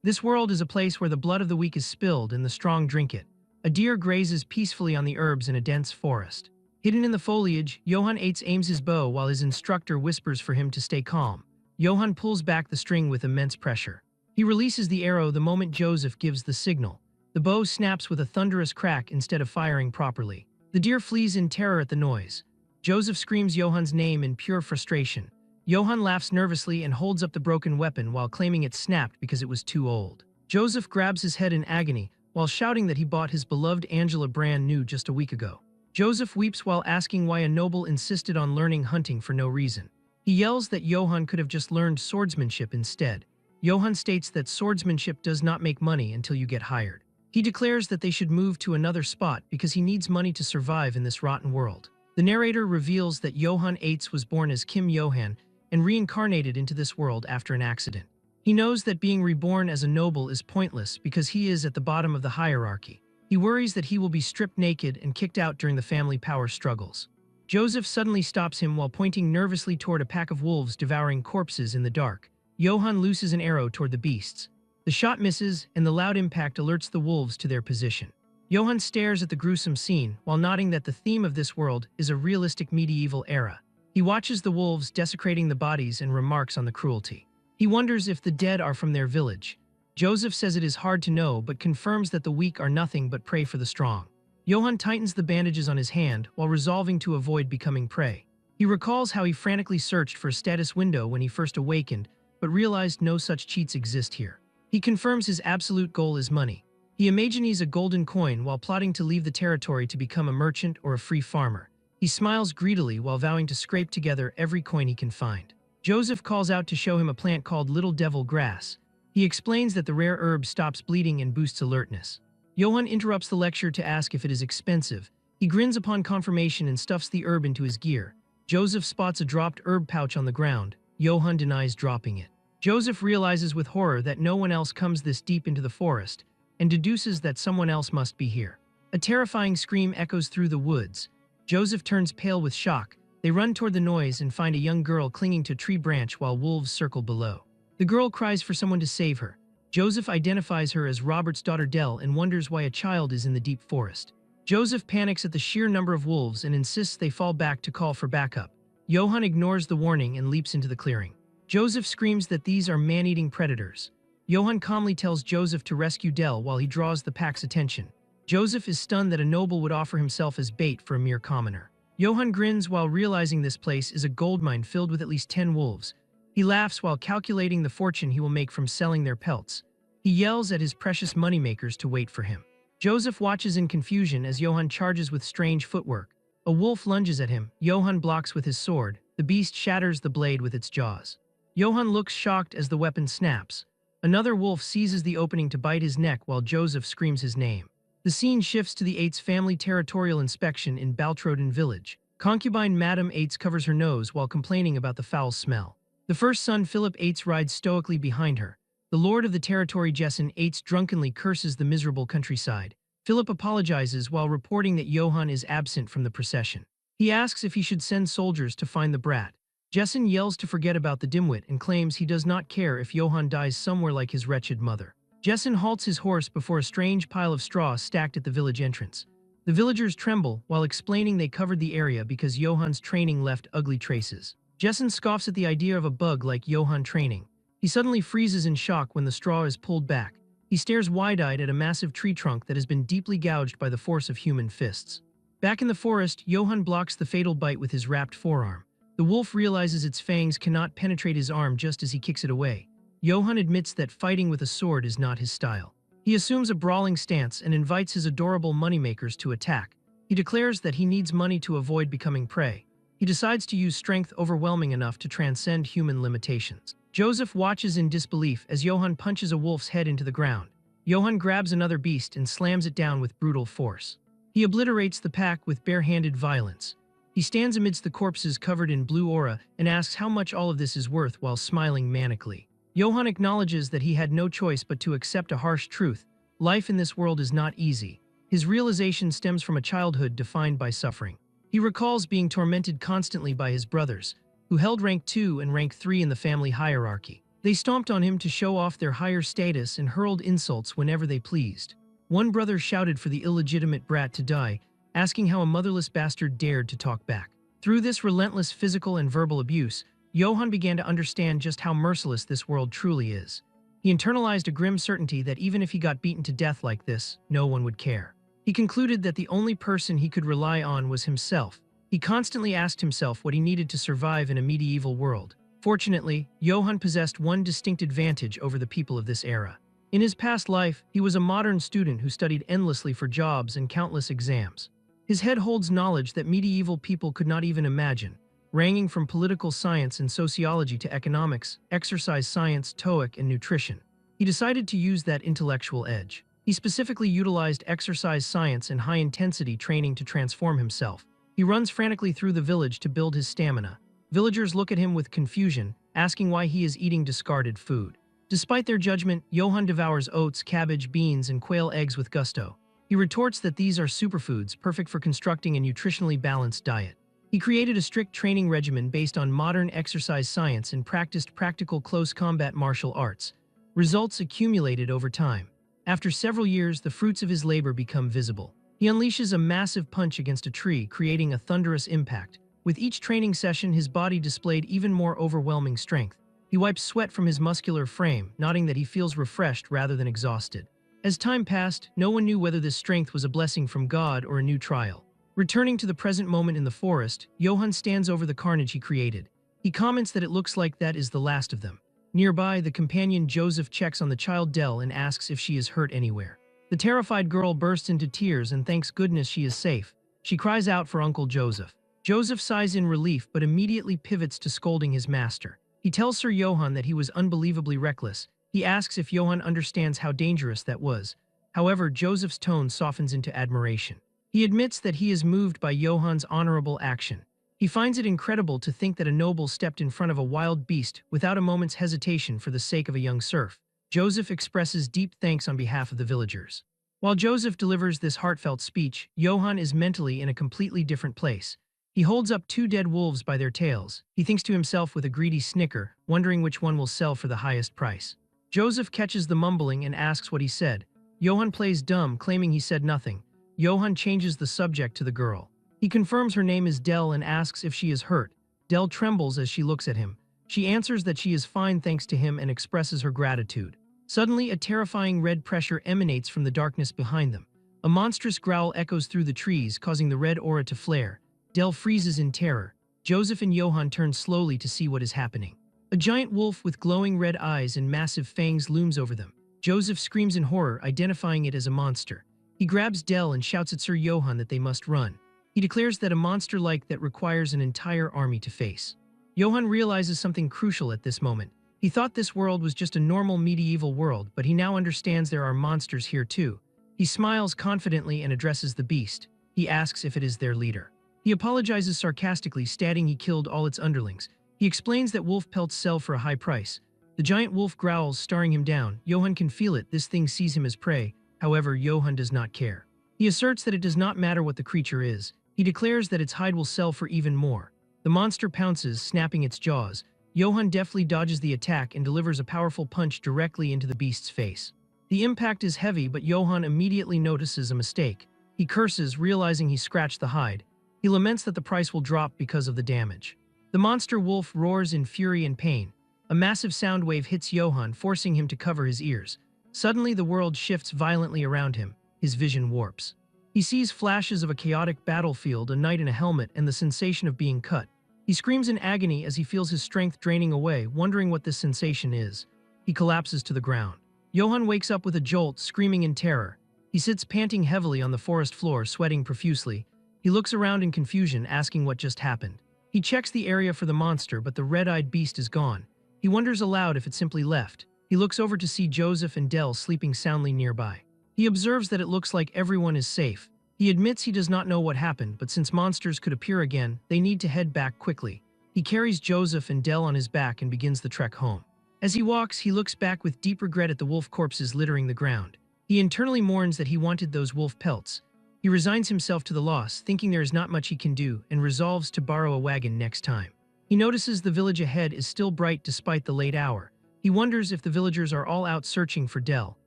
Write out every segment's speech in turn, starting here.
This world is a place where the blood of the weak is spilled and the strong drink it. A deer grazes peacefully on the herbs in a dense forest. Hidden in the foliage, Johann Eitz aims his bow while his instructor whispers for him to stay calm. Johann pulls back the string with immense pressure. He releases the arrow the moment Joseph gives the signal. The bow snaps with a thunderous crack instead of firing properly. The deer flees in terror at the noise. Joseph screams Johann's name in pure frustration. Johann laughs nervously and holds up the broken weapon while claiming it snapped because it was too old. Joseph grabs his head in agony while shouting that he bought his beloved Angela brand new just a week ago. Joseph weeps while asking why a noble insisted on learning hunting for no reason. He yells that Johann could have just learned swordsmanship instead. Johann states that swordsmanship does not make money until you get hired. He declares that they should move to another spot because he needs money to survive in this rotten world. The narrator reveals that Johann Eitz was born as Kim Johann and reincarnated into this world after an accident. He knows that being reborn as a noble is pointless because he is at the bottom of the hierarchy. He worries that he will be stripped naked and kicked out during the family power struggles. Joseph suddenly stops him while pointing nervously toward a pack of wolves devouring corpses in the dark. Johann looses an arrow toward the beasts. The shot misses, and the loud impact alerts the wolves to their position. Johann stares at the gruesome scene while nodding that the theme of this world is a realistic medieval era. He watches the wolves desecrating the bodies and remarks on the cruelty. He wonders if the dead are from their village. Joseph says it is hard to know but confirms that the weak are nothing but prey for the strong. Johann tightens the bandages on his hand while resolving to avoid becoming prey. He recalls how he frantically searched for a status window when he first awakened, but realized no such cheats exist here. He confirms his absolute goal is money. He imagines a golden coin while plotting to leave the territory to become a merchant or a free farmer. He smiles greedily while vowing to scrape together every coin he can find. Joseph calls out to show him a plant called Little Devil Grass. He explains that the rare herb stops bleeding and boosts alertness. Johann interrupts the lecture to ask if it is expensive. He grins upon confirmation and stuffs the herb into his gear. Joseph spots a dropped herb pouch on the ground. Johann denies dropping it. Joseph realizes with horror that no one else comes this deep into the forest and deduces that someone else must be here. A terrifying scream echoes through the woods. Joseph turns pale with shock. They run toward the noise and find a young girl clinging to a tree branch while wolves circle below. The girl cries for someone to save her. Joseph identifies her as Robert's daughter Dell and wonders why a child is in the deep forest. Joseph panics at the sheer number of wolves and insists they fall back to call for backup. Johann ignores the warning and leaps into the clearing. Joseph screams that these are man-eating predators. Johann calmly tells Joseph to rescue Dell while he draws the pack's attention. Joseph is stunned that a noble would offer himself as bait for a mere commoner. Johann grins while realizing this place is a goldmine filled with at least 10 wolves. He laughs while calculating the fortune he will make from selling their pelts. He yells at his precious moneymakers to wait for him. Joseph watches in confusion as Johann charges with strange footwork. A wolf lunges at him. Johann blocks with his sword. The beast shatters the blade with its jaws. Johann looks shocked as the weapon snaps. Another wolf seizes the opening to bite his neck while Joseph screams his name. The scene shifts to the Eitz family territorial inspection in Baltroden village. Concubine Madame Eitz covers her nose while complaining about the foul smell. The first son, Philip Eitz, rides stoically behind her. The lord of the territory, Jessen Eitz, drunkenly curses the miserable countryside. Philip apologizes while reporting that Johann is absent from the procession. He asks if he should send soldiers to find the brat. Jessen yells to forget about the dimwit and claims he does not care if Johann dies somewhere like his wretched mother. Jessen halts his horse before a strange pile of straw stacked at the village entrance. The villagers tremble while explaining they covered the area because Johann's training left ugly traces. Jessen scoffs at the idea of a bug like Johann training. He suddenly freezes in shock when the straw is pulled back. He stares wide-eyed at a massive tree trunk that has been deeply gouged by the force of human fists. Back in the forest, Johann blocks the fatal bite with his wrapped forearm. The wolf realizes its fangs cannot penetrate his arm just as he kicks it away. Johann admits that fighting with a sword is not his style. He assumes a brawling stance and invites his adorable moneymakers to attack. He declares that he needs money to avoid becoming prey. He decides to use strength overwhelming enough to transcend human limitations. Joseph watches in disbelief as Johann punches a wolf's head into the ground. Johann grabs another beast and slams it down with brutal force. He obliterates the pack with bare-handed violence. He stands amidst the corpses covered in blue aura and asks how much all of this is worth while smiling manically. Johann acknowledges that he had no choice but to accept a harsh truth. Life in this world is not easy. His realization stems from a childhood defined by suffering. He recalls being tormented constantly by his brothers, who held rank 2 and rank 3 in the family hierarchy. They stomped on him to show off their higher status and hurled insults whenever they pleased. One brother shouted for the illegitimate brat to die, asking how a motherless bastard dared to talk back. Through this relentless physical and verbal abuse, Johann began to understand just how merciless this world truly is. He internalized a grim certainty that even if he got beaten to death like this, no one would care. He concluded that the only person he could rely on was himself. He constantly asked himself what he needed to survive in a medieval world. Fortunately, Johann possessed one distinct advantage over the people of this era. In his past life, he was a modern student who studied endlessly for jobs and countless exams. His head holds knowledge that medieval people could not even imagine, ranging from political science and sociology to economics, exercise science, TOEIC, and nutrition. He decided to use that intellectual edge. He specifically utilized exercise science and high-intensity training to transform himself. He runs frantically through the village to build his stamina. Villagers look at him with confusion, asking why he is eating discarded food. Despite their judgment, Johann devours oats, cabbage, beans, and quail eggs with gusto. He retorts that these are superfoods, perfect for constructing a nutritionally balanced diet. He created a strict training regimen based on modern exercise science and practiced practical close combat martial arts. Results accumulated over time. After several years, the fruits of his labor become visible. He unleashes a massive punch against a tree, creating a thunderous impact. With each training session, his body displayed even more overwhelming strength. He wipes sweat from his muscular frame, nodding that he feels refreshed rather than exhausted. As time passed, no one knew whether this strength was a blessing from God or a new trial. Returning to the present moment in the forest, Johann stands over the carnage he created. He comments that it looks like that is the last of them. Nearby, the companion Joseph checks on the child Dell and asks if she is hurt anywhere. The terrified girl bursts into tears and thanks goodness she is safe. She cries out for Uncle Joseph. Joseph sighs in relief but immediately pivots to scolding his master. He tells Sir Johann that he was unbelievably reckless. He asks if Johann understands how dangerous that was. However, Joseph's tone softens into admiration. He admits that he is moved by Johann's honorable action. He finds it incredible to think that a noble stepped in front of a wild beast without a moment's hesitation for the sake of a young serf. Joseph expresses deep thanks on behalf of the villagers. While Joseph delivers this heartfelt speech, Johann is mentally in a completely different place. He holds up two dead wolves by their tails. He thinks to himself with a greedy snicker, wondering which one will sell for the highest price. Joseph catches the mumbling and asks what he said. Johann plays dumb, claiming he said nothing. Johann changes the subject to the girl. He confirms her name is Dell and asks if she is hurt. Dell trembles as she looks at him. She answers that she is fine thanks to him and expresses her gratitude. Suddenly, a terrifying red pressure emanates from the darkness behind them. A monstrous growl echoes through the trees, causing the red aura to flare. Dell freezes in terror. Joseph and Johann turn slowly to see what is happening. A giant wolf with glowing red eyes and massive fangs looms over them. Joseph screams in horror, identifying it as a monster. He grabs Dell and shouts at Sir Johann that they must run. He declares that a monster like that requires an entire army to face. Johann realizes something crucial at this moment. He thought this world was just a normal medieval world, but he now understands there are monsters here too. He smiles confidently and addresses the beast. He asks if it is their leader. He apologizes sarcastically, stating he killed all its underlings. He explains that wolf pelts sell for a high price. The giant wolf growls, staring him down. Johann can feel it. This thing sees him as prey. However, Johann does not care. He asserts that it does not matter what the creature is. He declares that its hide will sell for even more. The monster pounces, snapping its jaws. Johann deftly dodges the attack and delivers a powerful punch directly into the beast's face. The impact is heavy, but Johann immediately notices a mistake. He curses, realizing he scratched the hide. He laments that the price will drop because of the damage. The monster wolf roars in fury and pain. A massive sound wave hits Johann, forcing him to cover his ears. Suddenly, the world shifts violently around him. His vision warps. He sees flashes of a chaotic battlefield, a knight in a helmet, and the sensation of being cut. He screams in agony as he feels his strength draining away, wondering what this sensation is. He collapses to the ground. Johann wakes up with a jolt, screaming in terror. He sits panting heavily on the forest floor, sweating profusely. He looks around in confusion, asking what just happened. He checks the area for the monster, but the red-eyed beast is gone. He wonders aloud if it simply left. He looks over to see Joseph and Dell sleeping soundly nearby. He observes that it looks like everyone is safe. He admits he does not know what happened, but since monsters could appear again, they need to head back quickly. He carries Joseph and Dell on his back and begins the trek home. As he walks, he looks back with deep regret at the wolf corpses littering the ground. He internally mourns that he wanted those wolf pelts. He resigns himself to the loss, thinking there is not much he can do, and resolves to borrow a wagon next time. He notices the village ahead is still bright despite the late hour. He wonders if the villagers are all out searching for Del.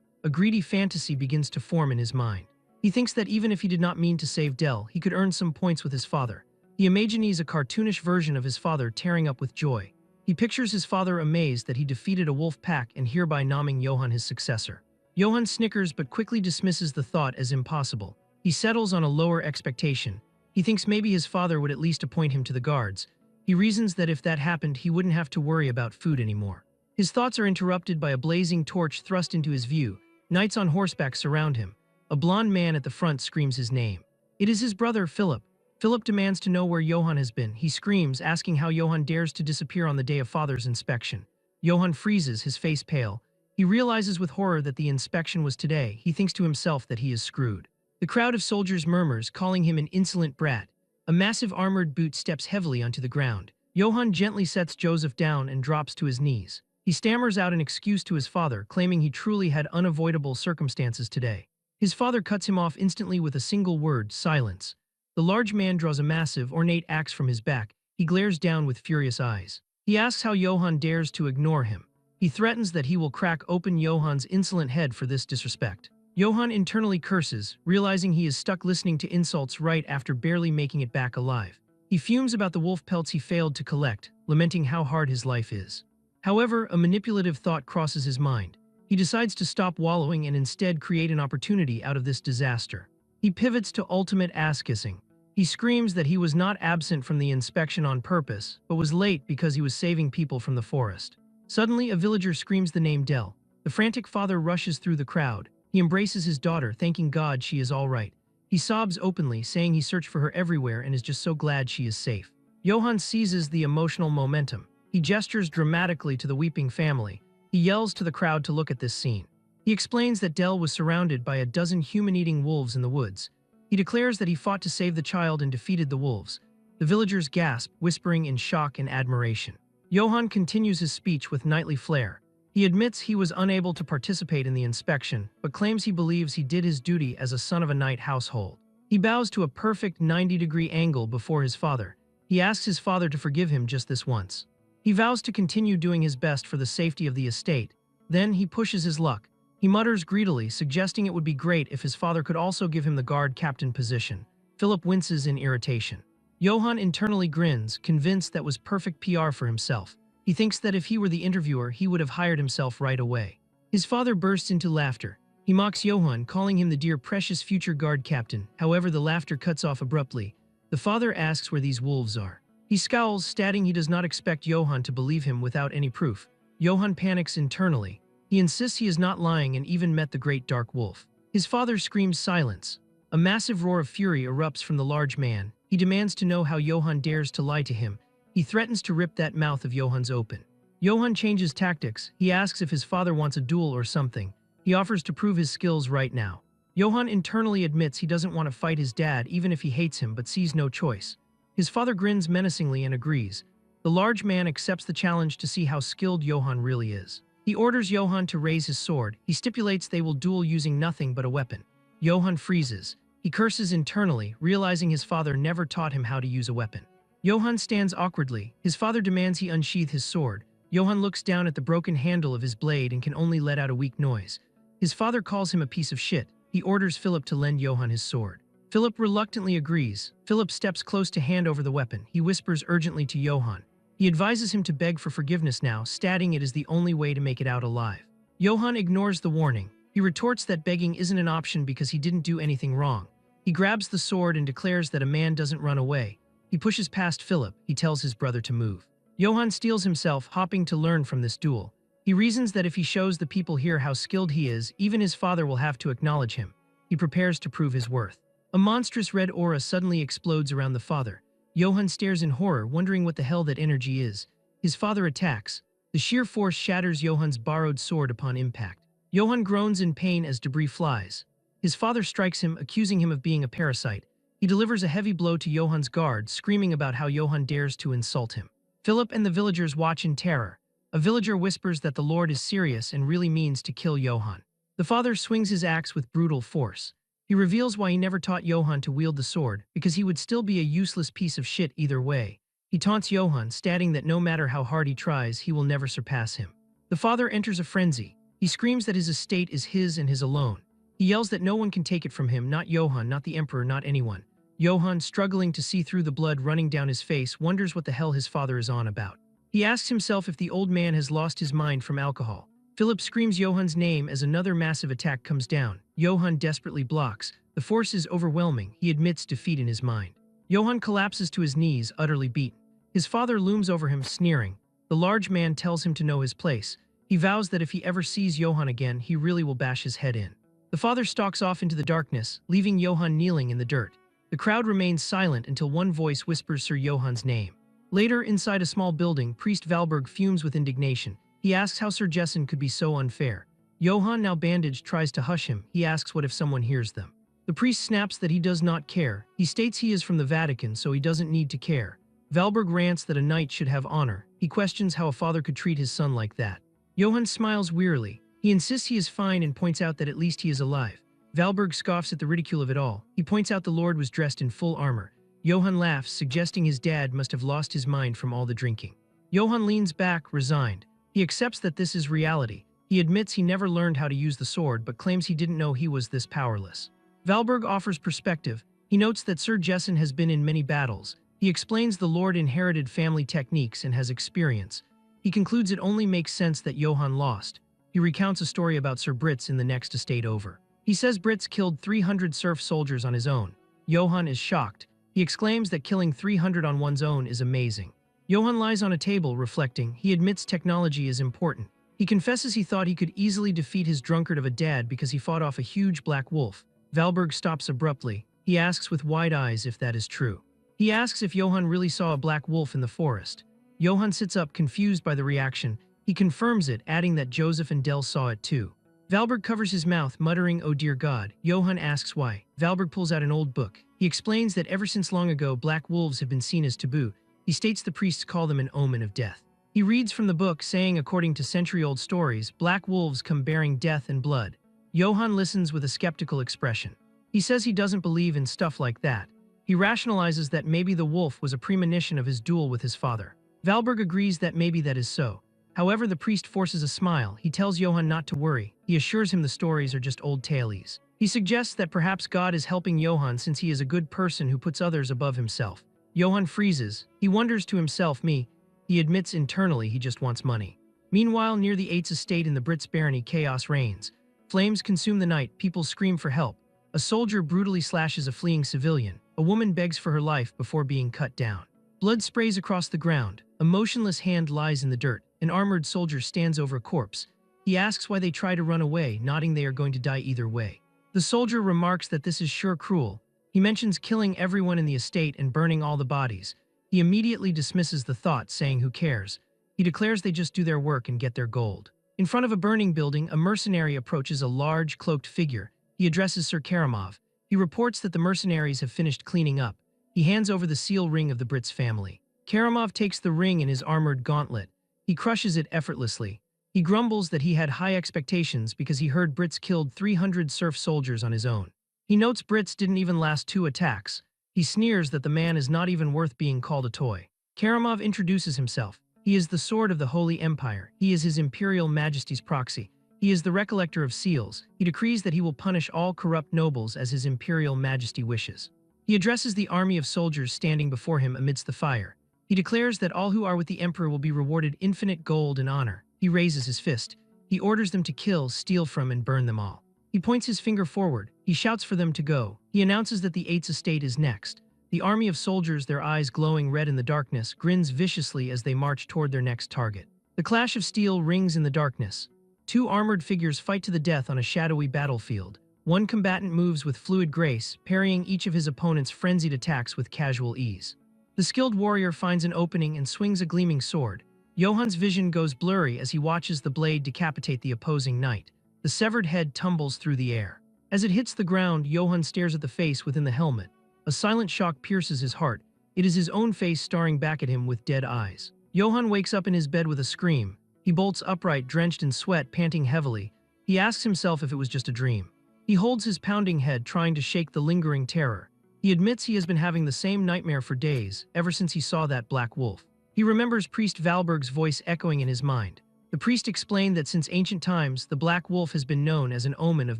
A greedy fantasy begins to form in his mind. He thinks that even if he did not mean to save Del, he could earn some points with his father. He imagines a cartoonish version of his father tearing up with joy. He pictures his father amazed that he defeated a wolf pack and hereby naming Johann his successor. Johann snickers but quickly dismisses the thought as impossible. He settles on a lower expectation. He thinks maybe his father would at least appoint him to the guards. He reasons that if that happened, he wouldn't have to worry about food anymore. His thoughts are interrupted by a blazing torch thrust into his view. Knights on horseback surround him. A blond man at the front screams his name. It is his brother, Philip. Philip demands to know where Johann has been. He screams, asking how Johann dares to disappear on the day of father's inspection. Johann freezes, his face pale. He realizes with horror that the inspection was today. He thinks to himself that he is screwed. The crowd of soldiers murmurs, calling him an insolent brat. A massive armored boot steps heavily onto the ground. Johann gently sets Joseph down and drops to his knees. He stammers out an excuse to his father, claiming he truly had unavoidable circumstances today. His father cuts him off instantly with a single word, silence. The large man draws a massive, ornate axe from his back. He glares down with furious eyes. He asks how Johann dares to ignore him. He threatens that he will crack open Johann's insolent head for this disrespect. Johann internally curses, realizing he is stuck listening to insults right after barely making it back alive. He fumes about the wolf pelts he failed to collect, lamenting how hard his life is. However, a manipulative thought crosses his mind. He decides to stop wallowing and instead create an opportunity out of this disaster. He pivots to ultimate ass-kissing. He screams that he was not absent from the inspection on purpose, but was late because he was saving people from the forest. Suddenly, a villager screams the name Del. The frantic father rushes through the crowd. He embraces his daughter, thanking God she is all right. He sobs openly, saying he searched for her everywhere and is just so glad she is safe. Johann seizes the emotional momentum. He gestures dramatically to the weeping family. He yells to the crowd to look at this scene. He explains that Del was surrounded by a dozen human-eating wolves in the woods. He declares that he fought to save the child and defeated the wolves. The villagers gasp, whispering in shock and admiration. Johann continues his speech with knightly flair. He admits he was unable to participate in the inspection, but claims he believes he did his duty as a son of a knight household. He bows to a perfect 90-degree angle before his father. He asks his father to forgive him just this once. He vows to continue doing his best for the safety of the estate. Then he pushes his luck. He mutters greedily, suggesting it would be great if his father could also give him the guard captain position. Philip winces in irritation. Johann internally grins, convinced that was perfect PR for himself. He thinks that if he were the interviewer, he would have hired himself right away. His father bursts into laughter. He mocks Johann, calling him the dear precious future guard captain. However, the laughter cuts off abruptly. The father asks where these wolves are. He scowls, stating he does not expect Johann to believe him without any proof. Johann panics internally. He insists he is not lying and even met the great dark wolf. His father screams silence. A massive roar of fury erupts from the large man. He demands to know how Johann dares to lie to him. He threatens to rip that mouth of Johann's open. Johann changes tactics. He asks if his father wants a duel or something. He offers to prove his skills right now. Johann internally admits he doesn't want to fight his dad even if he hates him, but sees no choice. His father grins menacingly and agrees. The large man accepts the challenge to see how skilled Johann really is. He orders Johann to raise his sword. He stipulates they will duel using nothing but a weapon. Johann freezes. He curses internally, realizing his father never taught him how to use a weapon. Johann stands awkwardly. His father demands he unsheath his sword. Johann looks down at the broken handle of his blade and can only let out a weak noise. His father calls him a piece of shit. He orders Philip to lend Johann his sword. Philip reluctantly agrees. Philip steps close to hand over the weapon. He whispers urgently to Johann. He advises him to beg for forgiveness now, stating it is the only way to make it out alive. Johann ignores the warning. He retorts that begging isn't an option because he didn't do anything wrong. He grabs the sword and declares that a man doesn't run away. He pushes past Philip. He tells his brother to move. Johann steels himself, hopping to learn from this duel. He reasons that if he shows the people here how skilled he is, even his father will have to acknowledge him. He prepares to prove his worth. A monstrous red aura suddenly explodes around the father. Johann stares in horror, wondering what the hell that energy is. His father attacks. The sheer force shatters Johann's borrowed sword upon impact. Johann groans in pain as debris flies. His father strikes him, accusing him of being a parasite. He delivers a heavy blow to Johann's guard, screaming about how Johann dares to insult him. Philip and the villagers watch in terror. A villager whispers that the Lord is serious and really means to kill Johann. The father swings his axe with brutal force. He reveals why he never taught Johann to wield the sword, because he would still be a useless piece of shit either way. He taunts Johann, stating that no matter how hard he tries, he will never surpass him. The The father enters a frenzy. He screams that his estate is his and his alone. He yells that no one can take it from him, not Johann, not the emperor, not anyone. Johann, struggling to see through the blood running down his face, wonders what the hell his father is on about. He asks himself if the old man has lost his mind from alcohol. Philip screams Johann's name as another massive attack comes down. Johann desperately blocks. The force is overwhelming. He admits defeat in his mind. Johann collapses to his knees, utterly beaten. His father looms over him, sneering. The large man tells him to know his place. He vows that if he ever sees Johann again, he really will bash his head in. The father stalks off into the darkness, leaving Johann kneeling in the dirt. The crowd remains silent until one voice whispers Sir Johann's name. Later, inside a small building, Priest Valberg fumes with indignation. He asks how Sir Jessen could be so unfair. Johann, now bandaged, tries to hush him. He asks what if someone hears them. The priest snaps that he does not care. He states he is from the Vatican, so he doesn't need to care. Valberg rants that a knight should have honor. He questions how a father could treat his son like that. Johann smiles wearily. He insists he is fine and points out that at least he is alive. Valberg scoffs at the ridicule of it all. He points out the Lord was dressed in full armor. Johann laughs, suggesting his dad must have lost his mind from all the drinking. Johann leans back, resigned. He accepts that this is reality. He admits he never learned how to use the sword, but claims he didn't know he was this powerless. Valberg offers perspective. He notes that Sir Jessen has been in many battles. He explains the Lord inherited family techniques and has experience. He concludes it only makes sense that Johann lost. He recounts a story about Sir Brits in the next estate over. He says Brits killed 300 serf soldiers on his own. Johann is shocked. He exclaims that killing 300 on one's own is amazing. Johann lies on a table, reflecting. He admits technology is important. He confesses he thought he could easily defeat his drunkard of a dad because he fought off a huge black wolf. Valberg stops abruptly. He asks with wide eyes if that is true. He asks if Johann really saw a black wolf in the forest. Johann sits up, confused by the reaction. He confirms it, adding that Joseph and Del saw it too. Valberg covers his mouth, muttering, "Oh dear God." Johann asks why. Valberg pulls out an old book. He explains that ever since long ago, black wolves have been seen as taboo. He states the priests call them an omen of death. He reads from the book, saying, according to century-old stories, black wolves come bearing death and blood. Johann listens with a skeptical expression. He says he doesn't believe in stuff like that. He rationalizes that maybe the wolf was a premonition of his duel with his father. Valberg agrees that maybe that is so. However, the priest forces a smile. He tells Johann not to worry. He assures him the stories are just old tales. He suggests that perhaps God is helping Johann since he is a good person who puts others above himself. Johann freezes. He wonders to himself, me. He admits internally he just wants money. Meanwhile, near the Eights estate in the Brits barony, chaos reigns. Flames consume the night. People scream for help. A soldier brutally slashes a fleeing civilian. A woman begs for her life before being cut down. Blood sprays across the ground. A motionless hand lies in the dirt. An armored soldier stands over a corpse. He asks why they try to run away, nodding they are going to die either way. The soldier remarks that this is sure cruel. He mentions killing everyone in the estate and burning all the bodies. He immediately dismisses the thought, saying who cares. He declares they just do their work and get their gold. In front of a burning building, a mercenary approaches a large, cloaked figure. He addresses Sir Karamov. He reports that the mercenaries have finished cleaning up. He hands over the seal ring of the Brits family. Karamov takes the ring in his armored gauntlet. He crushes it effortlessly. He grumbles that he had high expectations because he heard Brits killed 300 serf soldiers on his own. He notes Brits didn't even last 2 attacks. He sneers that the man is not even worth being called a toy. Karamov introduces himself. He is the sword of the Holy Empire. He is His Imperial Majesty's proxy. He is the recollector of seals. He decrees that he will punish all corrupt nobles as His Imperial Majesty wishes. He addresses the army of soldiers standing before him amidst the fire. He declares that all who are with the Emperor will be rewarded infinite gold and honor. He raises his fist. He orders them to kill, steal from, and burn them all. He points his finger forward. He shouts for them to go. He announces that the Eights estate is next. The army of soldiers, their eyes glowing red in the darkness, grins viciously as they march toward their next target. The clash of steel rings in the darkness. 2 armored figures fight to the death on a shadowy battlefield. One combatant moves with fluid grace, parrying each of his opponent's frenzied attacks with casual ease. The skilled warrior finds an opening and swings a gleaming sword. Johann's vision goes blurry as he watches the blade decapitate the opposing knight. The severed head tumbles through the air. As it hits the ground, Johann stares at the face within the helmet. A silent shock pierces his heart. It is his own face staring back at him with dead eyes. Johann wakes up in his bed with a scream. He bolts upright, drenched in sweat, panting heavily. He asks himself if it was just a dream. He holds his pounding head, trying to shake the lingering terror. He admits he has been having the same nightmare for days, ever since he saw that black wolf. He remembers Priest Valberg's voice echoing in his mind. The priest explained that since ancient times, the black wolf has been known as an omen of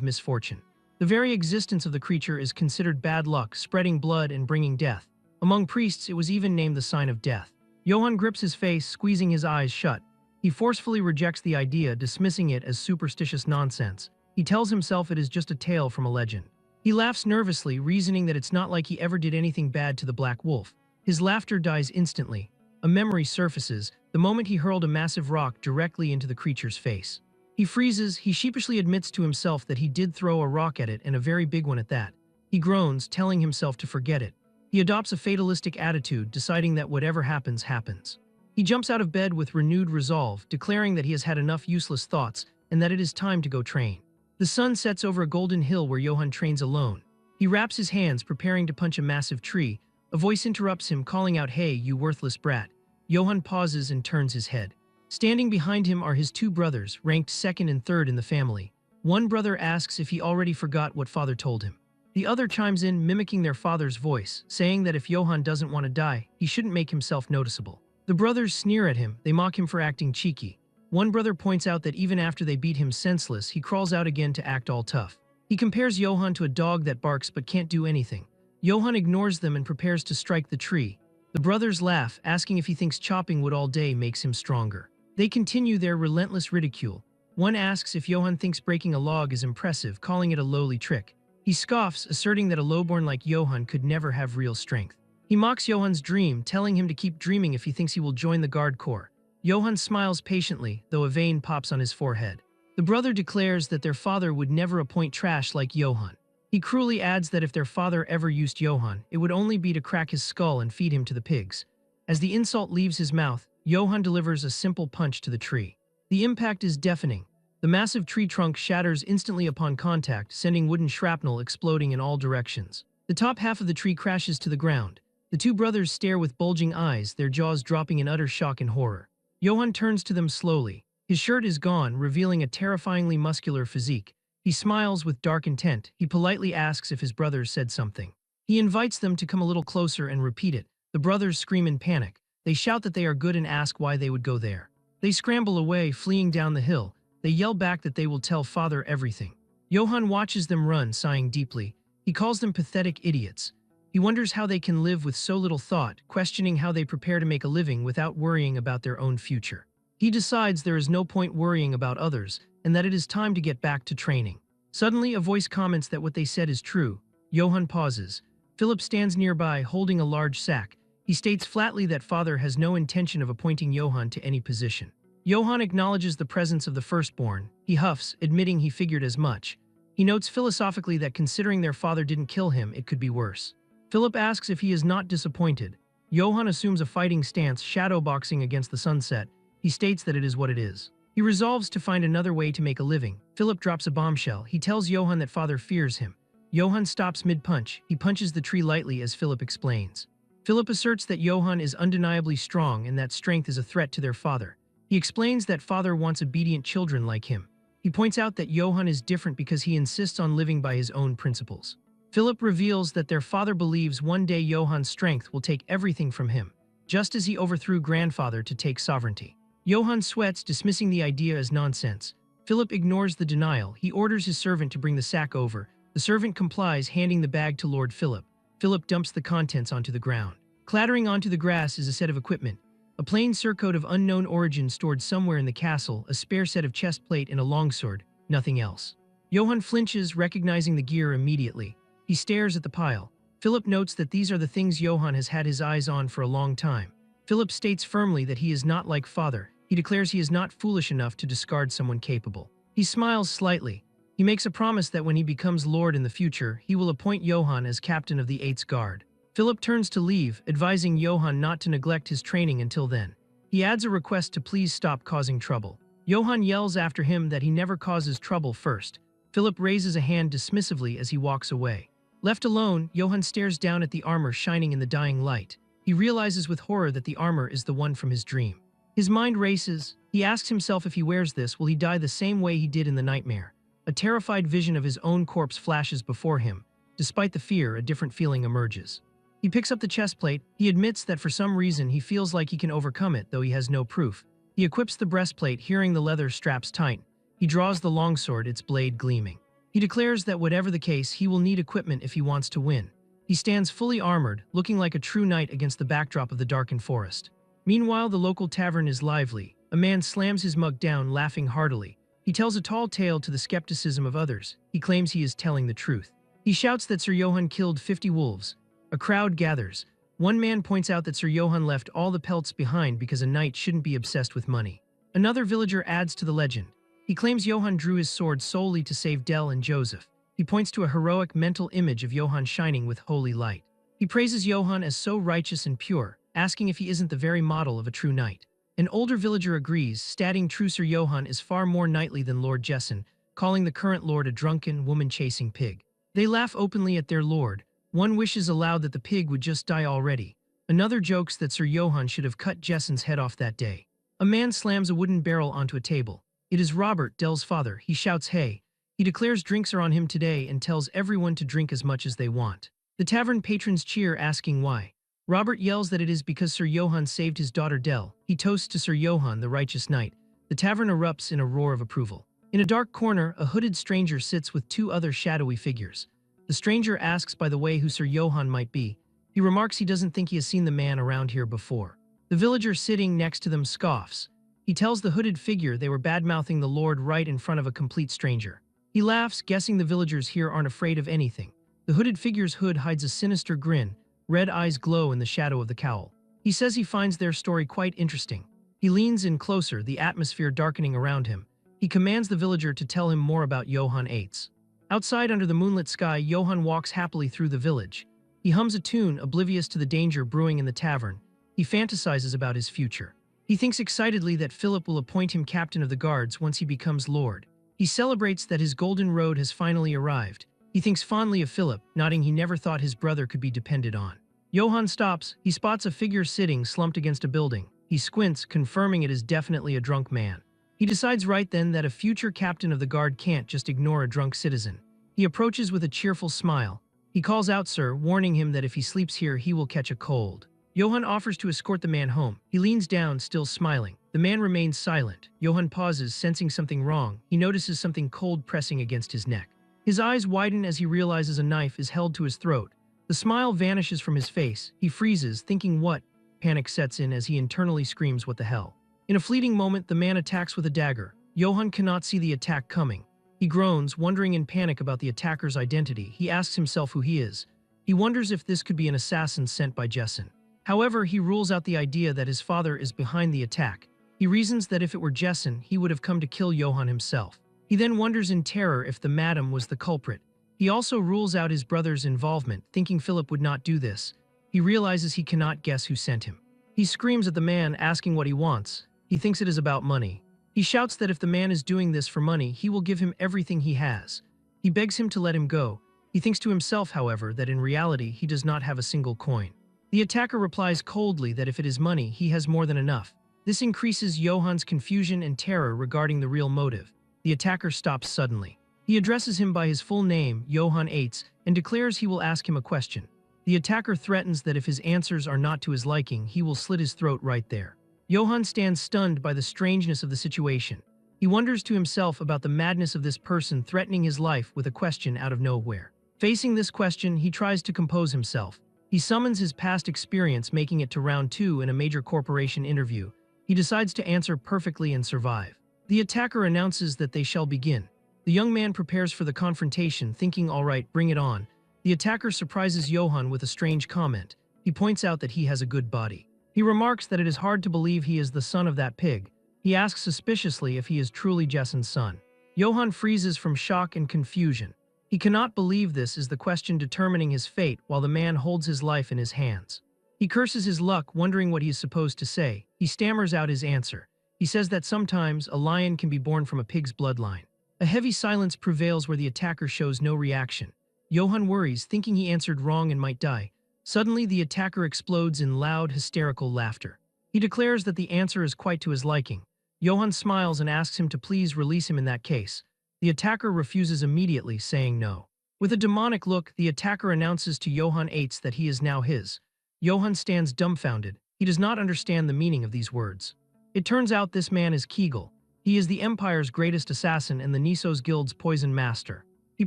misfortune. The very existence of the creature is considered bad luck, spreading blood and bringing death. Among priests, it was even named the sign of death. Johann grips his face, squeezing his eyes shut. He forcefully rejects the idea, dismissing it as superstitious nonsense. He tells himself it is just a tale from a legend. He laughs nervously, reasoning that it's not like he ever did anything bad to the black wolf. His laughter dies instantly. A memory surfaces, the moment he hurled a massive rock directly into the creature's face. He freezes, he sheepishly admits to himself that he did throw a rock at it, and a very big one at that. He groans, telling himself to forget it. He adopts a fatalistic attitude, deciding that whatever happens, happens. He jumps out of bed with renewed resolve, declaring that he has had enough useless thoughts and that it is time to go train. The sun sets over a golden hill where Johann trains alone. He wraps his hands, preparing to punch a massive tree. A voice interrupts him, calling out, "Hey, you worthless brat." Johann pauses and turns his head. Standing behind him are his two brothers, ranked second and third in the family. One brother asks if he already forgot what father told him. The other chimes in, mimicking their father's voice, saying that if Johann doesn't want to die, he shouldn't make himself noticeable. The brothers sneer at him, they mock him for acting cheeky. One brother points out that even after they beat him senseless, he crawls out again to act all tough. He compares Johann to a dog that barks but can't do anything. Johann ignores them and prepares to strike the tree. The brothers laugh, asking if he thinks chopping wood all day makes him stronger. They continue their relentless ridicule. One asks if Johann thinks breaking a log is impressive, calling it a lowly trick. He scoffs, asserting that a lowborn like Johann could never have real strength. He mocks Johann's dream, telling him to keep dreaming if he thinks he will join the Guard Corps. Johann smiles patiently, though a vein pops on his forehead. The brother declares that their father would never appoint trash like Johann. He cruelly adds that if their father ever used Johann, it would only be to crack his skull and feed him to the pigs. As the insult leaves his mouth, Johann delivers a simple punch to the tree. The impact is deafening. The massive tree trunk shatters instantly upon contact, sending wooden shrapnel exploding in all directions. The top half of the tree crashes to the ground. The two brothers stare with bulging eyes, their jaws dropping in utter shock and horror. Johann turns to them slowly. His shirt is gone, revealing a terrifyingly muscular physique. He smiles with dark intent. He politely asks if his brothers said something. He invites them to come a little closer and repeat it. The brothers scream in panic. They shout that they are good and ask why they would go there. They scramble away, fleeing down the hill. They yell back that they will tell father everything. Johann watches them run, sighing deeply. He calls them pathetic idiots. He wonders how they can live with so little thought, questioning how they prepare to make a living without worrying about their own future. He decides there is no point worrying about others, and that it is time to get back to training. Suddenly, a voice comments that what they said is true. Johann pauses. Philip stands nearby, holding a large sack. He states flatly that father has no intention of appointing Johann to any position. Johann acknowledges the presence of the firstborn. He huffs, admitting he figured as much. He notes philosophically that considering their father didn't kill him, it could be worse. Philip asks if he is not disappointed. Johann assumes a fighting stance, shadowboxing against the sunset. He states that it is what it is. He resolves to find another way to make a living. Philip drops a bombshell. He tells Johann that father fears him. Johann stops mid-punch. He punches the tree lightly as Philip explains. Philip asserts that Johann is undeniably strong and that strength is a threat to their father. He explains that father wants obedient children like him. He points out that Johann is different because he insists on living by his own principles. Philip reveals that their father believes one day Johann's strength will take everything from him, just as he overthrew grandfather to take sovereignty. Johann sweats, dismissing the idea as nonsense. Philip ignores the denial. He orders his servant to bring the sack over. The servant complies, handing the bag to Lord Philip. Philip dumps the contents onto the ground. Clattering onto the grass is a set of equipment. A plain surcoat of unknown origin stored somewhere in the castle, a spare set of chest plate and a longsword, nothing else. Johann flinches, recognizing the gear immediately. He stares at the pile. Philip notes that these are the things Johann has had his eyes on for a long time. Philip states firmly that he is not like father. He declares he is not foolish enough to discard someone capable. He smiles slightly. He makes a promise that when he becomes lord in the future, he will appoint Johann as captain of the 8th Guard. Philip turns to leave, advising Johann not to neglect his training until then. He adds a request to please stop causing trouble. Johann yells after him that he never causes trouble first. Philip raises a hand dismissively as he walks away. Left alone, Johann stares down at the armor shining in the dying light. He realizes with horror that the armor is the one from his dream. His mind races. He asks himself if he wears this, will he die the same way he did in the nightmare? A terrified vision of his own corpse flashes before him. Despite the fear, a different feeling emerges. He picks up the chest plate. He admits that for some reason he feels like he can overcome it, though he has no proof. He equips the breastplate, hearing the leather straps tight. He draws the longsword, its blade gleaming. He declares that whatever the case, he will need equipment if he wants to win. He stands fully armored, looking like a true knight against the backdrop of the darkened forest. Meanwhile, the local tavern is lively. A man slams his mug down, laughing heartily. He tells a tall tale to the skepticism of others. He claims he is telling the truth. He shouts that Sir Johann killed 50 wolves. A crowd gathers. One man points out that Sir Johann left all the pelts behind because a knight shouldn't be obsessed with money. Another villager adds to the legend. He claims Johann drew his sword solely to save Del and Joseph. He points to a heroic mental image of Johann shining with holy light. He praises Johann as so righteous and pure, asking if he isn't the very model of a true knight. An older villager agrees, stating true Sir Johann is far more knightly than Lord Jessen, calling the current lord a drunken, woman-chasing pig. They laugh openly at their lord. One wishes aloud that the pig would just die already. Another jokes that Sir Johann should have cut Jessen's head off that day. A man slams a wooden barrel onto a table. It is Robert, Del's father. He shouts, "Hey!" He declares drinks are on him today and tells everyone to drink as much as they want. The tavern patrons cheer, asking why. Robert yells that it is because Sir Johann saved his daughter Del. He toasts to Sir Johann, the righteous knight. The tavern erupts in a roar of approval. In a dark corner, a hooded stranger sits with two other shadowy figures. The stranger asks, by the way, who Sir Johann might be. He remarks he doesn't think he has seen the man around here before. The villager sitting next to them scoffs. He tells the hooded figure they were bad-mouthing the Lord right in front of a complete stranger. He laughs, guessing the villagers here aren't afraid of anything. The hooded figure's hood hides a sinister grin. Red eyes glow in the shadow of the cowl. He says he finds their story quite interesting. He leans in closer, the atmosphere darkening around him. He commands the villager to tell him more about Johann Eitz. Outside under the moonlit sky, Johann walks happily through the village. He hums a tune, oblivious to the danger brewing in the tavern. He fantasizes about his future. He thinks excitedly that Philip will appoint him captain of the guards once he becomes lord. He celebrates that his golden road has finally arrived. He thinks fondly of Philip, nodding he never thought his brother could be depended on. Johann stops. He spots a figure sitting slumped against a building. He squints, confirming it is definitely a drunk man. He decides right then that a future captain of the guard can't just ignore a drunk citizen. He approaches with a cheerful smile. He calls out Sir, warning him that if he sleeps here he will catch a cold. Johann offers to escort the man home. He leans down, still smiling. The man remains silent. Johann pauses, sensing something wrong. He notices something cold pressing against his neck. His eyes widen as he realizes a knife is held to his throat. The smile vanishes from his face. He freezes, thinking what? Panic sets in as he internally screams, "What the hell?" In a fleeting moment, the man attacks with a dagger. Johann cannot see the attack coming. He groans, wondering in panic about the attacker's identity. He asks himself who he is. He wonders if this could be an assassin sent by Jessen. However, he rules out the idea that his father is behind the attack. He reasons that if it were Jessen, he would have come to kill Johann himself. He then wonders in terror if the madam was the culprit. He also rules out his brother's involvement, thinking Philip would not do this. He realizes he cannot guess who sent him. He screams at the man, asking what he wants. He thinks it is about money. He shouts that if the man is doing this for money, he will give him everything he has. He begs him to let him go. He thinks to himself, however, that in reality he does not have a single coin. The attacker replies coldly that if it is money, he has more than enough. This increases Johann's confusion and terror regarding the real motive. The attacker stops suddenly. He addresses him by his full name, Johann Eitz, and declares he will ask him a question. The attacker threatens that if his answers are not to his liking, he will slit his throat right there. Johann stands stunned by the strangeness of the situation. He wonders to himself about the madness of this person threatening his life with a question out of nowhere. Facing this question, he tries to compose himself. He summons his past experience making it to round 2 in a major corporation interview. He decides to answer perfectly and survive. The attacker announces that they shall begin. The young man prepares for the confrontation, thinking, all right, bring it on. The attacker surprises Johann with a strange comment. He points out that he has a good body. He remarks that it is hard to believe he is the son of that pig. He asks suspiciously if he is truly Jessen's son. Johann freezes from shock and confusion. He cannot believe this is the question determining his fate while the man holds his life in his hands. He curses his luck, wondering what he is supposed to say. He stammers out his answer. He says that sometimes a lion can be born from a pig's bloodline. A heavy silence prevails where the attacker shows no reaction. Johann worries, thinking he answered wrong and might die. Suddenly, the attacker explodes in loud, hysterical laughter. He declares that the answer is quite to his liking. Johann smiles and asks him to please release him in that case. The attacker refuses immediately, saying no. With a demonic look, the attacker announces to Johann Eitz that he is now his. Johann stands dumbfounded. He does not understand the meaning of these words. It turns out this man is Kegel. He is the Empire's greatest assassin and the Nisos Guild's poison master. He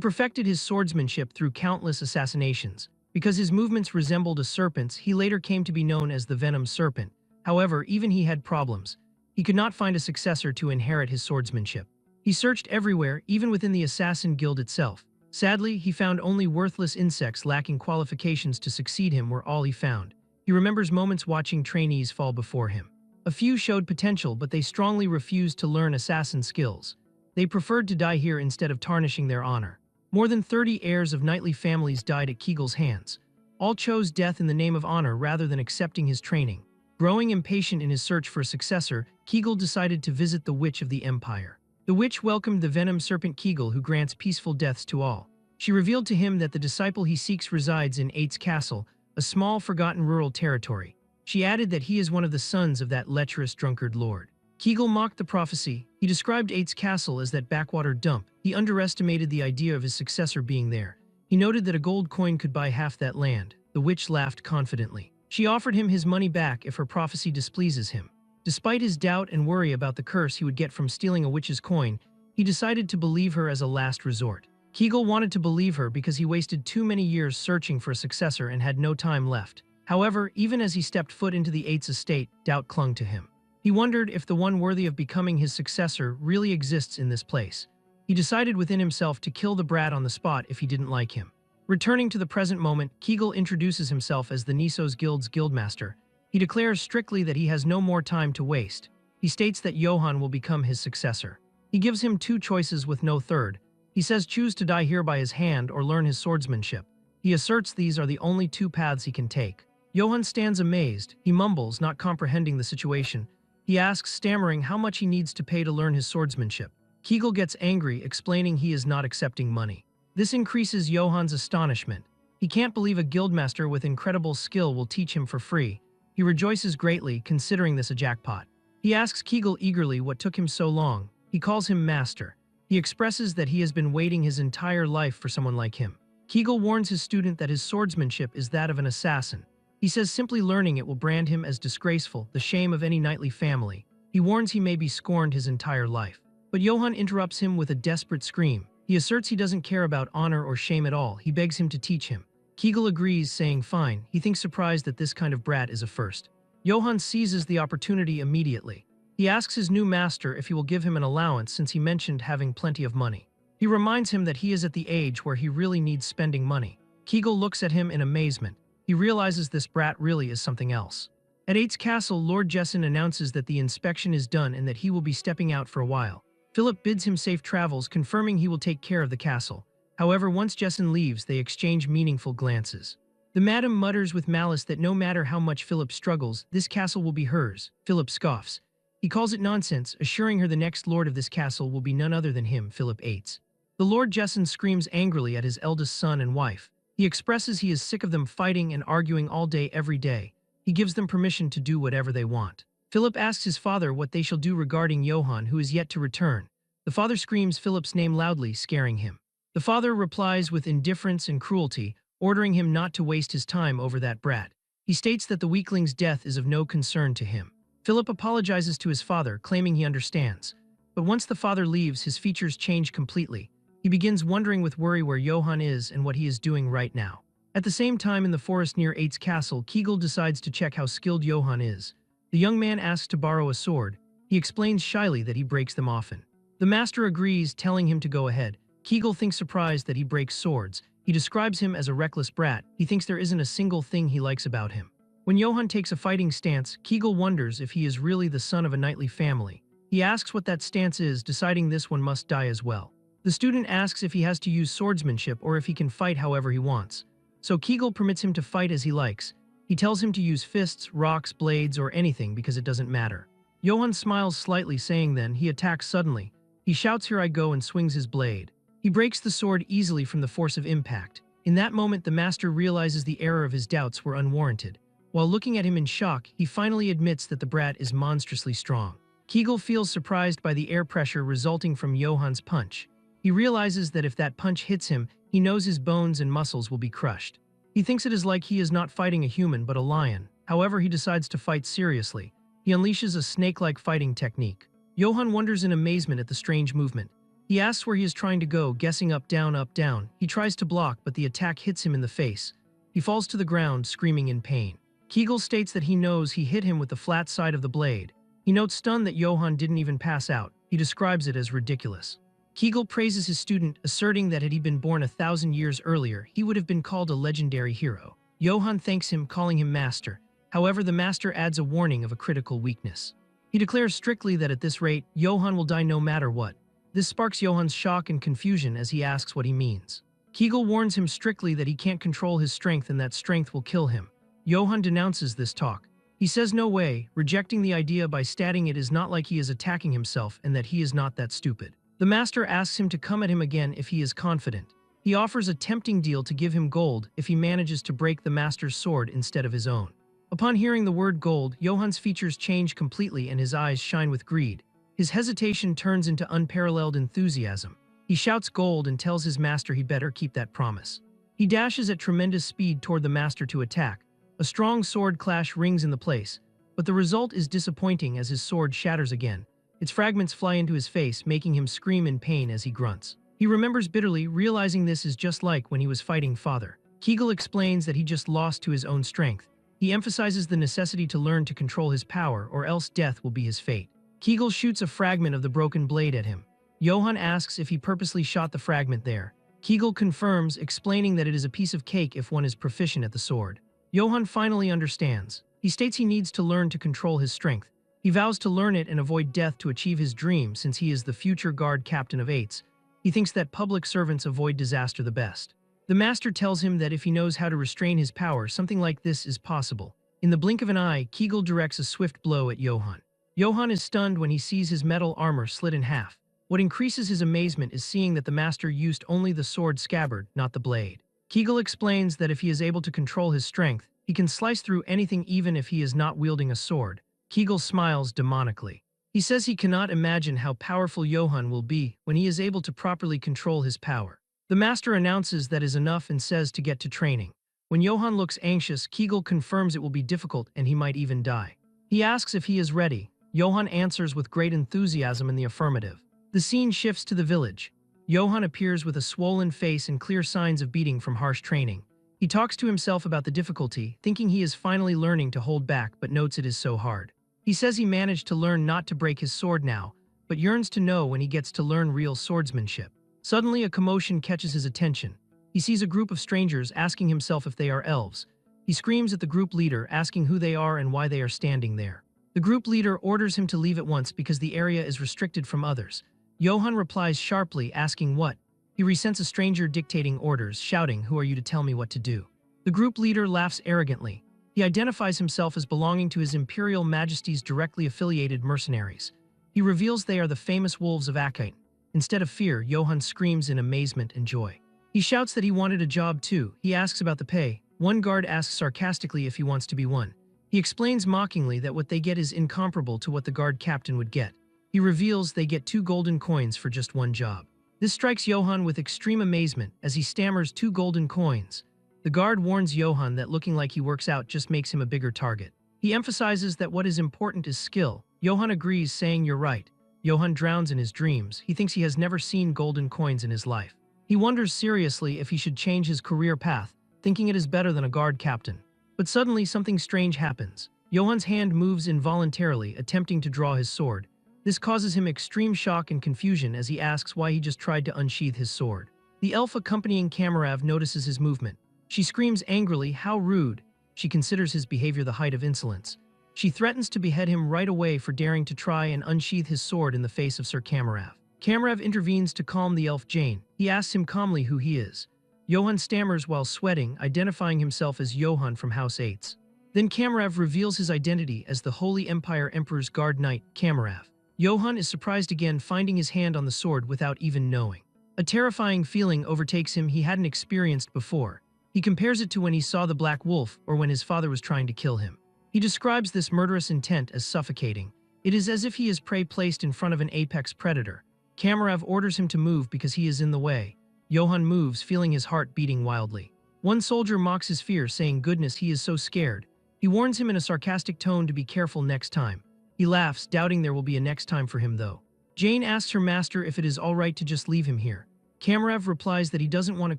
perfected his swordsmanship through countless assassinations. Because his movements resembled a serpent's, he later came to be known as the Venom Serpent. However, even he had problems. He could not find a successor to inherit his swordsmanship. He searched everywhere, even within the Assassin Guild itself. Sadly, he found only worthless insects lacking qualifications to succeed him were all he found. He remembers moments watching trainees fall before him. A few showed potential, but they strongly refused to learn assassin skills. They preferred to die here instead of tarnishing their honor. More than 30 heirs of knightly families died at Kegel's hands. All chose death in the name of honor rather than accepting his training. Growing impatient in his search for a successor, Kegel decided to visit the Witch of the Empire. The witch welcomed the venom serpent Kegel, who grants peaceful deaths to all. She revealed to him that the disciple he seeks resides in Eight's castle, a small, forgotten rural territory. She added that he is one of the sons of that lecherous drunkard lord. Kegel mocked the prophecy. He described Eight's castle as that backwater dump. He underestimated the idea of his successor being there. He noted that a gold coin could buy half that land. The witch laughed confidently. She offered him his money back if her prophecy displeases him. Despite his doubt and worry about the curse he would get from stealing a witch's coin, he decided to believe her as a last resort. Kegel wanted to believe her because he wasted too many years searching for a successor and had no time left. However, even as he stepped foot into the Eight's estate, doubt clung to him. He wondered if the one worthy of becoming his successor really exists in this place. He decided within himself to kill the brat on the spot if he didn't like him. Returning to the present moment, Kegel introduces himself as the Nisos Guild's guildmaster. He declares strictly that he has no more time to waste. He states that Johann will become his successor. He gives him two choices with no third. He says choose to die here by his hand or learn his swordsmanship. He asserts these are the only two paths he can take. Johann stands amazed. He mumbles, not comprehending the situation. He asks, stammering, how much he needs to pay to learn his swordsmanship. Kegel gets angry, explaining he is not accepting money. This increases Johann's astonishment. He can't believe a guildmaster with incredible skill will teach him for free. He rejoices greatly, considering this a jackpot. He asks Kegel eagerly what took him so long. He calls him master. He expresses that he has been waiting his entire life for someone like him. Kegel warns his student that his swordsmanship is that of an assassin. He says simply learning it will brand him as disgraceful, the shame of any knightly family. He warns he may be scorned his entire life. But Johann interrupts him with a desperate scream. He asserts he doesn't care about honor or shame at all. He begs him to teach him. Kegel agrees, saying fine. He thinks surprised that this kind of brat is a first. Johann seizes the opportunity immediately. He asks his new master if he will give him an allowance since he mentioned having plenty of money. He reminds him that he is at the age where he really needs spending money. Kegel looks at him in amazement. He realizes this brat really is something else. At Eight's castle, Lord Jessen announces that the inspection is done and that he will be stepping out for a while. Philip bids him safe travels, confirming he will take care of the castle. However, once Jessen leaves, they exchange meaningful glances. The madam mutters with malice that no matter how much Philip struggles, this castle will be hers. Philip scoffs. He calls it nonsense, assuring her the next lord of this castle will be none other than him, Philip Eights. The Lord Jessen screams angrily at his eldest son and wife. He expresses he is sick of them fighting and arguing all day every day. He gives them permission to do whatever they want. Philip asks his father what they shall do regarding Johann, who is yet to return. The father screams Philip's name loudly, scaring him. The father replies with indifference and cruelty, ordering him not to waste his time over that brat. He states that the weakling's death is of no concern to him. Philip apologizes to his father, claiming he understands. But once the father leaves, his features change completely. He begins wondering with worry where Johann is and what he is doing right now. At the same time, in the forest near Eight's castle, Kegel decides to check how skilled Johann is. The young man asks to borrow a sword. He explains shyly that he breaks them often. The master agrees, telling him to go ahead. Kegel thinks surprised that he breaks swords. He describes him as a reckless brat. He thinks there isn't a single thing he likes about him. When Johann takes a fighting stance, Kegel wonders if he is really the son of a knightly family. He asks what that stance is, deciding this one must die as well. The student asks if he has to use swordsmanship or if he can fight however he wants. So Kegel permits him to fight as he likes. He tells him to use fists, rocks, blades, or anything because it doesn't matter. Johann smiles slightly, saying then he attacks suddenly. He shouts, "Here I go," and swings his blade. He breaks the sword easily from the force of impact. In that moment, the master realizes the error of his doubts were unwarranted. While looking at him in shock, he finally admits that the brat is monstrously strong. Kegel feels surprised by the air pressure resulting from Johann's punch. He realizes that if that punch hits him, he knows his bones and muscles will be crushed. He thinks it is like he is not fighting a human but a lion. However, he decides to fight seriously. He unleashes a snake-like fighting technique. Johann wonders in amazement at the strange movement. He asks where he is trying to go, guessing up, down, up, down. He tries to block, but the attack hits him in the face. He falls to the ground, screaming in pain. Kegel states that he knows he hit him with the flat side of the blade. He notes stunned that Johann didn't even pass out. He describes it as ridiculous. Kegel praises his student, asserting that had he been born 1,000 years earlier, he would have been called a legendary hero. Johann thanks him, calling him master. However, the master adds a warning of a critical weakness. He declares strictly that at this rate, Johann will die no matter what. This sparks Johann's shock and confusion as he asks what he means. Kegel warns him strictly that he can't control his strength and that strength will kill him. Johann denounces this talk. He says no way, rejecting the idea by stating it is not like he is attacking himself and that he is not that stupid. The master asks him to come at him again if he is confident. He offers a tempting deal to give him gold if he manages to break the master's sword instead of his own. Upon hearing the word gold, Johann's features change completely and his eyes shine with greed. His hesitation turns into unparalleled enthusiasm. He shouts gold and tells his master he better keep that promise. He dashes at tremendous speed toward the master to attack. A strong sword clash rings in the place, but the result is disappointing as his sword shatters again. Its fragments fly into his face, making him scream in pain as he grunts. He remembers bitterly, realizing this is just like when he was fighting father. Kegel explains that he just lost to his own strength. He emphasizes the necessity to learn to control his power, or else death will be his fate. Kegel shoots a fragment of the broken blade at him. Johann asks if he purposely shot the fragment there. Kegel confirms, explaining that it is a piece of cake if one is proficient at the sword. Johann finally understands. He states he needs to learn to control his strength. He vows to learn it and avoid death to achieve his dream since he is the future guard captain of eights. He thinks that public servants avoid disaster the best. The master tells him that if he knows how to restrain his power, something like this is possible. In the blink of an eye, Kegel directs a swift blow at Johann. Johann is stunned when he sees his metal armor slit in half. What increases his amazement is seeing that the master used only the sword scabbard, not the blade. Kegel explains that if he is able to control his strength, he can slice through anything even if he is not wielding a sword. Kegel smiles demonically. He says he cannot imagine how powerful Johann will be when he is able to properly control his power. The master announces that is enough and says to get to training. When Johann looks anxious, Kegel confirms it will be difficult and he might even die. He asks if he is ready. Johann answers with great enthusiasm in the affirmative. The scene shifts to the village. Johann appears with a swollen face and clear signs of beating from harsh training. He talks to himself about the difficulty, thinking he is finally learning to hold back but notes it is so hard. He says he managed to learn not to break his sword now, but yearns to know when he gets to learn real swordsmanship. Suddenly, a commotion catches his attention. He sees a group of strangers, asking himself if they are elves. He screams at the group leader, asking who they are and why they are standing there. The group leader orders him to leave at once because the area is restricted from others. Johann replies sharply, asking what. He resents a stranger dictating orders, shouting, "Who are you to tell me what to do?" The group leader laughs arrogantly. He identifies himself as belonging to His Imperial Majesty's directly affiliated mercenaries. He reveals they are the famous wolves of Akite. Instead of fear, Johann screams in amazement and joy. He shouts that he wanted a job too. He asks about the pay. One guard asks sarcastically if he wants to be one. He explains mockingly that what they get is incomparable to what the guard captain would get. He reveals they get 2 golden coins for just one job. This strikes Johann with extreme amazement as he stammers 2 golden coins. The guard warns Johann that looking like he works out just makes him a bigger target. He emphasizes that what is important is skill. Johann agrees, saying, "You're right." Johann drowns in his dreams. He thinks he has never seen golden coins in his life. He wonders seriously if he should change his career path, thinking it is better than a guard captain. But suddenly something strange happens. Johann's hand moves involuntarily, attempting to draw his sword. This causes him extreme shock and confusion as he asks why he just tried to unsheath his sword. The elf accompanying Kamarav notices his movement. She screams angrily, "How rude!" She considers his behavior the height of insolence. She threatens to behead him right away for daring to try and unsheath his sword in the face of Sir Kamarav. Kamarav intervenes to calm the elf Jane. He asks him calmly who he is. Johann stammers while sweating, identifying himself as Johann from House 8. Then Kamarav reveals his identity as the Holy Empire Emperor's Guard Knight, Kamarav. Johann is surprised again, finding his hand on the sword without even knowing. A terrifying feeling overtakes him he hadn't experienced before. He compares it to when he saw the Black Wolf or when his father was trying to kill him. He describes this murderous intent as suffocating. It is as if he is prey placed in front of an apex predator. Kamarav orders him to move because he is in the way. Johann moves, feeling his heart beating wildly. One soldier mocks his fear, saying, "Goodness, he is so scared." He warns him in a sarcastic tone to be careful next time. He laughs, doubting there will be a next time for him though. Jane asks her master if it is alright to just leave him here. Kamarev replies that he doesn't want to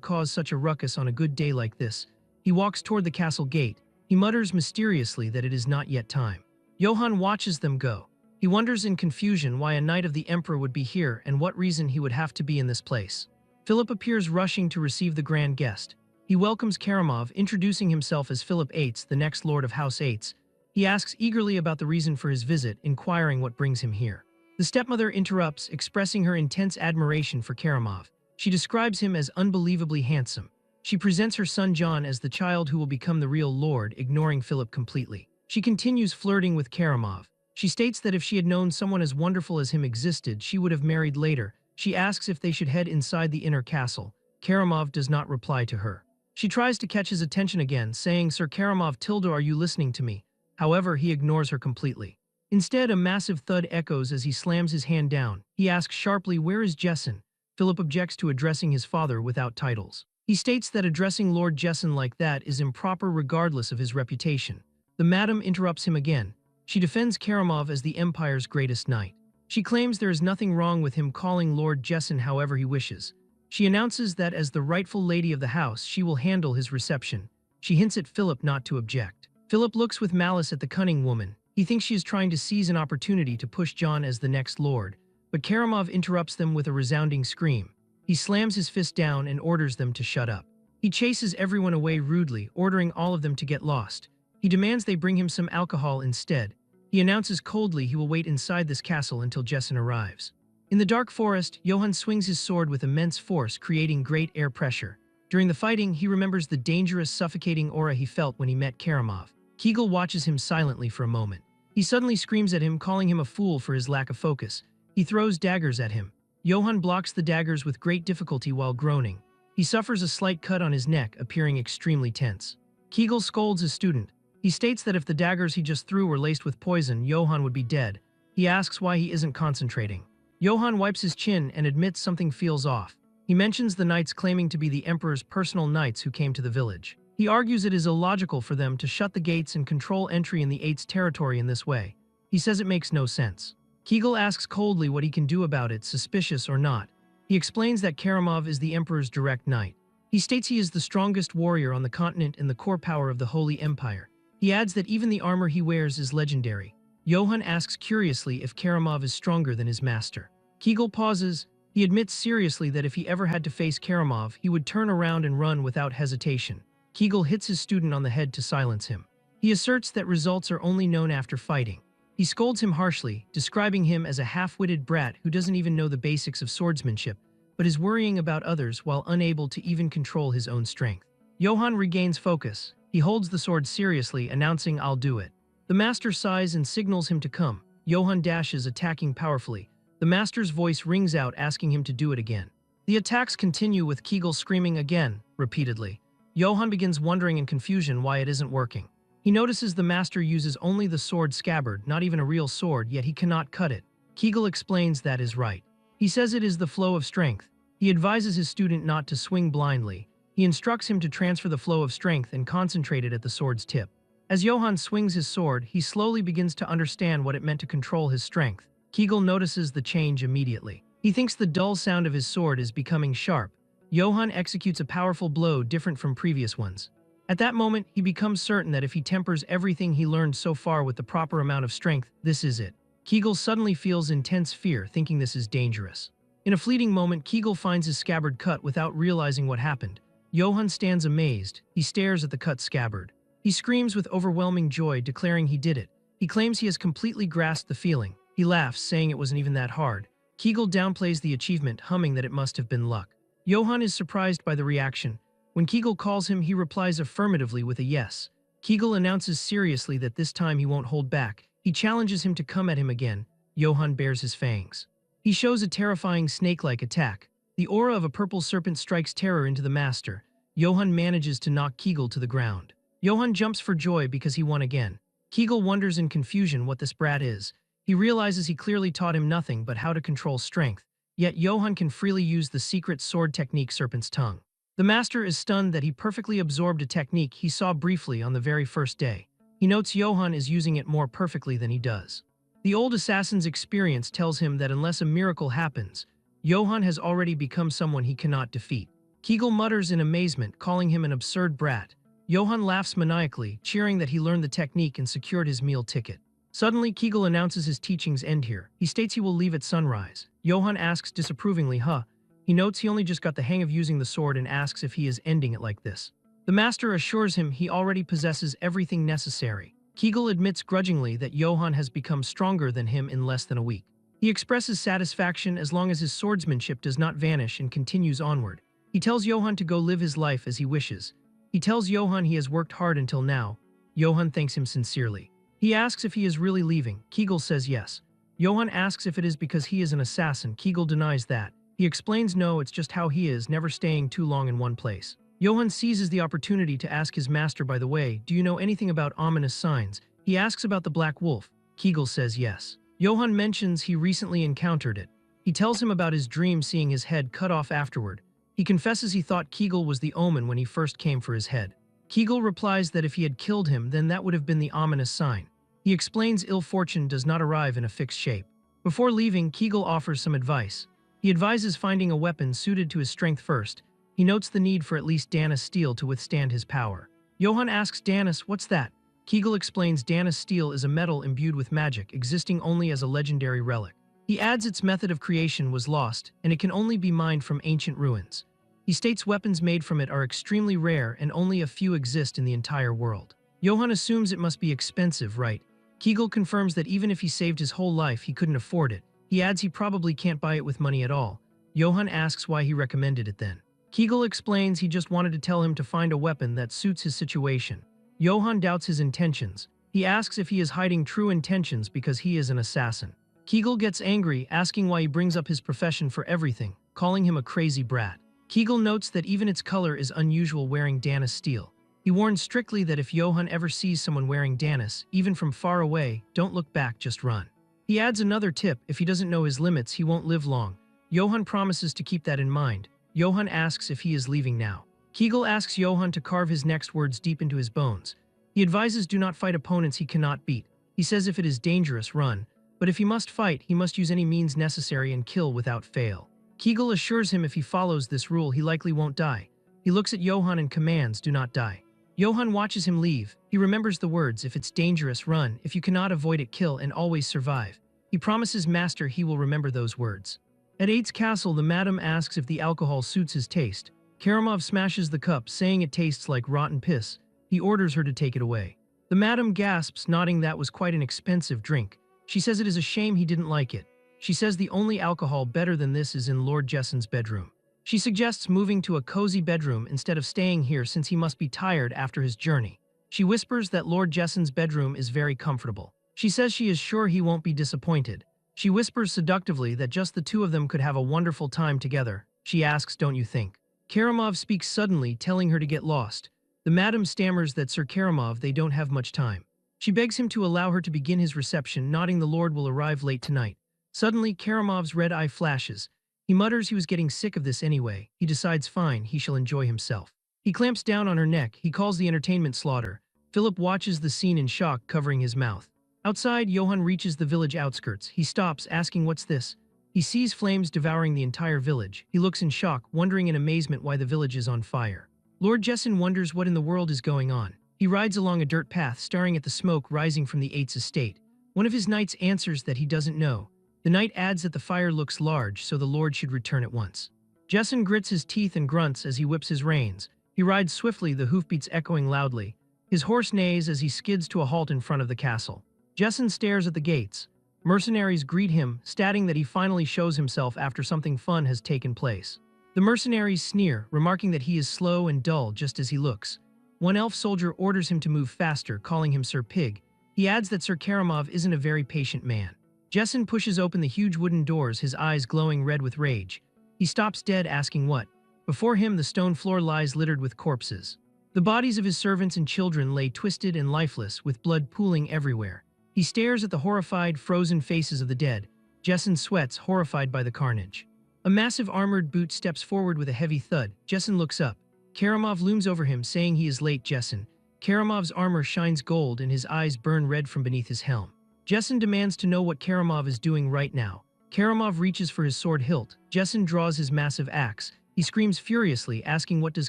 cause such a ruckus on a good day like this. He walks toward the castle gate. He mutters mysteriously that it is not yet time. Johann watches them go. He wonders in confusion why a knight of the emperor would be here and what reason he would have to be in this place. Philip appears rushing to receive the grand guest. He welcomes Karamov, introducing himself as Philip Eitz, the next lord of House Eitz. He asks eagerly about the reason for his visit, inquiring what brings him here. The stepmother interrupts, expressing her intense admiration for Karamov. She describes him as unbelievably handsome. She presents her son John as the child who will become the real lord, ignoring Philip completely. She continues flirting with Karamov. She states that if she had known someone as wonderful as him existed, she would have married later. She asks if they should head inside the inner castle. Karamov does not reply to her. She tries to catch his attention again, saying, "Sir Karamov, are you listening to me?" However, he ignores her completely. Instead, a massive thud echoes as he slams his hand down. He asks sharply, "Where is Jessen?" Philip objects to addressing his father without titles. He states that addressing Lord Jessen like that is improper regardless of his reputation. The madam interrupts him again. She defends Karamov as the Empire's greatest knight. She claims there is nothing wrong with him calling Lord Jessen however he wishes. She announces that as the rightful lady of the house, she will handle his reception. She hints at Philip not to object. Philip looks with malice at the cunning woman. He thinks she is trying to seize an opportunity to push John as the next lord, but Karamov interrupts them with a resounding scream. He slams his fist down and orders them to shut up. He chases everyone away rudely, ordering all of them to get lost. He demands they bring him some alcohol instead. He announces coldly he will wait inside this castle until Jessen arrives. In the dark forest, Johann swings his sword with immense force, creating great air pressure. During the fighting, he remembers the dangerous, suffocating aura he felt when he met Karamov. Kegel watches him silently for a moment. He suddenly screams at him, calling him a fool for his lack of focus. He throws daggers at him. Johann blocks the daggers with great difficulty while groaning. He suffers a slight cut on his neck, appearing extremely tense. Kegel scolds his student. He states that if the daggers he just threw were laced with poison, Johann would be dead. He asks why he isn't concentrating. Johann wipes his chin and admits something feels off. He mentions the knights claiming to be the emperor's personal knights who came to the village. He argues it is illogical for them to shut the gates and control entry in the Eight's territory in this way. He says it makes no sense. Kegel asks coldly what he can do about it, suspicious or not. He explains that Karamov is the emperor's direct knight. He states he is the strongest warrior on the continent and the core power of the Holy Empire. He adds that even the armor he wears is legendary. Johann asks curiously if Karamov is stronger than his master. Kegel pauses. He admits seriously that if he ever had to face Karamov, he would turn around and run without hesitation. Kegel hits his student on the head to silence him. He asserts that results are only known after fighting. He scolds him harshly, describing him as a half-witted brat who doesn't even know the basics of swordsmanship, but is worrying about others while unable to even control his own strength. Johann regains focus. He holds the sword seriously, announcing, "I'll do it." The master sighs and signals him to come. Johann dashes, attacking powerfully. The master's voice rings out, asking him to do it again. The attacks continue with Kegel screaming again, repeatedly. Johann begins wondering in confusion why it isn't working. He notices the master uses only the sword scabbard, not even a real sword, yet he cannot cut it. Kegel explains that is right. He says it is the flow of strength. He advises his student not to swing blindly. He instructs him to transfer the flow of strength and concentrate it at the sword's tip. As Johann swings his sword, he slowly begins to understand what it meant to control his strength. Kegel notices the change immediately. He thinks the dull sound of his sword is becoming sharp. Johann executes a powerful blow different from previous ones. At that moment, he becomes certain that if he tempers everything he learned so far with the proper amount of strength, this is it. Kegel suddenly feels intense fear, thinking this is dangerous. In a fleeting moment, Kegel finds his scabbard cut without realizing what happened. Johann stands amazed. He stares at the cut scabbard. He screams with overwhelming joy, declaring he did it. He claims he has completely grasped the feeling. He laughs, saying it wasn't even that hard. Kegel downplays the achievement, humming that it must have been luck. Johann is surprised by the reaction. When Kegel calls him, he replies affirmatively with a yes. Kegel announces seriously that this time he won't hold back. He challenges him to come at him again. Johann bares his fangs. He shows a terrifying snake-like attack. The aura of a purple serpent strikes terror into the master. Johann manages to knock Kegel to the ground. Johann jumps for joy because he won again. Kegel wonders in confusion what this brat is. He realizes he clearly taught him nothing but how to control strength. Yet Johann can freely use the secret sword technique Serpent's Tongue. The master is stunned that he perfectly absorbed a technique he saw briefly on the very first day. He notes Johann is using it more perfectly than he does. The old assassin's experience tells him that unless a miracle happens, Johann has already become someone he cannot defeat. Kegel mutters in amazement, calling him an absurd brat. Johann laughs maniacally, cheering that he learned the technique and secured his meal ticket. Suddenly, Kegel announces his teachings end here. He states he will leave at sunrise. Johann asks disapprovingly, huh? He notes he only just got the hang of using the sword and asks if he is ending it like this. The master assures him he already possesses everything necessary. Kegel admits grudgingly that Johann has become stronger than him in less than a week. He expresses satisfaction as long as his swordsmanship does not vanish and continues onward. He tells Johann to go live his life as he wishes. He tells Johann he has worked hard until now. Johann thanks him sincerely. He asks if he is really leaving. Kegel says yes. Johann asks if it is because he is an assassin. Kegel denies that. He explains no, it's just how he is, never staying too long in one place. Johann seizes the opportunity to ask his master, by the way, do you know anything about ominous signs? He asks about the black wolf. Kegel says yes. Johann mentions he recently encountered it. He tells him about his dream seeing his head cut off afterward. He confesses he thought Kegel was the omen when he first came for his head. Kegel replies that if he had killed him, then that would have been the ominous sign. He explains ill fortune does not arrive in a fixed shape. Before leaving, Kegel offers some advice. He advises finding a weapon suited to his strength first. He notes the need for at least Dana's steel to withstand his power. Johann asks Danis, what's that? Kegel explains Dana's steel is a metal imbued with magic, existing only as a legendary relic. He adds its method of creation was lost, and it can only be mined from ancient ruins. He states weapons made from it are extremely rare and only a few exist in the entire world. Johann assumes it must be expensive, right? Kegel confirms that even if he saved his whole life, he couldn't afford it. He adds he probably can't buy it with money at all. Johann asks why he recommended it then. Kegel explains he just wanted to tell him to find a weapon that suits his situation. Johann doubts his intentions. He asks if he is hiding true intentions because he is an assassin. Kegel gets angry, asking why he brings up his profession for everything, calling him a crazy brat. Kegel notes that even its color is unusual wearing Dana's steel. He warns strictly that if Johann ever sees someone wearing Danis, even from far away, don't look back, just run. He adds another tip, if he doesn't know his limits, he won't live long. Johann promises to keep that in mind. Johann asks if he is leaving now. Kegel asks Johann to carve his next words deep into his bones. He advises do not fight opponents he cannot beat. He says if it is dangerous, run. But if he must fight, he must use any means necessary and kill without fail. Kegel assures him if he follows this rule, he likely won't die. He looks at Johann and commands, do not die. Johann watches him leave. He remembers the words, if it's dangerous, run. If you cannot avoid it, kill and always survive. He promises Master he will remember those words. At Eight's castle, the madam asks if the alcohol suits his taste. Karamov smashes the cup, saying it tastes like rotten piss. He orders her to take it away. The madam gasps, nodding that was quite an expensive drink. She says it is a shame he didn't like it. She says the only alcohol better than this is in Lord Jessen's bedroom. She suggests moving to a cozy bedroom instead of staying here since he must be tired after his journey. She whispers that Lord Jessen's bedroom is very comfortable. She says she is sure he won't be disappointed. She whispers seductively that just the two of them could have a wonderful time together. She asks, don't you think? Karamov speaks suddenly, telling her to get lost. The madam stammers that Sir Karamov, they don't have much time. She begs him to allow her to begin his reception, nodding the Lord will arrive late tonight. Suddenly, Karamov's red eye flashes. He mutters he was getting sick of this anyway. He decides fine, he shall enjoy himself. He clamps down on her neck. He calls the entertainment slaughter. Philip watches the scene in shock, covering his mouth. Outside, Johann reaches the village outskirts. He stops, asking what's this? He sees flames devouring the entire village. He looks in shock, wondering in amazement why the village is on fire. Lord Jessen wonders what in the world is going on. He rides along a dirt path, staring at the smoke rising from the Eight's estate. One of his knights answers that he doesn't know. The knight adds that the fire looks large, so the lord should return at once. Jessen grits his teeth and grunts as he whips his reins. He rides swiftly, the hoofbeats echoing loudly. His horse neighs as he skids to a halt in front of the castle. Jessen stares at the gates. Mercenaries greet him, stating that he finally shows himself after something fun has taken place. The mercenaries sneer, remarking that he is slow and dull just as he looks. One elf soldier orders him to move faster, calling him Sir Pig. He adds that Sir Karamov isn't a very patient man. Jessen pushes open the huge wooden doors, his eyes glowing red with rage. He stops dead, asking what. Before him, the stone floor lies littered with corpses. The bodies of his servants and children lay twisted and lifeless, with blood pooling everywhere. He stares at the horrified, frozen faces of the dead. Jessen sweats, horrified by the carnage. A massive armored boot steps forward with a heavy thud. Jessen looks up. Karamov looms over him, saying he is late. Jessen. Karamov's armor shines gold and his eyes burn red from beneath his helm. Jessen demands to know what Karamov is doing right now. Karamov reaches for his sword hilt. Jessen draws his massive axe. He screams furiously, asking what does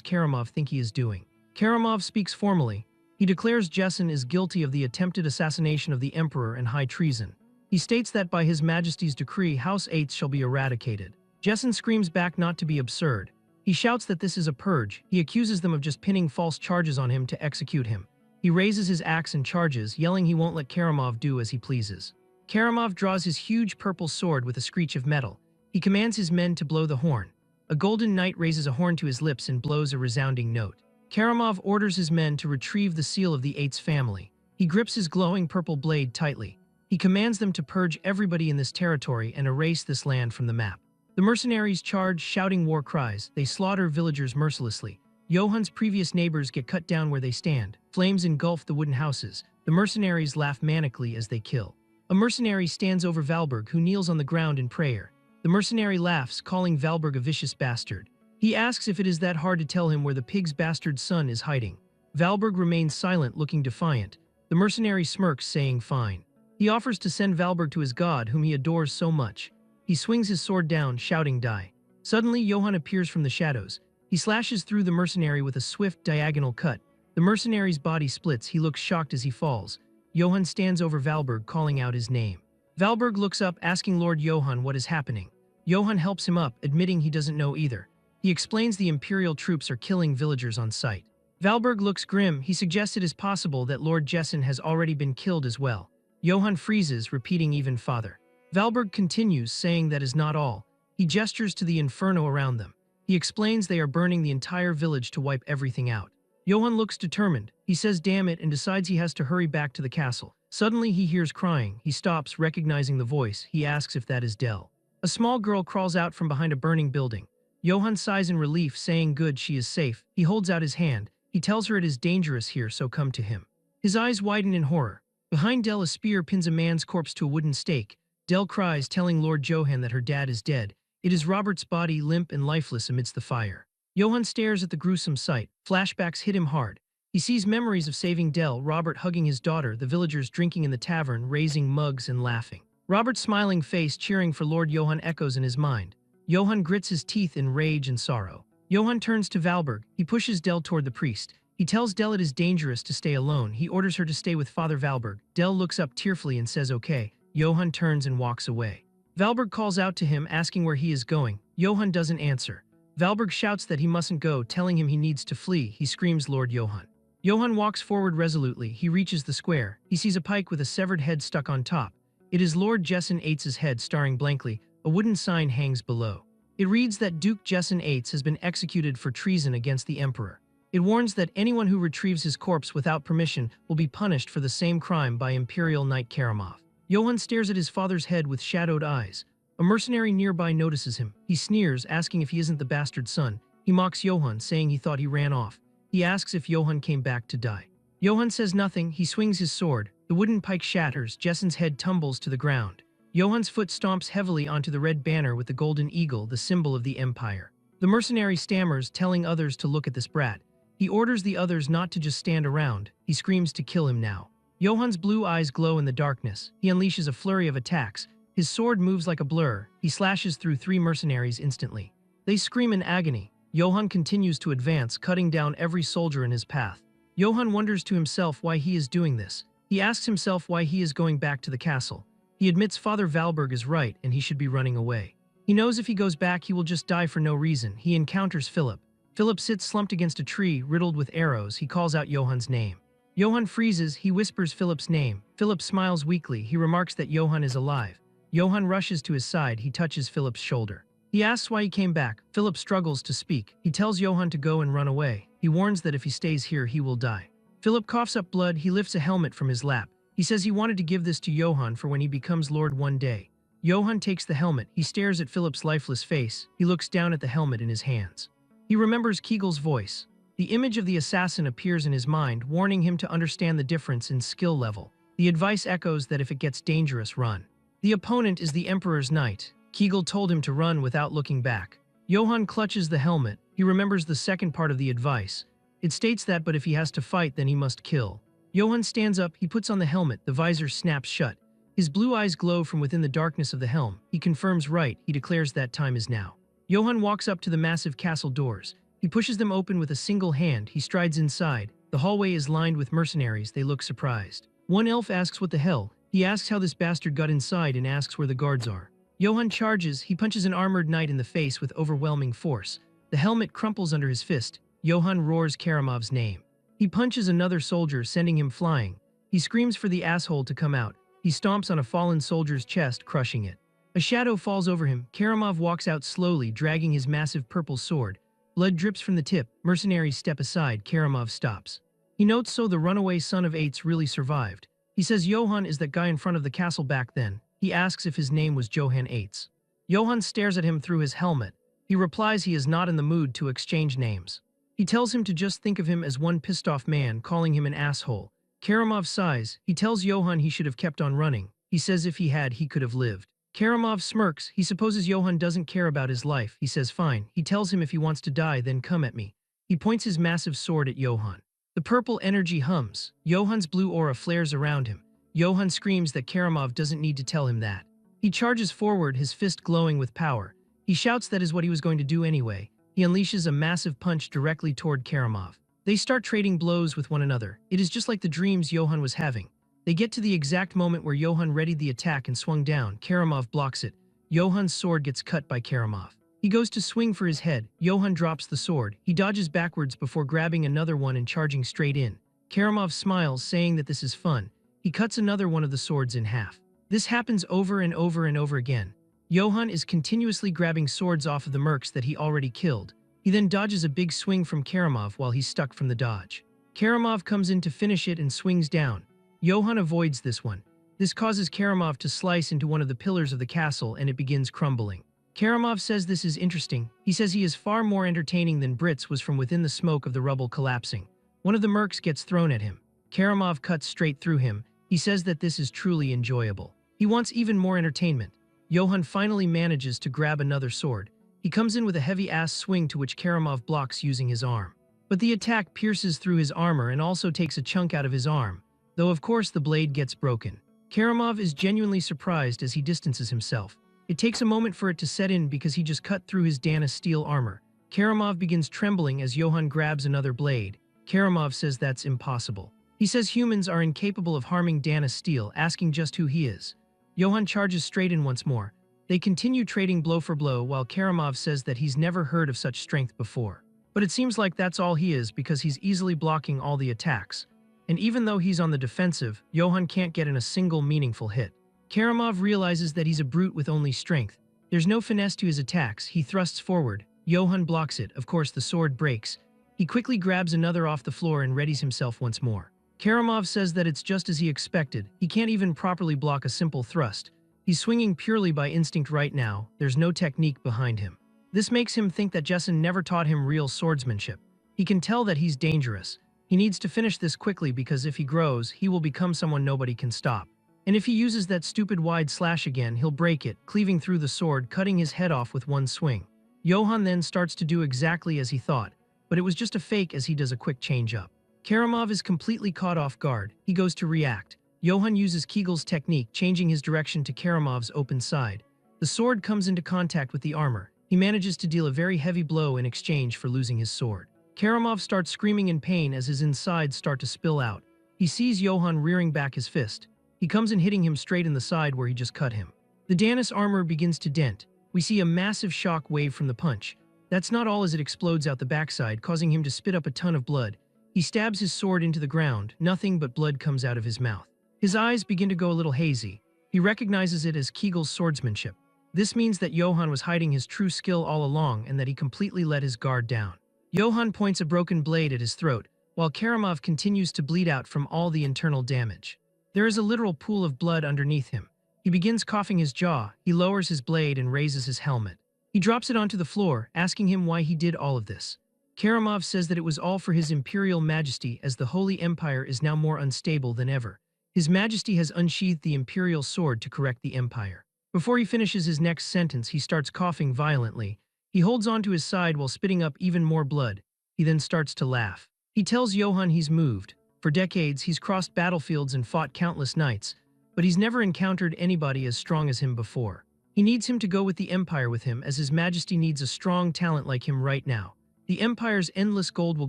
Karamov think he is doing. Karamov speaks formally. He declares Jessen is guilty of the attempted assassination of the Emperor and high treason. He states that by His Majesty's decree, House 8 shall be eradicated. Jessen screams back not to be absurd. He shouts that this is a purge. He accuses them of just pinning false charges on him to execute him. He raises his axe and charges, yelling he won't let Karamov do as he pleases. Karamov draws his huge purple sword with a screech of metal. He commands his men to blow the horn. A golden knight raises a horn to his lips and blows a resounding note. Karamov orders his men to retrieve the seal of the Eight's family. He grips his glowing purple blade tightly. He commands them to purge everybody in this territory and erase this land from the map. The mercenaries charge, shouting war cries. They slaughter villagers mercilessly. Johan's previous neighbors get cut down where they stand. Flames engulf the wooden houses. The mercenaries laugh manically as they kill. A mercenary stands over Valberg, who kneels on the ground in prayer. The mercenary laughs, calling Valberg a vicious bastard. He asks if it is that hard to tell him where the pig's bastard son is hiding. Valberg remains silent, looking defiant. The mercenary smirks, saying fine. He offers to send Valberg to his god, whom he adores so much. He swings his sword down, shouting die. Suddenly, Johann appears from the shadows. He slashes through the mercenary with a swift, diagonal cut. The mercenary's body splits. He looks shocked as he falls. Johann stands over Valberg, calling out his name. Valberg looks up, asking Lord Johann what is happening. Johann helps him up, admitting he doesn't know either. He explains the Imperial troops are killing villagers on sight. Valberg looks grim. He suggests it is possible that Lord Jessen has already been killed as well. Johann freezes, repeating even father. Valberg continues, saying that is not all. He gestures to the inferno around them. He explains they are burning the entire village to wipe everything out. Johann looks determined. He says damn it and decides he has to hurry back to the castle. Suddenly he hears crying. He stops, recognizing the voice. He asks if that is Dell. A small girl crawls out from behind a burning building. Johann sighs in relief, saying good, she is safe. He holds out his hand. He tells her it is dangerous here, so come to him. His eyes widen in horror. Behind Dell, a spear pins a man's corpse to a wooden stake. Dell cries, telling Lord Johann that her dad is dead. It is Robert's body, limp and lifeless amidst the fire. Johann stares at the gruesome sight. Flashbacks hit him hard. He sees memories of saving Dell, Robert hugging his daughter, the villagers drinking in the tavern, raising mugs and laughing. Robert's smiling face cheering for Lord Johann echoes in his mind. Johann grits his teeth in rage and sorrow. Johann turns to Valberg. He pushes Dell toward the priest. He tells Dell it is dangerous to stay alone. He orders her to stay with Father Valberg. Dell looks up tearfully and says okay. Johann turns and walks away. Valberg calls out to him, asking where he is going. Johann doesn't answer. Valberg shouts that he mustn't go, telling him he needs to flee. He screams Lord Johann. Johann walks forward resolutely. He reaches the square. He sees a pike with a severed head stuck on top. It is Lord Jessen VIII's head staring blankly. A wooden sign hangs below. It reads that Duke Jessen VIII has been executed for treason against the Emperor. It warns that anyone who retrieves his corpse without permission will be punished for the same crime by Imperial Knight Karamov. Johann stares at his father's head with shadowed eyes. A mercenary nearby notices him. He sneers, asking if he isn't the bastard son. He mocks Johann, saying he thought he ran off. He asks if Johann came back to die. Johann says nothing. He swings his sword. The wooden pike shatters. Jessen's head tumbles to the ground. Johann's foot stomps heavily onto the red banner with the golden eagle, the symbol of the Empire. The mercenary stammers, telling others to look at this brat. He orders the others not to just stand around. He screams to kill him now. Johann's blue eyes glow in the darkness. He unleashes a flurry of attacks. His sword moves like a blur. He slashes through 3 mercenaries instantly. They scream in agony. Johann continues to advance, cutting down every soldier in his path. Johann wonders to himself why he is doing this. He asks himself why he is going back to the castle. He admits Father Valberg is right and he should be running away. He knows if he goes back he will just die for no reason. He encounters Philip. Philip sits slumped against a tree, riddled with arrows. He calls out Johann's name. Johann freezes. He whispers Philip's name. Philip smiles weakly. He remarks that Johann is alive. Johann rushes to his side. He touches Philip's shoulder. He asks why he came back. Philip struggles to speak. He tells Johann to go and run away. He warns that if he stays here, he will die. Philip coughs up blood. He lifts a helmet from his lap. He says he wanted to give this to Johann for when he becomes Lord one day. Johann takes the helmet. He stares at Philip's lifeless face. He looks down at the helmet in his hands. He remembers Kegel's voice. The image of the assassin appears in his mind, warning him to understand the difference in skill level. The advice echoes that if it gets dangerous, run. The opponent is the Emperor's knight. Kegel told him to run without looking back. Johann clutches the helmet. He remembers the second part of the advice. It states that but if he has to fight, then he must kill. Johann stands up. He puts on the helmet. The visor snaps shut. His blue eyes glow from within the darkness of the helm. He confirms right, he declares that time is now. Johann walks up to the massive castle doors. He pushes them open with a single hand. He strides inside. The hallway is lined with mercenaries. They look surprised. One elf asks what the hell. He asks how this bastard got inside and asks where the guards are. Johann charges. He punches an armored knight in the face with overwhelming force. The helmet crumples under his fist. Johann roars Karamov's name. He punches another soldier, sending him flying. He screams for the asshole to come out. He stomps on a fallen soldier's chest, crushing it. A shadow falls over him. Karamov walks out slowly, dragging his massive purple sword. Blood drips from the tip. Mercenaries step aside. Karamov stops. He notes so the runaway son of Eights really survived. He says Johann is that guy in front of the castle back then. He asks if his name was Johann Eights. Johann stares at him through his helmet. He replies he is not in the mood to exchange names. He tells him to just think of him as one pissed-off man, calling him an asshole. Karamov sighs. He tells Johann he should have kept on running. He says if he had, he could have lived. Karamov smirks. He supposes Johann doesn't care about his life. He says fine. He tells him if he wants to die, then come at me. He points his massive sword at Johann. The purple energy hums. Johann's blue aura flares around him. Johann screams that Karamov doesn't need to tell him that. He charges forward, his fist glowing with power. He shouts that is what he was going to do anyway. He unleashes a massive punch directly toward Karamov. They start trading blows with one another. It is just like the dreams Johann was having. They get to the exact moment where Johann readied the attack and swung down. Karamov blocks it. Johann's sword gets cut by Karamov. He goes to swing for his head. Johann drops the sword. He dodges backwards before grabbing another one and charging straight in. Karamov smiles, saying that this is fun. He cuts another one of the swords in half. This happens over and over and over again. Johann is continuously grabbing swords off of the mercs that he already killed. He then dodges a big swing from Karamov while he's stuck from the dodge. Karamov comes in to finish it and swings down. Johann avoids this one. This causes Karamov to slice into one of the pillars of the castle and it begins crumbling. Karamov says this is interesting. He says he is far more entertaining than Brits was from within the smoke of the rubble collapsing. One of the mercs gets thrown at him. Karamov cuts straight through him. He says that this is truly enjoyable. He wants even more entertainment. Johann finally manages to grab another sword. He comes in with a heavy-ass swing to which Karamov blocks using his arm. But the attack pierces through his armor and also takes a chunk out of his arm, though of course the blade gets broken. Karamov is genuinely surprised as he distances himself. It takes a moment for it to set in because he just cut through his Dana steel armor. Karamov begins trembling as Johann grabs another blade. Karamov says that's impossible. He says humans are incapable of harming Dana steel, asking just who he is. Johann charges straight in once more. They continue trading blow for blow while Karamov says that he's never heard of such strength before. But it seems like that's all he is because he's easily blocking all the attacks. And even though he's on the defensive, Johann can't get in a single meaningful hit. Karamov realizes that he's a brute with only strength. There's no finesse to his attacks. He thrusts forward. Johann blocks it. Of course, the sword breaks. He quickly grabs another off the floor and readies himself once more. Karamov says that it's just as he expected. He can't even properly block a simple thrust. He's swinging purely by instinct right now. There's no technique behind him. This makes him think that Jessen never taught him real swordsmanship. He can tell that he's dangerous. He needs to finish this quickly because if he grows, he will become someone nobody can stop. And if he uses that stupid wide slash again, he'll break it, cleaving through the sword, cutting his head off with one swing. Johann then starts to do exactly as he thought, but it was just a fake as he does a quick change-up. Karamov is completely caught off guard. He goes to react. Johann uses Kegel's technique, changing his direction to Karamov's open side. The sword comes into contact with the armor. He manages to deal a very heavy blow in exchange for losing his sword. Karamov starts screaming in pain as his insides start to spill out. He sees Johann rearing back his fist. He comes in hitting him straight in the side where he just cut him. The Danis armor begins to dent. We see a massive shock wave from the punch. That's not all as it explodes out the backside, causing him to spit up a ton of blood. He stabs his sword into the ground. Nothing but blood comes out of his mouth. His eyes begin to go a little hazy. He recognizes it as Kegel's swordsmanship. This means that Johann was hiding his true skill all along and that he completely let his guard down. Johann points a broken blade at his throat, while Karamov continues to bleed out from all the internal damage. There is a literal pool of blood underneath him. He begins coughing his jaw. He lowers his blade and raises his helmet. He drops it onto the floor, asking him why he did all of this. Karamov says that it was all for his imperial majesty, as the Holy Empire is now more unstable than ever. His Majesty has unsheathed the imperial sword to correct the empire. Before he finishes his next sentence, he starts coughing violently. He holds onto his side while spitting up even more blood. He then starts to laugh. He tells Johann he's moved. For decades, he's crossed battlefields and fought countless knights, but he's never encountered anybody as strong as him before. He needs him to go with the Empire with him, as His Majesty needs a strong talent like him right now. The Empire's endless gold will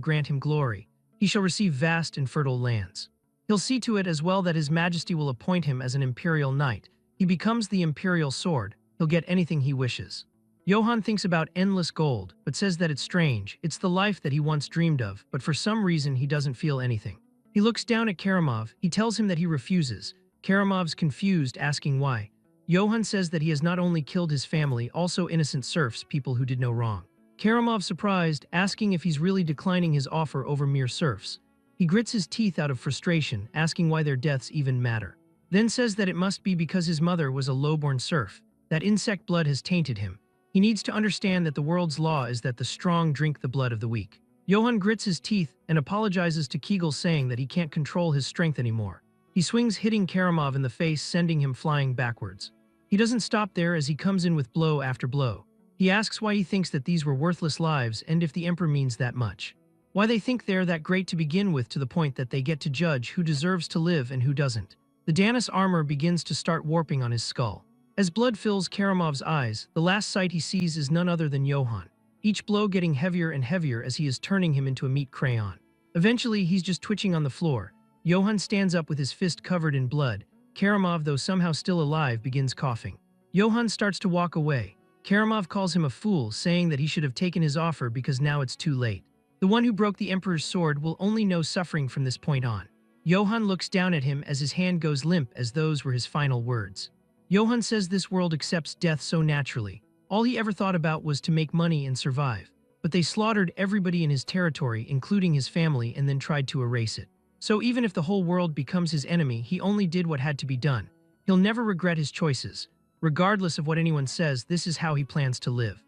grant him glory. He shall receive vast and fertile lands. He'll see to it as well that His Majesty will appoint him as an Imperial Knight. He becomes the Imperial Sword. He'll get anything he wishes. Johann thinks about endless gold, but says that it's strange. It's the life that he once dreamed of, but for some reason he doesn't feel anything. He looks down at Karamov. He tells him that he refuses. Karamov's confused, asking why. Johann says that he has not only killed his family, also innocent serfs, people who did no wrong. Karamov surprised, asking if he's really declining his offer over mere serfs. He grits his teeth out of frustration, asking why their deaths even matter. Then says that it must be because his mother was a low-born serf, that insect blood has tainted him. He needs to understand that the world's law is that the strong drink the blood of the weak. Johann grits his teeth and apologizes to Kegel, saying that he can't control his strength anymore. He swings, hitting Karamov in the face, sending him flying backwards. He doesn't stop there as he comes in with blow after blow. He asks why he thinks that these were worthless lives and if the Emperor means that much. Why they think they're that great to begin with, to the point that they get to judge who deserves to live and who doesn't. The Danis armor begins to start warping on his skull. As blood fills Karamov's eyes, the last sight he sees is none other than Johann, each blow getting heavier and heavier as he is turning him into a meat crayon. Eventually, he's just twitching on the floor. Johann stands up with his fist covered in blood. Karamov, though somehow still alive, begins coughing. Johann starts to walk away. Karamov calls him a fool, saying that he should have taken his offer because now it's too late. The one who broke the Emperor's sword will only know suffering from this point on. Johann looks down at him as his hand goes limp, as those were his final words. Johann says this world accepts death so naturally. All he ever thought about was to make money and survive. But they slaughtered everybody in his territory, including his family, and then tried to erase it. So even if the whole world becomes his enemy, he only did what had to be done. He'll never regret his choices. Regardless of what anyone says, this is how he plans to live.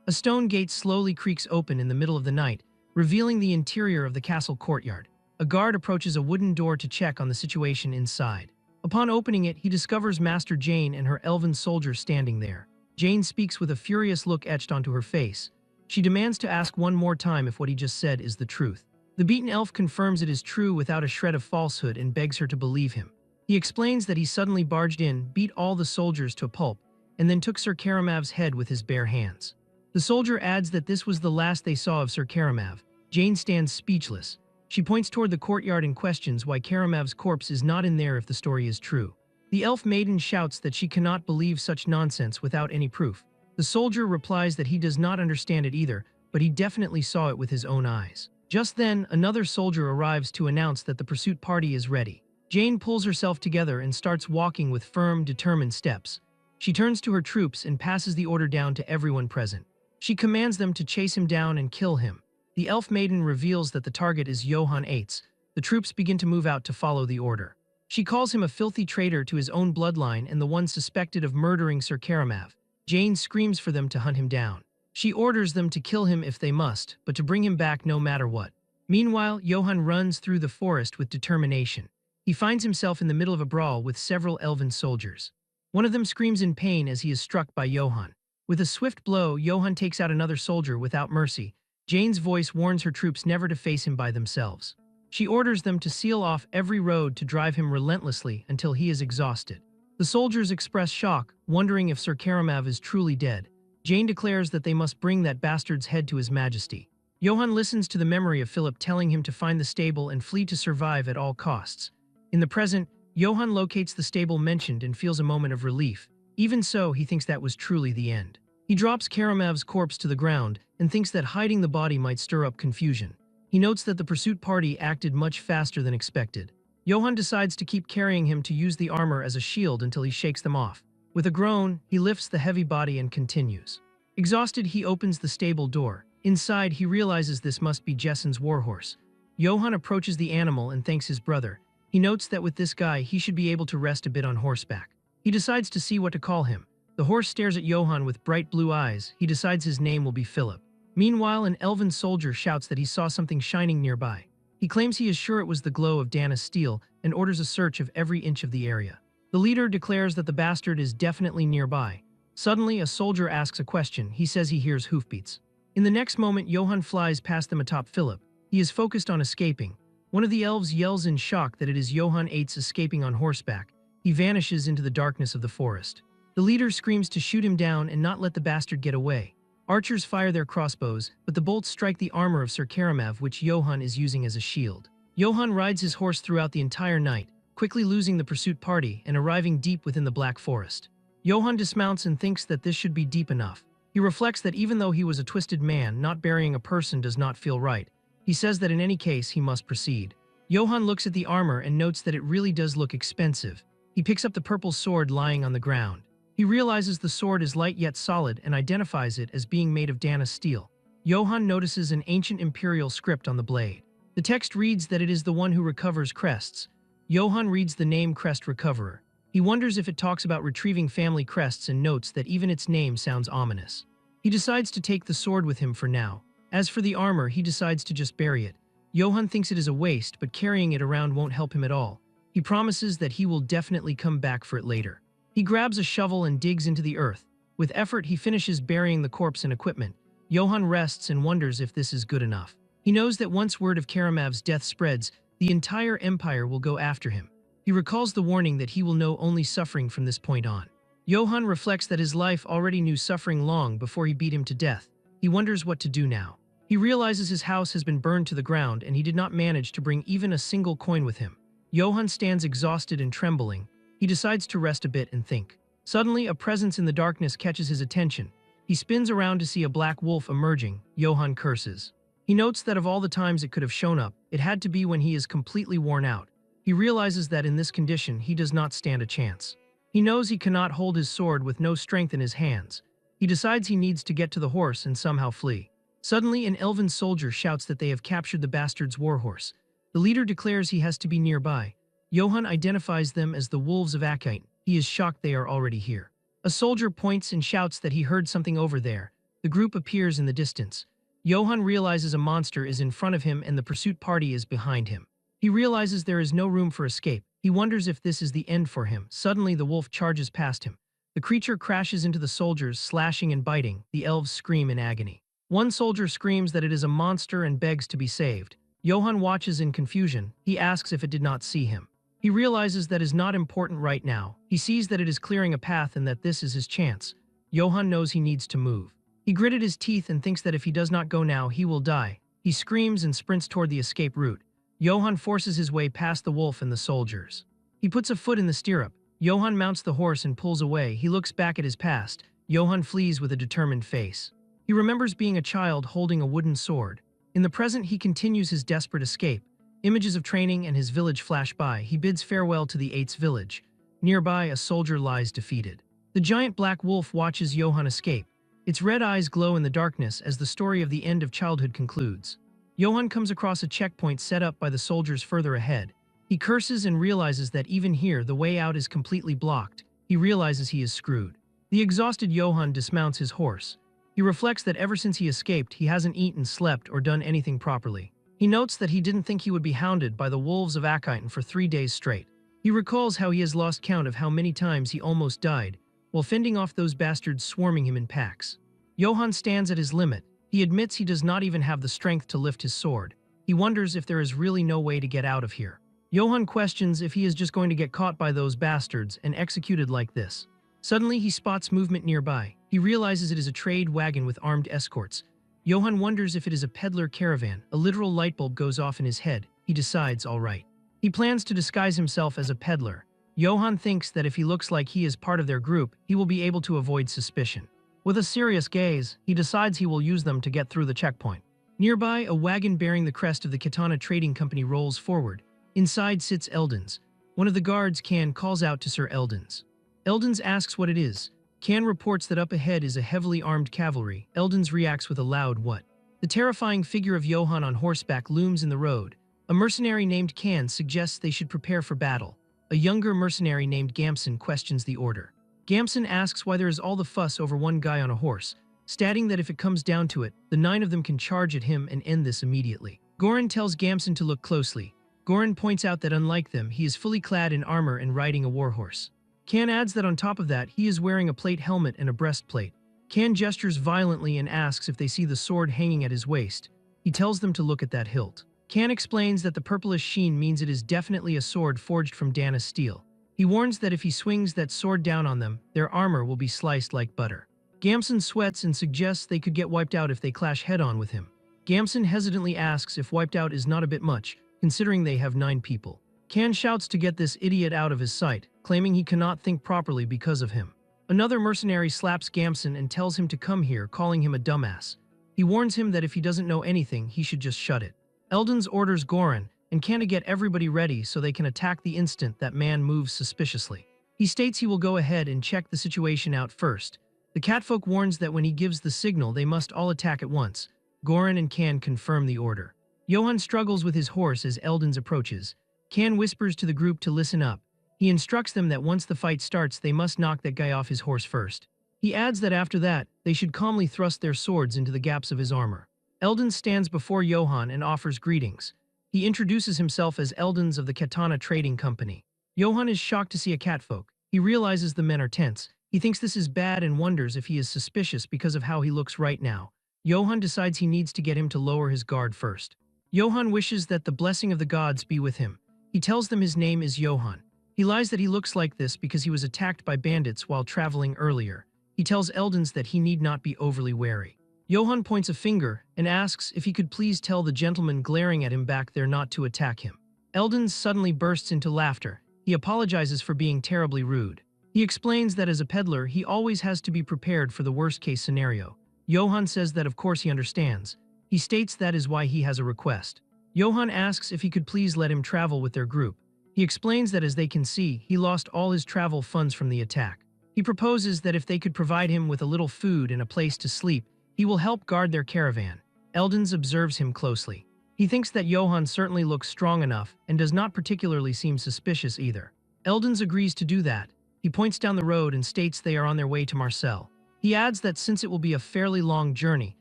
A stone gate slowly creaks open in the middle of the night, revealing the interior of the castle courtyard. A guard approaches a wooden door to check on the situation inside. Upon opening it, he discovers Master Jane and her elven soldier standing there. Jane speaks with a furious look etched onto her face. She demands to ask one more time if what he just said is the truth. The beaten elf confirms it is true without a shred of falsehood and begs her to believe him. He explains that he suddenly barged in, beat all the soldiers to a pulp, and then took Sir Karamov's head with his bare hands. The soldier adds that this was the last they saw of Sir Karamov. Jane stands speechless. She points toward the courtyard and questions why Karamov's corpse is not in there if the story is true. The elf maiden shouts that she cannot believe such nonsense without any proof. The soldier replies that he does not understand it either, but he definitely saw it with his own eyes. Just then, another soldier arrives to announce that the pursuit party is ready. Jane pulls herself together and starts walking with firm, determined steps. She turns to her troops and passes the order down to everyone present. She commands them to chase him down and kill him. The elf maiden reveals that the target is Johann Eitz. The troops begin to move out to follow the order. She calls him a filthy traitor to his own bloodline and the one suspected of murdering Sir Karamov. Jane screams for them to hunt him down. She orders them to kill him if they must, but to bring him back no matter what. Meanwhile, Johann runs through the forest with determination. He finds himself in the middle of a brawl with several elven soldiers. One of them screams in pain as he is struck by Johann. With a swift blow, Johann takes out another soldier without mercy. Jane's voice warns her troops never to face him by themselves. She orders them to seal off every road to drive him relentlessly until he is exhausted. The soldiers express shock, wondering if Sir Karamov is truly dead. Jane declares that they must bring that bastard's head to His Majesty. Johann listens to the memory of Philip telling him to find the stable and flee to survive at all costs. In the present, Johann locates the stable mentioned and feels a moment of relief. Even so, he thinks that was truly the end. He drops Karamov's corpse to the ground and thinks that hiding the body might stir up confusion. He notes that the pursuit party acted much faster than expected. Johann decides to keep carrying him to use the armor as a shield until he shakes them off. With a groan, he lifts the heavy body and continues. Exhausted, he opens the stable door. Inside, he realizes this must be Jessen's warhorse. Johann approaches the animal and thanks his brother. He notes that with this guy, he should be able to rest a bit on horseback. He decides to see what to call him. The horse stares at Johann with bright blue eyes. He decides his name will be Philip. Meanwhile, an elven soldier shouts that he saw something shining nearby. He claims he is sure it was the glow of Danis steel and orders a search of every inch of the area. The leader declares that the bastard is definitely nearby. Suddenly, a soldier asks a question. He says he hears hoofbeats. In the next moment, Johann flies past them atop Philip. He is focused on escaping. One of the elves yells in shock that it is Johann Eitz escaping on horseback. He vanishes into the darkness of the forest. The leader screams to shoot him down and not let the bastard get away. Archers fire their crossbows, but the bolts strike the armor of Sir Karamov, which Johann is using as a shield. Johann rides his horse throughout the entire night, quickly losing the pursuit party and arriving deep within the Black Forest. Johann dismounts and thinks that this should be deep enough. He reflects that even though he was a twisted man, not burying a person does not feel right. He says that in any case, he must proceed. Johann looks at the armor and notes that it really does look expensive. He picks up the purple sword lying on the ground. He realizes the sword is light yet solid and identifies it as being made of Dana steel. Johann notices an ancient imperial script on the blade. The text reads that it is the one who recovers crests. Johann reads the name Crest Recoverer. He wonders if it talks about retrieving family crests and notes that even its name sounds ominous. He decides to take the sword with him for now. As for the armor, he decides to just bury it. Johann thinks it is a waste, but carrying it around won't help him at all. He promises that he will definitely come back for it later. He grabs a shovel and digs into the earth. With effort, he finishes burying the corpse and equipment. Johann rests and wonders if this is good enough. He knows that once word of Karamov's death spreads, the entire empire will go after him. He recalls the warning that he will know only suffering from this point on. Johann reflects that his life already knew suffering long before he beat him to death. He wonders what to do now. He realizes his house has been burned to the ground and he did not manage to bring even a single coin with him. Johann stands exhausted and trembling. He decides to rest a bit and think. Suddenly, a presence in the darkness catches his attention. He spins around to see a black wolf emerging. Johann curses. He notes that of all the times it could have shown up, it had to be when he is completely worn out. He realizes that in this condition, he does not stand a chance. He knows he cannot hold his sword with no strength in his hands. He decides he needs to get to the horse and somehow flee. Suddenly, an elven soldier shouts that they have captured the bastard's warhorse. The leader declares he has to be nearby. Johann identifies them as the wolves of Akite. He is shocked they are already here. A soldier points and shouts that he heard something over there. The group appears in the distance. Johann realizes a monster is in front of him and the pursuit party is behind him. He realizes there is no room for escape. He wonders if this is the end for him. Suddenly, the wolf charges past him. The creature crashes into the soldiers, slashing and biting. The elves scream in agony. One soldier screams that it is a monster and begs to be saved. Johann watches in confusion. He asks if it did not see him. He realizes that is not important right now. He sees that it is clearing a path and that this is his chance. Johann knows he needs to move. He gritted his teeth and thinks that if he does not go now, he will die. He screams and sprints toward the escape route. Johann forces his way past the wolf and the soldiers. He puts a foot in the stirrup. Johann mounts the horse and pulls away. He looks back at his past. Johann flees with a determined face. He remembers being a child holding a wooden sword. In the present, he continues his desperate escape. Images of training and his village flash by. He bids farewell to the Eight's village. Nearby, a soldier lies defeated. The giant black wolf watches Johann escape. Its red eyes glow in the darkness as the story of the end of childhood concludes. Johann comes across a checkpoint set up by the soldiers further ahead. He curses and realizes that even here, the way out is completely blocked. He realizes he is screwed. The exhausted Johann dismounts his horse. He reflects that ever since he escaped, he hasn't eaten, slept, or done anything properly. He notes that he didn't think he would be hounded by the wolves of Akiten for 3 days straight. He recalls how he has lost count of how many times he almost died, while fending off those bastards swarming him in packs. Johann stands at his limit. He admits he does not even have the strength to lift his sword. He wonders if there is really no way to get out of here. Johann questions if he is just going to get caught by those bastards and executed like this. Suddenly, he spots movement nearby. He realizes it is a trade wagon with armed escorts. Johann wonders if it is a peddler caravan. A literal light bulb goes off in his head. He decides, all right. He plans to disguise himself as a peddler. Johann thinks that if he looks like he is part of their group, he will be able to avoid suspicion. With a serious gaze, he decides he will use them to get through the checkpoint. Nearby, a wagon bearing the crest of the Katana Trading Company rolls forward. Inside sits Eldens. One of the guards, Kan, calls out to Sir Eldens. Eldens asks what it is. Kan reports that up ahead is a heavily armed cavalry. Eldens reacts with a loud what. The terrifying figure of Johann on horseback looms in the road. A mercenary named Kan suggests they should prepare for battle. A younger mercenary named Gamson questions the order. Gamson asks why there is all the fuss over one guy on a horse, stating that if it comes down to it, the 9 of them can charge at him and end this immediately. Goran tells Gamson to look closely. Goran points out that unlike them, he is fully clad in armor and riding a warhorse. Kan adds that on top of that, he is wearing a plate helmet and a breastplate. Kan gestures violently and asks if they see the sword hanging at his waist. He tells them to look at that hilt. Kan explains that the purplish sheen means it is definitely a sword forged from Dana steel. He warns that if he swings that sword down on them, their armor will be sliced like butter. Gamson sweats and suggests they could get wiped out if they clash head-on with him. Gamson hesitantly asks if wiped out is not a bit much, considering they have 9 people. Can shouts to get this idiot out of his sight, claiming he cannot think properly because of him. Another mercenary slaps Gamson and tells him to come here, calling him a dumbass. He warns him that if he doesn't know anything, he should just shut it. Eldons orders Goran and Kan to get everybody ready so they can attack the instant that man moves suspiciously. He states he will go ahead and check the situation out first. The catfolk warns that when he gives the signal, they must all attack at once. Goran and Kan confirm the order. Johan struggles with his horse as Eldons approaches. Kan whispers to the group to listen up. He instructs them that once the fight starts, they must knock that guy off his horse first. He adds that after that, they should calmly thrust their swords into the gaps of his armor. Eldon stands before Johan and offers greetings. He introduces himself as Eldons of the Katana Trading Company. Johan is shocked to see a catfolk. He realizes the men are tense. He thinks this is bad and wonders if he is suspicious because of how he looks right now. Johan decides he needs to get him to lower his guard first. Johan wishes that the blessing of the gods be with him. He tells them his name is Johan. He lies that he looks like this because he was attacked by bandits while traveling earlier. He tells Eldons that he need not be overly wary. Johan points a finger and asks if he could please tell the gentleman glaring at him back there not to attack him. Eldons suddenly bursts into laughter. He apologizes for being terribly rude. He explains that as a peddler, he always has to be prepared for the worst-case scenario. Johan says that of course he understands. He states that is why he has a request. Johan asks if he could please let him travel with their group. He explains that as they can see, he lost all his travel funds from the attack. He proposes that if they could provide him with a little food and a place to sleep, he will help guard their caravan. Eldons observes him closely. He thinks that Johan certainly looks strong enough and does not particularly seem suspicious either. Eldons agrees to do that. He points down the road and states they are on their way to Marseille. He adds that since it will be a fairly long journey,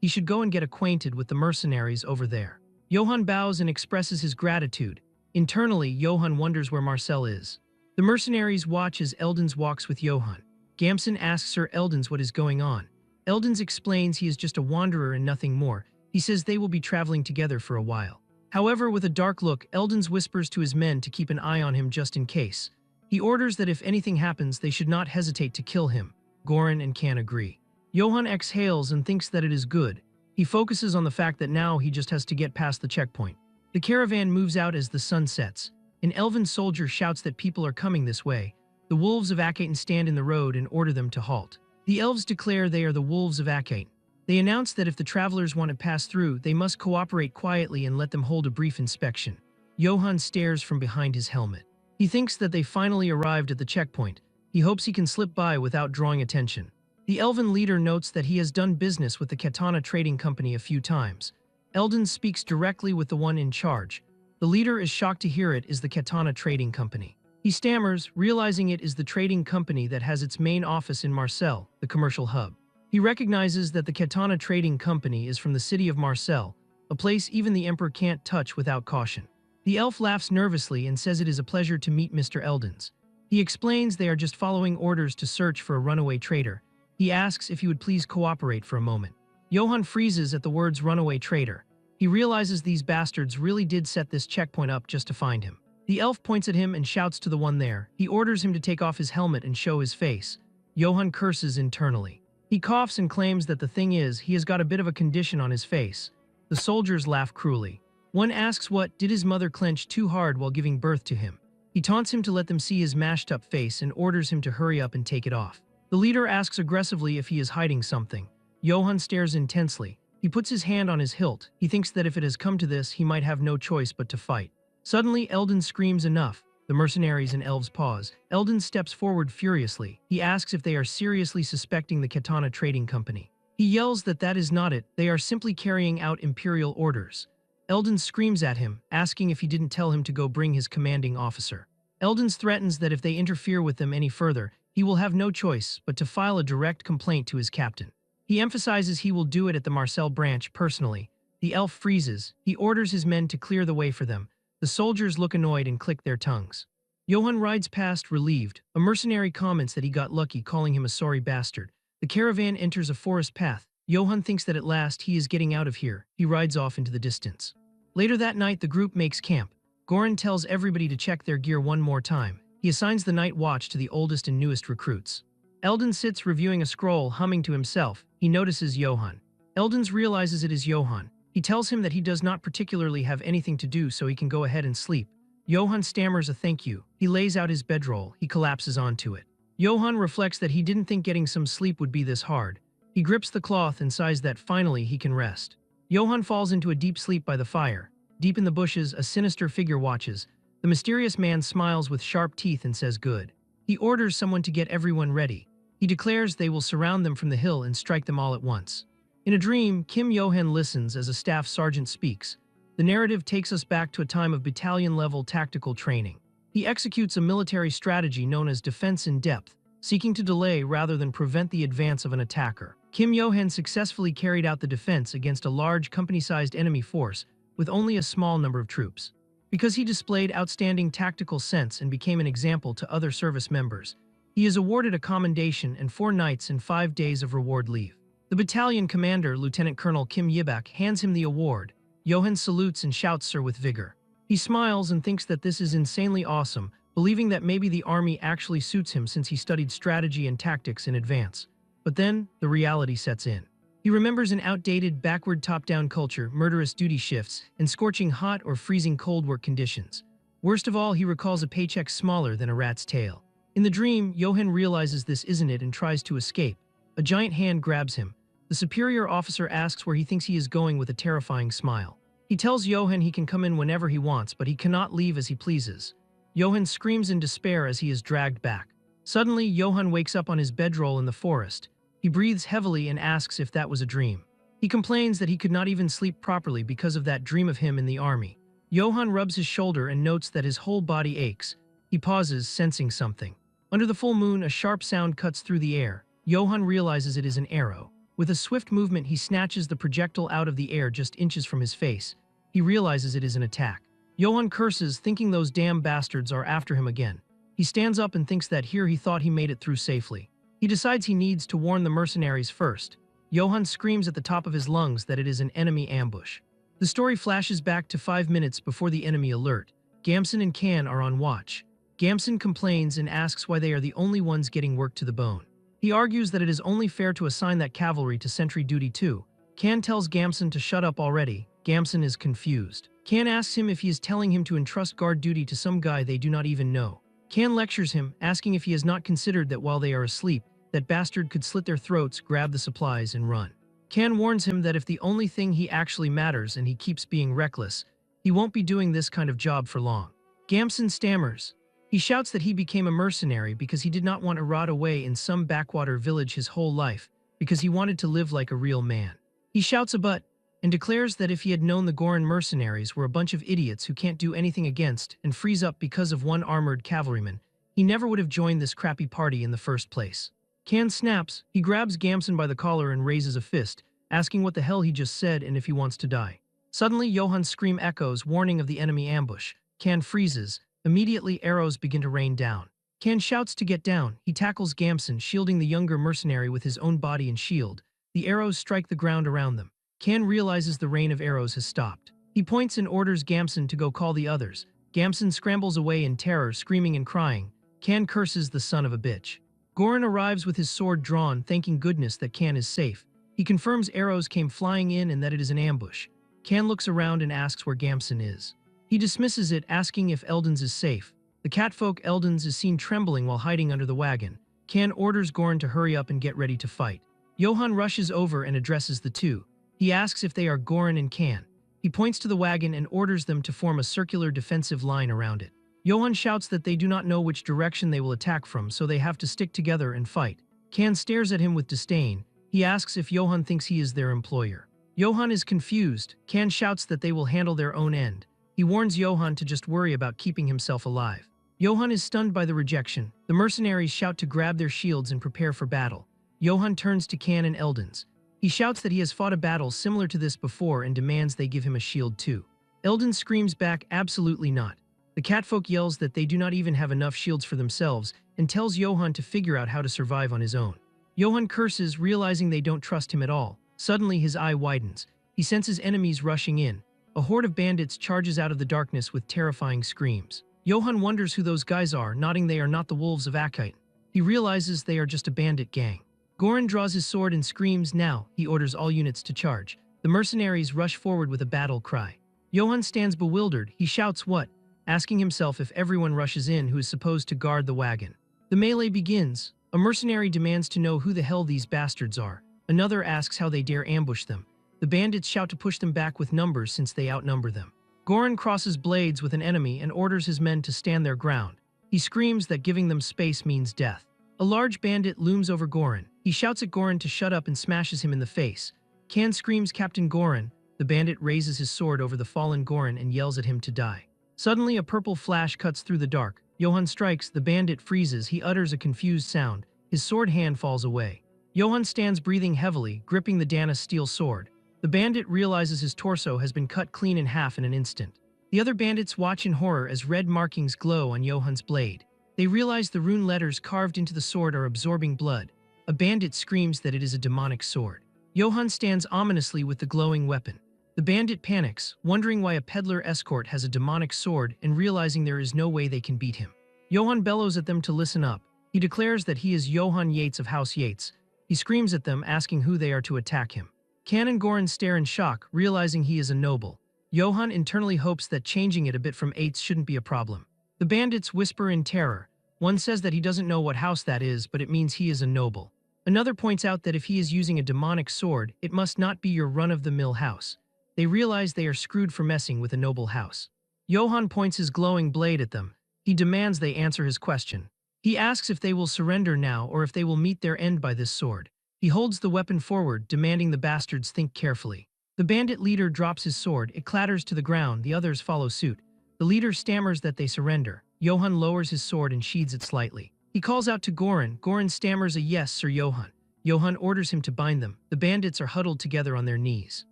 he should go and get acquainted with the mercenaries over there. Johan bows and expresses his gratitude. Internally, Johan wonders where Marcel is. The mercenaries watch as Eldons walks with Johan. Gamson asks Sir Eldons what is going on. Eldons explains he is just a wanderer and nothing more. He says they will be traveling together for a while. However, with a dark look, Eldons whispers to his men to keep an eye on him just in case. He orders that if anything happens, they should not hesitate to kill him. Goran and Kan agree. Johan exhales and thinks that it is good. He focuses on the fact that now he just has to get past the checkpoint. The caravan moves out as the sun sets. An elven soldier shouts that people are coming this way. The wolves of Akaten stand in the road and order them to halt. The elves declare they are the wolves of Akaten. They announce that if the travelers want to pass through, they must cooperate quietly and let them hold a brief inspection. Johan stares from behind his helmet. He thinks that they finally arrived at the checkpoint. He hopes he can slip by without drawing attention. The elven leader notes that he has done business with the Katana Trading Company a few times. Eldon speaks directly with the one in charge. The leader is shocked to hear it is the Katana Trading Company. He stammers, realizing it is the trading company that has its main office in Marseille, the commercial hub. He recognizes that the Katana Trading Company is from the city of Marseille, a place even the Emperor can't touch without caution. The elf laughs nervously and says it is a pleasure to meet Mr. Eldons. He explains they are just following orders to search for a runaway trader. He asks if he would please cooperate for a moment. Johan freezes at the words runaway trader. He realizes these bastards really did set this checkpoint up just to find him. The elf points at him and shouts to the one there. He orders him to take off his helmet and show his face. Johan curses internally. He coughs and claims that the thing is, he has got a bit of a condition on his face. The soldiers laugh cruelly. One asks what did his mother clench too hard while giving birth to him. He taunts him to let them see his mashed up face and orders him to hurry up and take it off. The leader asks aggressively if he is hiding something. Johan stares intensely. He puts his hand on his hilt. He thinks that if it has come to this, he might have no choice but to fight. Suddenly, Eldon screams enough. The mercenaries and elves pause. Eldon steps forward furiously. He asks if they are seriously suspecting the Katana Trading Company. He yells that that is not it. They are simply carrying out imperial orders. Eldon screams at him, asking if he didn't tell him to go bring his commanding officer. Eldon threatens that if they interfere with them any further, he will have no choice but to file a direct complaint to his captain. He emphasizes he will do it at the Marseille branch personally. The elf freezes. He orders his men to clear the way for them. The soldiers look annoyed and click their tongues. Johan rides past, relieved. A mercenary comments that he got lucky, calling him a sorry bastard. The caravan enters a forest path. Johan thinks that at last he is getting out of here. He rides off into the distance. Later that night, the group makes camp. Goran tells everybody to check their gear one more time. He assigns the night watch to the oldest and newest recruits. Eldon sits reviewing a scroll, humming to himself. He notices Johann. Eldon realizes it is Johann. He tells him that he does not particularly have anything to do, so he can go ahead and sleep. Johann stammers a thank you. He lays out his bedroll. He collapses onto it. Johann reflects that he didn't think getting some sleep would be this hard. He grips the cloth and sighs that finally he can rest. Johann falls into a deep sleep by the fire. Deep in the bushes, a sinister figure watches. The mysterious man smiles with sharp teeth and says good. He orders someone to get everyone ready. He declares they will surround them from the hill and strike them all at once. In a dream, Kim Johan listens as a staff sergeant speaks. The narrative takes us back to a time of battalion-level tactical training. He executes a military strategy known as defense in depth, seeking to delay rather than prevent the advance of an attacker. Kim Johan successfully carried out the defense against a large company-sized enemy force with only a small number of troops. Because he displayed outstanding tactical sense and became an example to other service members, he is awarded a commendation and 4 nights and 5 days of reward leave. The battalion commander, Lieutenant Colonel Kim Yibak, hands him the award. Johan salutes and shouts sir with vigor. He smiles and thinks that this is insanely awesome, believing that maybe the army actually suits him since he studied strategy and tactics in advance. But then, the reality sets in. He remembers an outdated, backward top-down culture, murderous duty shifts, and scorching hot or freezing cold work conditions. Worst of all, he recalls a paycheck smaller than a rat's tail. In the dream, Johan realizes this isn't it and tries to escape. A giant hand grabs him. The superior officer asks where he thinks he is going with a terrifying smile. He tells Johan he can come in whenever he wants, but he cannot leave as he pleases. Johan screams in despair as he is dragged back. Suddenly, Johan wakes up on his bedroll in the forest. He breathes heavily and asks if that was a dream. He complains that he could not even sleep properly because of that dream of him in the army. Johan rubs his shoulder and notes that his whole body aches. He pauses, sensing something. Under the full moon, a sharp sound cuts through the air. Johan realizes it is an arrow. With a swift movement, he snatches the projectile out of the air just inches from his face. He realizes it is an attack. Johan curses, thinking those damn bastards are after him again. He stands up and thinks that here he thought he made it through safely. He decides he needs to warn the mercenaries first. Johan screams at the top of his lungs that it is an enemy ambush. The story flashes back to 5 minutes before the enemy alert. Gamson and Can are on watch. Gamson complains and asks why they are the only ones getting worked to the bone. He argues that it is only fair to assign that cavalry to sentry duty too. Can tells Gamson to shut up already. Gamson is confused. Can asks him if he is telling him to entrust guard duty to some guy they do not even know. Can lectures him, asking if he has not considered that while they are asleep, that bastard could slit their throats, grab the supplies, and run. Can warns him that if the only thing he actually matters and he keeps being reckless, he won't be doing this kind of job for long. Gamson stammers. He shouts that he became a mercenary because he did not want to rot away in some backwater village his whole life, because he wanted to live like a real man. He shouts a but, and declares that if he had known the Goran mercenaries were a bunch of idiots who can't do anything against and freeze up because of one armored cavalryman, he never would have joined this crappy party in the first place. Can snaps. He grabs Gamson by the collar and raises a fist, asking what the hell he just said and if he wants to die. Suddenly, Johan's scream echoes, warning of the enemy ambush. Can freezes. Immediately, arrows begin to rain down. Can shouts to get down. He tackles Gamson, shielding the younger mercenary with his own body and shield. The arrows strike the ground around them. Can realizes the rain of arrows has stopped. He points and orders Gamson to go call the others. Gamson scrambles away in terror, screaming and crying. Can curses the son of a bitch. Goran arrives with his sword drawn, thanking goodness that Can is safe. He confirms arrows came flying in and that it is an ambush. Can looks around and asks where Gamson is. He dismisses it, asking if Eldon's is safe. The catfolk Eldon's is seen trembling while hiding under the wagon. Can orders Goran to hurry up and get ready to fight. Johan rushes over and addresses the two. He asks if they are Goran and Can. He points to the wagon and orders them to form a circular defensive line around it. Johan shouts that they do not know which direction they will attack from, so they have to stick together and fight. Can stares at him with disdain. He asks if Johan thinks he is their employer. Johan is confused. Can shouts that they will handle their own end. He warns Johan to just worry about keeping himself alive. Johan is stunned by the rejection. The mercenaries shout to grab their shields and prepare for battle. Johan turns to Can and Eldon's. He shouts that he has fought a battle similar to this before and demands they give him a shield too. Eldon screams back, absolutely not. The catfolk yells that they do not even have enough shields for themselves and tells Johan to figure out how to survive on his own. Johan curses, realizing they don't trust him at all. Suddenly his eye widens. He senses enemies rushing in. A horde of bandits charges out of the darkness with terrifying screams. Johann wonders who those guys are, nodding they are not the wolves of Akite. He realizes they are just a bandit gang. Goran draws his sword and screams now. He orders all units to charge. The mercenaries rush forward with a battle cry. Johann stands bewildered. He shouts what? Asking himself if everyone rushes in who is supposed to guard the wagon. The melee begins. A mercenary demands to know who the hell these bastards are. Another asks how they dare ambush them. The bandits shout to push them back with numbers since they outnumber them. Goran crosses blades with an enemy and orders his men to stand their ground. He screams that giving them space means death. A large bandit looms over Goran. He shouts at Goran to shut up and smashes him in the face. Kan screams Captain Goran. The bandit raises his sword over the fallen Goran and yells at him to die. Suddenly, a purple flash cuts through the dark. Johann strikes. The bandit freezes. He utters a confused sound. His sword hand falls away. Johann stands breathing heavily, gripping the Dana's steel sword. The bandit realizes his torso has been cut clean in half in an instant. The other bandits watch in horror as red markings glow on Johann's blade. They realize the rune letters carved into the sword are absorbing blood. A bandit screams that it is a demonic sword. Johann stands ominously with the glowing weapon. The bandit panics, wondering why a peddler escort has a demonic sword and realizing there is no way they can beat him. Johann bellows at them to listen up. He declares that he is Johann Yates of House Yates. He screams at them, asking who they are to attack him. Kan and Goran stare in shock, realizing he is a noble. Johann internally hopes that changing it a bit from Yates shouldn't be a problem. The bandits whisper in terror. One says that he doesn't know what house that is, but it means he is a noble. Another points out that if he is using a demonic sword, it must not be your run-of-the-mill house. They realize they are screwed for messing with a noble house. Johann points his glowing blade at them. He demands they answer his question. He asks if they will surrender now or if they will meet their end by this sword. He holds the weapon forward, demanding the bastards think carefully. The bandit leader drops his sword. It clatters to the ground. The others follow suit. The leader stammers that they surrender. Johann lowers his sword and sheathes it slightly. He calls out to Goran. Goran stammers a yes, Sir Johann. Johann orders him to bind them. The bandits are huddled together on their knees.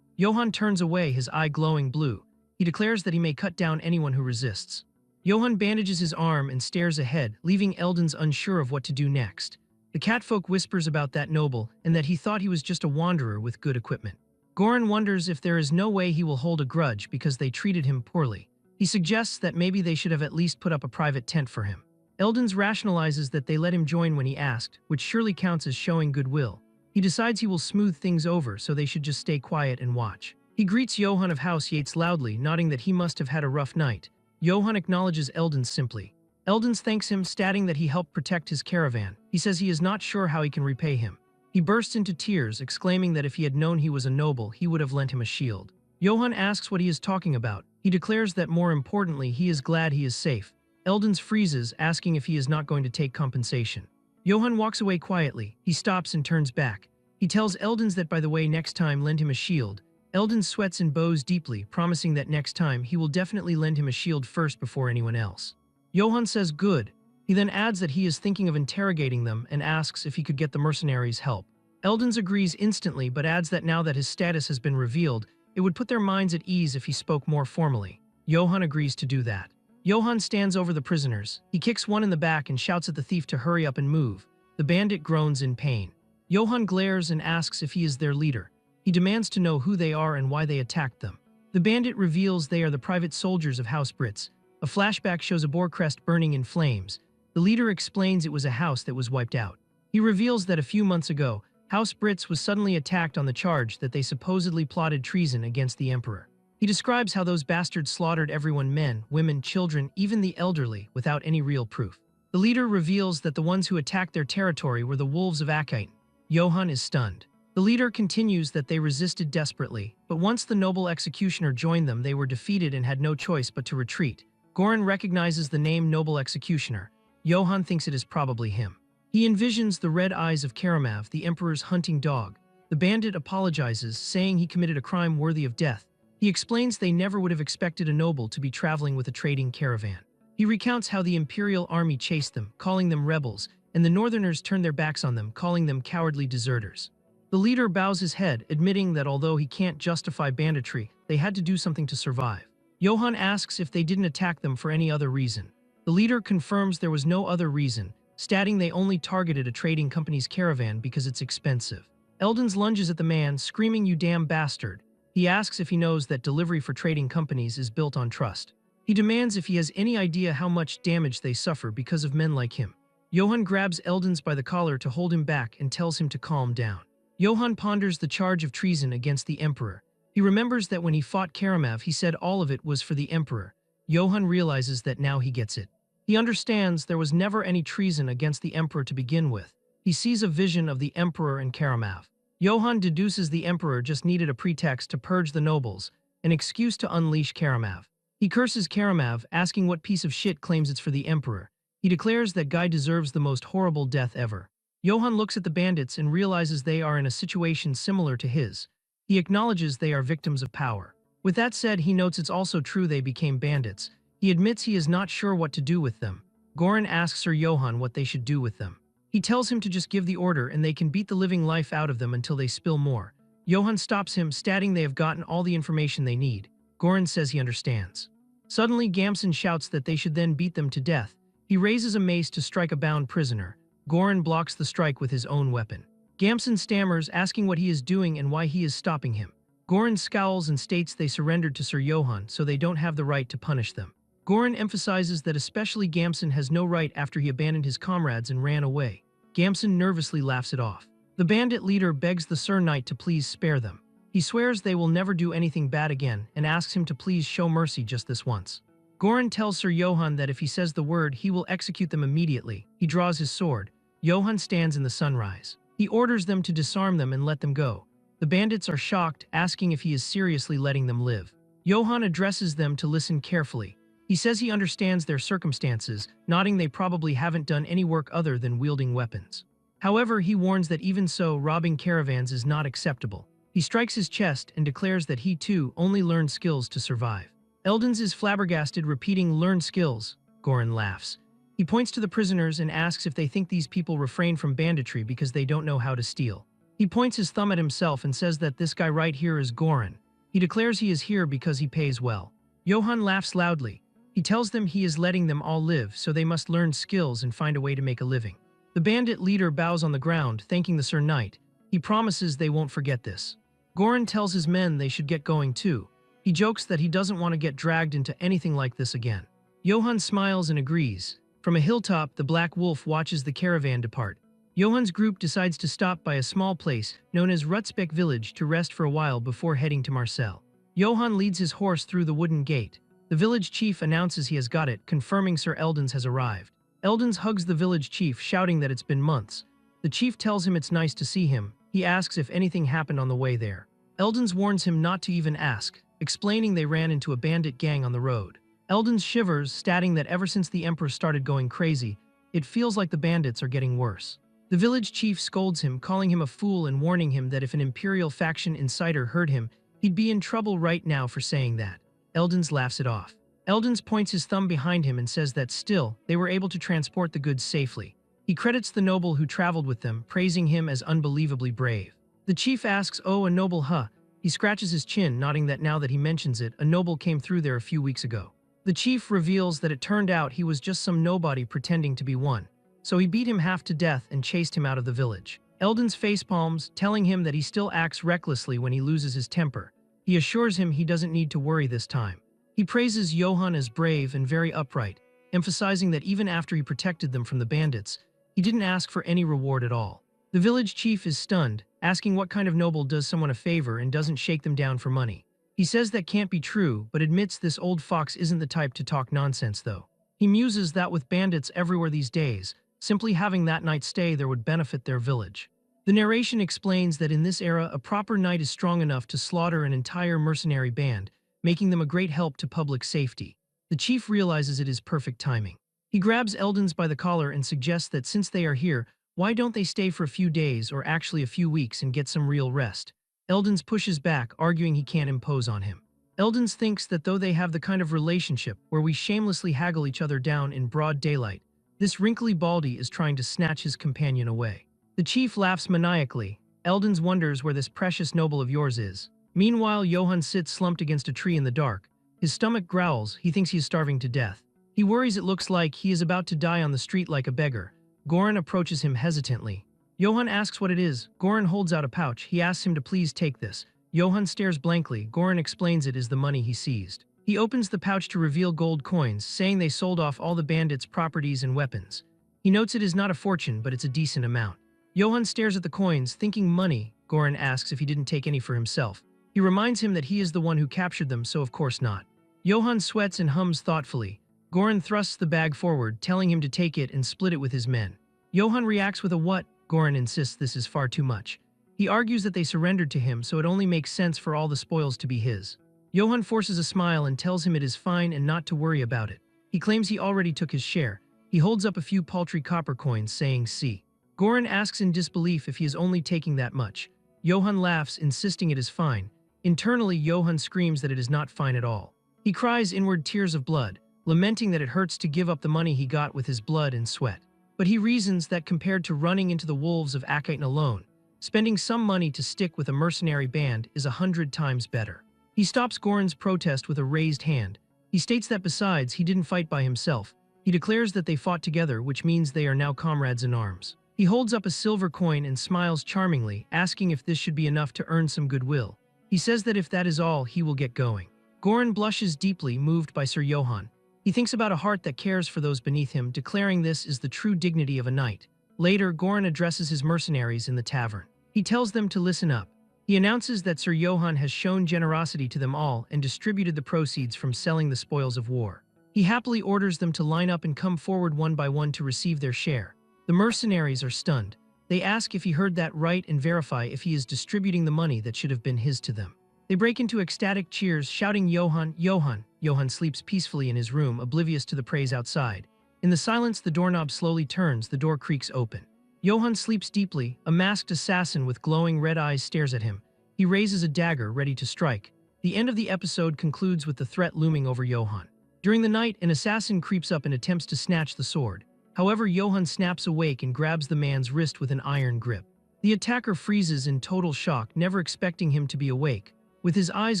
Johann turns away, his eye glowing blue. He declares that he may cut down anyone who resists. Johann bandages his arm and stares ahead, leaving Eldons unsure of what to do next. The catfolk whispers about that noble and that he thought he was just a wanderer with good equipment. Goran wonders if there is no way he will hold a grudge because they treated him poorly. He suggests that maybe they should have at least put up a private tent for him. Eldons rationalizes that they let him join when he asked, which surely counts as showing goodwill. He decides he will smooth things over, so they should just stay quiet and watch. He greets Johann of House Yates loudly, nodding that he must have had a rough night. Johann acknowledges Eldons simply. Eldons thanks him, stating that he helped protect his caravan. He says he is not sure how he can repay him. He bursts into tears, exclaiming that if he had known he was a noble, he would have lent him a shield. Johann asks what he is talking about. He declares that more importantly, he is glad he is safe. Eldons freezes, asking if he is not going to take compensation. Johann walks away quietly. He stops and turns back. He tells Eldons that by the way, next time lend him a shield. Eldons sweats and bows deeply, promising that next time he will definitely lend him a shield first before anyone else. Johann says good. He then adds that he is thinking of interrogating them and asks if he could get the mercenaries' help. Eldons agrees instantly, but adds that now that his status has been revealed, it would put their minds at ease if he spoke more formally. Johann agrees to do that. Johann stands over the prisoners. He kicks one in the back and shouts at the thief to hurry up and move. The bandit groans in pain. Johann glares and asks if he is their leader. He demands to know who they are and why they attacked them. The bandit reveals they are the private soldiers of House Brits. A flashback shows a boar crest burning in flames. The leader explains it was a house that was wiped out. He reveals that a few months ago, House Brits was suddenly attacked on the charge that they supposedly plotted treason against the emperor. He describes how those bastards slaughtered everyone, men, women, children, even the elderly, without any real proof. The leader reveals that the ones who attacked their territory were the wolves of Akite. Johann is stunned. The leader continues that they resisted desperately, but once the noble executioner joined them, they were defeated and had no choice but to retreat. Goran recognizes the name Noble Executioner. Johann thinks it is probably him. He envisions the red eyes of Karamav, the emperor's hunting dog. The bandit apologizes, saying he committed a crime worthy of death. He explains they never would have expected a noble to be traveling with a trading caravan. He recounts how the imperial army chased them, calling them rebels, and the northerners turned their backs on them, calling them cowardly deserters. The leader bows his head, admitting that although he can't justify banditry, they had to do something to survive. Johann asks if they didn't attack them for any other reason. The leader confirms there was no other reason, stating they only targeted a trading company's caravan because it's expensive. Eldons lunges at the man, screaming, "You damn bastard!" He asks if he knows that delivery for trading companies is built on trust. He demands if he has any idea how much damage they suffer because of men like him. Johann grabs Eldons by the collar to hold him back and tells him to calm down. Johann ponders the charge of treason against the Emperor. He remembers that when he fought Karamav, he said all of it was for the Emperor. Johann realizes that now he gets it. He understands there was never any treason against the Emperor to begin with. He sees a vision of the Emperor and Karamav. Johann deduces the Emperor just needed a pretext to purge the nobles, an excuse to unleash Karamav. He curses Karamav, asking what piece of shit claims it's for the Emperor. He declares that guy deserves the most horrible death ever. Johann looks at the bandits and realizes they are in a situation similar to his. He acknowledges they are victims of power. With that said, he notes it's also true they became bandits. He admits he is not sure what to do with them. Goran asks Sir Johann what they should do with them. He tells him to just give the order and they can beat the living life out of them until they spill more. Johann stops him, stating they have gotten all the information they need. Goran says he understands. Suddenly, Gamson shouts that they should then beat them to death. He raises a mace to strike a bound prisoner. Goran blocks the strike with his own weapon. Gamson stammers, asking what he is doing and why he is stopping him. Goran scowls and states they surrendered to Sir Johann, so they don't have the right to punish them. Goran emphasizes that especially Gamson has no right after he abandoned his comrades and ran away. Gamson nervously laughs it off. The bandit leader begs the Sir Knight to please spare them. He swears they will never do anything bad again and asks him to please show mercy just this once. Goran tells Sir Johann that if he says the word, he will execute them immediately. He draws his sword. Johann stands in the sunrise. He orders them to disarm them and let them go. The bandits are shocked, asking if he is seriously letting them live. Johann addresses them to listen carefully. He says he understands their circumstances, nodding they probably haven't done any work other than wielding weapons. However, he warns that even so, robbing caravans is not acceptable. He strikes his chest and declares that he too only learned skills to survive. Eldons is flabbergasted, repeating learned skills. Goran laughs. He points to the prisoners and asks if they think these people refrain from banditry because they don't know how to steal. He points his thumb at himself and says that this guy right here is Goran. He declares he is here because he pays well. Johann laughs loudly. He tells them he is letting them all live, so they must learn skills and find a way to make a living. The bandit leader bows on the ground, thanking the Sir Knight. He promises they won't forget this. Goran tells his men they should get going too. He jokes that he doesn't want to get dragged into anything like this again. Johann smiles and agrees. From a hilltop, the Black Wolf watches the caravan depart. Johann's group decides to stop by a small place known as Rutsbeck village to rest for a while before heading to Marseille. Johann leads his horse through the wooden gate. The village chief announces he has got it, confirming Sir Eldons has arrived. Eldons hugs the village chief, shouting that it's been months. The chief tells him it's nice to see him. He asks if anything happened on the way there. Eldons warns him not to even ask, explaining they ran into a bandit gang on the road. Eldons shivers, stating that ever since the Emperor started going crazy, it feels like the bandits are getting worse. The village chief scolds him, calling him a fool and warning him that if an Imperial faction insider heard him, he'd be in trouble right now for saying that. Eldons laughs it off. Eldons points his thumb behind him and says that still, they were able to transport the goods safely. He credits the noble who traveled with them, praising him as unbelievably brave. The chief asks, "Oh, a noble, huh?" He scratches his chin, nodding that now that he mentions it, a noble came through there a few weeks ago. The chief reveals that it turned out he was just some nobody pretending to be one. So he beat him half to death and chased him out of the village. Eldons facepalms, telling him that he still acts recklessly when he loses his temper. He assures him he doesn't need to worry this time. He praises Johann as brave and very upright, emphasizing that even after he protected them from the bandits, he didn't ask for any reward at all. The village chief is stunned, asking what kind of noble does someone a favor and doesn't shake them down for money. He says that can't be true, but admits this old fox isn't the type to talk nonsense though. He muses that with bandits everywhere these days, simply having that night stay there would benefit their village. The narration explains that in this era, a proper knight is strong enough to slaughter an entire mercenary band, making them a great help to public safety. The chief realizes it is perfect timing. He grabs Eldons by the collar and suggests that since they are here, why don't they stay for a few days or actually a few weeks and get some real rest? Eldons pushes back, arguing he can't impose on him. Eldons thinks that though they have the kind of relationship where we shamelessly haggle each other down in broad daylight, this wrinkly baldy is trying to snatch his companion away. The chief laughs maniacally. Eldons wonders where this precious noble of yours is. Meanwhile, Johann sits slumped against a tree in the dark. His stomach growls, he thinks he is starving to death. He worries it looks like he is about to die on the street like a beggar. Goran approaches him hesitantly. Johann asks what it is. Goran holds out a pouch. He asks him to please take this. Johann stares blankly. Goran explains it is the money he seized. He opens the pouch to reveal gold coins, saying they sold off all the bandits' properties and weapons. He notes it is not a fortune, but it's a decent amount. Johann stares at the coins, thinking money. Goran asks if he didn't take any for himself. He reminds him that he is the one who captured them, so of course not. Johann sweats and hums thoughtfully. Goran thrusts the bag forward, telling him to take it and split it with his men. Johann reacts with a what? Goran insists this is far too much. He argues that they surrendered to him, so it only makes sense for all the spoils to be his. Johann forces a smile and tells him it is fine and not to worry about it. He claims he already took his share. He holds up a few paltry copper coins, saying, "See." Goran asks in disbelief if he is only taking that much. Johann laughs, insisting it is fine. Internally, Johann screams that it is not fine at all. He cries inward tears of blood, lamenting that it hurts to give up the money he got with his blood and sweat. But he reasons that compared to running into the wolves of Akaitan alone, spending some money to stick with a mercenary band is 100 times better. He stops Goran's protest with a raised hand. He states that besides, he didn't fight by himself. He declares that they fought together, which means they are now comrades in arms. He holds up a silver coin and smiles charmingly, asking if this should be enough to earn some goodwill. He says that if that is all, he will get going. Goran blushes deeply, moved by Sir Johann. He thinks about a heart that cares for those beneath him, declaring this is the true dignity of a knight. Later, Goran addresses his mercenaries in the tavern. He tells them to listen up. He announces that Sir Johann has shown generosity to them all and distributed the proceeds from selling the spoils of war. He happily orders them to line up and come forward one by one to receive their share. The mercenaries are stunned. They ask if he heard that right and verify if he is distributing the money that should have been his to them. They break into ecstatic cheers, shouting, "Johann, Johann!" Johann sleeps peacefully in his room, oblivious to the praise outside. In the silence, the doorknob slowly turns, the door creaks open. Johann sleeps deeply. A masked assassin with glowing red eyes stares at him. He raises a dagger, ready to strike. The end of the episode concludes with the threat looming over Johann. During the night, an assassin creeps up and attempts to snatch the sword. However, Johann snaps awake and grabs the man's wrist with an iron grip. The attacker freezes in total shock, never expecting him to be awake. With his eyes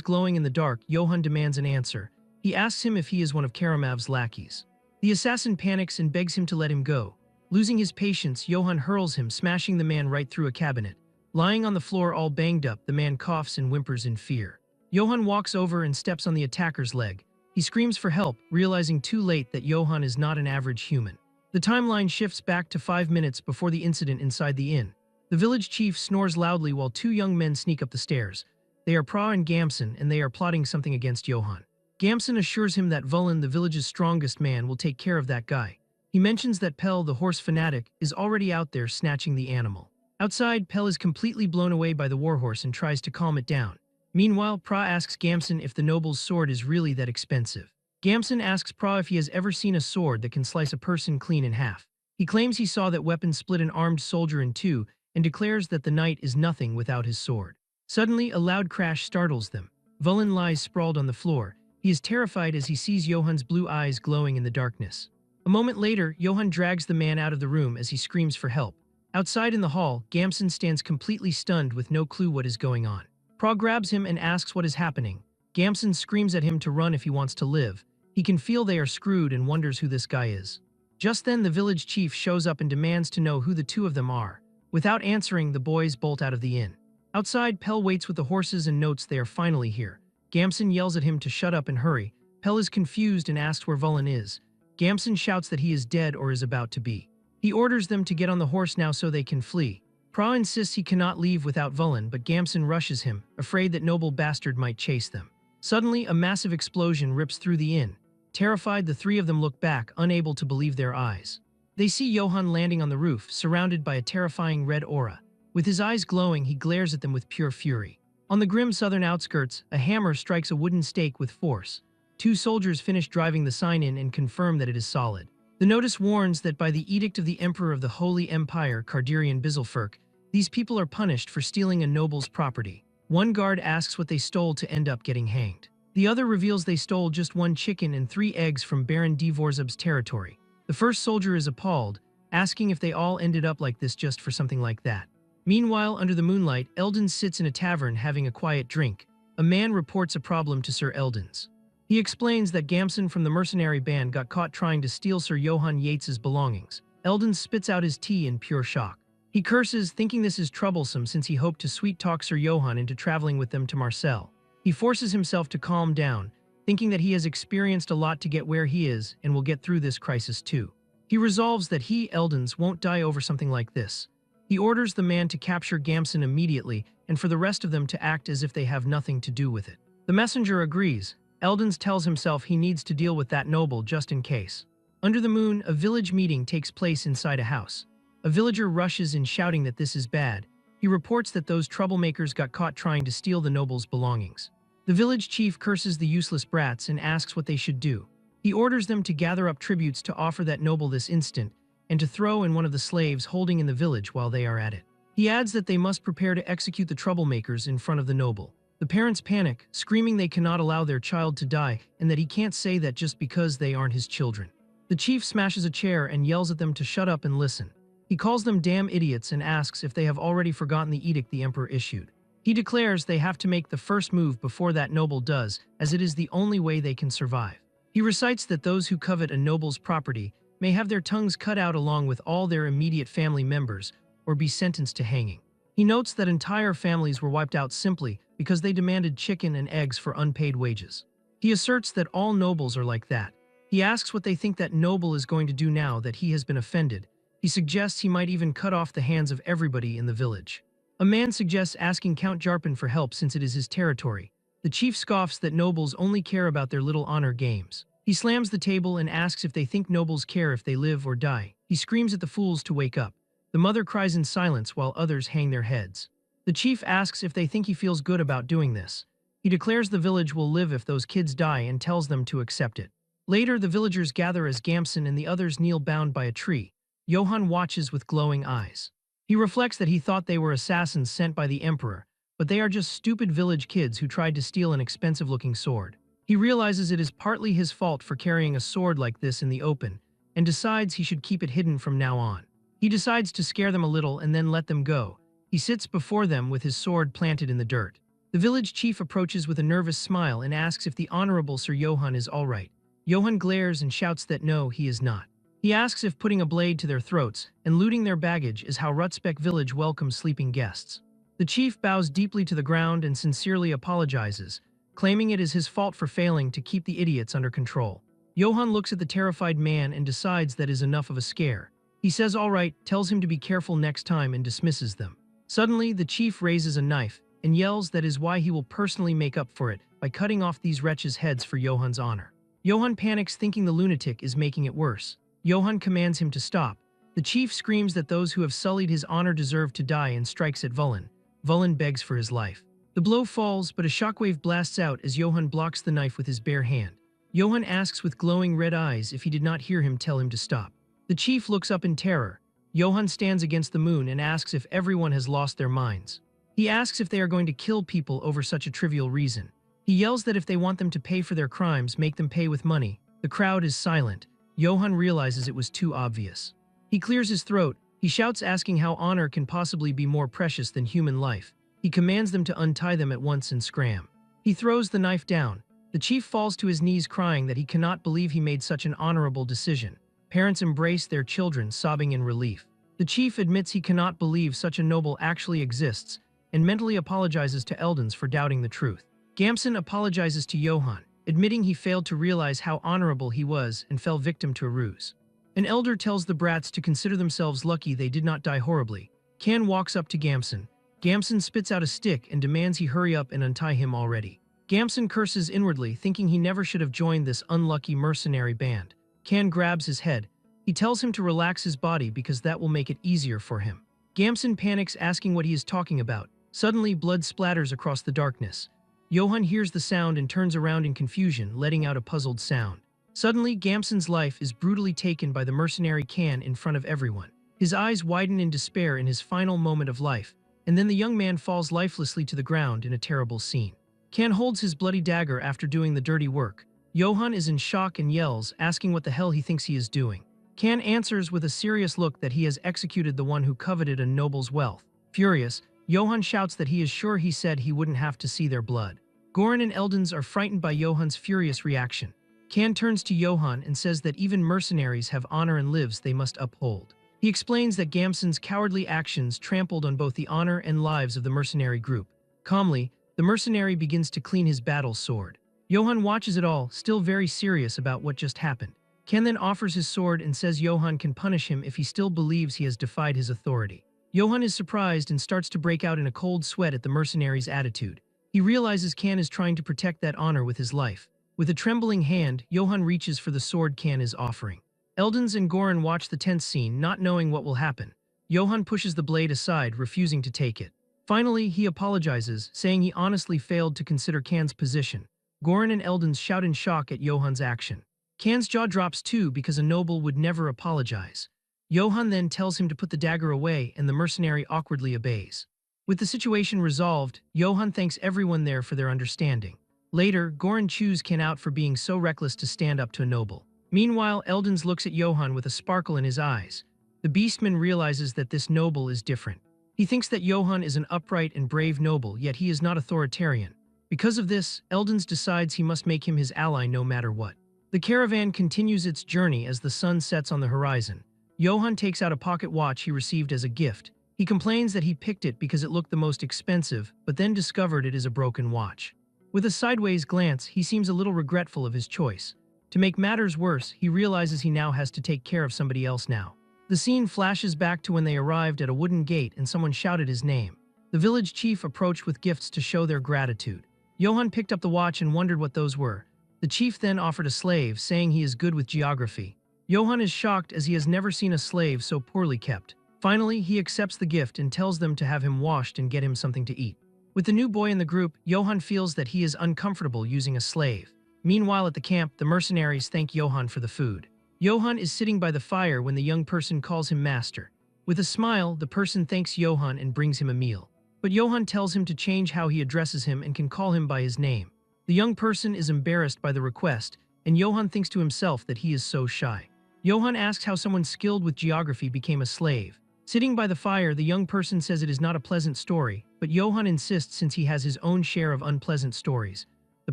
glowing in the dark, Johann demands an answer. He asks him if he is one of Karamav's lackeys. The assassin panics and begs him to let him go. Losing his patience, Johann hurls him, smashing the man right through a cabinet. Lying on the floor all banged up, the man coughs and whimpers in fear. Johann walks over and steps on the attacker's leg. He screams for help, realizing too late that Johann is not an average human. The timeline shifts back to 5 minutes before the incident inside the inn. The village chief snores loudly while two young men sneak up the stairs. They are Pra and Gamson, and they are plotting something against Johann. Gamson assures him that Vulin, the village's strongest man, will take care of that guy. He mentions that Pell, the horse fanatic, is already out there snatching the animal. Outside, Pell is completely blown away by the warhorse and tries to calm it down. Meanwhile, Pra asks Gamson if the noble's sword is really that expensive. Gamson asks Pra if he has ever seen a sword that can slice a person clean in half. He claims he saw that weapon split an armed soldier in two and declares that the knight is nothing without his sword. Suddenly, a loud crash startles them. Vulin lies sprawled on the floor. He is terrified as he sees Johann's blue eyes glowing in the darkness. A moment later, Johann drags the man out of the room as he screams for help. Outside in the hall, Gamson stands completely stunned with no clue what is going on. Pra grabs him and asks what is happening. Gamson screams at him to run if he wants to live. He can feel they are screwed and wonders who this guy is. Just then, the village chief shows up and demands to know who the two of them are. Without answering, the boys bolt out of the inn. Outside, Pell waits with the horses and notes they are finally here. Gamson yells at him to shut up and hurry. Pell is confused and asks where Vulin is. Gamson shouts that he is dead or is about to be. He orders them to get on the horse now so they can flee. Pra insists he cannot leave without Vulin, but Gamson rushes him, afraid that noble bastard might chase them. Suddenly, a massive explosion rips through the inn. Terrified, the three of them look back, unable to believe their eyes. They see Johann landing on the roof, surrounded by a terrifying red aura. With his eyes glowing, he glares at them with pure fury. On the grim southern outskirts, a hammer strikes a wooden stake with force. Two soldiers finish driving the sign in and confirm that it is solid. The notice warns that by the edict of the Emperor of the Holy Empire, Cardirian Bizelferk, these people are punished for stealing a noble's property. One guard asks what they stole to end up getting hanged. The other reveals they stole just one chicken and 3 eggs from Baron Dvorzub's territory. The first soldier is appalled, asking if they all ended up like this just for something like that. Meanwhile, under the moonlight, Eldon sits in a tavern having a quiet drink. A man reports a problem to Sir Eldon's. He explains that Gamson from the mercenary band got caught trying to steal Sir Johann Yates's belongings. Eldon spits out his tea in pure shock. He curses, thinking this is troublesome since he hoped to sweet-talk Sir Johann into traveling with them to Marseille. He forces himself to calm down. thinking that he has experienced a lot to get where he is and will get through this crisis too. He resolves that he, Eldons, won't die over something like this. He orders the man to capture Gamson immediately and for the rest of them to act as if they have nothing to do with it. The messenger agrees. Eldons tells himself he needs to deal with that noble just in case. Under the moon, a village meeting takes place inside a house. A villager rushes in shouting that this is bad. He reports that those troublemakers got caught trying to steal the noble's belongings. The village chief curses the useless brats and asks what they should do. He orders them to gather up tributes to offer that noble this instant and to throw in one of the slaves holding in the village while they are at it. He adds that they must prepare to execute the troublemakers in front of the noble. The parents panic, screaming they cannot allow their child to die and that he can't say that just because they aren't his children. The chief smashes a chair and yells at them to shut up and listen. He calls them damn idiots and asks if they have already forgotten the edict the emperor issued. He declares they have to make the first move before that noble does, as it is the only way they can survive. He recites that those who covet a noble's property may have their tongues cut out along with all their immediate family members or be sentenced to hanging. He notes that entire families were wiped out simply because they demanded chicken and eggs for unpaid wages. He asserts that all nobles are like that. He asks what they think that noble is going to do now that he has been offended. He suggests he might even cut off the hands of everybody in the village. A man suggests asking Count Jarpin for help since it is his territory. The chief scoffs that nobles only care about their little honor games. He slams the table and asks if they think nobles care if they live or die. He screams at the fools to wake up. The mother cries in silence while others hang their heads. The chief asks if they think he feels good about doing this. He declares the village will live if those kids die and tells them to accept it. Later, the villagers gather as Gamson and the others kneel bound by a tree. Johann watches with glowing eyes. He reflects that he thought they were assassins sent by the emperor, but they are just stupid village kids who tried to steal an expensive-looking sword. He realizes it is partly his fault for carrying a sword like this in the open, and decides he should keep it hidden from now on. He decides to scare them a little and then let them go. He sits before them with his sword planted in the dirt. The village chief approaches with a nervous smile and asks if the Honorable Sir Johann is all right. Johann glares and shouts that no, he is not. He asks if putting a blade to their throats and looting their baggage is how Rutsbeck village welcomes sleeping guests. The chief bows deeply to the ground and sincerely apologizes, claiming it is his fault for failing to keep the idiots under control. Johann looks at the terrified man and decides that is enough of a scare. He says all right, tells him to be careful next time and dismisses them. Suddenly, the chief raises a knife and yells that is why he will personally make up for it by cutting off these wretches' heads for Johann's honor. Johann panics thinking the lunatic is making it worse. Johann commands him to stop. The chief screams that those who have sullied his honor deserve to die and strikes at Vulin. Vulin begs for his life. The blow falls, but a shockwave blasts out as Johann blocks the knife with his bare hand. Johann asks with glowing red eyes if he did not hear him tell him to stop. The chief looks up in terror. Johann stands against the moon and asks if everyone has lost their minds. He asks if they are going to kill people over such a trivial reason. He yells that if they want them to pay for their crimes, make them pay with money. The crowd is silent. Johann realizes it was too obvious. He clears his throat. He shouts asking how honor can possibly be more precious than human life. He commands them to untie them at once and scram. He throws the knife down. The chief falls to his knees crying that he cannot believe he made such an honorable decision. Parents embrace their children, sobbing in relief. The chief admits he cannot believe such a noble actually exists and mentally apologizes to Eldons for doubting the truth. Gamson apologizes to Johann, admitting he failed to realize how honorable he was and fell victim to a ruse. An elder tells the brats to consider themselves lucky they did not die horribly. Can walks up to Gamson. Gamson spits out a stick and demands he hurry up and untie him already. Gamson curses inwardly, thinking he never should have joined this unlucky mercenary band. Can grabs his head. He tells him to relax his body because that will make it easier for him. Gamson panics, asking what he is talking about. Suddenly, blood splatters across the darkness. Johann hears the sound and turns around in confusion, letting out a puzzled sound. Suddenly, Gamson's life is brutally taken by the mercenary Can in front of everyone. His eyes widen in despair in his final moment of life, and then the young man falls lifelessly to the ground in a terrible scene. Can holds his bloody dagger after doing the dirty work. Johann is in shock and yells, asking what the hell he thinks he is doing. Can answers with a serious look that he has executed the one who coveted a noble's wealth. Furious, Johann shouts that he is sure he said he wouldn't have to see their blood. Goran and Eldons are frightened by Johann's furious reaction. Can turns to Johann and says that even mercenaries have honor and lives they must uphold. He explains that Gamson's cowardly actions trampled on both the honor and lives of the mercenary group. Calmly, the mercenary begins to clean his battle sword. Johann watches it all, still very serious about what just happened. Can then offers his sword and says Johann can punish him if he still believes he has defied his authority. Johann is surprised and starts to break out in a cold sweat at the mercenary's attitude. He realizes Can is trying to protect that honor with his life. With a trembling hand, Johann reaches for the sword Can is offering. Eldons and Goran watch the tense scene, not knowing what will happen. Johann pushes the blade aside, refusing to take it. Finally, he apologizes, saying he honestly failed to consider Can's position. Goran and Eldons shout in shock at Johann's action. Can's jaw drops too because a noble would never apologize. Johann then tells him to put the dagger away and the mercenary awkwardly obeys. With the situation resolved, Johann thanks everyone there for their understanding. Later, Goran chews Can out for being so reckless to stand up to a noble. Meanwhile, Eldons looks at Johann with a sparkle in his eyes. The beastman realizes that this noble is different. He thinks that Johann is an upright and brave noble, yet he is not authoritarian. Because of this, Eldons decides he must make him his ally no matter what. The caravan continues its journey as the sun sets on the horizon. Johann takes out a pocket watch he received as a gift. He complains that he picked it because it looked the most expensive, but then discovered it is a broken watch. With a sideways glance, he seems a little regretful of his choice. To make matters worse, he realizes he now has to take care of somebody else now. The scene flashes back to when they arrived at a wooden gate and someone shouted his name. The village chief approached with gifts to show their gratitude. Johann picked up the watch and wondered what those were. The chief then offered a slave, saying he is good with geography. Johann is shocked as he has never seen a slave so poorly kept. Finally, he accepts the gift and tells them to have him washed and get him something to eat. With the new boy in the group, Johann feels that he is uncomfortable using a slave. Meanwhile, at the camp, the mercenaries thank Johann for the food. Johann is sitting by the fire when the young person calls him master. With a smile, the person thanks Johann and brings him a meal. But Johann tells him to change how he addresses him and can call him by his name. The young person is embarrassed by the request, and Johann thinks to himself that he is so shy. Johann asks how someone skilled with geography became a slave. Sitting by the fire, the young person says it is not a pleasant story, but Johann insists since he has his own share of unpleasant stories. The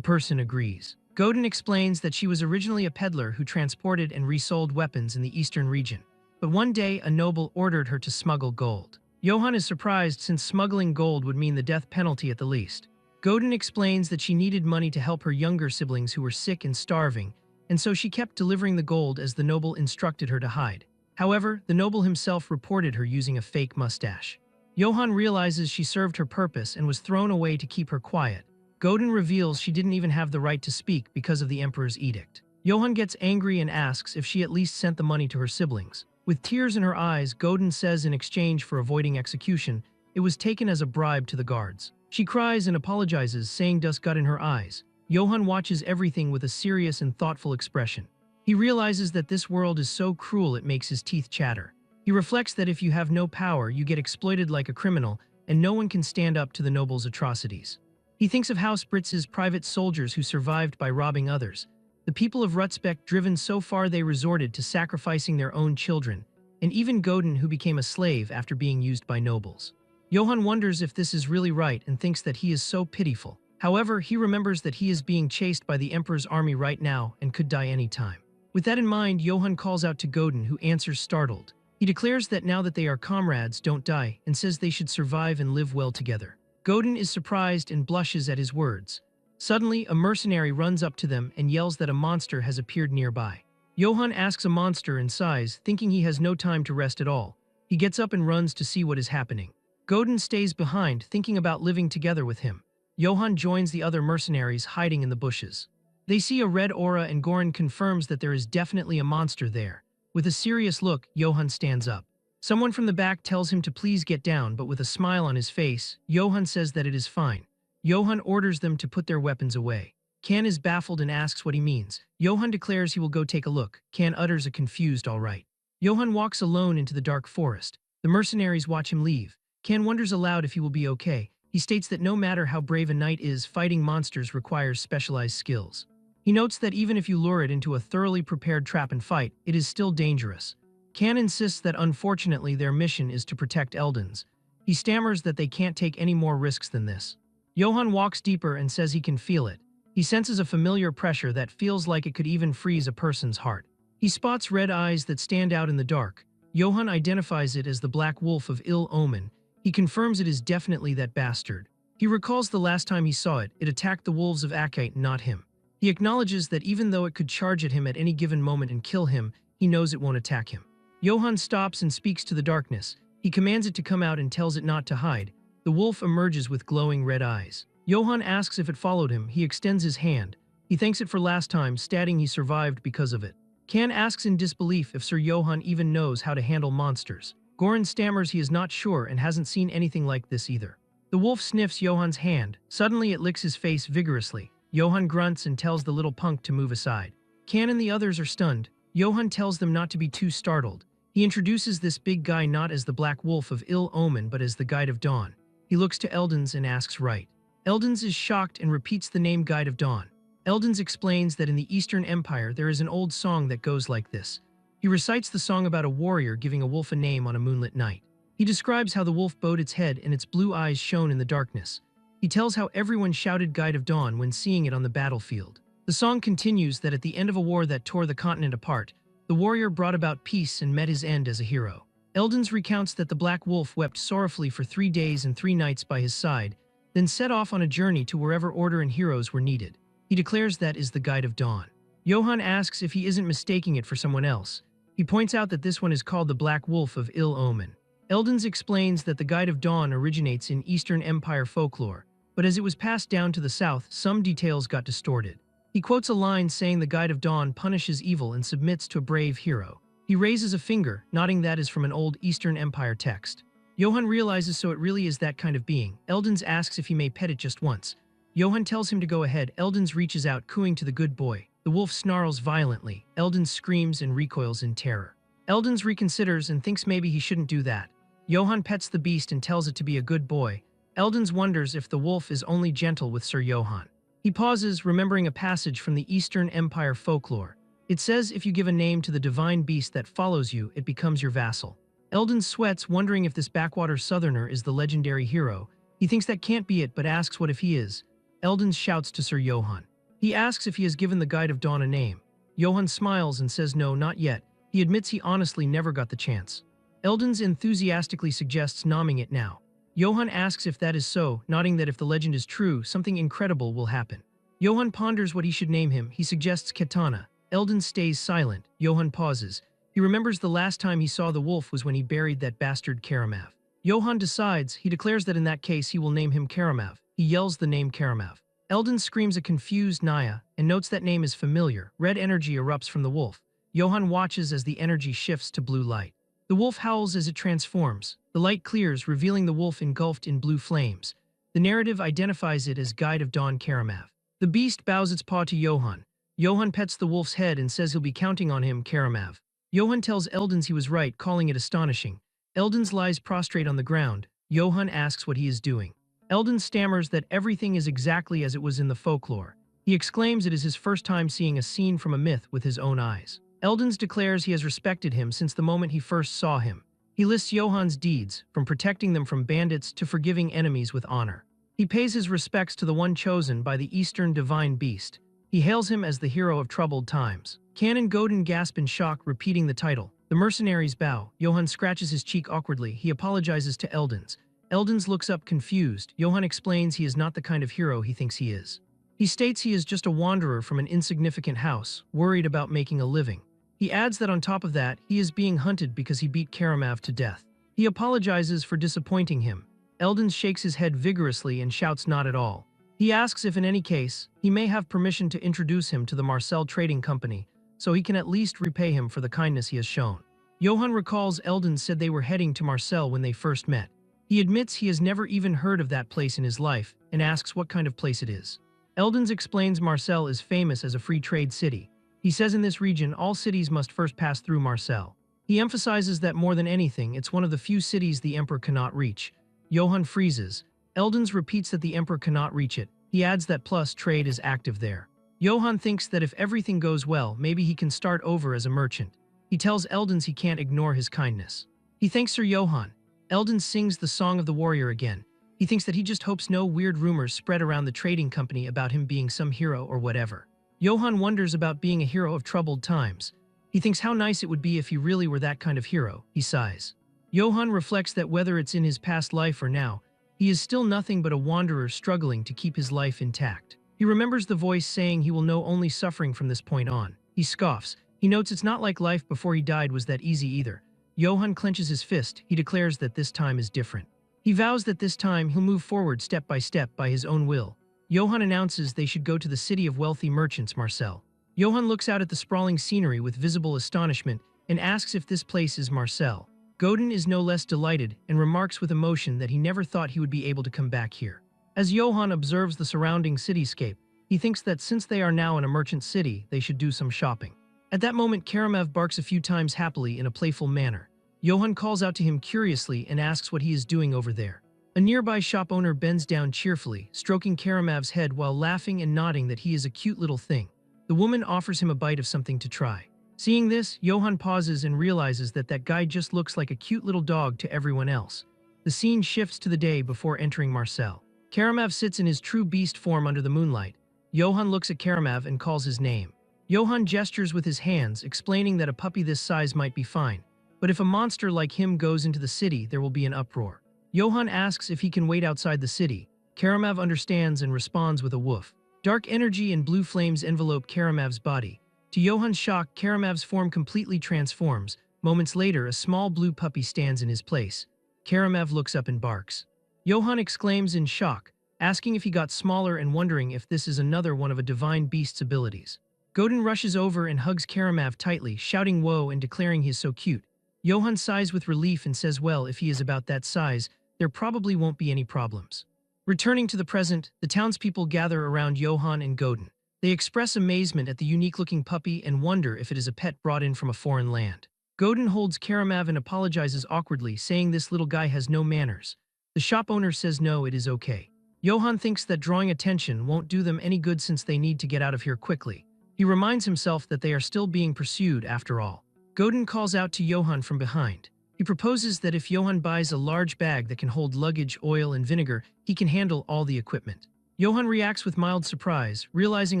person agrees. Godin explains that she was originally a peddler who transported and resold weapons in the eastern region. But one day, a noble ordered her to smuggle gold. Johann is surprised since smuggling gold would mean the death penalty at the least. Godin explains that she needed money to help her younger siblings who were sick and starving, and so she kept delivering the gold as the noble instructed her to hide. However, the noble himself reported her using a fake mustache. Johann realizes she served her purpose and was thrown away to keep her quiet. Godin reveals she didn't even have the right to speak because of the emperor's edict. Johann gets angry and asks if she at least sent the money to her siblings. With tears in her eyes, Godin says in exchange for avoiding execution, it was taken as a bribe to the guards. She cries and apologizes, saying dust got in her eyes. Johann watches everything with a serious and thoughtful expression. He realizes that this world is so cruel it makes his teeth chatter. He reflects that if you have no power, you get exploited like a criminal, and no one can stand up to the noble's atrocities. He thinks of House Britz's private soldiers who survived by robbing others, the people of Rutzbeck driven so far they resorted to sacrificing their own children, and even Godin who became a slave after being used by nobles. Johann wonders if this is really right and thinks that he is so pitiful. However, he remembers that he is being chased by the Emperor's army right now and could die any time. With that in mind, Johann calls out to Godin, who answers startled. He declares that now that they are comrades, don't die, and says they should survive and live well together. Godin is surprised and blushes at his words. Suddenly, a mercenary runs up to them and yells that a monster has appeared nearby. Johann asks a monster in size, thinking he has no time to rest at all. He gets up and runs to see what is happening. Godin stays behind, thinking about living together with him. Johann joins the other mercenaries hiding in the bushes. They see a red aura and Goran confirms that there is definitely a monster there. With a serious look, Johann stands up. Someone from the back tells him to please get down, but with a smile on his face, Johann says that it is fine. Johann orders them to put their weapons away. Can is baffled and asks what he means. Johann declares he will go take a look. Can utters a confused all right. Johann walks alone into the dark forest. The mercenaries watch him leave. Can wonders aloud if he will be okay. He states that no matter how brave a knight is, fighting monsters requires specialized skills. He notes that even if you lure it into a thoroughly prepared trap and fight, it is still dangerous. Can insists that unfortunately their mission is to protect Eldons. He stammers that they can't take any more risks than this. Johann walks deeper and says he can feel it. He senses a familiar pressure that feels like it could even freeze a person's heart. He spots red eyes that stand out in the dark. Johann identifies it as the black wolf of ill omen. He confirms it is definitely that bastard. He recalls the last time he saw it, it attacked the wolves of Akite, not him. He acknowledges that even though it could charge at him at any given moment and kill him, he knows it won't attack him. Johann stops and speaks to the darkness. He commands it to come out and tells it not to hide. The wolf emerges with glowing red eyes. Johann asks if it followed him. He extends his hand. He thanks it for last time, stating he survived because of it. Kan asks in disbelief if Sir Johann even knows how to handle monsters. Goran stammers he is not sure and hasn't seen anything like this either. The wolf sniffs Johann's hand. Suddenly it licks his face vigorously. Johann grunts and tells the little punk to move aside. Kan and the others are stunned. Johann tells them not to be too startled. He introduces this big guy not as the Black Wolf of ill omen but as the Guide of Dawn. He looks to Eldens and asks right. Eldens is shocked and repeats the name Guide of Dawn. Eldens explains that in the Eastern Empire there is an old song that goes like this. He recites the song about a warrior giving a wolf a name on a moonlit night. He describes how the wolf bowed its head and its blue eyes shone in the darkness. He tells how everyone shouted Guide of Dawn when seeing it on the battlefield. The song continues that at the end of a war that tore the continent apart, the warrior brought about peace and met his end as a hero. Eldens recounts that the Black Wolf wept sorrowfully for 3 days and 3 nights by his side, then set off on a journey to wherever order and heroes were needed. He declares that is the Guide of Dawn. Johann asks if he isn't mistaking it for someone else. He points out that this one is called the Black Wolf of ill omen. Eldens explains that the Guide of Dawn originates in Eastern Empire folklore, but as it was passed down to the south, some details got distorted. He quotes a line saying the Guide of Dawn punishes evil and submits to a brave hero. He raises a finger, nodding that is from an old Eastern Empire text. Johann realizes so it really is that kind of being. Eldens asks if he may pet it just once. Johann tells him to go ahead. Eldens reaches out, cooing to the good boy. The wolf snarls violently. Eldens screams and recoils in terror. Eldens reconsiders and thinks maybe he shouldn't do that. Johann pets the beast and tells it to be a good boy. Eldens wonders if the wolf is only gentle with Sir Johann. He pauses, remembering a passage from the Eastern Empire folklore. It says if you give a name to the divine beast that follows you, it becomes your vassal. Eldens sweats, wondering if this backwater southerner is the legendary hero. He thinks that can't be it, but asks what if he is. Eldens shouts to Sir Johann. He asks if he has given the Guide of Dawn a name. Johann smiles and says no, not yet. He admits he honestly never got the chance. Eldens enthusiastically suggests naming it now. Johann asks if that is so, nodding that if the legend is true, something incredible will happen. Johann ponders what he should name him. He suggests Katana. Eldens stays silent. Johann pauses. He remembers the last time he saw the wolf was when he buried that bastard Karamav. Johann decides. He declares that in that case he will name him Karamav. He yells the name Karamav. Eldens screams a confused Naya and notes that name is familiar. Red energy erupts from the wolf. Johann watches as the energy shifts to blue light. The wolf howls as it transforms. The light clears, revealing the wolf engulfed in blue flames. The narrative identifies it as Guide of Dawn Karamav. The beast bows its paw to Johann. Johann pets the wolf's head and says he'll be counting on him, Karamav. Johann tells Eldens he was right, calling it astonishing. Eldens lies prostrate on the ground. Johann asks what he is doing. Eldens stammers that everything is exactly as it was in the folklore. He exclaims it is his first time seeing a scene from a myth with his own eyes. Eldens declares he has respected him since the moment he first saw him. He lists Johann's deeds, from protecting them from bandits to forgiving enemies with honor. He pays his respects to the one chosen by the Eastern Divine Beast. He hails him as the hero of troubled times. Kan and Godin gasp in shock, repeating the title. The mercenaries bow. Johann scratches his cheek awkwardly. He apologizes to Eldens. Eldens looks up confused. Johann explains he is not the kind of hero he thinks he is. He states he is just a wanderer from an insignificant house, worried about making a living. He adds that on top of that, he is being hunted because he beat Karamav to death. He apologizes for disappointing him. Eldens shakes his head vigorously and shouts not at all. He asks if in any case, he may have permission to introduce him to the Marcel Trading Company, so he can at least repay him for the kindness he has shown. Johann recalls Eldens said they were heading to Marcel when they first met. He admits he has never even heard of that place in his life and asks what kind of place it is. Eldens explains Marcel is famous as a free trade city. He says in this region all cities must first pass through Marcel. He emphasizes that more than anything, it's one of the few cities the Emperor cannot reach. Johann freezes. Eldens repeats that the Emperor cannot reach it. He adds that plus trade is active there. Johann thinks that if everything goes well, maybe he can start over as a merchant. He tells Eldens he can't ignore his kindness. He thanks Sir Johann. Eldens sings the Song of the Warrior again. He thinks that he just hopes no weird rumors spread around the trading company about him being some hero or whatever. Johann wonders about being a hero of troubled times. He thinks how nice it would be if he really were that kind of hero. He sighs. Johann reflects that whether it's in his past life or now, he is still nothing but a wanderer struggling to keep his life intact. He remembers the voice saying he will know only suffering from this point on. He scoffs. He notes it's not like life before he died was that easy either. Johann clenches his fist. He declares that this time is different. He vows that this time he'll move forward step by his own will. Johann announces they should go to the city of wealthy merchants, Marcel. Johann looks out at the sprawling scenery with visible astonishment and asks if this place is Marcel. Godin is no less delighted and remarks with emotion that he never thought he would be able to come back here. As Johann observes the surrounding cityscape, he thinks that since they are now in a merchant city, they should do some shopping. At that moment, Karamev barks a few times happily in a playful manner. Johann calls out to him curiously and asks what he is doing over there. A nearby shop owner bends down cheerfully, stroking Karamev's head while laughing and nodding that he is a cute little thing. The woman offers him a bite of something to try. Seeing this, Johann pauses and realizes that that guy just looks like a cute little dog to everyone else. The scene shifts to the day before entering Marcel. Karamev sits in his true beast form under the moonlight. Johann looks at Karamev and calls his name. Johann gestures with his hands, explaining that a puppy this size might be fine. But if a monster like him goes into the city, there will be an uproar. Johann asks if he can wait outside the city. Karamev understands and responds with a woof. Dark energy and blue flames envelope Karamev's body. To Johann's shock, Karamev's form completely transforms. Moments later, a small blue puppy stands in his place. Karamev looks up and barks. Johann exclaims in shock, asking if he got smaller and wondering if this is another one of a divine beast's abilities. Godin rushes over and hugs Karamev tightly, shouting whoa and declaring he is so cute. Johann sighs with relief and says, well, if he is about that size, there probably won't be any problems. Returning to the present, the townspeople gather around Johann and Godin. They express amazement at the unique-looking puppy and wonder if it is a pet brought in from a foreign land. Godin holds Karamev and apologizes awkwardly, saying this little guy has no manners. The shop owner says no, it is okay. Johann thinks that drawing attention won't do them any good since they need to get out of here quickly. He reminds himself that they are still being pursued after all. Godin calls out to Johann from behind. He proposes that if Johann buys a large bag that can hold luggage, oil, and vinegar, he can handle all the equipment. Johann reacts with mild surprise, realizing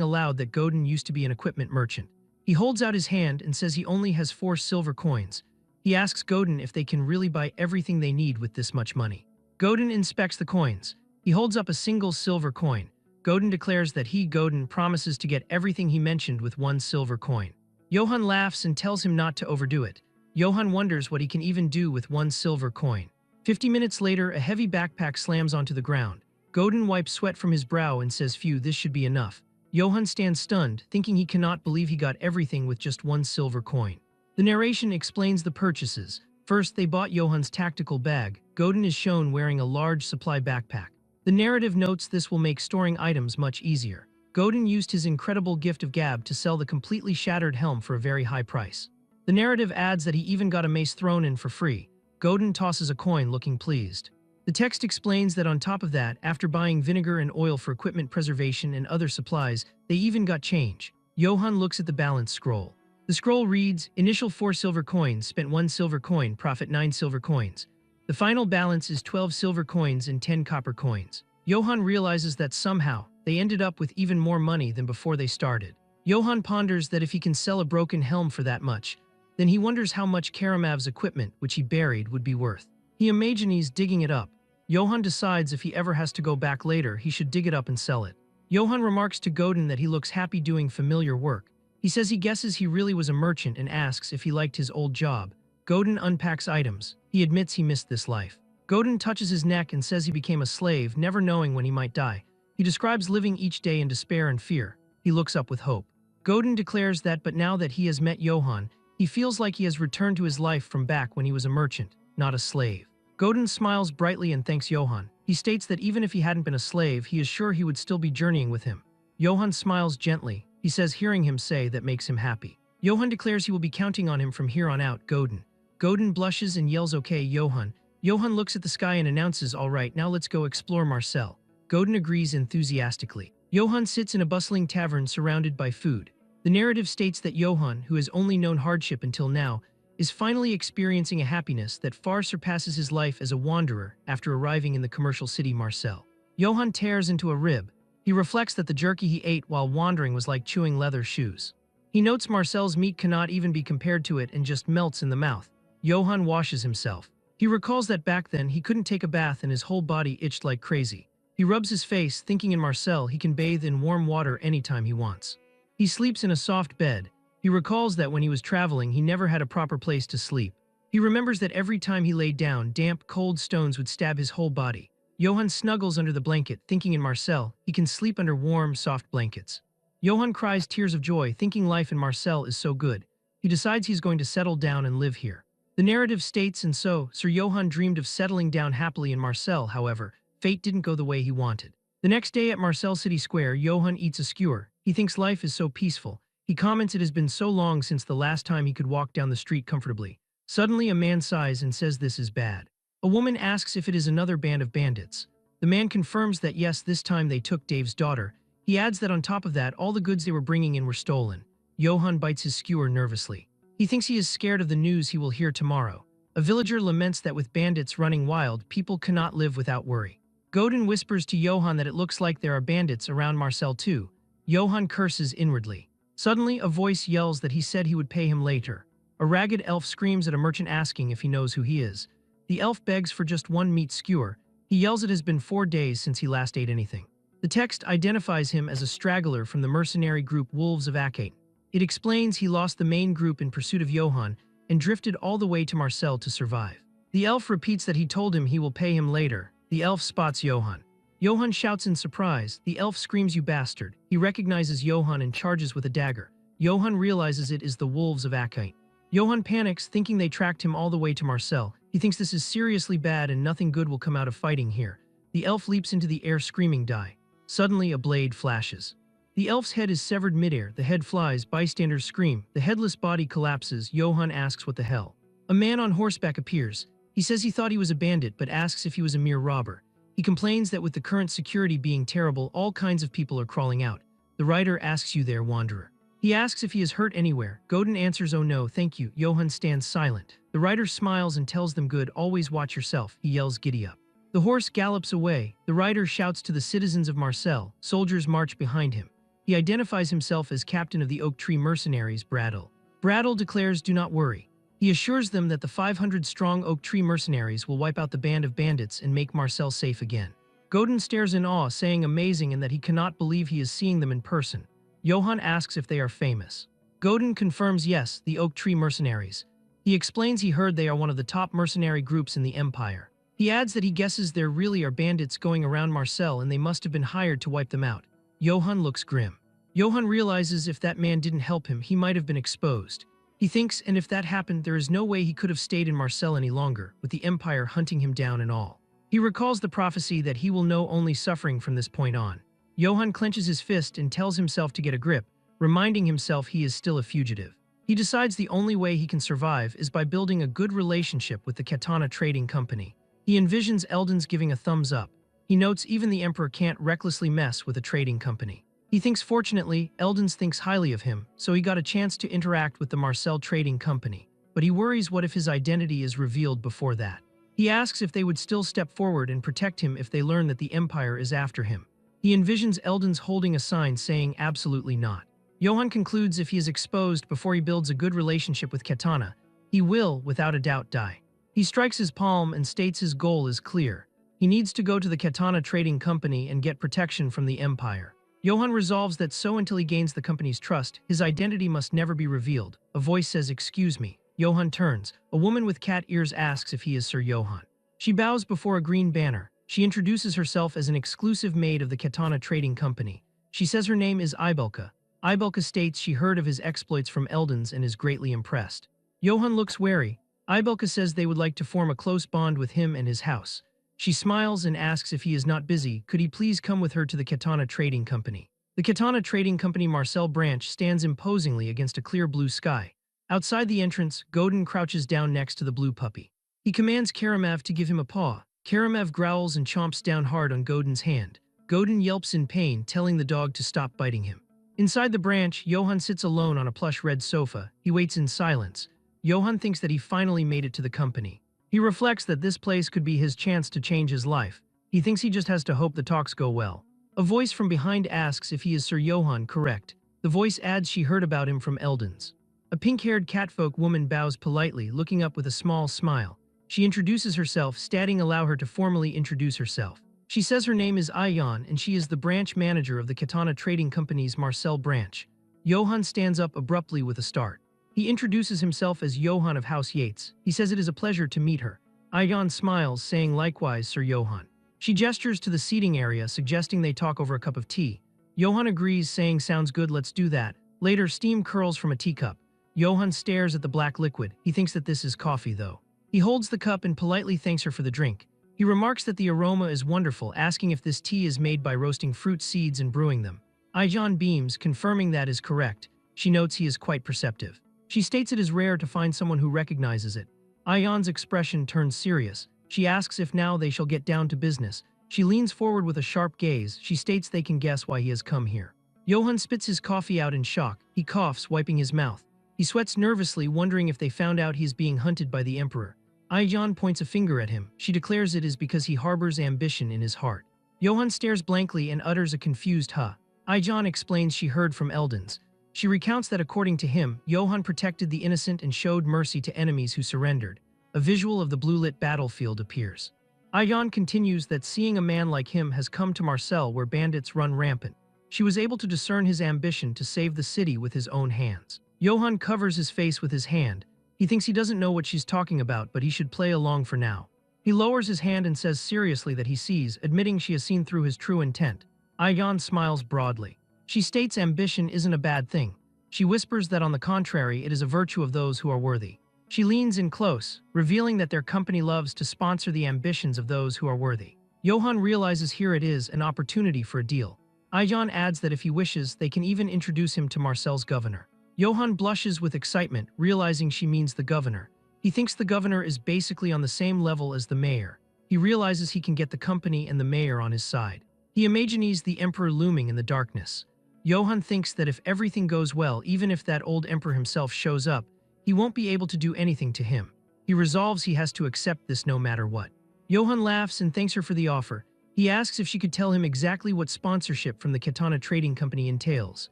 aloud that Godin used to be an equipment merchant. He holds out his hand and says he only has 4 silver coins. He asks Godin if they can really buy everything they need with this much money. Godin inspects the coins. He holds up a single silver coin. Godin declares that Godin, promises to get everything he mentioned with 1 silver coin. Johann laughs and tells him not to overdo it. Johann wonders what he can even do with 1 silver coin. 50 minutes later, a heavy backpack slams onto the ground. Godin wipes sweat from his brow and says, phew, this should be enough. Johann stands stunned, thinking he cannot believe he got everything with just 1 silver coin. The narration explains the purchases. First, they bought Johann's tactical bag. Godin is shown wearing a large supply backpack. The narrative notes this will make storing items much easier. Godin used his incredible gift of gab to sell the completely shattered helm for a very high price. The narrative adds that he even got a mace thrown in for free. Godin tosses a coin, looking pleased. The text explains that on top of that, after buying vinegar and oil for equipment preservation and other supplies, they even got change. Johann looks at the balance scroll. The scroll reads, initial 4 silver coins, spent 1 silver coin, profit 9 silver coins. The final balance is 12 silver coins and 10 copper coins. Johann realizes that somehow, they ended up with even more money than before they started. Johann ponders that if he can sell a broken helm for that much, then he wonders how much Karamev's equipment, which he buried, would be worth. He imagines digging it up. Johann decides if he ever has to go back later, he should dig it up and sell it. Johann remarks to Godin that he looks happy doing familiar work. He says he guesses he really was a merchant and asks if he liked his old job. Godin unpacks items. He admits he missed this life. Godin touches his neck and says he became a slave, never knowing when he might die. He describes living each day in despair and fear. He looks up with hope. Godin declares that but now that he has met Johann, he feels like he has returned to his life from back when he was a merchant, not a slave. Godin smiles brightly and thanks Johann. He states that even if he hadn't been a slave, he is sure he would still be journeying with him. Johann smiles gently. He says hearing him say that makes him happy. Johann declares he will be counting on him from here on out, Godin. Godin blushes and yells okay, Johann. Johann looks at the sky and announces, all right, now let's go explore Marcel. Godin agrees enthusiastically. Johann sits in a bustling tavern surrounded by food. The narrative states that Johann, who has only known hardship until now, is finally experiencing a happiness that far surpasses his life as a wanderer after arriving in the commercial city Marcel. Johann tears into a rib. He reflects that the jerky he ate while wandering was like chewing leather shoes. He notes Marcel's meat cannot even be compared to it and just melts in the mouth. Johann washes himself. He recalls that back then he couldn't take a bath and his whole body itched like crazy. He rubs his face, thinking in Marcel he can bathe in warm water anytime he wants. He sleeps in a soft bed. He recalls that when he was traveling, he never had a proper place to sleep. He remembers that every time he laid down, damp, cold stones would stab his whole body. Johann snuggles under the blanket, thinking in Marcel he can sleep under warm, soft blankets. Johann cries tears of joy, thinking life in Marcel is so good. He decides he's going to settle down and live here. The narrative states, and so, Sir Johann dreamed of settling down happily in Marcel. However, fate didn't go the way he wanted. The next day at Marcel City Square, Johann eats a skewer. He thinks life is so peaceful. He comments it has been so long since the last time he could walk down the street comfortably. Suddenly, a man sighs and says this is bad. A woman asks if it is another band of bandits. The man confirms that yes, this time they took Dave's daughter. He adds that on top of that, all the goods they were bringing in were stolen. Johann bites his skewer nervously. He thinks he is scared of the news he will hear tomorrow. A villager laments that with bandits running wild, people cannot live without worry. Godin whispers to Johann that it looks like there are bandits around Marcel too. Johann curses inwardly. Suddenly, a voice yells that he said he would pay him later. A ragged elf screams at a merchant asking if he knows who he is. The elf begs for just one meat skewer. He yells it has been 4 days since he last ate anything. The text identifies him as a straggler from the mercenary group Wolves of Acate. It explains he lost the main group in pursuit of Johann and drifted all the way to Marcel to survive. The elf repeats that he told him he will pay him later. The elf spots Johann. Johann shouts in surprise. The elf screams, "You bastard!" He recognizes Johann and charges with a dagger. Johann realizes it is the Wolves of Acate. Johann panics, thinking they tracked him all the way to Marcel. He thinks this is seriously bad and nothing good will come out of fighting here. The elf leaps into the air screaming, "Die!" Suddenly, a blade flashes. The elf's head is severed midair. The head flies. Bystanders scream. The headless body collapses. Johann asks what the hell. A man on horseback appears. He says he thought he was a bandit, but asks if he was a mere robber. He complains that with the current security being terrible, all kinds of people are crawling out. The writer asks, "You there, wanderer?" He asks if he is hurt anywhere. Godin answers, "Oh no, thank you." Johann stands silent. The writer smiles and tells them, "Good, always watch yourself." He yells, "Giddy up." The horse gallops away. The writer shouts to the citizens of Marcel. Soldiers march behind him. He identifies himself as captain of the Oak Tree Mercenaries, Brattle. Brattle declares, "Do not worry." He assures them that the 500-strong Oak Tree Mercenaries will wipe out the band of bandits and make Marcel safe again. Godin stares in awe, saying amazing and that he cannot believe he is seeing them in person. Johann asks if they are famous. Godin confirms yes, the Oak Tree Mercenaries. He explains he heard they are one of the top mercenary groups in the Empire. He adds that he guesses there really are bandits going around Marcel and they must have been hired to wipe them out. Johann looks grim. Johann realizes if that man didn't help him, he might have been exposed. He thinks, and if that happened, there is no way he could have stayed in Marcel any longer, with the Empire hunting him down and all. He recalls the prophecy that he will know only suffering from this point on. Johann clenches his fist and tells himself to get a grip, reminding himself he is still a fugitive. He decides the only way he can survive is by building a good relationship with the Katana Trading Company. He envisions Eldon's giving a thumbs up. He notes even the Emperor can't recklessly mess with a trading company. He thinks fortunately, Eldon's thinks highly of him, so he got a chance to interact with the Marcel Trading Company. But he worries what if his identity is revealed before that. He asks if they would still step forward and protect him if they learn that the Empire is after him. He envisions Eldon's holding a sign saying absolutely not. Johann concludes if he is exposed before he builds a good relationship with Katana, he will, without a doubt, die. He strikes his palm and states his goal is clear. He needs to go to the Katana Trading Company and get protection from the Empire. Johann resolves that so until he gains the company's trust, his identity must never be revealed. A voice says, "Excuse me." Johann turns. A woman with cat ears asks if he is Sir Johann. She bows before a green banner. She introduces herself as an exclusive maid of the Katana Trading Company. She says her name is Ibelka. Ibelka states she heard of his exploits from Eldon's and is greatly impressed. Johann looks wary. Ibelka says they would like to form a close bond with him and his house. She smiles and asks if he is not busy, could he please come with her to the Katana Trading Company. The Katana Trading Company Marcel branch stands imposingly against a clear blue sky. Outside the entrance, Godin crouches down next to the blue puppy. He commands Karamev to give him a paw. Karamev growls and chomps down hard on Godin's hand. Godin yelps in pain, telling the dog to stop biting him. Inside the branch, Johann sits alone on a plush red sofa. He waits in silence. Johann thinks that he finally made it to the company. He reflects that this place could be his chance to change his life. He thinks he just has to hope the talks go well. A voice from behind asks if he is Sir Johann, correct. The voice adds she heard about him from Eldon's. A pink-haired catfolk woman bows politely, looking up with a small smile. She introduces herself, stating allow her to formally introduce herself. She says her name is Ayan and she is the branch manager of the Katana Trading Company's Marcel branch. Johann stands up abruptly with a start. He introduces himself as Johann of House Yates. He says it is a pleasure to meet her. Ayan smiles, saying likewise, Sir Johann. She gestures to the seating area, suggesting they talk over a cup of tea. Johann agrees, saying sounds good, let's do that. Later, steam curls from a teacup. Johann stares at the black liquid. He thinks that this is coffee, though. He holds the cup and politely thanks her for the drink. He remarks that the aroma is wonderful, asking if this tea is made by roasting fruit seeds and brewing them. Aijan beams, confirming that is correct. She notes he is quite perceptive. She states it is rare to find someone who recognizes it. Ayan's expression turns serious. She asks if now they shall get down to business. She leans forward with a sharp gaze. She states they can guess why he has come here. Johann spits his coffee out in shock. He coughs, wiping his mouth. He sweats nervously, wondering if they found out he is being hunted by the Emperor. Aijan points a finger at him. She declares it is because he harbors ambition in his heart. Johann stares blankly and utters a confused huh. Aijan explains she heard from Eldons. She recounts that according to him, Johann protected the innocent and showed mercy to enemies who surrendered. A visual of the blue-lit battlefield appears. Aijan continues that seeing a man like him has come to Marcel where bandits run rampant. She was able to discern his ambition to save the city with his own hands. Johann covers his face with his hand. He thinks he doesn't know what she's talking about, but he should play along for now. He lowers his hand and says seriously that he sees, admitting she has seen through his true intent. Aiyan smiles broadly. She states ambition isn't a bad thing. She whispers that on the contrary, it is a virtue of those who are worthy. She leans in close, revealing that their company loves to sponsor the ambitions of those who are worthy. Johann realizes here it is an opportunity for a deal. Aiyan adds that if he wishes, they can even introduce him to Marcel's governor. Johann blushes with excitement, realizing she means the governor. He thinks the governor is basically on the same level as the mayor. He realizes he can get the company and the mayor on his side. He imagines the emperor looming in the darkness. Johann thinks that if everything goes well, even if that old emperor himself shows up, he won't be able to do anything to him. He resolves he has to accept this no matter what. Johann laughs and thanks her for the offer. He asks if she could tell him exactly what sponsorship from the Katana Trading Company entails.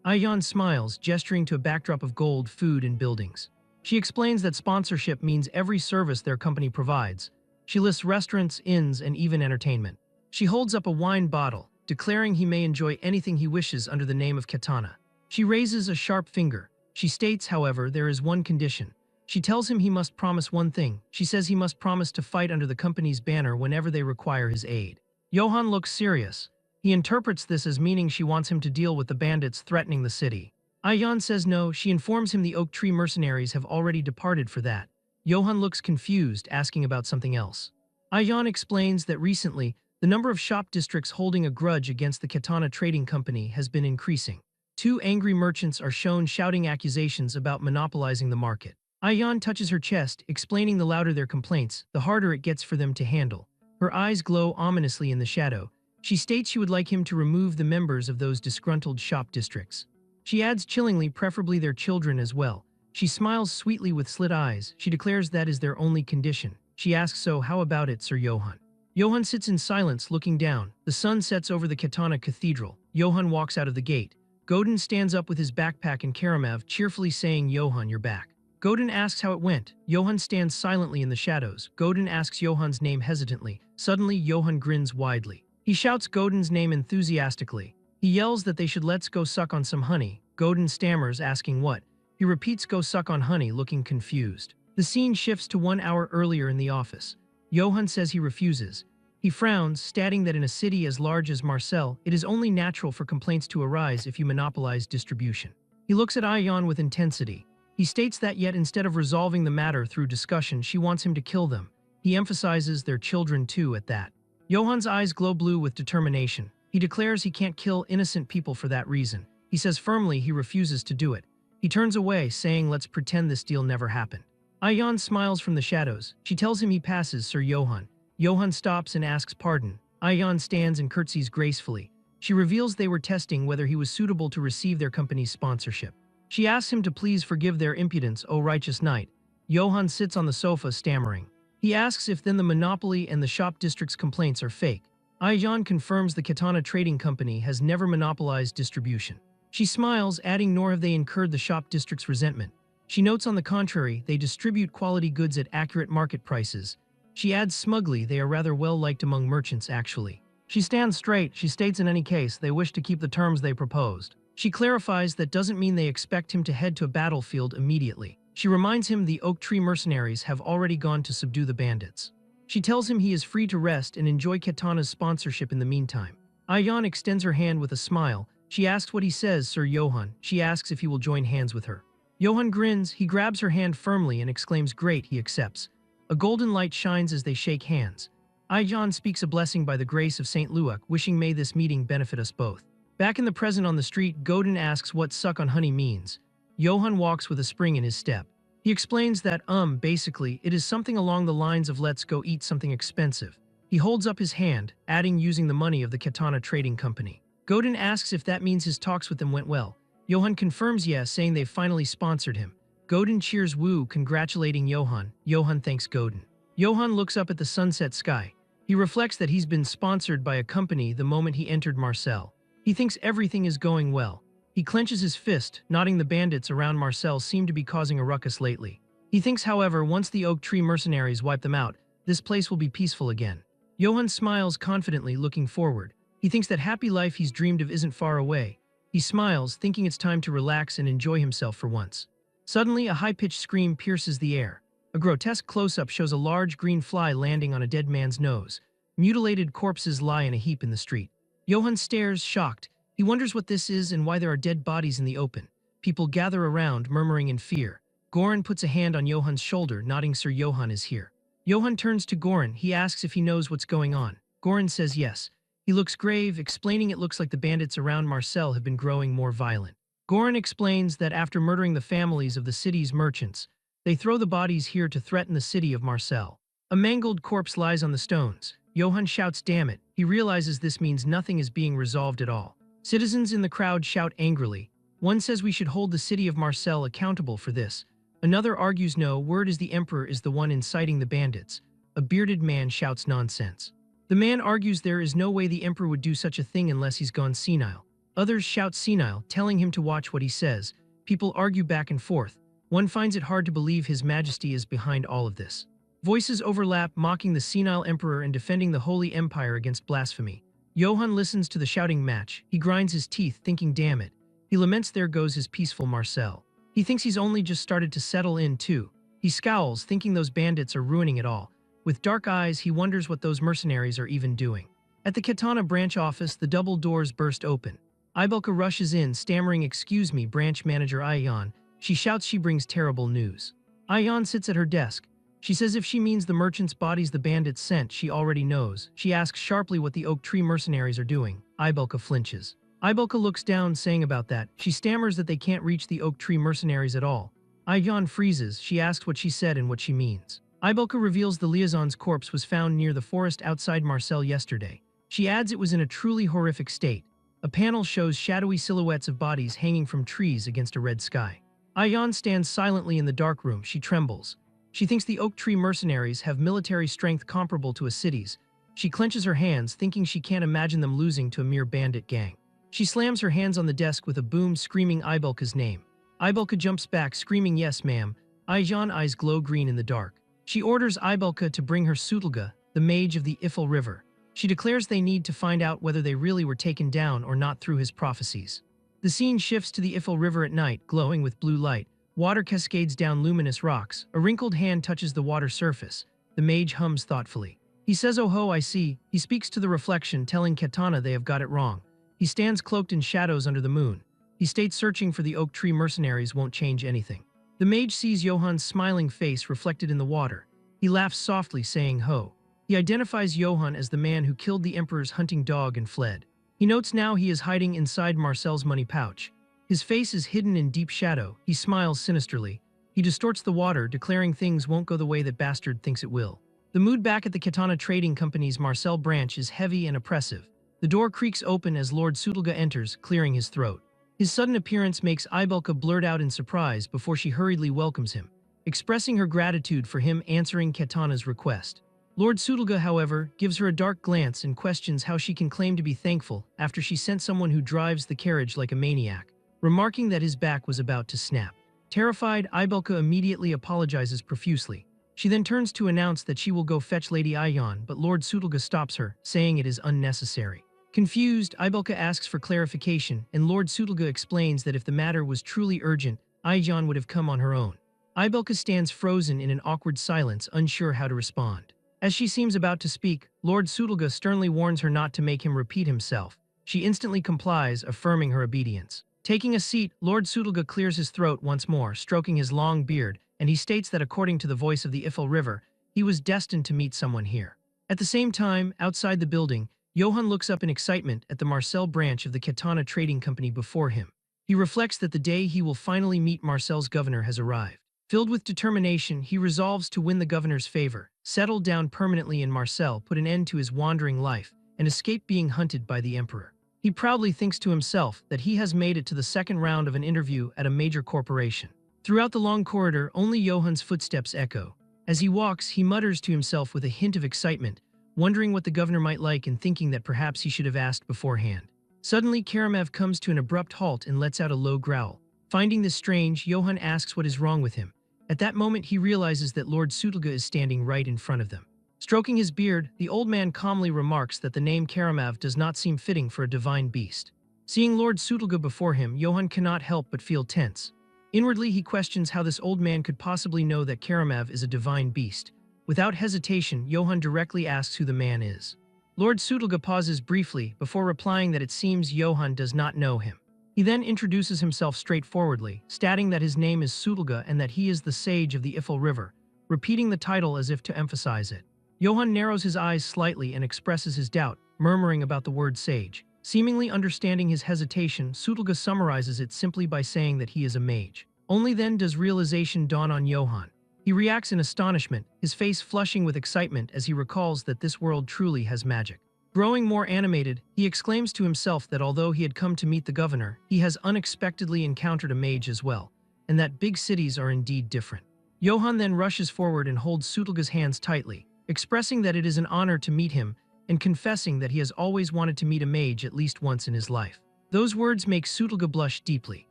Aiyan smiles, gesturing to a backdrop of gold, food, and buildings. She explains that sponsorship means every service their company provides. She lists restaurants, inns, and even entertainment. She holds up a wine bottle, declaring he may enjoy anything he wishes under the name of Katana. She raises a sharp finger. She states, however, there is one condition. She tells him he must promise one thing. She says he must promise to fight under the company's banner whenever they require his aid. Johann looks serious. He interprets this as meaning she wants him to deal with the bandits threatening the city. Aiyan says no. She informs him the oak tree mercenaries have already departed for that. Johann looks confused, asking about something else. Aiyan explains that recently, the number of shop districts holding a grudge against the Katana Trading Company has been increasing. Two angry merchants are shown shouting accusations about monopolizing the market. Aiyan touches her chest, explaining the louder their complaints, the harder it gets for them to handle. Her eyes glow ominously in the shadow. She states she would like him to remove the members of those disgruntled shop districts. She adds chillingly, preferably their children as well. She smiles sweetly with slit eyes. She declares that is their only condition. She asks, so how about it, Sir Johann? Johann sits in silence, looking down. The sun sets over the Katana Cathedral. Johann walks out of the gate. Godin stands up with his backpack and Karamav, cheerfully saying, Johann, you're back. Godin asks how it went. Johann stands silently in the shadows. Godin asks Johann's name hesitantly. Suddenly, Johann grins widely. He shouts Godin's name enthusiastically. He yells that they should let's go suck on some honey. Godin stammers, asking what. He repeats go suck on honey, looking confused. The scene shifts to 1 hour earlier in the office. Johann says he refuses. He frowns, stating that in a city as large as Marcel, it is only natural for complaints to arise if you monopolize distribution. He looks at Aiyan with intensity. He states that yet instead of resolving the matter through discussion, she wants him to kill them. He emphasizes their children too at that. Johann's eyes glow blue with determination. He declares he can't kill innocent people for that reason. He says firmly he refuses to do it. He turns away, saying let's pretend this deal never happened. Aiyan smiles from the shadows. She tells him he passes Sir Johann. Johann stops and asks pardon. Aiyan stands and curtsies gracefully. She reveals they were testing whether he was suitable to receive their company's sponsorship. She asks him to please forgive their impudence, O righteous knight. Johann sits on the sofa, stammering. He asks if then the monopoly and the shop district's complaints are fake. Aiyan confirms the Katana Trading Company has never monopolized distribution. She smiles, adding nor have they incurred the shop district's resentment. She notes on the contrary, they distribute quality goods at accurate market prices. She adds smugly they are rather well liked among merchants actually. She stands straight. She states in any case they wish to keep the terms they proposed. She clarifies that doesn't mean they expect him to head to a battlefield immediately. She reminds him the Oak Tree mercenaries have already gone to subdue the bandits. She tells him he is free to rest and enjoy Katana's sponsorship in the meantime. Ayan extends her hand with a smile. She asks what he says, Sir Johan. She asks if he will join hands with her. Johan grins. He grabs her hand firmly and exclaims, "Great," he accepts. A golden light shines as they shake hands. Ayan speaks a blessing by the grace of St. Luak, wishing may this meeting benefit us both. Back in the present on the street, Godin asks what suck on honey means. Johan walks with a spring in his step. He explains that, basically, it is something along the lines of let's go eat something expensive. He holds up his hand, adding using the money of the Katana Trading Company. Godin asks if that means his talks with them went well. Johan confirms yes, saying they've finally sponsored him. Godin cheers Wu, congratulating Johan. Johan thanks Godin. Johan looks up at the sunset sky. He reflects that he's been sponsored by a company the moment he entered Marcel. He thinks everything is going well. He clenches his fist, nodding the bandits around Marcel seem to be causing a ruckus lately. He thinks, however, once the Oak Tree mercenaries wipe them out, this place will be peaceful again. Johan smiles confidently, looking forward. He thinks that happy life he's dreamed of isn't far away. He smiles, thinking it's time to relax and enjoy himself for once. Suddenly, a high-pitched scream pierces the air. A grotesque close-up shows a large green fly landing on a dead man's nose. Mutilated corpses lie in a heap in the street. Johan stares, shocked. He wonders what this is and why there are dead bodies in the open. People gather around, murmuring in fear. Goran puts a hand on Johan's shoulder, nodding Sir Johan is here. Johan turns to Goran. He asks if he knows what's going on. Goran says yes. He looks grave, explaining it looks like the bandits around Marcel have been growing more violent. Goran explains that after murdering the families of the city's merchants, they throw the bodies here to threaten the city of Marcel. A mangled corpse lies on the stones. Johan shouts, "Damn it." He realizes this means nothing is being resolved at all. Citizens in the crowd shout angrily. One says we should hold the city of Marcel accountable for this. Another argues no, word is the emperor is the one inciting the bandits. A bearded man shouts nonsense. The man argues there is no way the emperor would do such a thing unless he's gone senile. Others shout senile, telling him to watch what he says. People argue back and forth. One finds it hard to believe His Majesty is behind all of this. Voices overlap, mocking the senile emperor and defending the Holy Empire against blasphemy. Johan listens to the shouting match. He grinds his teeth, thinking, damn it. He laments there goes his peaceful Marcel. He thinks he's only just started to settle in, too. He scowls, thinking those bandits are ruining it all. With dark eyes, he wonders what those mercenaries are even doing. At the Katana branch office, the double doors burst open. Ibelka rushes in, stammering, "Excuse me, branch manager Ayan." She shouts she brings terrible news. Ayan sits at her desk. She says if she means the merchant's bodies the bandits sent, she already knows. She asks sharply what the Oak Tree mercenaries are doing. Ibelka flinches. Ibelka looks down, saying about that. She stammers that they can't reach the Oak Tree mercenaries at all. Ayan freezes. She asks what she said and what she means. Ibelka reveals the liaison's corpse was found near the forest outside Marcel yesterday. She adds it was in a truly horrific state. A panel shows shadowy silhouettes of bodies hanging from trees against a red sky. Ayan stands silently in the dark room. She trembles. She thinks the Oak Tree mercenaries have military strength comparable to a city's. She clenches her hands, thinking she can't imagine them losing to a mere bandit gang. She slams her hands on the desk with a boom, screaming Ibelka's name. Ibelka jumps back, screaming, "Yes, ma'am." Ayan's eyes glow green in the dark. She orders Ibelka to bring her Sutulga, the mage of the Ifil River. She declares they need to find out whether they really were taken down or not through his prophecies. The scene shifts to the Ifil River at night, glowing with blue light. Water cascades down luminous rocks. A wrinkled hand touches the water surface. The mage hums thoughtfully. He says, "Oh ho, I see." He speaks to the reflection, telling Katana they have got it wrong. He stands cloaked in shadows under the moon. He states searching for the Oak Tree mercenaries won't change anything. The mage sees Johan's smiling face reflected in the water. He laughs softly, saying, "Ho." He identifies Johan as the man who killed the emperor's hunting dog and fled. He notes now he is hiding inside Marcel's money pouch. His face is hidden in deep shadow. He smiles sinisterly. He distorts the water, declaring things won't go the way that bastard thinks it will. The mood back at the Katana Trading Company's Marcel branch is heavy and oppressive. The door creaks open as Lord Sutulga enters, clearing his throat. His sudden appearance makes Ibelka blurt out in surprise before she hurriedly welcomes him, expressing her gratitude for him answering Katana's request. Lord Sutulga, however, gives her a dark glance and questions how she can claim to be thankful after she sent someone who drives the carriage like a maniac, remarking that his back was about to snap. Terrified, Ibelka immediately apologizes profusely. She then turns to announce that she will go fetch Lady Ayan, but Lord Sutulga stops her, saying it is unnecessary. Confused, Ibelka asks for clarification, and Lord Sutulga explains that if the matter was truly urgent, Ayan would have come on her own. Ibelka stands frozen in an awkward silence, unsure how to respond. As she seems about to speak, Lord Sutulga sternly warns her not to make him repeat himself. She instantly complies, affirming her obedience. Taking a seat, Lord Sutulga clears his throat once more, stroking his long beard, and he states that according to the voice of the Ifil River, he was destined to meet someone here. At the same time, outside the building, Johann looks up in excitement at the Marcel branch of the Katana Trading Company before him. He reflects that the day he will finally meet Marcel's governor has arrived. Filled with determination, he resolves to win the governor's favor, settle down permanently in Marcel, put an end to his wandering life, and escape being hunted by the emperor. He proudly thinks to himself that he has made it to the second round of an interview at a major corporation. Throughout the long corridor, only Johann's footsteps echo. As he walks, he mutters to himself with a hint of excitement, wondering what the governor might like and thinking that perhaps he should have asked beforehand. Suddenly, Karamev comes to an abrupt halt and lets out a low growl. Finding this strange, Johann asks what is wrong with him. At that moment, he realizes that Lord Sutulga is standing right in front of them. Stroking his beard, the old man calmly remarks that the name Karamev does not seem fitting for a divine beast. Seeing Lord Sutulga before him, Johann cannot help but feel tense. Inwardly, he questions how this old man could possibly know that Karamev is a divine beast. Without hesitation, Johann directly asks who the man is. Lord Sutulga pauses briefly before replying that it seems Johann does not know him. He then introduces himself straightforwardly, stating that his name is Sutulga and that he is the sage of the Ifil River, repeating the title as if to emphasize it. Johann narrows his eyes slightly and expresses his doubt, murmuring about the word sage. Seemingly understanding his hesitation, Sutulga summarizes it simply by saying that he is a mage. Only then does realization dawn on Johann. He reacts in astonishment, his face flushing with excitement as he recalls that this world truly has magic. Growing more animated, he exclaims to himself that although he had come to meet the governor, he has unexpectedly encountered a mage as well, and that big cities are indeed different. Johann then rushes forward and holds Sutulga's hands tightly, expressing that it is an honor to meet him and confessing that he has always wanted to meet a mage at least once in his life. Those words make Sutulga blush deeply.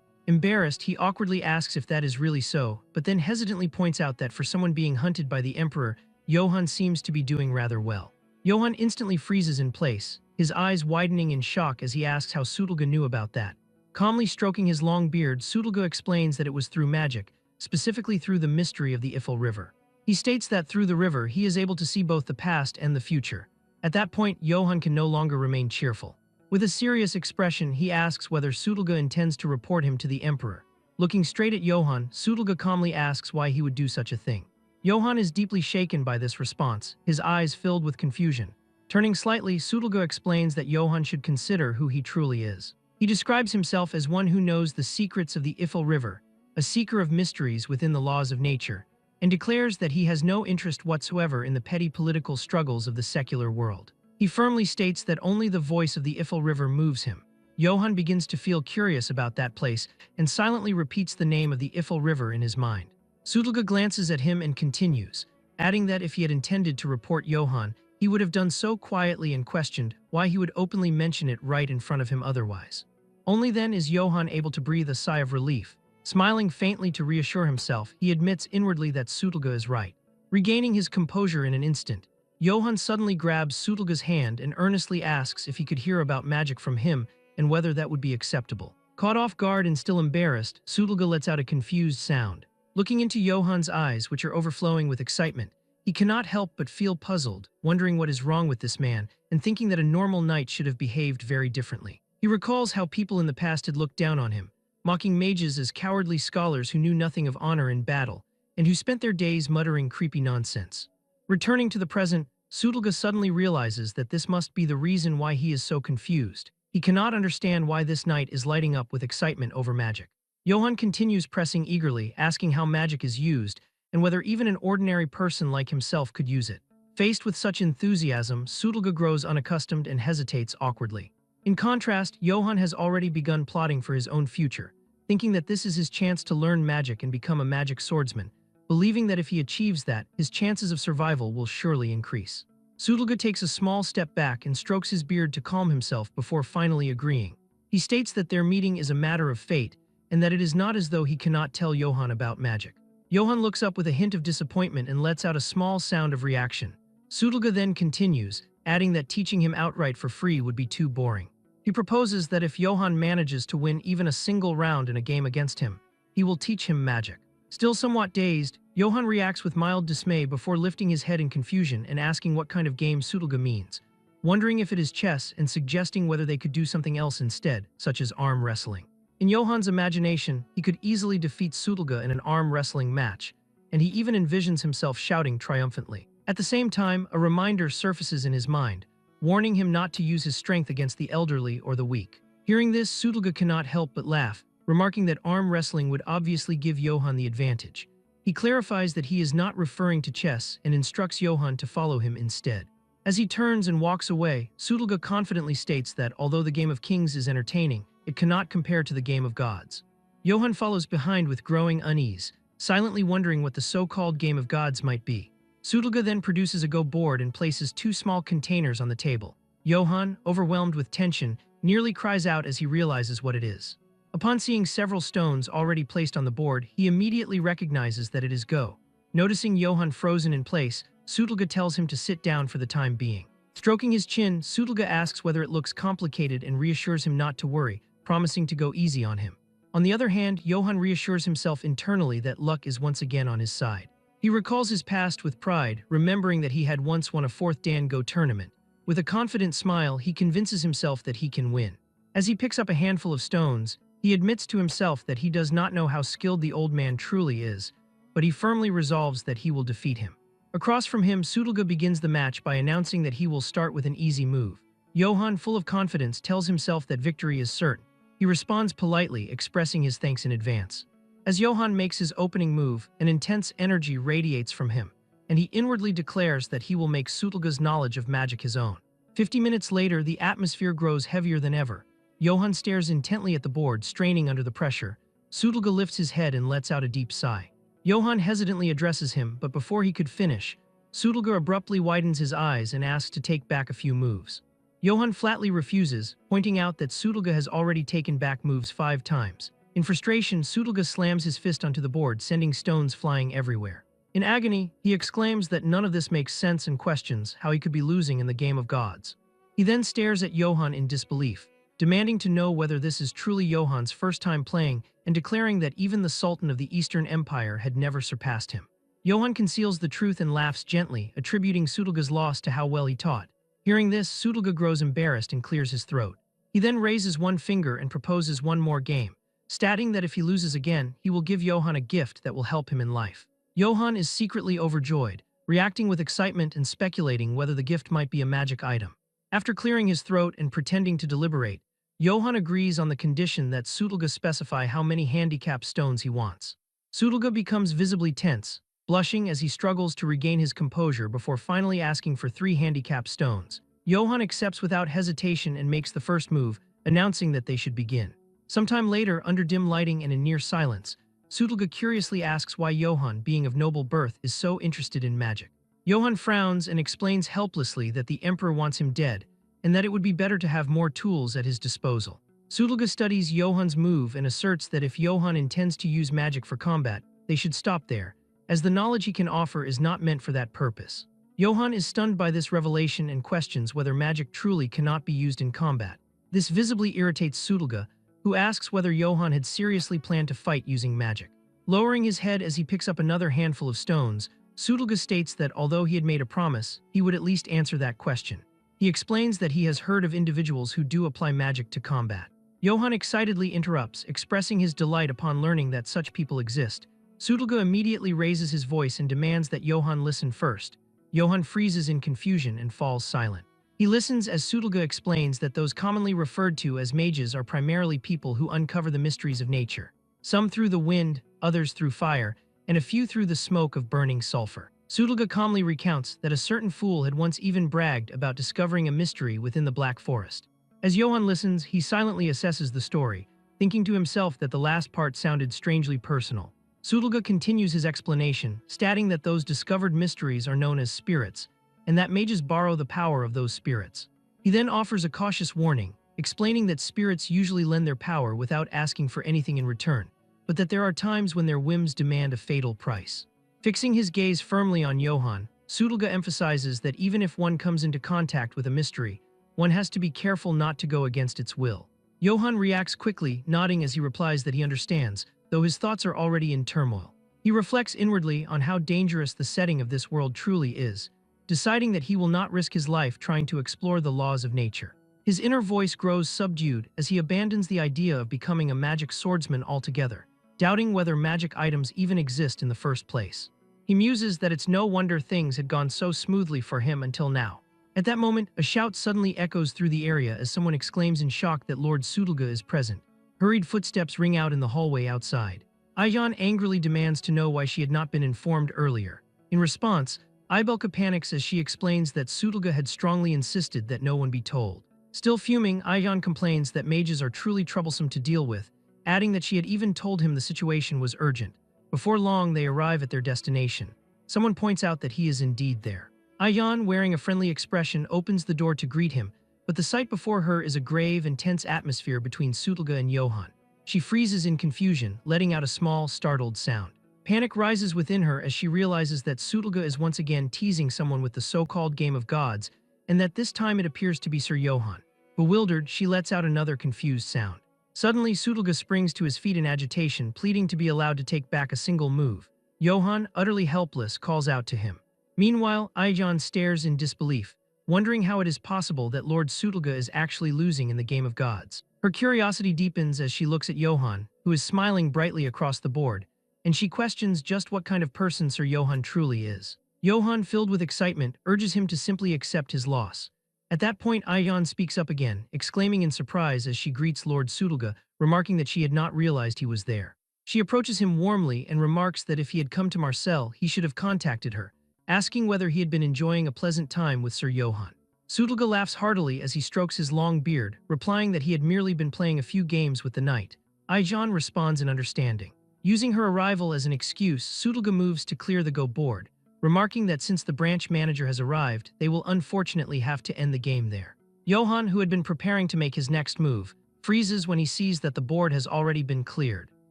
Embarrassed, he awkwardly asks if that is really so, but then hesitantly points out that for someone being hunted by the emperor, Johann seems to be doing rather well. Johann instantly freezes in place, his eyes widening in shock as he asks how Sutulga knew about that. Calmly stroking his long beard, Sutulga explains that it was through magic, specifically through the mystery of the Ifil River. He states that through the river he is able to see both the past and the future. At that point, Johann can no longer remain cheerful. With a serious expression, he asks whether Sutulga intends to report him to the emperor. Looking straight at Johann, Sutulga calmly asks why he would do such a thing. Johann is deeply shaken by this response, his eyes filled with confusion. Turning slightly, Sutulga explains that Johann should consider who he truly is. He describes himself as one who knows the secrets of the Ifil River, a seeker of mysteries within the laws of nature, and declares that he has no interest whatsoever in the petty political struggles of the secular world. He firmly states that only the voice of the Ifil River moves him. Johann begins to feel curious about that place and silently repeats the name of the Ifil River in his mind. Sutulga glances at him and continues, adding that if he had intended to report Johann, he would have done so quietly and questioned why he would openly mention it right in front of him otherwise. Only then is Johann able to breathe a sigh of relief. Smiling faintly to reassure himself, he admits inwardly that Sutulga is right. Regaining his composure in an instant, Johann suddenly grabs Sutulga's hand and earnestly asks if he could hear about magic from him and whether that would be acceptable. Caught off guard and still embarrassed, Sutulga lets out a confused sound. Looking into Johann's eyes, which are overflowing with excitement, he cannot help but feel puzzled, wondering what is wrong with this man and thinking that a normal knight should have behaved very differently. He recalls how people in the past had looked down on him, mocking mages as cowardly scholars who knew nothing of honor in battle and who spent their days muttering creepy nonsense. Returning to the present, Sutulga suddenly realizes that this must be the reason why he is so confused. He cannot understand why this knight is lighting up with excitement over magic. Johann continues pressing eagerly, asking how magic is used and whether even an ordinary person like himself could use it. Faced with such enthusiasm, Sutulga grows unaccustomed and hesitates awkwardly. In contrast, Johann has already begun plotting for his own future, thinking that this is his chance to learn magic and become a magic swordsman, believing that if he achieves that, his chances of survival will surely increase. Sutulga takes a small step back and strokes his beard to calm himself before finally agreeing. He states that their meeting is a matter of fate, and that it is not as though he cannot tell Johann about magic. Johann looks up with a hint of disappointment and lets out a small sound of reaction. Sutulga then continues, adding that teaching him outright for free would be too boring. He proposes that if Johann manages to win even a single round in a game against him, he will teach him magic. Still somewhat dazed, Johann reacts with mild dismay before lifting his head in confusion and asking what kind of game Sutulga means, wondering if it is chess and suggesting whether they could do something else instead, such as arm wrestling. In Johann's imagination, he could easily defeat Sutulga in an arm wrestling match, and he even envisions himself shouting triumphantly. At the same time, a reminder surfaces in his mind, warning him not to use his strength against the elderly or the weak. Hearing this, Sutulga cannot help but laugh, remarking that arm wrestling would obviously give Johann the advantage. He clarifies that he is not referring to chess and instructs Johann to follow him instead. As he turns and walks away, Sutulga confidently states that although the game of kings is entertaining, it cannot compare to the game of gods. Johann follows behind with growing unease, silently wondering what the so-called game of gods might be. Sutulga then produces a go board and places two small containers on the table. Johann, overwhelmed with tension, nearly cries out as he realizes what it is. Upon seeing several stones already placed on the board, he immediately recognizes that it is Go. Noticing Johann frozen in place, Sutulga tells him to sit down for the time being. Stroking his chin, Sutulga asks whether it looks complicated and reassures him not to worry, promising to go easy on him. On the other hand, Johann reassures himself internally that luck is once again on his side. He recalls his past with pride, remembering that he had once won a 4th Dan Go tournament. With a confident smile, he convinces himself that he can win. As he picks up a handful of stones, he admits to himself that he does not know how skilled the old man truly is, but he firmly resolves that he will defeat him. Across from him, Sutulga begins the match by announcing that he will start with an easy move. Johann, full of confidence, tells himself that victory is certain. He responds politely, expressing his thanks in advance. As Johann makes his opening move, an intense energy radiates from him, and he inwardly declares that he will make Sutulga's knowledge of magic his own. 50 minutes later, the atmosphere grows heavier than ever. Johann stares intently at the board, straining under the pressure. Sutulga lifts his head and lets out a deep sigh. Johann hesitantly addresses him, but before he could finish, Sutulga abruptly widens his eyes and asks to take back a few moves. Johann flatly refuses, pointing out that Sutulga has already taken back moves 5 times. In frustration, Sutulga slams his fist onto the board, sending stones flying everywhere. In agony, he exclaims that none of this makes sense and questions how he could be losing in the game of gods. He then stares at Johann in disbelief, demanding to know whether this is truly Johann's first time playing and declaring that even the Sultan of the Eastern Empire had never surpassed him. Johann conceals the truth and laughs gently, attributing Sutulga's loss to how well he taught. Hearing this, Sutulga grows embarrassed and clears his throat. He then raises one finger and proposes one more game, stating that if he loses again, he will give Johann a gift that will help him in life. Johann is secretly overjoyed, reacting with excitement and speculating whether the gift might be a magic item. After clearing his throat and pretending to deliberate, Johann agrees on the condition that Sutulga specify how many handicap stones he wants. Sutulga becomes visibly tense, blushing as he struggles to regain his composure before finally asking for 3 handicap stones. Johann accepts without hesitation and makes the first move, announcing that they should begin. Sometime later, under dim lighting and in near silence, Sutulga curiously asks why Johann, being of noble birth, is so interested in magic. Johann frowns and explains helplessly that the emperor wants him dead, and that it would be better to have more tools at his disposal. Sutulga studies Johann's move and asserts that if Johann intends to use magic for combat, they should stop there, as the knowledge he can offer is not meant for that purpose. Johann is stunned by this revelation and questions whether magic truly cannot be used in combat. This visibly irritates Sutulga, who asks whether Johann had seriously planned to fight using magic. Lowering his head as he picks up another handful of stones, Sutulga states that although he had made a promise, he would at least answer that question. He explains that he has heard of individuals who do apply magic to combat. Johann excitedly interrupts, expressing his delight upon learning that such people exist. Sutulga immediately raises his voice and demands that Johann listen first. Johann freezes in confusion and falls silent. He listens as Sutulga explains that those commonly referred to as mages are primarily people who uncover the mysteries of nature. Some through the wind, others through fire, and a few through the smoke of burning sulfur. Sutulga calmly recounts that a certain fool had once even bragged about discovering a mystery within the Black Forest. As Johann listens, he silently assesses the story, thinking to himself that the last part sounded strangely personal. Sutulga continues his explanation, stating that those discovered mysteries are known as spirits, and that mages borrow the power of those spirits. He then offers a cautious warning, explaining that spirits usually lend their power without asking for anything in return, but that there are times when their whims demand a fatal price. Fixing his gaze firmly on Johann, Sudolga emphasizes that even if one comes into contact with a mystery, one has to be careful not to go against its will. Johann reacts quickly, nodding as he replies that he understands, though his thoughts are already in turmoil. He reflects inwardly on how dangerous the setting of this world truly is, deciding that he will not risk his life trying to explore the laws of nature. His inner voice grows subdued as he abandons the idea of becoming a magic swordsman altogether, doubting whether magic items even exist in the first place. He muses that it's no wonder things had gone so smoothly for him until now. At that moment, a shout suddenly echoes through the area as someone exclaims in shock that Lord Sudolga is present. Hurried footsteps ring out in the hallway outside. Ayan angrily demands to know why she had not been informed earlier. In response, Ibelka panics as she explains that Sudolga had strongly insisted that no one be told. Still fuming, Ayan complains that mages are truly troublesome to deal with, adding that she had even told him the situation was urgent. Before long, they arrive at their destination. Someone points out that he is indeed there. Ayan, wearing a friendly expression, opens the door to greet him, but the sight before her is a grave and tense atmosphere between Sudolga and Johann. She freezes in confusion, letting out a small, startled sound. Panic rises within her as she realizes that Sudolga is once again teasing someone with the so-called game of gods, and that this time it appears to be Sir Johann. Bewildered, she lets out another confused sound. Suddenly, Sudolga springs to his feet in agitation, pleading to be allowed to take back a single move. Johann, utterly helpless, calls out to him. Meanwhile, Ayan stares in disbelief, wondering how it is possible that Lord Sudolga is actually losing in the game of gods. Her curiosity deepens as she looks at Johann, who is smiling brightly across the board, and she questions just what kind of person Sir Johann truly is. Johann, filled with excitement, urges him to simply accept his loss. At that point, Ayan speaks up again, exclaiming in surprise as she greets Lord Sudolga, remarking that she had not realized he was there. She approaches him warmly and remarks that if he had come to Marcel, he should have contacted her, asking whether he had been enjoying a pleasant time with Sir Johann. Sudolga laughs heartily as he strokes his long beard, replying that he had merely been playing a few games with the knight. Ayan responds in understanding. Using her arrival as an excuse, Sudolga moves to clear the go board, remarking that since the branch manager has arrived, they will unfortunately have to end the game there. Johann, who had been preparing to make his next move, freezes when he sees that the board has already been cleared.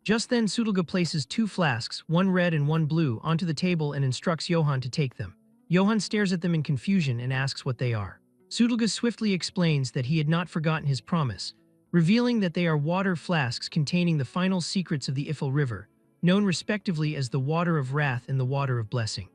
Just then, Sudolga places 2 flasks, one red and one blue, onto the table and instructs Johann to take them. Johann stares at them in confusion and asks what they are. Sudolga swiftly explains that he had not forgotten his promise, revealing that they are water flasks containing the final secrets of the Ifil River, known respectively as the Water of Wrath and the Water of Blessing.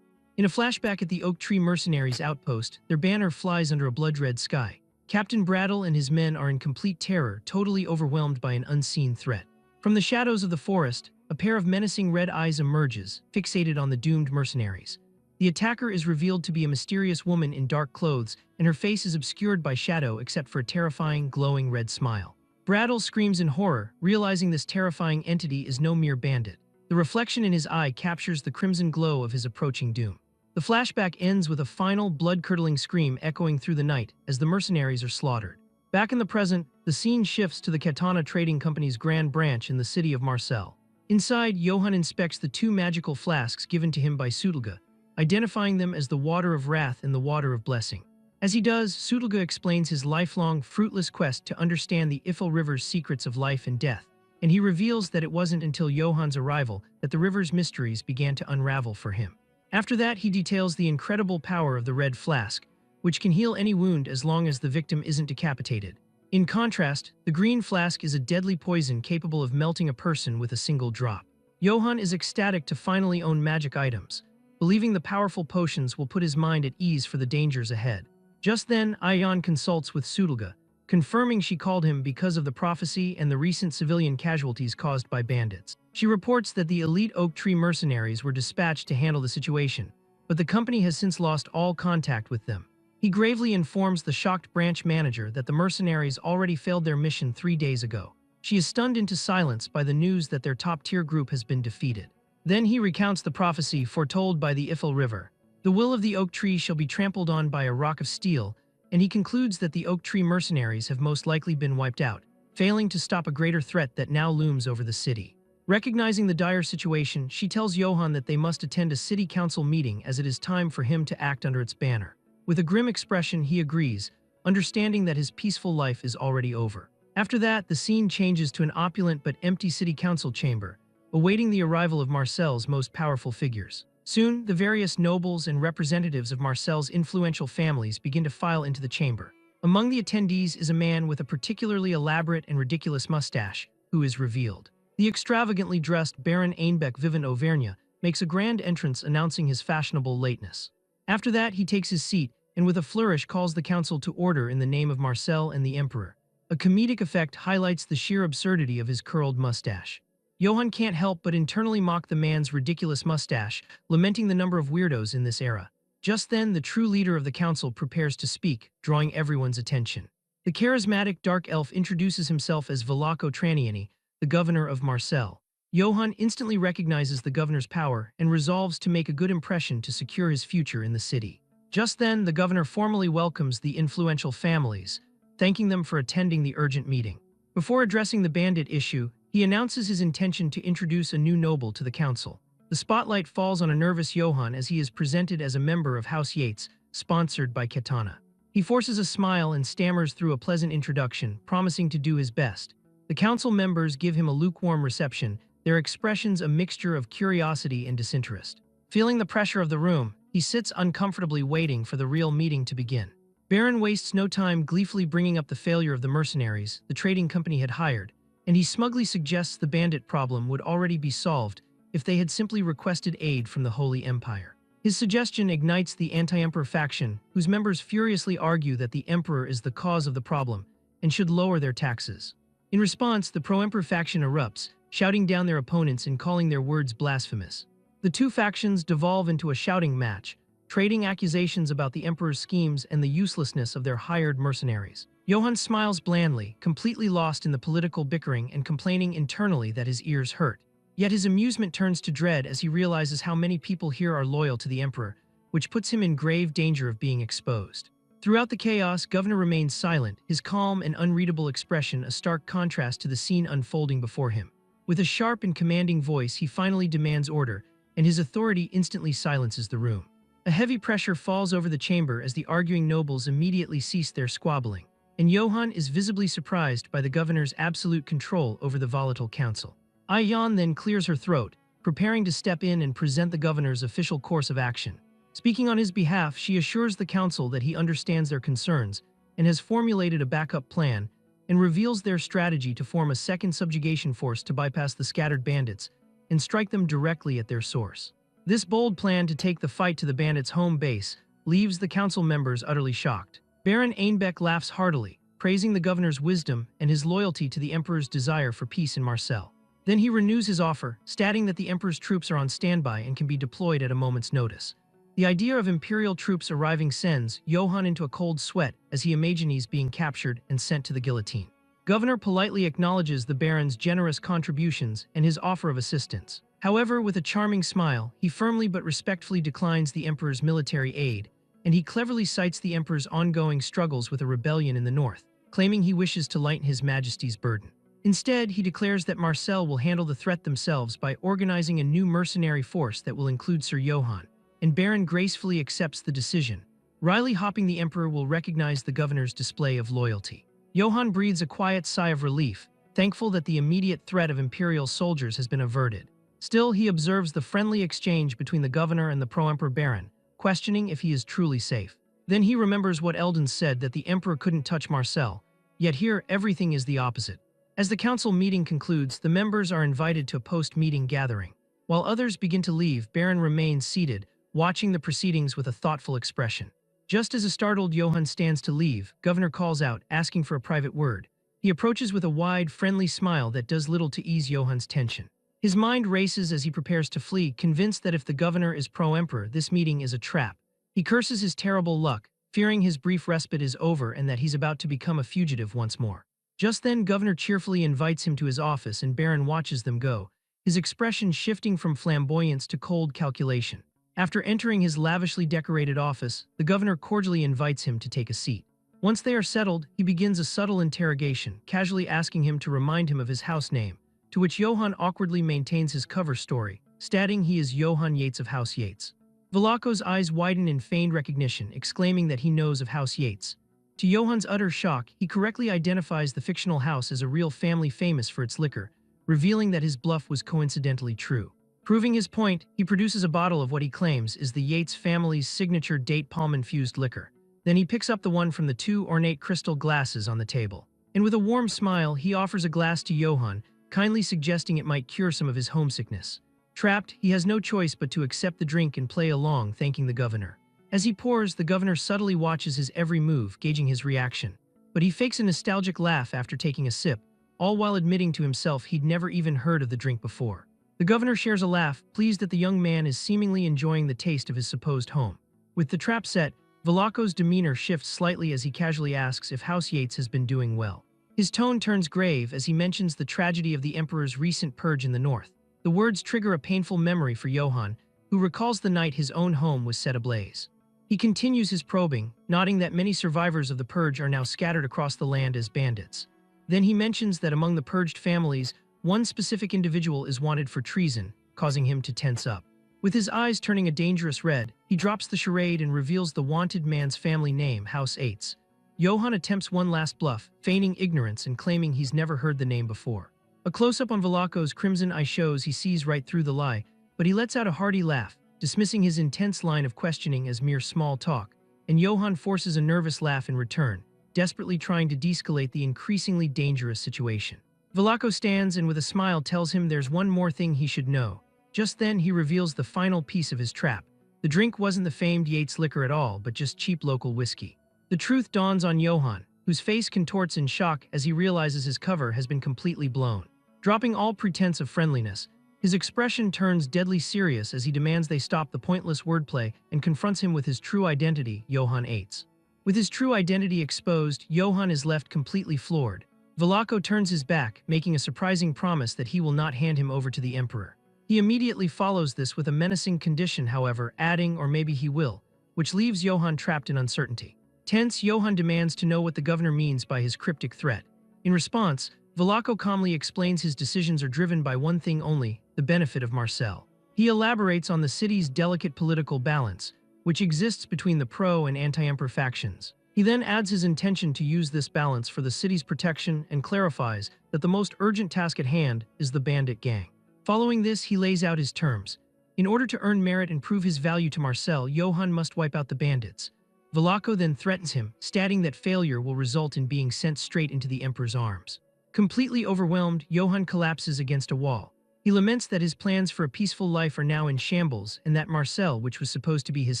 In a flashback at the Oak Tree Mercenaries outpost, their banner flies under a blood-red sky. Captain Brattle and his men are in complete terror, totally overwhelmed by an unseen threat. From the shadows of the forest, a pair of menacing red eyes emerges, fixated on the doomed mercenaries. The attacker is revealed to be a mysterious woman in dark clothes, and her face is obscured by shadow except for a terrifying, glowing red smile. Brattle screams in horror, realizing this terrifying entity is no mere bandit. The reflection in his eye captures the crimson glow of his approaching doom. The flashback ends with a final, blood-curdling scream echoing through the night as the mercenaries are slaughtered. Back in the present, the scene shifts to the Katana Trading Company's Grand Branch in the city of Marcel. Inside, Johann inspects the 2 magical flasks given to him by Sudolga, identifying them as the Water of Wrath and the Water of Blessing. As he does, Sudolga explains his lifelong, fruitless quest to understand the Ifil River's secrets of life and death, and he reveals that it wasn't until Johann's arrival that the river's mysteries began to unravel for him. After that, he details the incredible power of the red flask, which can heal any wound as long as the victim isn't decapitated. In contrast, the green flask is a deadly poison capable of melting a person with a single drop. Johann is ecstatic to finally own magic items, believing the powerful potions will put his mind at ease for the dangers ahead. Just then, Ayan consults with Sudolga, confirming she called him because of the prophecy and the recent civilian casualties caused by bandits. She reports that the elite Oak Tree mercenaries were dispatched to handle the situation, but the company has since lost all contact with them. He gravely informs the shocked branch manager that the mercenaries already failed their mission 3 days ago. She is stunned into silence by the news that their top-tier group has been defeated. Then he recounts the prophecy foretold by the Ifil River. The will of the oak tree shall be trampled on by a rock of steel, and he concludes that the Oak Tree mercenaries have most likely been wiped out, failing to stop a greater threat that now looms over the city. Recognizing the dire situation, she tells Johann that they must attend a city council meeting as it is time for him to act under its banner. With a grim expression, he agrees, understanding that his peaceful life is already over. After that, the scene changes to an opulent but empty city council chamber, awaiting the arrival of Marcel's most powerful figures. Soon, the various nobles and representatives of Marcel's influential families begin to file into the chamber. Among the attendees is a man with a particularly elaborate and ridiculous mustache, who is revealed. The extravagantly dressed Baron Einbeck Vivant Auvergne makes a grand entrance announcing his fashionable lateness. After that, he takes his seat and with a flourish calls the council to order in the name of Marcel and the Emperor. A comedic effect highlights the sheer absurdity of his curled mustache. Johann can't help but internally mock the man's ridiculous mustache, lamenting the number of weirdos in this era. Just then, the true leader of the council prepares to speak, drawing everyone's attention. The charismatic dark elf introduces himself as Velako Traniani, the governor of Marcel. Johann instantly recognizes the governor's power and resolves to make a good impression to secure his future in the city. Just then, the governor formally welcomes the influential families, thanking them for attending the urgent meeting. Before addressing the bandit issue, he announces his intention to introduce a new noble to the council. The spotlight falls on a nervous Johann as he is presented as a member of House Yates, sponsored by Katana. He forces a smile and stammers through a pleasant introduction, promising to do his best. The council members give him a lukewarm reception, their expressions a mixture of curiosity and disinterest. Feeling the pressure of the room, he sits uncomfortably waiting for the real meeting to begin. Baron wastes no time gleefully bringing up the failure of the mercenaries the trading company had hired, and he smugly suggests the bandit problem would already be solved if they had simply requested aid from the Holy Empire. His suggestion ignites the anti-emperor faction, whose members furiously argue that the emperor is the cause of the problem and should lower their taxes. In response, the pro-emperor faction erupts, shouting down their opponents and calling their words blasphemous. The two factions devolve into a shouting match, trading accusations about the emperor's schemes and the uselessness of their hired mercenaries. Johann smiles blandly, completely lost in the political bickering and complaining internally that his ears hurt. Yet his amusement turns to dread as he realizes how many people here are loyal to the emperor, which puts him in grave danger of being exposed. Throughout the chaos, Governor remains silent, his calm and unreadable expression a stark contrast to the scene unfolding before him. With a sharp and commanding voice, he finally demands order, and his authority instantly silences the room. A heavy pressure falls over the chamber as the arguing nobles immediately cease their squabbling, and Johann is visibly surprised by the governor's absolute control over the volatile council. Ayan then clears her throat, preparing to step in and present the governor's official course of action. Speaking on his behalf, she assures the council that he understands their concerns and has formulated a backup plan, and reveals their strategy to form a second subjugation force to bypass the scattered bandits and strike them directly at their source. This bold plan to take the fight to the bandits' home base leaves the council members utterly shocked. Baron Einbeck laughs heartily, praising the governor's wisdom and his loyalty to the emperor's desire for peace in Marcel. Then he renews his offer, stating that the emperor's troops are on standby and can be deployed at a moment's notice. The idea of imperial troops arriving sends Johann into a cold sweat as he imagines being captured and sent to the guillotine. Governor politely acknowledges the baron's generous contributions and his offer of assistance. However, with a charming smile, he firmly but respectfully declines the emperor's military aid, and he cleverly cites the emperor's ongoing struggles with a rebellion in the north, claiming he wishes to lighten his majesty's burden. Instead, he declares that Marcel will handle the threat themselves by organizing a new mercenary force that will include Sir Johann, and Baron gracefully accepts the decision. Wryly hopping the emperor will recognize the governor's display of loyalty. Johann breathes a quiet sigh of relief, thankful that the immediate threat of imperial soldiers has been averted. Still, he observes the friendly exchange between the governor and the pro-emperor baron, questioning if he is truly safe. Then he remembers what Eldon said, that the emperor couldn't touch Marcel, yet here everything is the opposite. As the council meeting concludes, the members are invited to a post-meeting gathering. While others begin to leave, Baron remains seated, watching the proceedings with a thoughtful expression. Just as a startled Johann stands to leave, Governor calls out, asking for a private word. He approaches with a wide, friendly smile that does little to ease Johann's tension. His mind races as he prepares to flee, convinced that if the governor is pro-emperor, this meeting is a trap. He curses his terrible luck, fearing his brief respite is over and that he's about to become a fugitive once more. Just then, Governor cheerfully invites him to his office and Baron watches them go, his expression shifting from flamboyance to cold calculation. After entering his lavishly decorated office, the governor cordially invites him to take a seat. Once they are settled, he begins a subtle interrogation, casually asking him to remind him of his house name, to which Johann awkwardly maintains his cover story, stating he is Johann Yates of House Yates. Velako's eyes widen in feigned recognition, exclaiming that he knows of House Yates. To Johann's utter shock, he correctly identifies the fictional house as a real family famous for its liquor, revealing that his bluff was coincidentally true. Proving his point, he produces a bottle of what he claims is the Yates family's signature date palm-infused liquor. Then he picks up the one from the two ornate crystal glasses on the table. And with a warm smile, he offers a glass to Johann, kindly suggesting it might cure some of his homesickness. Trapped, he has no choice but to accept the drink and play along, thanking the governor. As he pours, the governor subtly watches his every move, gauging his reaction. But he fakes a nostalgic laugh after taking a sip, all while admitting to himself he'd never even heard of the drink before. The governor shares a laugh, pleased that the young man is seemingly enjoying the taste of his supposed home. With the trap set, Velasco's demeanor shifts slightly as he casually asks if House Yates has been doing well. His tone turns grave as he mentions the tragedy of the emperor's recent purge in the north. The words trigger a painful memory for Johann, who recalls the night his own home was set ablaze. He continues his probing, noting that many survivors of the purge are now scattered across the land as bandits. Then he mentions that among the purged families, one specific individual is wanted for treason, causing him to tense up. With his eyes turning a dangerous red, he drops the charade and reveals the wanted man's family name, House Yates. Johann attempts one last bluff, feigning ignorance and claiming he's never heard the name before. A close-up on Velasco's crimson eye shows he sees right through the lie, but he lets out a hearty laugh, dismissing his intense line of questioning as mere small talk, and Johann forces a nervous laugh in return, desperately trying to de-escalate the increasingly dangerous situation. Velasco stands and with a smile tells him there's one more thing he should know. Just then he reveals the final piece of his trap. The drink wasn't the famed Yates liquor at all, but just cheap local whiskey. The truth dawns on Johann, whose face contorts in shock as he realizes his cover has been completely blown. Dropping all pretense of friendliness, his expression turns deadly serious as he demands they stop the pointless wordplay and confronts him with his true identity, Johann Yates. With his true identity exposed, Johann is left completely floored. Velasco turns his back, making a surprising promise that he will not hand him over to the emperor. He immediately follows this with a menacing condition, however, adding, or maybe he will, which leaves Johann trapped in uncertainty. Tense, Johann demands to know what the governor means by his cryptic threat. In response, Velasco calmly explains his decisions are driven by one thing only, the benefit of Marcel. He elaborates on the city's delicate political balance, which exists between the pro- and anti-emperor factions. He then adds his intention to use this balance for the city's protection and clarifies that the most urgent task at hand is the bandit gang. Following this, he lays out his terms. In order to earn merit and prove his value to Marcel, Johann must wipe out the bandits. Velasco then threatens him, stating that failure will result in being sent straight into the emperor's arms. Completely overwhelmed, Johann collapses against a wall. He laments that his plans for a peaceful life are now in shambles and that Marcel, which was supposed to be his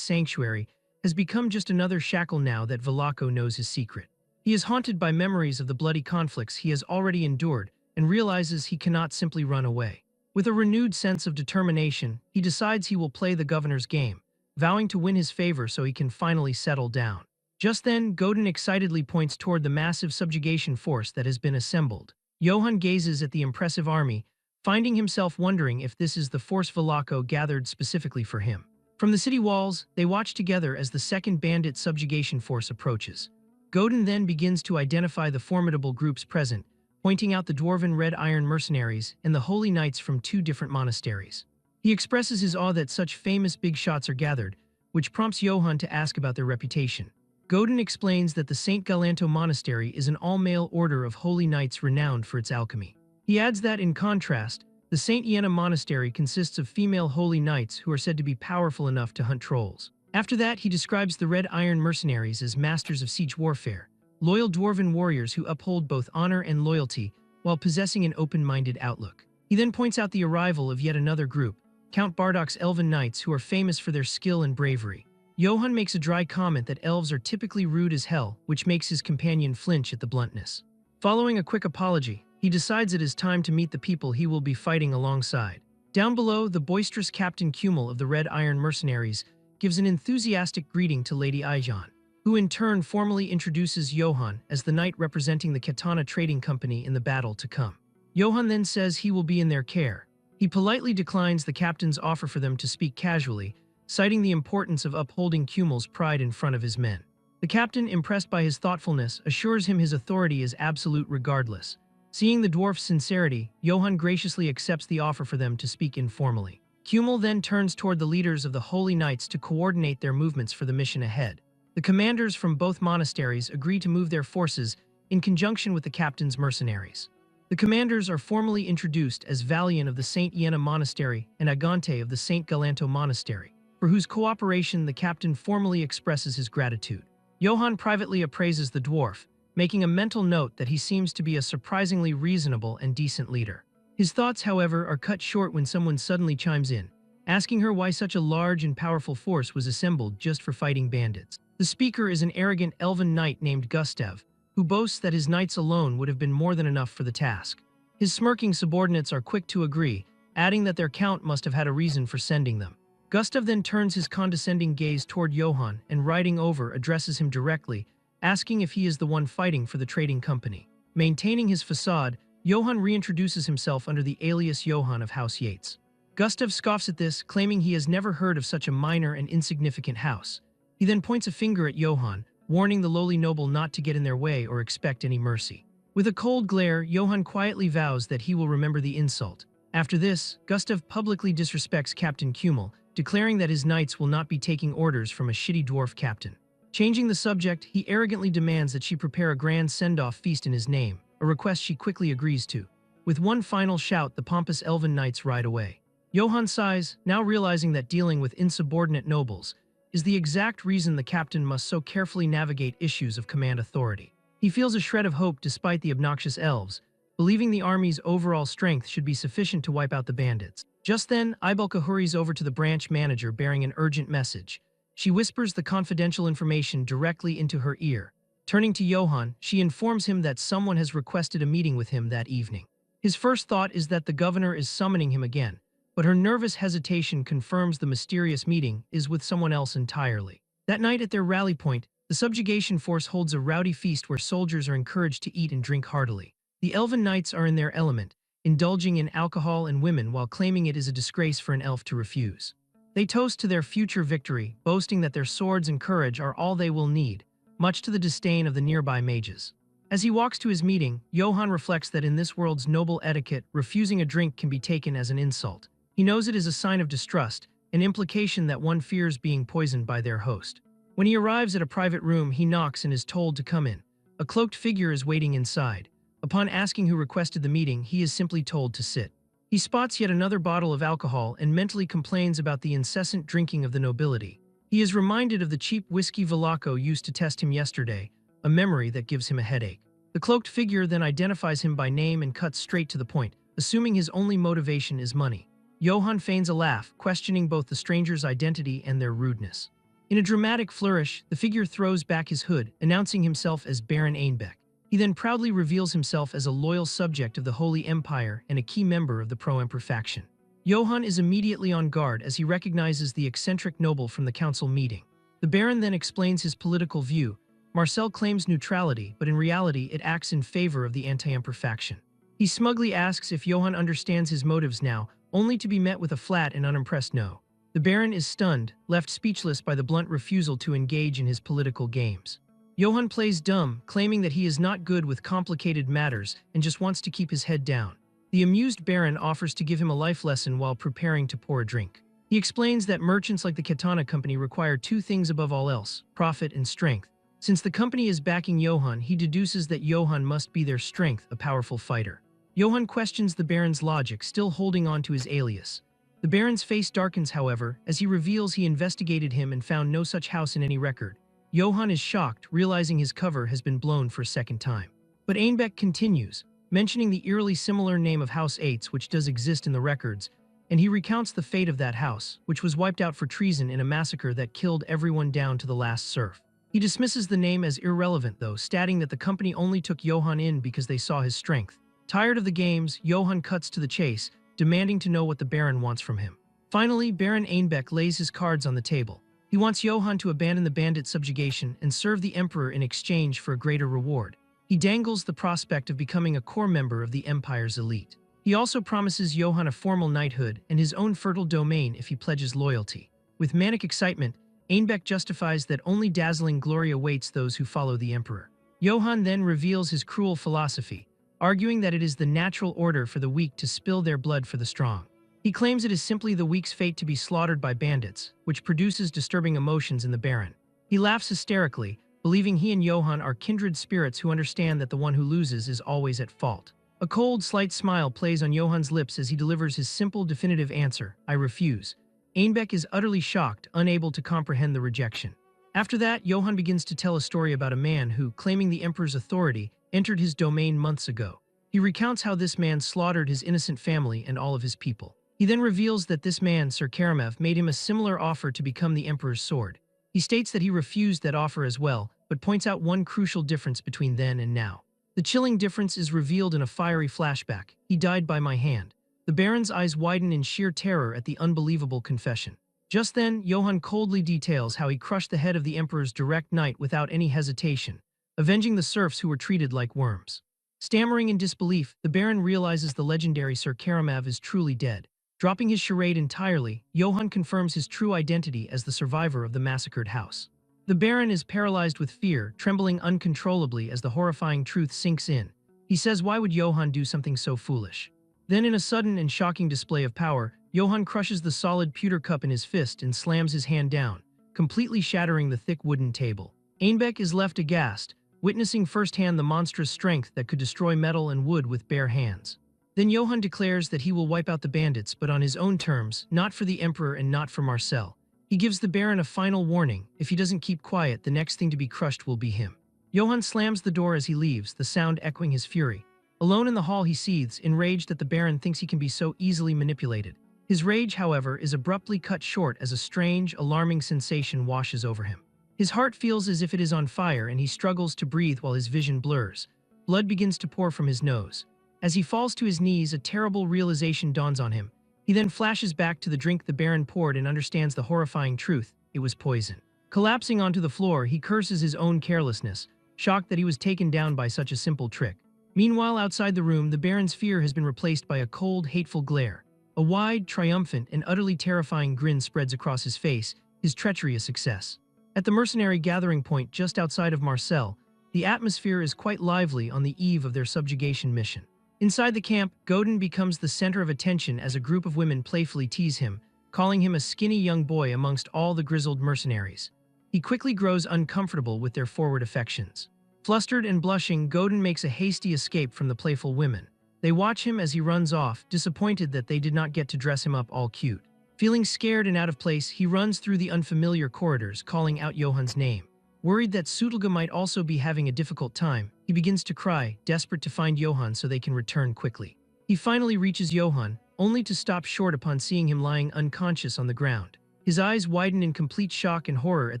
sanctuary, has become just another shackle now that Velasco knows his secret. He is haunted by memories of the bloody conflicts he has already endured and realizes he cannot simply run away. With a renewed sense of determination, he decides he will play the governor's game, vowing to win his favor so he can finally settle down. Just then, Godin excitedly points toward the massive subjugation force that has been assembled. Johann gazes at the impressive army, finding himself wondering if this is the force Velasco gathered specifically for him. From the city walls, they watch together as the second bandit subjugation force approaches. Godin then begins to identify the formidable groups present, pointing out the dwarven red iron mercenaries and the holy knights from two different monasteries. He expresses his awe that such famous big shots are gathered, which prompts Johann to ask about their reputation. Godin explains that the St. Galanto Monastery is an all-male order of holy knights renowned for its alchemy. He adds that, in contrast, the St. Iena Monastery consists of female holy knights who are said to be powerful enough to hunt trolls. After that, he describes the Red Iron Mercenaries as masters of siege warfare, loyal dwarven warriors who uphold both honor and loyalty while possessing an open-minded outlook. He then points out the arrival of yet another group, Count Bardoc's Elven Knights, who are famous for their skill and bravery. Johann makes a dry comment that elves are typically rude as hell, which makes his companion flinch at the bluntness. Following a quick apology, he decides it is time to meet the people he will be fighting alongside. Down below, the boisterous Captain Kummel of the Red Iron Mercenaries gives an enthusiastic greeting to Lady Aijan, who in turn formally introduces Johann as the knight representing the Katana Trading Company in the battle to come. Johann then says he will be in their care. He politely declines the captain's offer for them to speak casually, citing the importance of upholding Kummel's pride in front of his men. The captain, impressed by his thoughtfulness, assures him his authority is absolute regardless. Seeing the dwarf's sincerity, Johann graciously accepts the offer for them to speak informally. Kummel then turns toward the leaders of the Holy Knights to coordinate their movements for the mission ahead. The commanders from both monasteries agree to move their forces in conjunction with the captain's mercenaries. The commanders are formally introduced as Valian of the Saint Iena Monastery and Agante of the Saint Galanto Monastery, for whose cooperation the captain formally expresses his gratitude. Johann privately appraises the dwarf, making a mental note that he seems to be a surprisingly reasonable and decent leader. His thoughts, however, are cut short when someone suddenly chimes in, asking her why such a large and powerful force was assembled just for fighting bandits. The speaker is an arrogant elven knight named Gustav, who boasts that his knights alone would have been more than enough for the task. His smirking subordinates are quick to agree, adding that their count must have had a reason for sending them. Gustav then turns his condescending gaze toward Johann and, riding over, addresses him directly, asking if he is the one fighting for the trading company. Maintaining his facade, Johann reintroduces himself under the alias Johann of House Yates. Gustav scoffs at this, claiming he has never heard of such a minor and insignificant house. He then points a finger at Johann, warning the lowly noble not to get in their way or expect any mercy. With a cold glare, Johann quietly vows that he will remember the insult. After this, Gustav publicly disrespects Captain Kummel, declaring that his knights will not be taking orders from a shitty dwarf captain. Changing the subject, he arrogantly demands that she prepare a grand send-off feast in his name, a request she quickly agrees to. With one final shout, the pompous elven knights ride away. Johann sighs, now realizing that dealing with insubordinate nobles is the exact reason the captain must so carefully navigate issues of command authority. He feels a shred of hope despite the obnoxious elves, believing the army's overall strength should be sufficient to wipe out the bandits. Just then, Ibelka hurries over to the branch manager bearing an urgent message. She whispers the confidential information directly into her ear. Turning to Johann, she informs him that someone has requested a meeting with him that evening. His first thought is that the governor is summoning him again, but her nervous hesitation confirms the mysterious meeting is with someone else entirely. That night at their rally point, the subjugation force holds a rowdy feast where soldiers are encouraged to eat and drink heartily. The elven knights are in their element, indulging in alcohol and women while claiming it is a disgrace for an elf to refuse. They toast to their future victory, boasting that their swords and courage are all they will need, much to the disdain of the nearby mages. As he walks to his meeting, Johann reflects that in this world's noble etiquette, refusing a drink can be taken as an insult. He knows it is a sign of distrust, an implication that one fears being poisoned by their host. When he arrives at a private room, he knocks and is told to come in. A cloaked figure is waiting inside. Upon asking who requested the meeting, he is simply told to sit. He spots yet another bottle of alcohol and mentally complains about the incessant drinking of the nobility. He is reminded of the cheap whiskey Velaco used to test him yesterday, a memory that gives him a headache. The cloaked figure then identifies him by name and cuts straight to the point, assuming his only motivation is money. Johann feigns a laugh, questioning both the stranger's identity and their rudeness. In a dramatic flourish, the figure throws back his hood, announcing himself as Baron Einbeck. He then proudly reveals himself as a loyal subject of the Holy Empire and a key member of the pro-emperor faction. Johann is immediately on guard as he recognizes the eccentric noble from the council meeting. The Baron then explains his political view. Marcel claims neutrality, but in reality it acts in favor of the anti-emperor faction. He smugly asks if Johann understands his motives now, only to be met with a flat and unimpressed no. The Baron is stunned, left speechless by the blunt refusal to engage in his political games. Johann plays dumb, claiming that he is not good with complicated matters and just wants to keep his head down. The amused Baron offers to give him a life lesson while preparing to pour a drink. He explains that merchants like the Katana Company require two things above all else: profit and strength. Since the company is backing Johann, he deduces that Johann must be their strength, a powerful fighter. Johann questions the Baron's logic, still holding on to his alias. The Baron's face darkens, however, as he reveals he investigated him and found no such house in any record. Johann is shocked, realizing his cover has been blown for a second time. But Einbeck continues, mentioning the eerily similar name of House Eights, which does exist in the records, and he recounts the fate of that house, which was wiped out for treason in a massacre that killed everyone down to the last serf. He dismisses the name as irrelevant, though, stating that the company only took Johann in because they saw his strength. Tired of the games, Johann cuts to the chase, demanding to know what the Baron wants from him. Finally, Baron Einbeck lays his cards on the table. He wants Johann to abandon the bandit subjugation and serve the Emperor in exchange for a greater reward. He dangles the prospect of becoming a core member of the Empire's elite. He also promises Johann a formal knighthood and his own fertile domain if he pledges loyalty. With manic excitement, Einbeck justifies that only dazzling glory awaits those who follow the Emperor. Johann then reveals his cruel philosophy, arguing that it is the natural order for the weak to spill their blood for the strong. He claims it is simply the weak's fate to be slaughtered by bandits, which produces disturbing emotions in the Baron. He laughs hysterically, believing he and Johann are kindred spirits who understand that the one who loses is always at fault. A cold, slight smile plays on Johan's lips as he delivers his simple, definitive answer, I refuse. Einbeck is utterly shocked, unable to comprehend the rejection. After that, Johann begins to tell a story about a man who, claiming the emperor's authority, entered his domain months ago. He recounts how this man slaughtered his innocent family and all of his people. He then reveals that this man, Sir Karamev, made him a similar offer to become the emperor's sword. He states that he refused that offer as well, but points out one crucial difference between then and now. The chilling difference is revealed in a fiery flashback. He died by my hand. The Baron's eyes widen in sheer terror at the unbelievable confession. Just then, Johann coldly details how he crushed the head of the Emperor's direct knight without any hesitation, avenging the serfs who were treated like worms. Stammering in disbelief, the Baron realizes the legendary Sir Karamev is truly dead. Dropping his charade entirely, Johann confirms his true identity as the survivor of the massacred house. The Baron is paralyzed with fear, trembling uncontrollably as the horrifying truth sinks in. He says, why would Johann do something so foolish? Then, in a sudden and shocking display of power, Johann crushes the solid pewter cup in his fist and slams his hand down, completely shattering the thick wooden table. Einbeck is left aghast, witnessing firsthand the monstrous strength that could destroy metal and wood with bare hands. Then Johann declares that he will wipe out the bandits, but on his own terms, not for the Emperor and not for Marcel. He gives the Baron a final warning: if he doesn't keep quiet, the next thing to be crushed will be him. Johann slams the door as he leaves, the sound echoing his fury. Alone in the hall, he seethes, enraged that the Baron thinks he can be so easily manipulated. His rage, however, is abruptly cut short as a strange, alarming sensation washes over him. His heart feels as if it is on fire, and he struggles to breathe while his vision blurs. Blood begins to pour from his nose. As he falls to his knees, a terrible realization dawns on him. He then flashes back to the drink the Baron poured and understands the horrifying truth: it was poison. Collapsing onto the floor, he curses his own carelessness, shocked that he was taken down by such a simple trick. Meanwhile, outside the room, the Baron's fear has been replaced by a cold, hateful glare. A wide, triumphant, and utterly terrifying grin spreads across his face, his treachery a success. At the mercenary gathering point just outside of Marseille, the atmosphere is quite lively on the eve of their subjugation mission. Inside the camp, Godin becomes the center of attention as a group of women playfully tease him, calling him a skinny young boy amongst all the grizzled mercenaries. He quickly grows uncomfortable with their forward affections. Flustered and blushing, Godin makes a hasty escape from the playful women. They watch him as he runs off, disappointed that they did not get to dress him up all cute. Feeling scared and out of place, he runs through the unfamiliar corridors, calling out Johann's name. Worried that Sutelga might also be having a difficult time, he begins to cry, desperate to find Johann so they can return quickly. He finally reaches Johann, only to stop short upon seeing him lying unconscious on the ground. His eyes widen in complete shock and horror at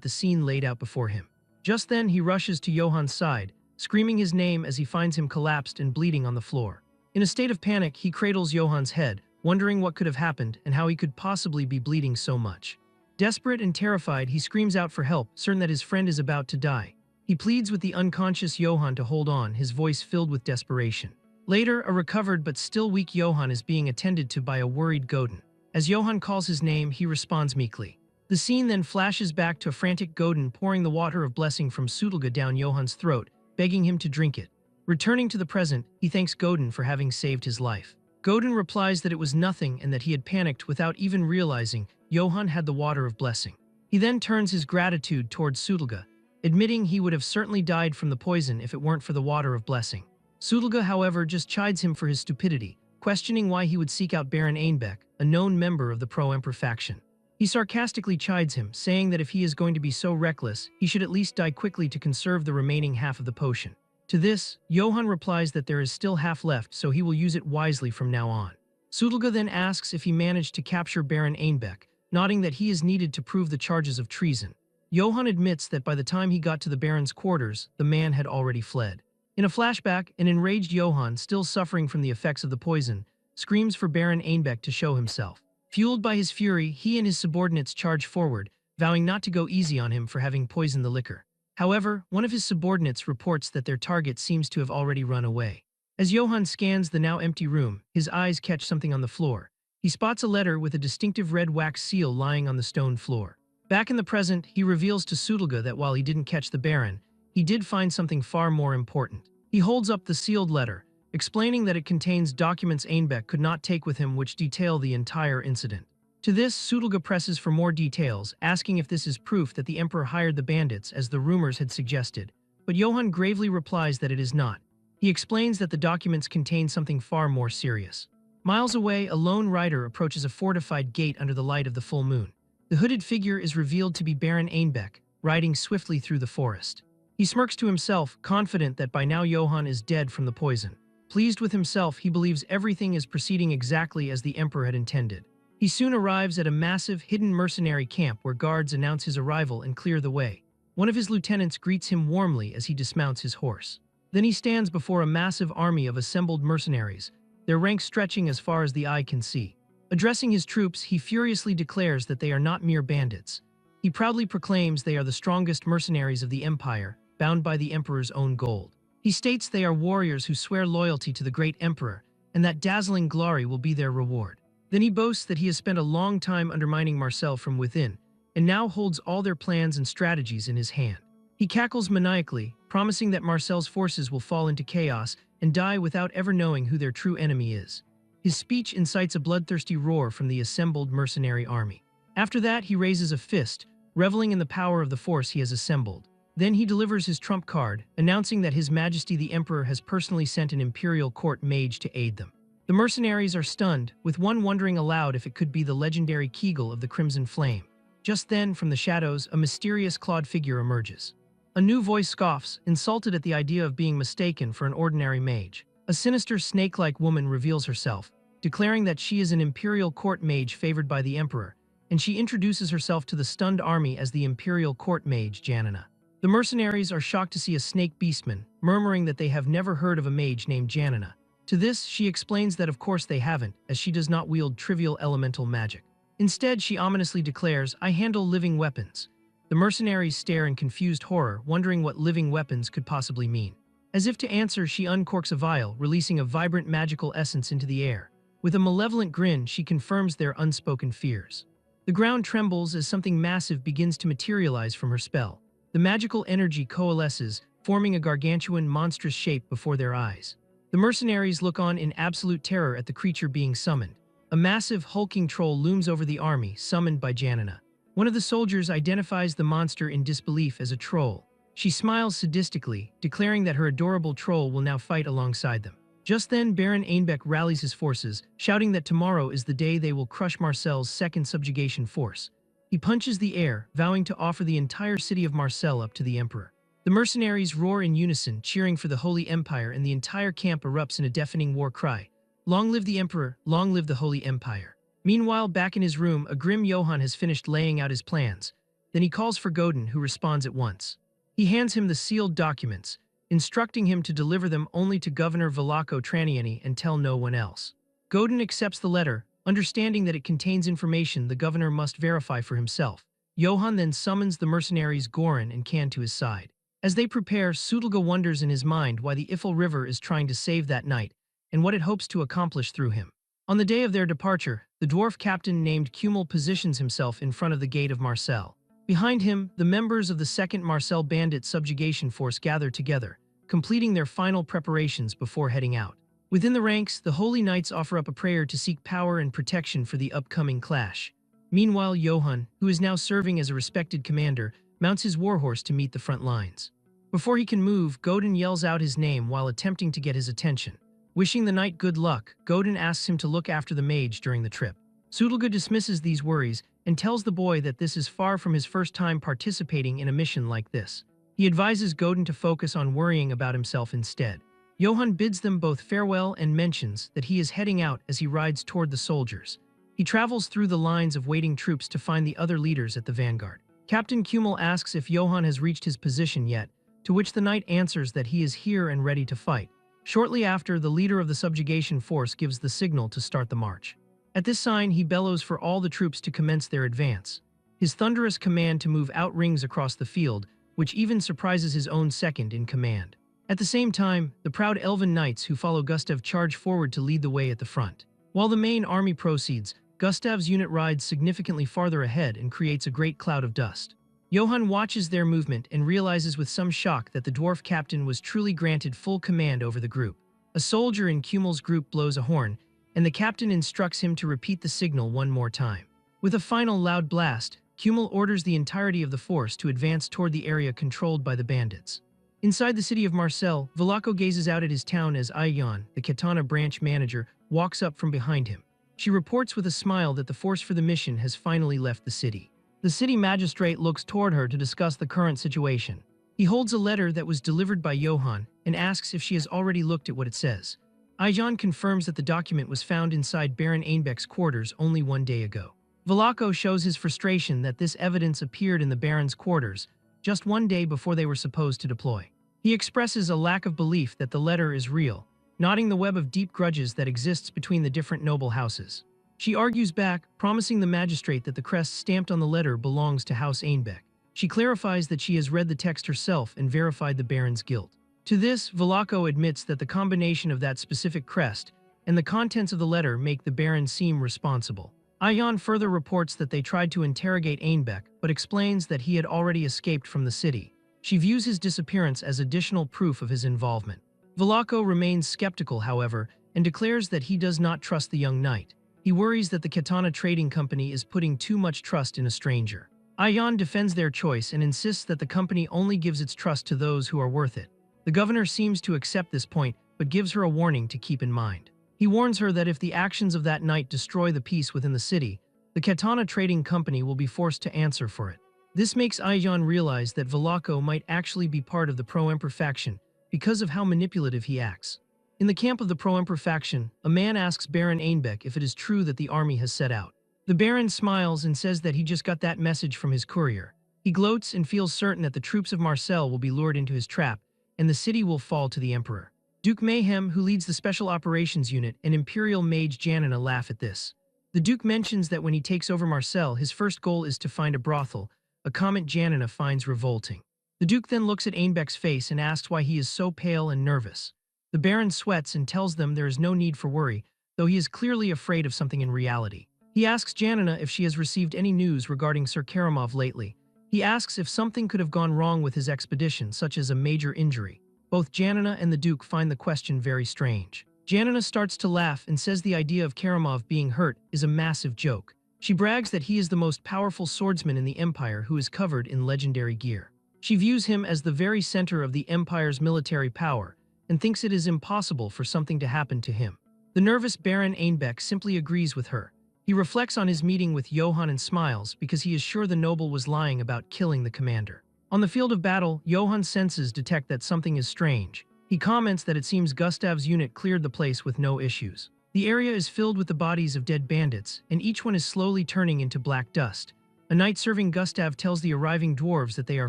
the scene laid out before him. Just then, he rushes to Johann's side, screaming his name as he finds him collapsed and bleeding on the floor. In a state of panic, he cradles Johann's head, wondering what could have happened and how he could possibly be bleeding so much. Desperate and terrified, he screams out for help, certain that his friend is about to die. He pleads with the unconscious Johann to hold on, his voice filled with desperation. Later, a recovered but still weak Johann is being attended to by a worried Godin. As Johann calls his name, he responds meekly. The scene then flashes back to a frantic Godin pouring the water of blessing from Sutelga down Johann's throat, begging him to drink it. Returning to the present, he thanks Godin for having saved his life. Godin replies that it was nothing and that he had panicked without even realizing Johann had the water of blessing. He then turns his gratitude towards Sutelga, admitting he would have certainly died from the poison if it weren't for the water of blessing. Sutelga, however, just chides him for his stupidity, questioning why he would seek out Baron Einbeck, a known member of the pro-emperor faction. He sarcastically chides him, saying that if he is going to be so reckless, he should at least die quickly to conserve the remaining half of the potion. To this, Johann replies that there is still half left, so he will use it wisely from now on. Sutelga then asks if he managed to capture Baron Einbeck, nodding that he is needed to prove the charges of treason. Johann admits that by the time he got to the Baron's quarters, the man had already fled. In a flashback, an enraged Johann, still suffering from the effects of the poison, screams for Baron Einbeck to show himself. Fueled by his fury, he and his subordinates charge forward, vowing not to go easy on him for having poisoned the liquor. However, one of his subordinates reports that their target seems to have already run away. As Johann scans the now empty room, his eyes catch something on the floor. He spots a letter with a distinctive red wax seal lying on the stone floor. Back in the present, he reveals to Sutelga that while he didn't catch the Baron, he did find something far more important. He holds up the sealed letter, explaining that it contains documents Einbeck could not take with him which detail the entire incident. To this, Sutelga presses for more details, asking if this is proof that the Emperor hired the bandits as the rumors had suggested, but Johann gravely replies that it is not. He explains that the documents contain something far more serious. Miles away, a lone rider approaches a fortified gate under the light of the full moon. The hooded figure is revealed to be Baron Einbeck, riding swiftly through the forest. He smirks to himself, confident that by now Johann is dead from the poison. Pleased with himself, he believes everything is proceeding exactly as the Emperor had intended. He soon arrives at a massive, hidden mercenary camp where guards announce his arrival and clear the way. One of his lieutenants greets him warmly as he dismounts his horse. Then he stands before a massive army of assembled mercenaries, their ranks stretching as far as the eye can see. Addressing his troops, he furiously declares that they are not mere bandits. He proudly proclaims they are the strongest mercenaries of the Empire, bound by the Emperor's own gold. He states they are warriors who swear loyalty to the great Emperor, and that dazzling glory will be their reward. Then he boasts that he has spent a long time undermining Marcel from within, and now holds all their plans and strategies in his hand. He cackles maniacally, promising that Marcel's forces will fall into chaos and die without ever knowing who their true enemy is. His speech incites a bloodthirsty roar from the assembled mercenary army. After that, he raises a fist, reveling in the power of the force he has assembled. Then he delivers his trump card, announcing that His Majesty the Emperor has personally sent an imperial court mage to aid them. The mercenaries are stunned, with one wondering aloud if it could be the legendary Kegel of the Crimson Flame. Just then, from the shadows, a mysterious clawed figure emerges. A new voice scoffs, insulted at the idea of being mistaken for an ordinary mage. A sinister snake-like woman reveals herself, declaring that she is an imperial court mage favored by the Emperor, and she introduces herself to the stunned army as the imperial court mage Janina. The mercenaries are shocked to see a snake beastman, murmuring that they have never heard of a mage named Janina. To this, she explains that of course they haven't, as she does not wield trivial elemental magic. Instead, she ominously declares, "I handle living weapons." The mercenaries stare in confused horror, wondering what living weapons could possibly mean. As if to answer, she uncorks a vial, releasing a vibrant magical essence into the air. With a malevolent grin, she confirms their unspoken fears. The ground trembles as something massive begins to materialize from her spell. The magical energy coalesces, forming a gargantuan, monstrous shape before their eyes. The mercenaries look on in absolute terror at the creature being summoned. A massive, hulking troll looms over the army, summoned by Janina. One of the soldiers identifies the monster in disbelief as a troll. She smiles sadistically, declaring that her adorable troll will now fight alongside them. Just then, Baron Einbeck rallies his forces, shouting that tomorrow is the day they will crush Marcel's second subjugation force. He punches the air, vowing to offer the entire city of Marcel up to the Emperor. The mercenaries roar in unison, cheering for the Holy Empire, and the entire camp erupts in a deafening war cry. Long live the Emperor, long live the Holy Empire. Meanwhile, back in his room, a grim Johann has finished laying out his plans. Then he calls for Godin, who responds at once. He hands him the sealed documents, instructing him to deliver them only to Governor Velako Traniani and tell no one else. Godin accepts the letter, understanding that it contains information the governor must verify for himself. Johann then summons the mercenaries Goran and Kan to his side. As they prepare, Sudolga wonders in his mind why the Ifel River is trying to save that knight, and what it hopes to accomplish through him. On the day of their departure, the dwarf captain named Kumel positions himself in front of the gate of Marcel. Behind him, the members of the 2nd Marcel Bandit Subjugation Force gather together, completing their final preparations before heading out. Within the ranks, the Holy Knights offer up a prayer to seek power and protection for the upcoming clash. Meanwhile, Johann, who is now serving as a respected commander, mounts his warhorse to meet the front lines. Before he can move, Godin yells out his name while attempting to get his attention. Wishing the knight good luck, Godin asks him to look after the mage during the trip. Sudolga dismisses these worries and tells the boy that this is far from his first time participating in a mission like this. He advises Godin to focus on worrying about himself instead. Johann bids them both farewell and mentions that he is heading out as he rides toward the soldiers. He travels through the lines of waiting troops to find the other leaders at the vanguard. Captain Kumel asks if Johann has reached his position yet, to which the knight answers that he is here and ready to fight. Shortly after, the leader of the subjugation force gives the signal to start the march. At this sign, he bellows for all the troops to commence their advance. His thunderous command to move out rings across the field, which even surprises his own second in command. At the same time, the proud elven knights who follow Gustav charge forward to lead the way at the front. While the main army proceeds, Gustav's unit rides significantly farther ahead and creates a great cloud of dust. Johann watches their movement and realizes with some shock that the dwarf captain was truly granted full command over the group. A soldier in Kumel's group blows a horn, and the captain instructs him to repeat the signal one more time. With a final loud blast, Kumel orders the entirety of the force to advance toward the area controlled by the bandits. Inside the city of Marseille, Velako gazes out at his town as Ayan, the Katana branch manager, walks up from behind him. She reports with a smile that the force for the mission has finally left the city. The city magistrate looks toward her to discuss the current situation. He holds a letter that was delivered by Johan and asks if she has already looked at what it says. Ayan confirms that the document was found inside Baron Einbeck's quarters only 1 day ago. Velako shows his frustration that this evidence appeared in the Baron's quarters just 1 day before they were supposed to deploy. He expresses a lack of belief that the letter is real, knotting the web of deep grudges that exists between the different noble houses. She argues back, promising the magistrate that the crest stamped on the letter belongs to House Einbeck. She clarifies that she has read the text herself and verified the Baron's guilt. To this, Velako admits that the combination of that specific crest and the contents of the letter make the Baron seem responsible. Ayan further reports that they tried to interrogate Einbeck, but explains that he had already escaped from the city. She views his disappearance as additional proof of his involvement. Velako remains skeptical, however, and declares that he does not trust the young knight. He worries that the Katana Trading Company is putting too much trust in a stranger. Ayan defends their choice and insists that the company only gives its trust to those who are worth it. The governor seems to accept this point, but gives her a warning to keep in mind. He warns her that if the actions of that night destroy the peace within the city, the Katana Trading Company will be forced to answer for it. This makes Ayan realize that Velako might actually be part of the Pro-Emperor faction because of how manipulative he acts. In the camp of the Pro-Emperor faction, a man asks Baron Einbeck if it is true that the army has set out. The Baron smiles and says that he just got that message from his courier. He gloats and feels certain that the troops of Marseille will be lured into his trap, and the city will fall to the Emperor. Duke Mayhem, who leads the Special Operations Unit, and Imperial Mage Janina laugh at this. The Duke mentions that when he takes over Marseille, his first goal is to find a brothel, a comment Janina finds revolting. The Duke then looks at Einbeck's face and asks why he is so pale and nervous. The Baron sweats and tells them there is no need for worry, though he is clearly afraid of something in reality. He asks Janina if she has received any news regarding Sir Karamov lately. He asks if something could have gone wrong with his expedition, such as a major injury. Both Janina and the Duke find the question very strange. Janina starts to laugh and says the idea of Karamov being hurt is a massive joke. She brags that he is the most powerful swordsman in the Empire who is covered in legendary gear. She views him as the very center of the Empire's military power and thinks it is impossible for something to happen to him. The nervous Baron Einbeck simply agrees with her. He reflects on his meeting with Johan and smiles because he is sure the noble was lying about killing the commander. On the field of battle, Johan's senses detect that something is strange. He comments that it seems Gustav's unit cleared the place with no issues. The area is filled with the bodies of dead bandits, and each one is slowly turning into black dust. A knight serving Gustav tells the arriving dwarves that they are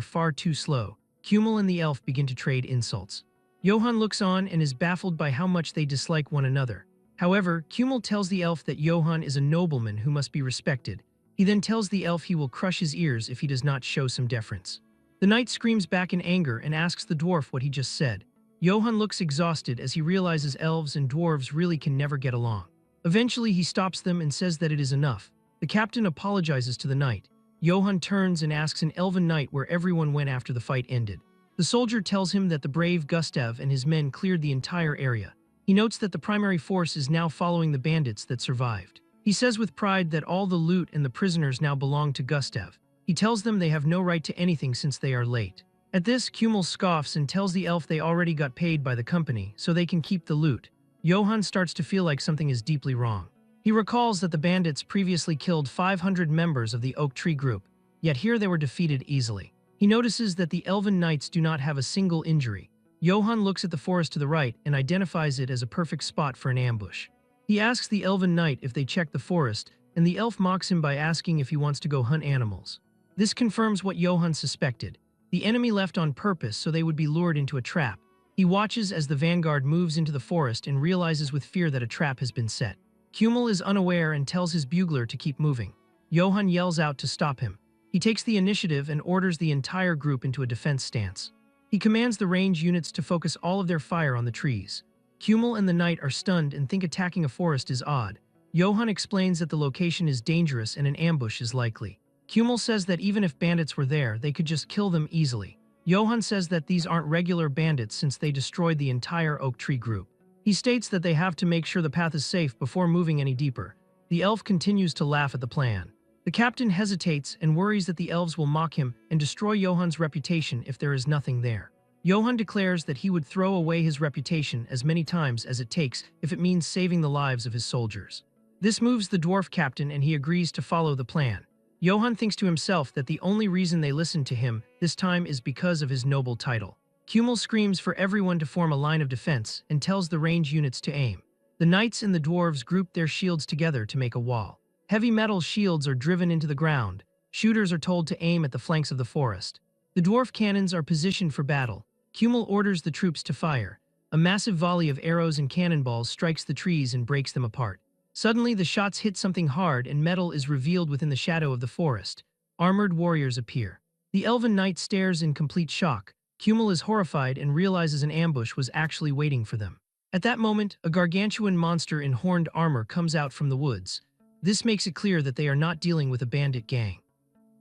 far too slow. Kummel and the elf begin to trade insults. Johan looks on and is baffled by how much they dislike one another. However, Kummel tells the elf that Johan is a nobleman who must be respected. He then tells the elf he will crush his ears if he does not show some deference. The knight screams back in anger and asks the dwarf what he just said. Johan looks exhausted as he realizes elves and dwarves really can never get along. Eventually, he stops them and says that it is enough. The captain apologizes to the knight. Johan turns and asks an elven knight where everyone went after the fight ended. The soldier tells him that the brave Gustav and his men cleared the entire area. He notes that the primary force is now following the bandits that survived. He says with pride that all the loot and the prisoners now belong to Gustav. He tells them they have no right to anything since they are late. At this, Kummel scoffs and tells the elf they already got paid by the company, so they can keep the loot. Johan starts to feel like something is deeply wrong. He recalls that the bandits previously killed 500 members of the Oak Tree group, yet here they were defeated easily. He notices that the elven knights do not have a single injury. Johan looks at the forest to the right and identifies it as a perfect spot for an ambush. He asks the elven knight if they check the forest, and the elf mocks him by asking if he wants to go hunt animals. This confirms what Johan suspected. The enemy left on purpose so they would be lured into a trap. He watches as the vanguard moves into the forest and realizes with fear that a trap has been set. Kummel is unaware and tells his bugler to keep moving. Johan yells out to stop him. He takes the initiative and orders the entire group into a defense stance. He commands the range units to focus all of their fire on the trees. Kummel and the knight are stunned and think attacking a forest is odd. Johan explains that the location is dangerous and an ambush is likely. Kummel says that even if bandits were there, they could just kill them easily. Johan says that these aren't regular bandits since they destroyed the entire Oak Tree group. He states that they have to make sure the path is safe before moving any deeper. The elf continues to laugh at the plan. The captain hesitates and worries that the elves will mock him and destroy Johann's reputation if there is nothing there. Johann declares that he would throw away his reputation as many times as it takes if it means saving the lives of his soldiers. This moves the dwarf captain and he agrees to follow the plan. Johann thinks to himself that the only reason they listened to him this time is because of his noble title. Kummel screams for everyone to form a line of defense and tells the range units to aim. The knights and the dwarves group their shields together to make a wall. Heavy metal shields are driven into the ground. Shooters are told to aim at the flanks of the forest. The dwarf cannons are positioned for battle. Kummel orders the troops to fire. A massive volley of arrows and cannonballs strikes the trees and breaks them apart. Suddenly, the shots hit something hard and metal is revealed within the shadow of the forest. Armored warriors appear. The elven knight stares in complete shock. Kummel is horrified and realizes an ambush was actually waiting for them. At that moment, a gargantuan monster in horned armor comes out from the woods. This makes it clear that they are not dealing with a bandit gang.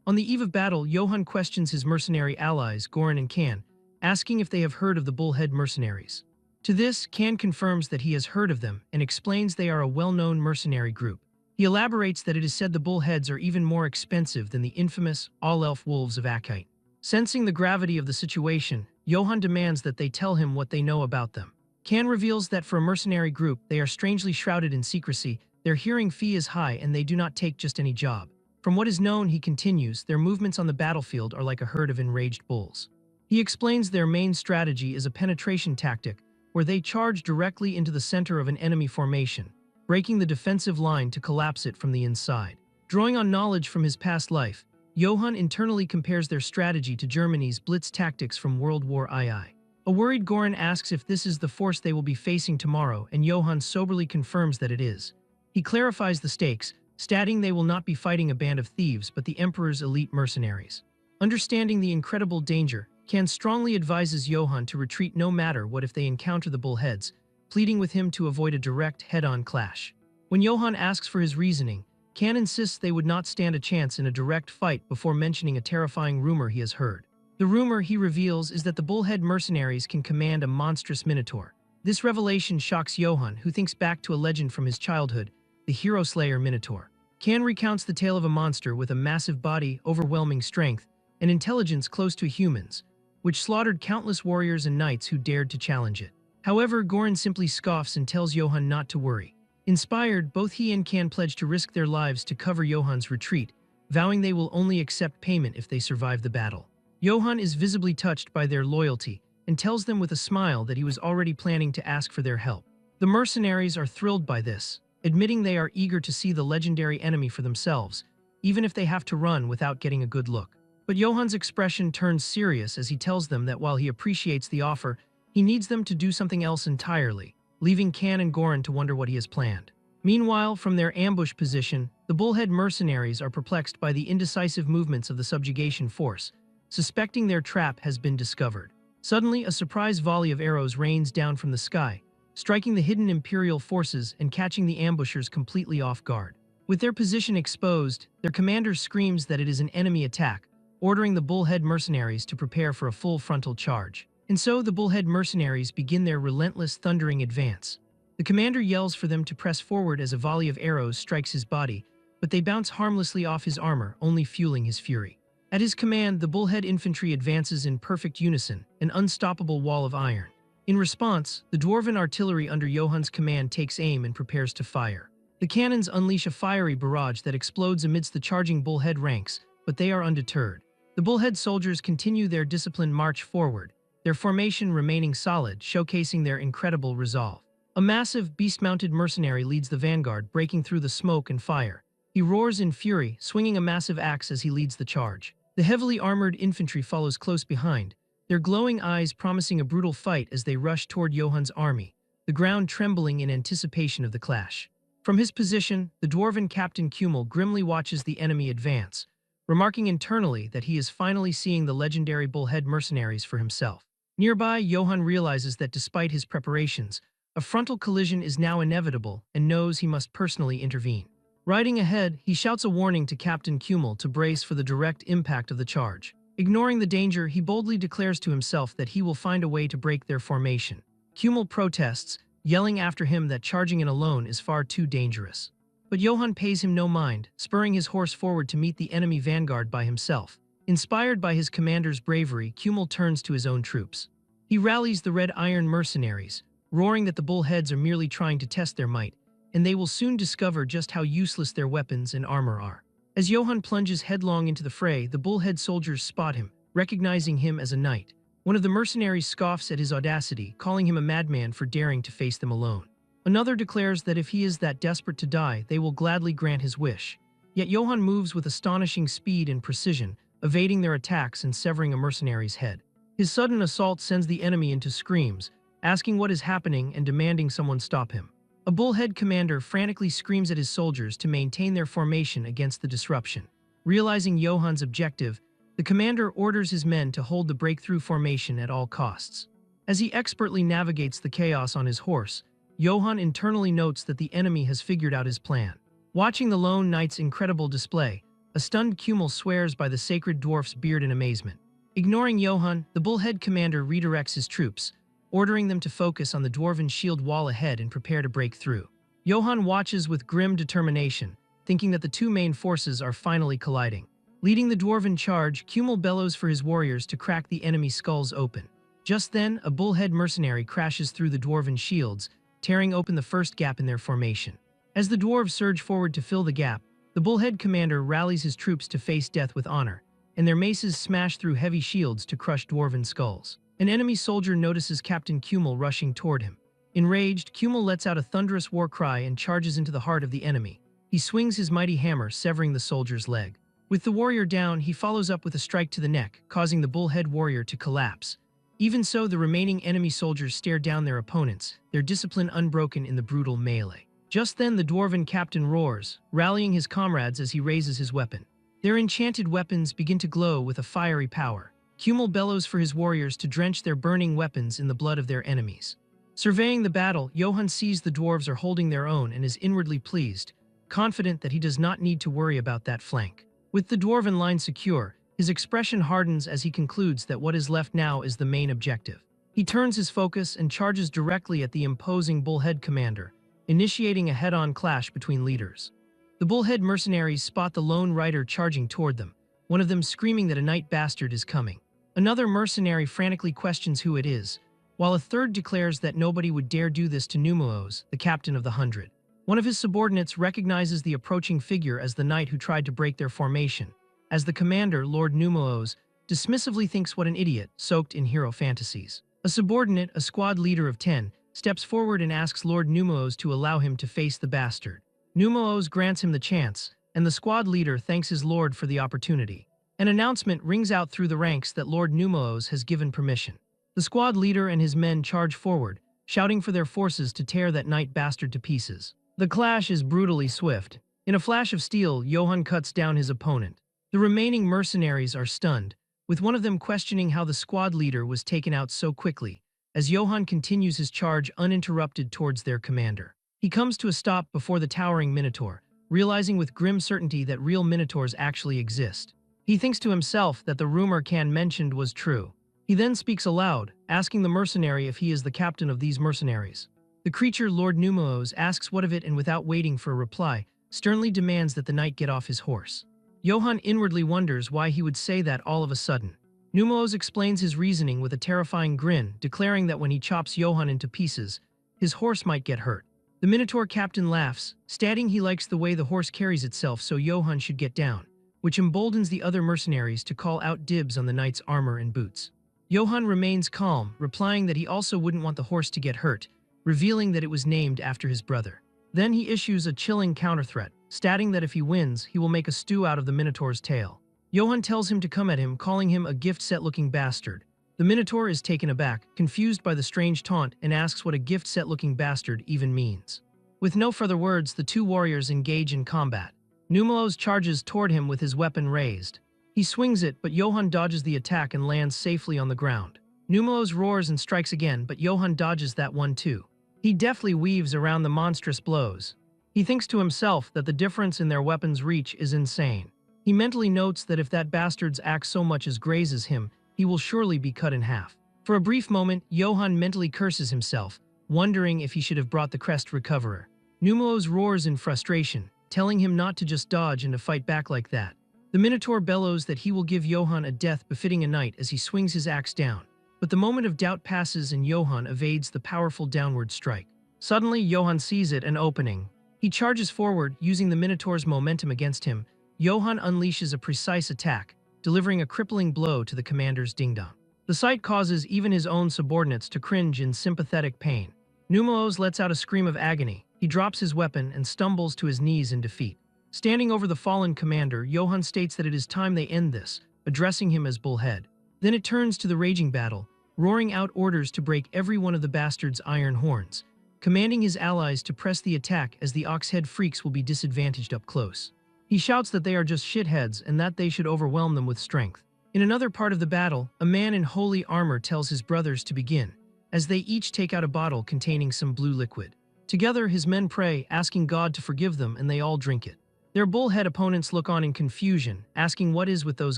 On the eve of battle, Johann questions his mercenary allies, Goran and Kan, asking if they have heard of the Bullhead mercenaries. To this, Kan confirms that he has heard of them and explains they are a well-known mercenary group. He elaborates that it is said the Bullheads are even more expensive than the infamous all-elf wolves of Akhite. Sensing the gravity of the situation, Johann demands that they tell him what they know about them. Kan reveals that for a mercenary group, they are strangely shrouded in secrecy, their hearing fee is high and they do not take just any job. From what is known, he continues, their movements on the battlefield are like a herd of enraged bulls. He explains their main strategy is a penetration tactic, where they charge directly into the center of an enemy formation, breaking the defensive line to collapse it from the inside. Drawing on knowledge from his past life, Johann internally compares their strategy to Germany's Blitz tactics from World War II. A worried Goran asks if this is the force they will be facing tomorrow, and Johann soberly confirms that it is. He clarifies the stakes, stating they will not be fighting a band of thieves but the Emperor's elite mercenaries. Understanding the incredible danger, Kan strongly advises Johann to retreat no matter what if they encounter the Bullheads, pleading with him to avoid a direct head-on clash. When Johann asks for his reasoning, Kan insists they would not stand a chance in a direct fight before mentioning a terrifying rumor he has heard. The rumor, he reveals, is that the Bullhead mercenaries can command a monstrous minotaur. This revelation shocks Johann, who thinks back to a legend from his childhood, the hero slayer Minotaur. Kan recounts the tale of a monster with a massive body, overwhelming strength, and intelligence close to humans, which slaughtered countless warriors and knights who dared to challenge it. However, Goran simply scoffs and tells Johann not to worry. Inspired, both he and Kan pledge to risk their lives to cover Johann's retreat, vowing they will only accept payment if they survive the battle. Johann is visibly touched by their loyalty and tells them with a smile that he was already planning to ask for their help. The mercenaries are thrilled by this, admitting they are eager to see the legendary enemy for themselves, even if they have to run without getting a good look. But Johann's expression turns serious as he tells them that while he appreciates the offer, he needs them to do something else entirely, leaving Kan and Goran to wonder what he has planned. Meanwhile, from their ambush position, the Bullhead mercenaries are perplexed by the indecisive movements of the subjugation force, suspecting their trap has been discovered. Suddenly, a surprise volley of arrows rains down from the sky, striking the hidden Imperial forces and catching the ambushers completely off guard. With their position exposed, their commander screams that it is an enemy attack, ordering the Bullhead mercenaries to prepare for a full frontal charge. And so the Bullhead mercenaries begin their relentless, thundering advance. The commander yells for them to press forward as a volley of arrows strikes his body, but they bounce harmlessly off his armor, only fueling his fury. At his command, the Bullhead infantry advances in perfect unison, an unstoppable wall of iron. In response, the dwarven artillery under Johann's command takes aim and prepares to fire. The cannons unleash a fiery barrage that explodes amidst the charging Bullhead ranks, but they are undeterred. The Bullhead soldiers continue their disciplined march forward, their formation remaining solid, showcasing their incredible resolve. A massive, beast-mounted mercenary leads the vanguard, breaking through the smoke and fire. He roars in fury, swinging a massive axe as he leads the charge. The heavily armored infantry follows close behind, their glowing eyes promising a brutal fight as they rush toward Johann's army, the ground trembling in anticipation of the clash. From his position, the dwarven Captain Kummel grimly watches the enemy advance, remarking internally that he is finally seeing the legendary Bullhead mercenaries for himself. Nearby, Johann realizes that despite his preparations, a frontal collision is now inevitable and knows he must personally intervene. Riding ahead, he shouts a warning to Captain Kummel to brace for the direct impact of the charge. Ignoring the danger, he boldly declares to himself that he will find a way to break their formation. Kummel protests, yelling after him that charging in alone is far too dangerous. But Johann pays him no mind, spurring his horse forward to meet the enemy vanguard by himself. Inspired by his commander's bravery, Kummel turns to his own troops. He rallies the Red Iron mercenaries, roaring that the bullheads are merely trying to test their might, and they will soon discover just how useless their weapons and armor are. As Johann plunges headlong into the fray, the bullhead soldiers spot him, recognizing him as a knight. One of the mercenaries scoffs at his audacity, calling him a madman for daring to face them alone. Another declares that if he is that desperate to die, they will gladly grant his wish. Yet Johann moves with astonishing speed and precision, evading their attacks and severing a mercenary's head. His sudden assault sends the enemy into screams, asking what is happening and demanding someone stop him. A bullhead commander frantically screams at his soldiers to maintain their formation against the disruption. Realizing Johann's objective, the commander orders his men to hold the breakthrough formation at all costs. As he expertly navigates the chaos on his horse, Johann internally notes that the enemy has figured out his plan. Watching the lone knight's incredible display, a stunned Kummel swears by the sacred dwarf's beard in amazement. Ignoring Johann, the bullhead commander redirects his troops, ordering them to focus on the dwarven shield wall ahead and prepare to break through. Johann watches with grim determination, thinking that the two main forces are finally colliding. Leading the dwarven charge, Kummel bellows for his warriors to crack the enemy skulls open. Just then, a bullhead mercenary crashes through the dwarven shields, tearing open the first gap in their formation. As the dwarves surge forward to fill the gap, the bullhead commander rallies his troops to face death with honor, and their maces smash through heavy shields to crush dwarven skulls. An enemy soldier notices Captain Kummel rushing toward him. Enraged, Kummel lets out a thunderous war cry and charges into the heart of the enemy. He swings his mighty hammer, severing the soldier's leg. With the warrior down, he follows up with a strike to the neck, causing the bullhead warrior to collapse. Even so, the remaining enemy soldiers stare down their opponents, their discipline unbroken in the brutal melee. Just then, the dwarven captain roars, rallying his comrades as he raises his weapon. Their enchanted weapons begin to glow with a fiery power. Kummel bellows for his warriors to drench their burning weapons in the blood of their enemies. Surveying the battle, Johann sees the dwarves are holding their own and is inwardly pleased, confident that he does not need to worry about that flank. With the dwarven line secure, his expression hardens as he concludes that what is left now is the main objective. He turns his focus and charges directly at the imposing bullhead commander, initiating a head-on clash between leaders. The bullhead mercenaries spot the lone rider charging toward them, one of them screaming that a night bastard is coming. Another mercenary frantically questions who it is, while a third declares that nobody would dare do this to Numeros, the captain of the 100. One of his subordinates recognizes the approaching figure as the knight who tried to break their formation, as the commander, Lord Numeros, dismissively thinks what an idiot, soaked in hero fantasies. A subordinate, a squad leader of 10, steps forward and asks Lord Numeros to allow him to face the bastard. Numeros grants him the chance, and the squad leader thanks his lord for the opportunity. An announcement rings out through the ranks that Lord Numeros has given permission. The squad leader and his men charge forward, shouting for their forces to tear that night bastard to pieces. The clash is brutally swift. In a flash of steel, Johann cuts down his opponent. The remaining mercenaries are stunned, with one of them questioning how the squad leader was taken out so quickly, as Johann continues his charge uninterrupted towards their commander. He comes to a stop before the towering minotaur, realizing with grim certainty that real minotaurs actually exist. He thinks to himself that the rumor Can mentioned was true. He then speaks aloud, asking the mercenary if he is the captain of these mercenaries. The creature, Lord Numeros, asks what of it and without waiting for a reply, sternly demands that the knight get off his horse. Johann inwardly wonders why he would say that all of a sudden. Numeros explains his reasoning with a terrifying grin, declaring that when he chops Johann into pieces, his horse might get hurt. The Minotaur captain laughs, stating he likes the way the horse carries itself, so Johann should get down, which emboldens the other mercenaries to call out dibs on the knight's armor and boots. Johann remains calm, replying that he also wouldn't want the horse to get hurt, revealing that it was named after his brother. Then he issues a chilling counterthreat, stating that if he wins, he will make a stew out of the Minotaur's tail. Johann tells him to come at him, calling him a gift-set-looking bastard. The Minotaur is taken aback, confused by the strange taunt, and asks what a gift-set-looking bastard even means. With no further words, the two warriors engage in combat. Numeros charges toward him with his weapon raised. He swings it, but Johann dodges the attack and lands safely on the ground. Numeros roars and strikes again, but Johann dodges that one too. He deftly weaves around the monstrous blows. He thinks to himself that the difference in their weapons' reach is insane. He mentally notes that if that bastard's axe so much as grazes him, he will surely be cut in half. For a brief moment, Johann mentally curses himself, wondering if he should have brought the crest recoverer. Numeros roars in frustration, telling him not to just dodge and to fight back like that. The Minotaur bellows that he will give Johann a death befitting a knight as he swings his axe down. But the moment of doubt passes and Johann evades the powerful downward strike. Suddenly, Johann sees it, an opening. He charges forward, using the Minotaur's momentum against him. Johann unleashes a precise attack, delivering a crippling blow to the commander's ding-dong. The sight causes even his own subordinates to cringe in sympathetic pain. Numeros lets out a scream of agony. He drops his weapon and stumbles to his knees in defeat. Standing over the fallen commander, Johann states that it is time they end this, addressing him as Bullhead. Then it turns to the raging battle, roaring out orders to break every one of the bastard's iron horns, commanding his allies to press the attack as the Oxhead freaks will be disadvantaged up close. He shouts that they are just shitheads and that they should overwhelm them with strength. In another part of the battle, a man in holy armor tells his brothers to begin, as they each take out a bottle containing some blue liquid. Together, his men pray, asking God to forgive them, and they all drink it. Their bullhead opponents look on in confusion, asking what is with those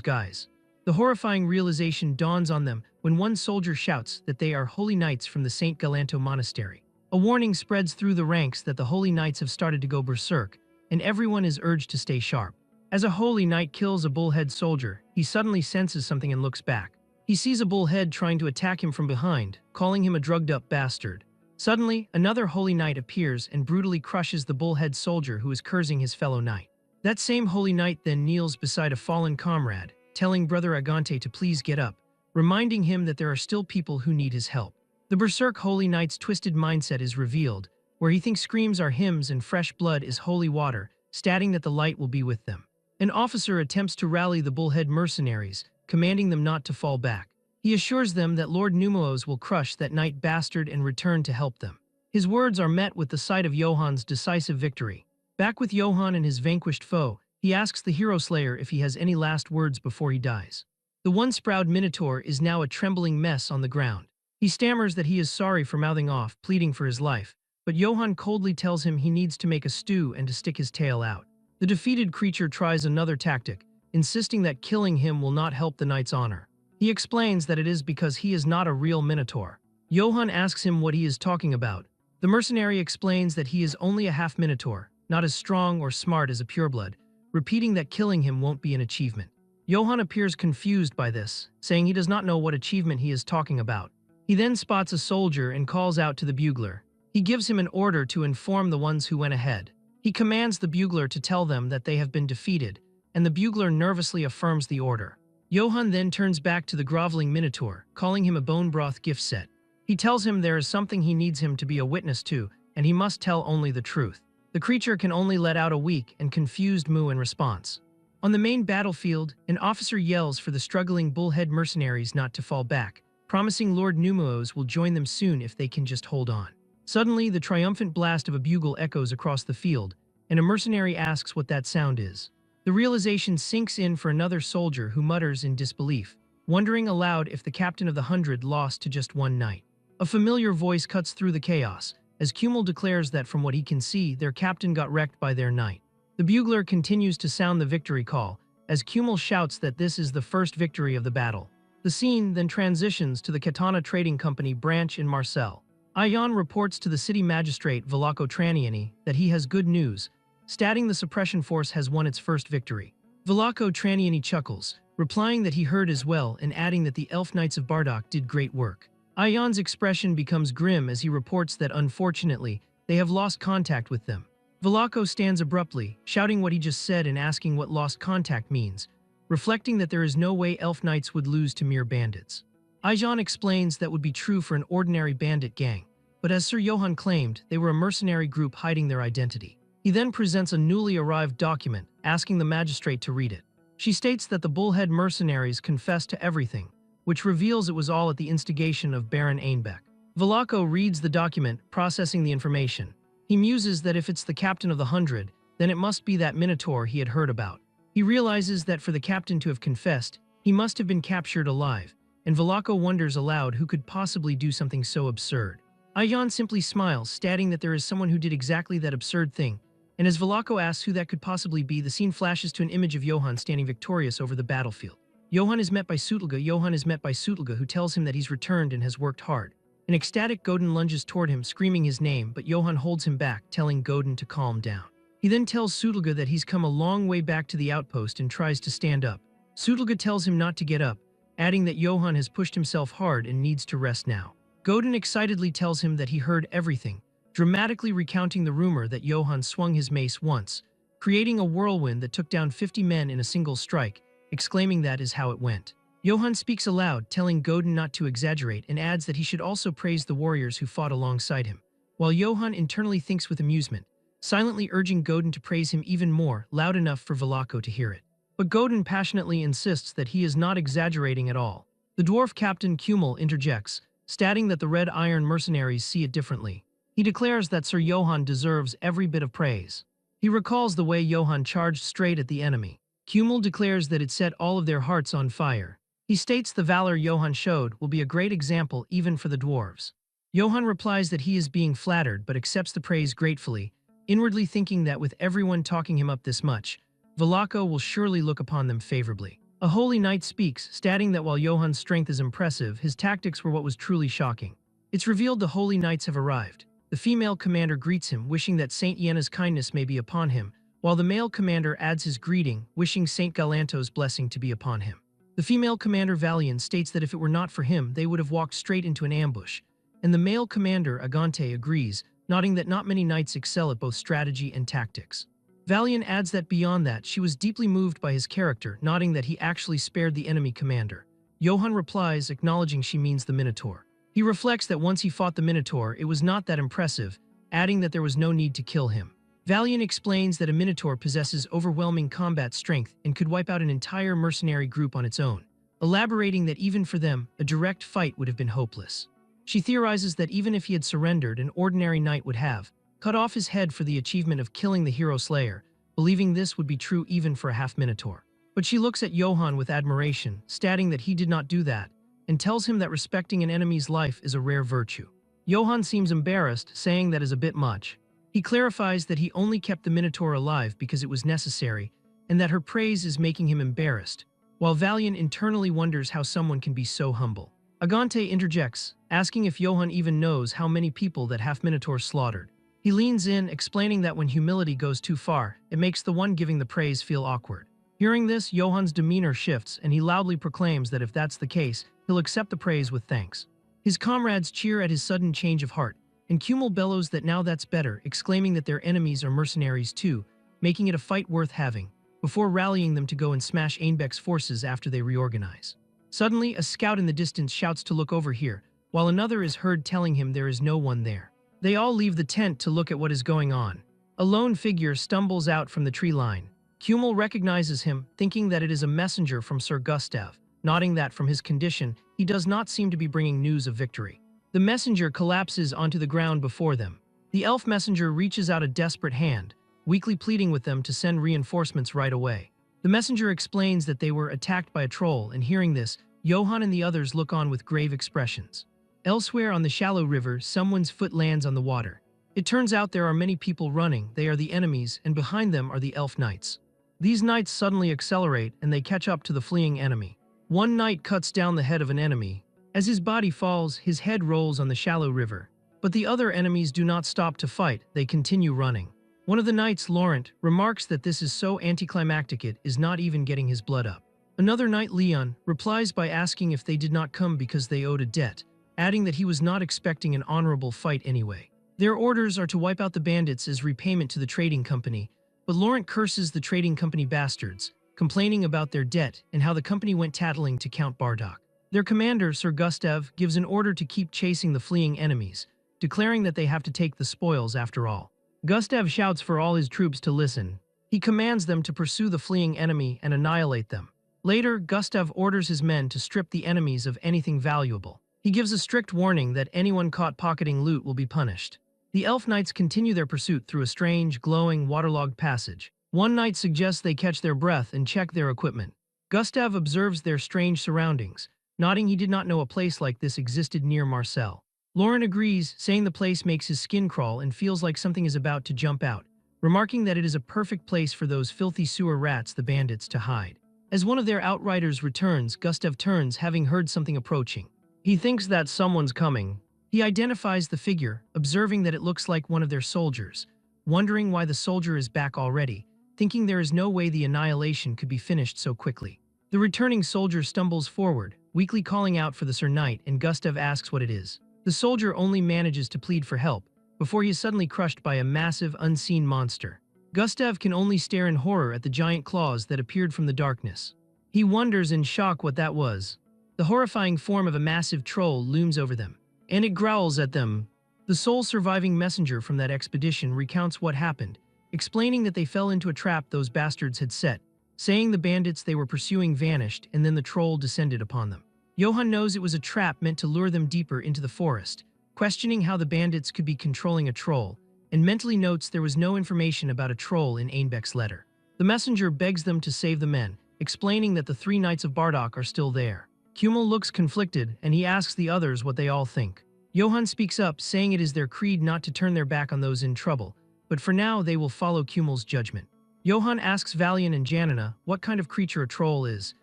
guys. The horrifying realization dawns on them when one soldier shouts that they are holy knights from the St. Galanto Monastery. A warning spreads through the ranks that the holy knights have started to go berserk, and everyone is urged to stay sharp. As a holy knight kills a bullhead soldier, he suddenly senses something and looks back. He sees a bullhead trying to attack him from behind, calling him a drugged-up bastard. Suddenly, another holy knight appears and brutally crushes the bullhead soldier who is cursing his fellow knight. That same holy knight then kneels beside a fallen comrade, telling Brother Agante to please get up, reminding him that there are still people who need his help. The berserk holy knight's twisted mindset is revealed, where he thinks screams are hymns and fresh blood is holy water, stating that the light will be with them. An officer attempts to rally the bullhead mercenaries, commanding them not to fall back. He assures them that Lord Numeros will crush that knight bastard and return to help them. His words are met with the sight of Johann's decisive victory. Back with Johann and his vanquished foe, he asks the hero slayer if he has any last words before he dies. The once-proud Minotaur is now a trembling mess on the ground. He stammers that he is sorry for mouthing off, pleading for his life, but Johann coldly tells him he needs to make a stew and to stick his tail out. The defeated creature tries another tactic, insisting that killing him will not help the knight's honor. He explains that it is because he is not a real Minotaur. Johann asks him what he is talking about. The mercenary explains that he is only a half-Minotaur, not as strong or smart as a pureblood, repeating that killing him won't be an achievement. Johann appears confused by this, saying he does not know what achievement he is talking about. He then spots a soldier and calls out to the bugler. He gives him an order to inform the ones who went ahead. He commands the bugler to tell them that they have been defeated, and the bugler nervously affirms the order. Johann then turns back to the groveling Minotaur, calling him a bone broth gift set. He tells him there is something he needs him to be a witness to, and he must tell only the truth. The creature can only let out a weak and confused moo in response. On the main battlefield, an officer yells for the struggling bullhead mercenaries not to fall back, promising Lord Numeros will join them soon if they can just hold on. Suddenly, the triumphant blast of a bugle echoes across the field, and a mercenary asks what that sound is. The realization sinks in for another soldier who mutters in disbelief, wondering aloud if the captain of the 100 lost to just one knight. A familiar voice cuts through the chaos, as Kummel declares that from what he can see, their captain got wrecked by their knight. The bugler continues to sound the victory call, as Kummel shouts that this is the first victory of the battle. The scene then transitions to the Katana Trading Company branch in Marseille. Ayan reports to the city magistrate Velako Traniani that he has good news, stating the suppression force has won its first victory. Velako Traniani chuckles, replying that he heard as well and adding that the Elf Knights of Bardock did great work. Ayan's expression becomes grim as he reports that unfortunately, they have lost contact with them. Velako stands abruptly, shouting what he just said and asking what lost contact means, reflecting that there is no way Elf Knights would lose to mere bandits. Ayan explains that would be true for an ordinary bandit gang, but as Sir Johann claimed, they were a mercenary group hiding their identity. He then presents a newly arrived document, asking the magistrate to read it. She states that the bullhead mercenaries confessed to everything, which reveals it was all at the instigation of Baron Einbeck. Velako reads the document, processing the information. He muses that if it's the captain of the 100, then it must be that Minotaur he had heard about. He realizes that for the captain to have confessed, he must have been captured alive, and Velako wonders aloud who could possibly do something so absurd. Ayan simply smiles, stating that there is someone who did exactly that absurd thing, and as Velako asks who that could possibly be, the scene flashes to an image of Johann standing victorious over the battlefield. Johann is met by Sutelga, who tells him that he's returned and has worked hard. An ecstatic Godin lunges toward him, screaming his name, but Johann holds him back, telling Godin to calm down. He then tells Sutelga that he's come a long way back to the outpost and tries to stand up. Sutelga tells him not to get up, adding that Johann has pushed himself hard and needs to rest now. Godin excitedly tells him that he heard everything, dramatically recounting the rumor that Johann swung his mace once, creating a whirlwind that took down 50 men in a single strike, exclaiming that is how it went. Johann speaks aloud, telling Godin not to exaggerate, and adds that he should also praise the warriors who fought alongside him, while Johann internally thinks with amusement, silently urging Godin to praise him even more, loud enough for Velako to hear it. But Godin passionately insists that he is not exaggerating at all. The dwarf captain Kumel interjects, stating that the Red Iron mercenaries see it differently. He declares that Sir Johann deserves every bit of praise. He recalls the way Johann charged straight at the enemy. Kumel declares that it set all of their hearts on fire. He states the valor Johann showed will be a great example even for the dwarves. Johann replies that he is being flattered but accepts the praise gratefully, inwardly thinking that with everyone talking him up this much, Velako will surely look upon them favorably. A holy knight speaks, stating that while Johann's strength is impressive, his tactics were what was truly shocking. It's revealed the holy knights have arrived. The female commander greets him, wishing that Saint Yena's kindness may be upon him, while the male commander adds his greeting, wishing Saint Galanto's blessing to be upon him. The female commander Valian states that if it were not for him, they would have walked straight into an ambush, and the male commander Agante agrees, nodding that not many knights excel at both strategy and tactics. Valian adds that beyond that, she was deeply moved by his character, nodding that he actually spared the enemy commander. Johann replies, acknowledging she means the Minotaur. He reflects that once he fought the Minotaur, it was not that impressive, adding that there was no need to kill him. Valian explains that a Minotaur possesses overwhelming combat strength and could wipe out an entire mercenary group on its own, elaborating that even for them, a direct fight would have been hopeless. She theorizes that even if he had surrendered, an ordinary knight would have cut off his head for the achievement of killing the hero slayer, believing this would be true even for a half-Minotaur. But she looks at Johann with admiration, stating that he did not do that, and tells him that respecting an enemy's life is a rare virtue. Johann seems embarrassed, saying that is a bit much. He clarifies that he only kept the Minotaur alive because it was necessary, and that her praise is making him embarrassed, while Valian internally wonders how someone can be so humble. Agante interjects, asking if Johann even knows how many people that half-Minotaur slaughtered. He leans in, explaining that when humility goes too far, it makes the one giving the praise feel awkward. Hearing this, Johann's demeanor shifts, and he loudly proclaims that if that's the case, he'll accept the praise with thanks. His comrades cheer at his sudden change of heart, and Kumel bellows that now that's better, exclaiming that their enemies are mercenaries too, making it a fight worth having, before rallying them to go and smash Ainbek's forces after they reorganize. Suddenly, a scout in the distance shouts to look over here, while another is heard telling him there is no one there. They all leave the tent to look at what is going on. A lone figure stumbles out from the tree line. Kumel recognizes him, thinking that it is a messenger from Sir Gustav, nodding that from his condition, he does not seem to be bringing news of victory. The messenger collapses onto the ground before them. The elf messenger reaches out a desperate hand, weakly pleading with them to send reinforcements right away. The messenger explains that they were attacked by a troll, and hearing this, Johann and the others look on with grave expressions. Elsewhere on the shallow river, someone's foot lands on the water. It turns out there are many people running, they are the enemies, and behind them are the elf knights. These knights suddenly accelerate, and they catch up to the fleeing enemy. One knight cuts down the head of an enemy. As his body falls, his head rolls on the shallow river. But the other enemies do not stop to fight, they continue running. One of the knights, Laurent, remarks that this is so anticlimactic it is not even getting his blood up. Another knight, Leon, replies by asking if they did not come because they owed a debt, adding that he was not expecting an honorable fight anyway. Their orders are to wipe out the bandits as repayment to the trading company, but Laurent curses the trading company bastards, complaining about their debt and how the company went tattling to Count Bardock. Their commander, Sir Gustav, gives an order to keep chasing the fleeing enemies, declaring that they have to take the spoils after all. Gustav shouts for all his troops to listen. He commands them to pursue the fleeing enemy and annihilate them. Later, Gustav orders his men to strip the enemies of anything valuable. He gives a strict warning that anyone caught pocketing loot will be punished. The elf knights continue their pursuit through a strange, glowing, waterlogged passage. One knight suggests they catch their breath and check their equipment. Gustav observes their strange surroundings, nodding he did not know a place like this existed near Marseille. Laurent agrees, saying the place makes his skin crawl and feels like something is about to jump out, remarking that it is a perfect place for those filthy sewer rats, the bandits, to hide. As one of their outriders returns, Gustav turns, having heard something approaching. He thinks that someone's coming. He identifies the figure, observing that it looks like one of their soldiers, wondering why the soldier is back already, thinking there is no way the annihilation could be finished so quickly. The returning soldier stumbles forward, weakly calling out for the Sir Knight, and Gustav asks what it is. The soldier only manages to plead for help, before he is suddenly crushed by a massive, unseen monster. Gustav can only stare in horror at the giant claws that appeared from the darkness. He wonders in shock what that was. The horrifying form of a massive troll looms over them, and it growls at them. The sole surviving messenger from that expedition recounts what happened, explaining that they fell into a trap those bastards had set, saying the bandits they were pursuing vanished and then the troll descended upon them. Johann knows it was a trap meant to lure them deeper into the forest, questioning how the bandits could be controlling a troll, and mentally notes there was no information about a troll in Einbeck's letter. The messenger begs them to save the men, explaining that the 3 Knights of Bardock are still there. Kummel looks conflicted, and he asks the others what they all think. Johann speaks up, saying it is their creed not to turn their back on those in trouble, but for now they will follow Kummel's judgment. Johann asks Valian and Janina what kind of creature a troll is,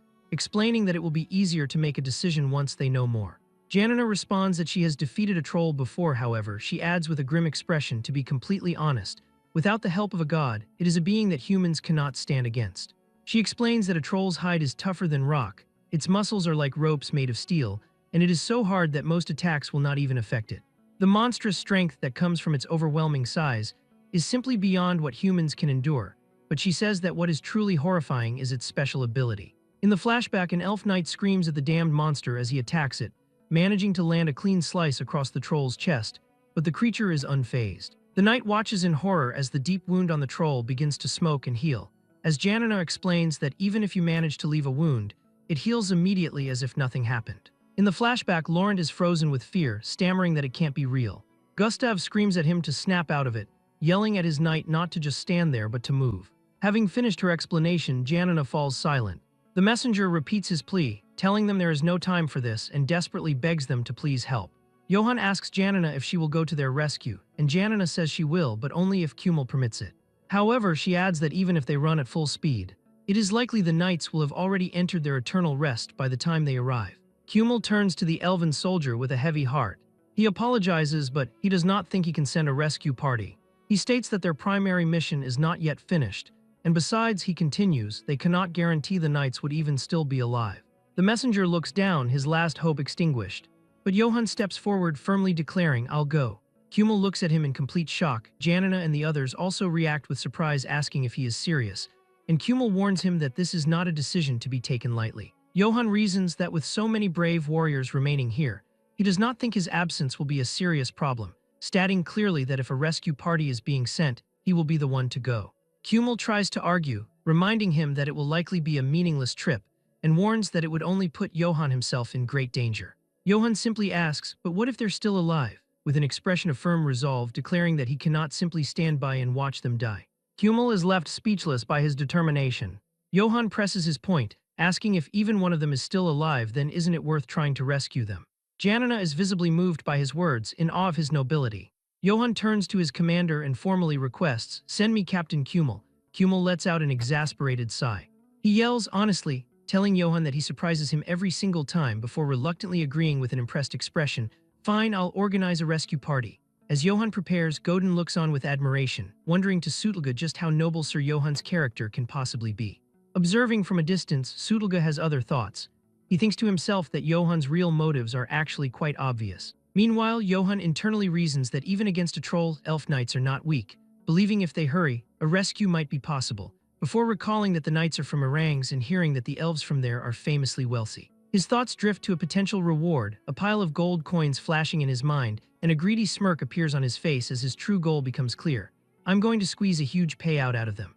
explaining that it will be easier to make a decision once they know more. Janina responds that she has defeated a troll before, however, she adds with a grim expression, to be completely honest, without the help of a god, it is a being that humans cannot stand against. She explains that a troll's hide is tougher than rock, its muscles are like ropes made of steel, and it is so hard that most attacks will not even affect it. The monstrous strength that comes from its overwhelming size is simply beyond what humans can endure, but she says that what is truly horrifying is its special ability. In the flashback, an elf knight screams at the damned monster as he attacks it, managing to land a clean slice across the troll's chest, but the creature is unfazed. The knight watches in horror as the deep wound on the troll begins to smoke and heal, as Janina explains that even if you manage to leave a wound, it heals immediately as if nothing happened. In the flashback, Laurent is frozen with fear, stammering that it can't be real. Gustav screams at him to snap out of it, yelling at his knight not to just stand there but to move. Having finished her explanation, Janina falls silent. The messenger repeats his plea, telling them there is no time for this, and desperately begs them to please help. Johann asks Janina if she will go to their rescue, and Janina says she will, but only if Kummel permits it. However, she adds that even if they run at full speed, it is likely the knights will have already entered their eternal rest by the time they arrive. Kummel turns to the elven soldier with a heavy heart. He apologizes, but he does not think he can send a rescue party. He states that their primary mission is not yet finished, and besides, he continues, they cannot guarantee the knights would even still be alive. The messenger looks down, his last hope extinguished. But Johann steps forward, firmly declaring, "I'll go." Kummel looks at him in complete shock. Janina and the others also react with surprise, asking if he is serious, and Kummel warns him that this is not a decision to be taken lightly. Johann reasons that with so many brave warriors remaining here, he does not think his absence will be a serious problem, stating clearly that if a rescue party is being sent, he will be the one to go. Kummel tries to argue, reminding him that it will likely be a meaningless trip, and warns that it would only put Johann himself in great danger. Johann simply asks, but what if they're still alive? With an expression of firm resolve, declaring that he cannot simply stand by and watch them die. Kummel is left speechless by his determination. Johann presses his point, asking if even one of them is still alive, then isn't it worth trying to rescue them? Janina is visibly moved by his words, in awe of his nobility. Johann turns to his commander and formally requests, "Send me Captain Kummel." Kummel lets out an exasperated sigh. He yells honestly, telling Johann that he surprises him every single time before reluctantly agreeing with an impressed expression, "Fine, I'll organize a rescue party." As Johann prepares, Godin looks on with admiration, wondering to Sutelga just how noble Sir Johann's character can possibly be. Observing from a distance, Sutelga has other thoughts. He thinks to himself that Johann's real motives are actually quite obvious. Meanwhile, Johann internally reasons that even against a troll, elf knights are not weak, believing if they hurry, a rescue might be possible, before recalling that the knights are from Orangs and hearing that the elves from there are famously wealthy. His thoughts drift to a potential reward, a pile of gold coins flashing in his mind, and a greedy smirk appears on his face as his true goal becomes clear. "I'm going to squeeze a huge payout out of them."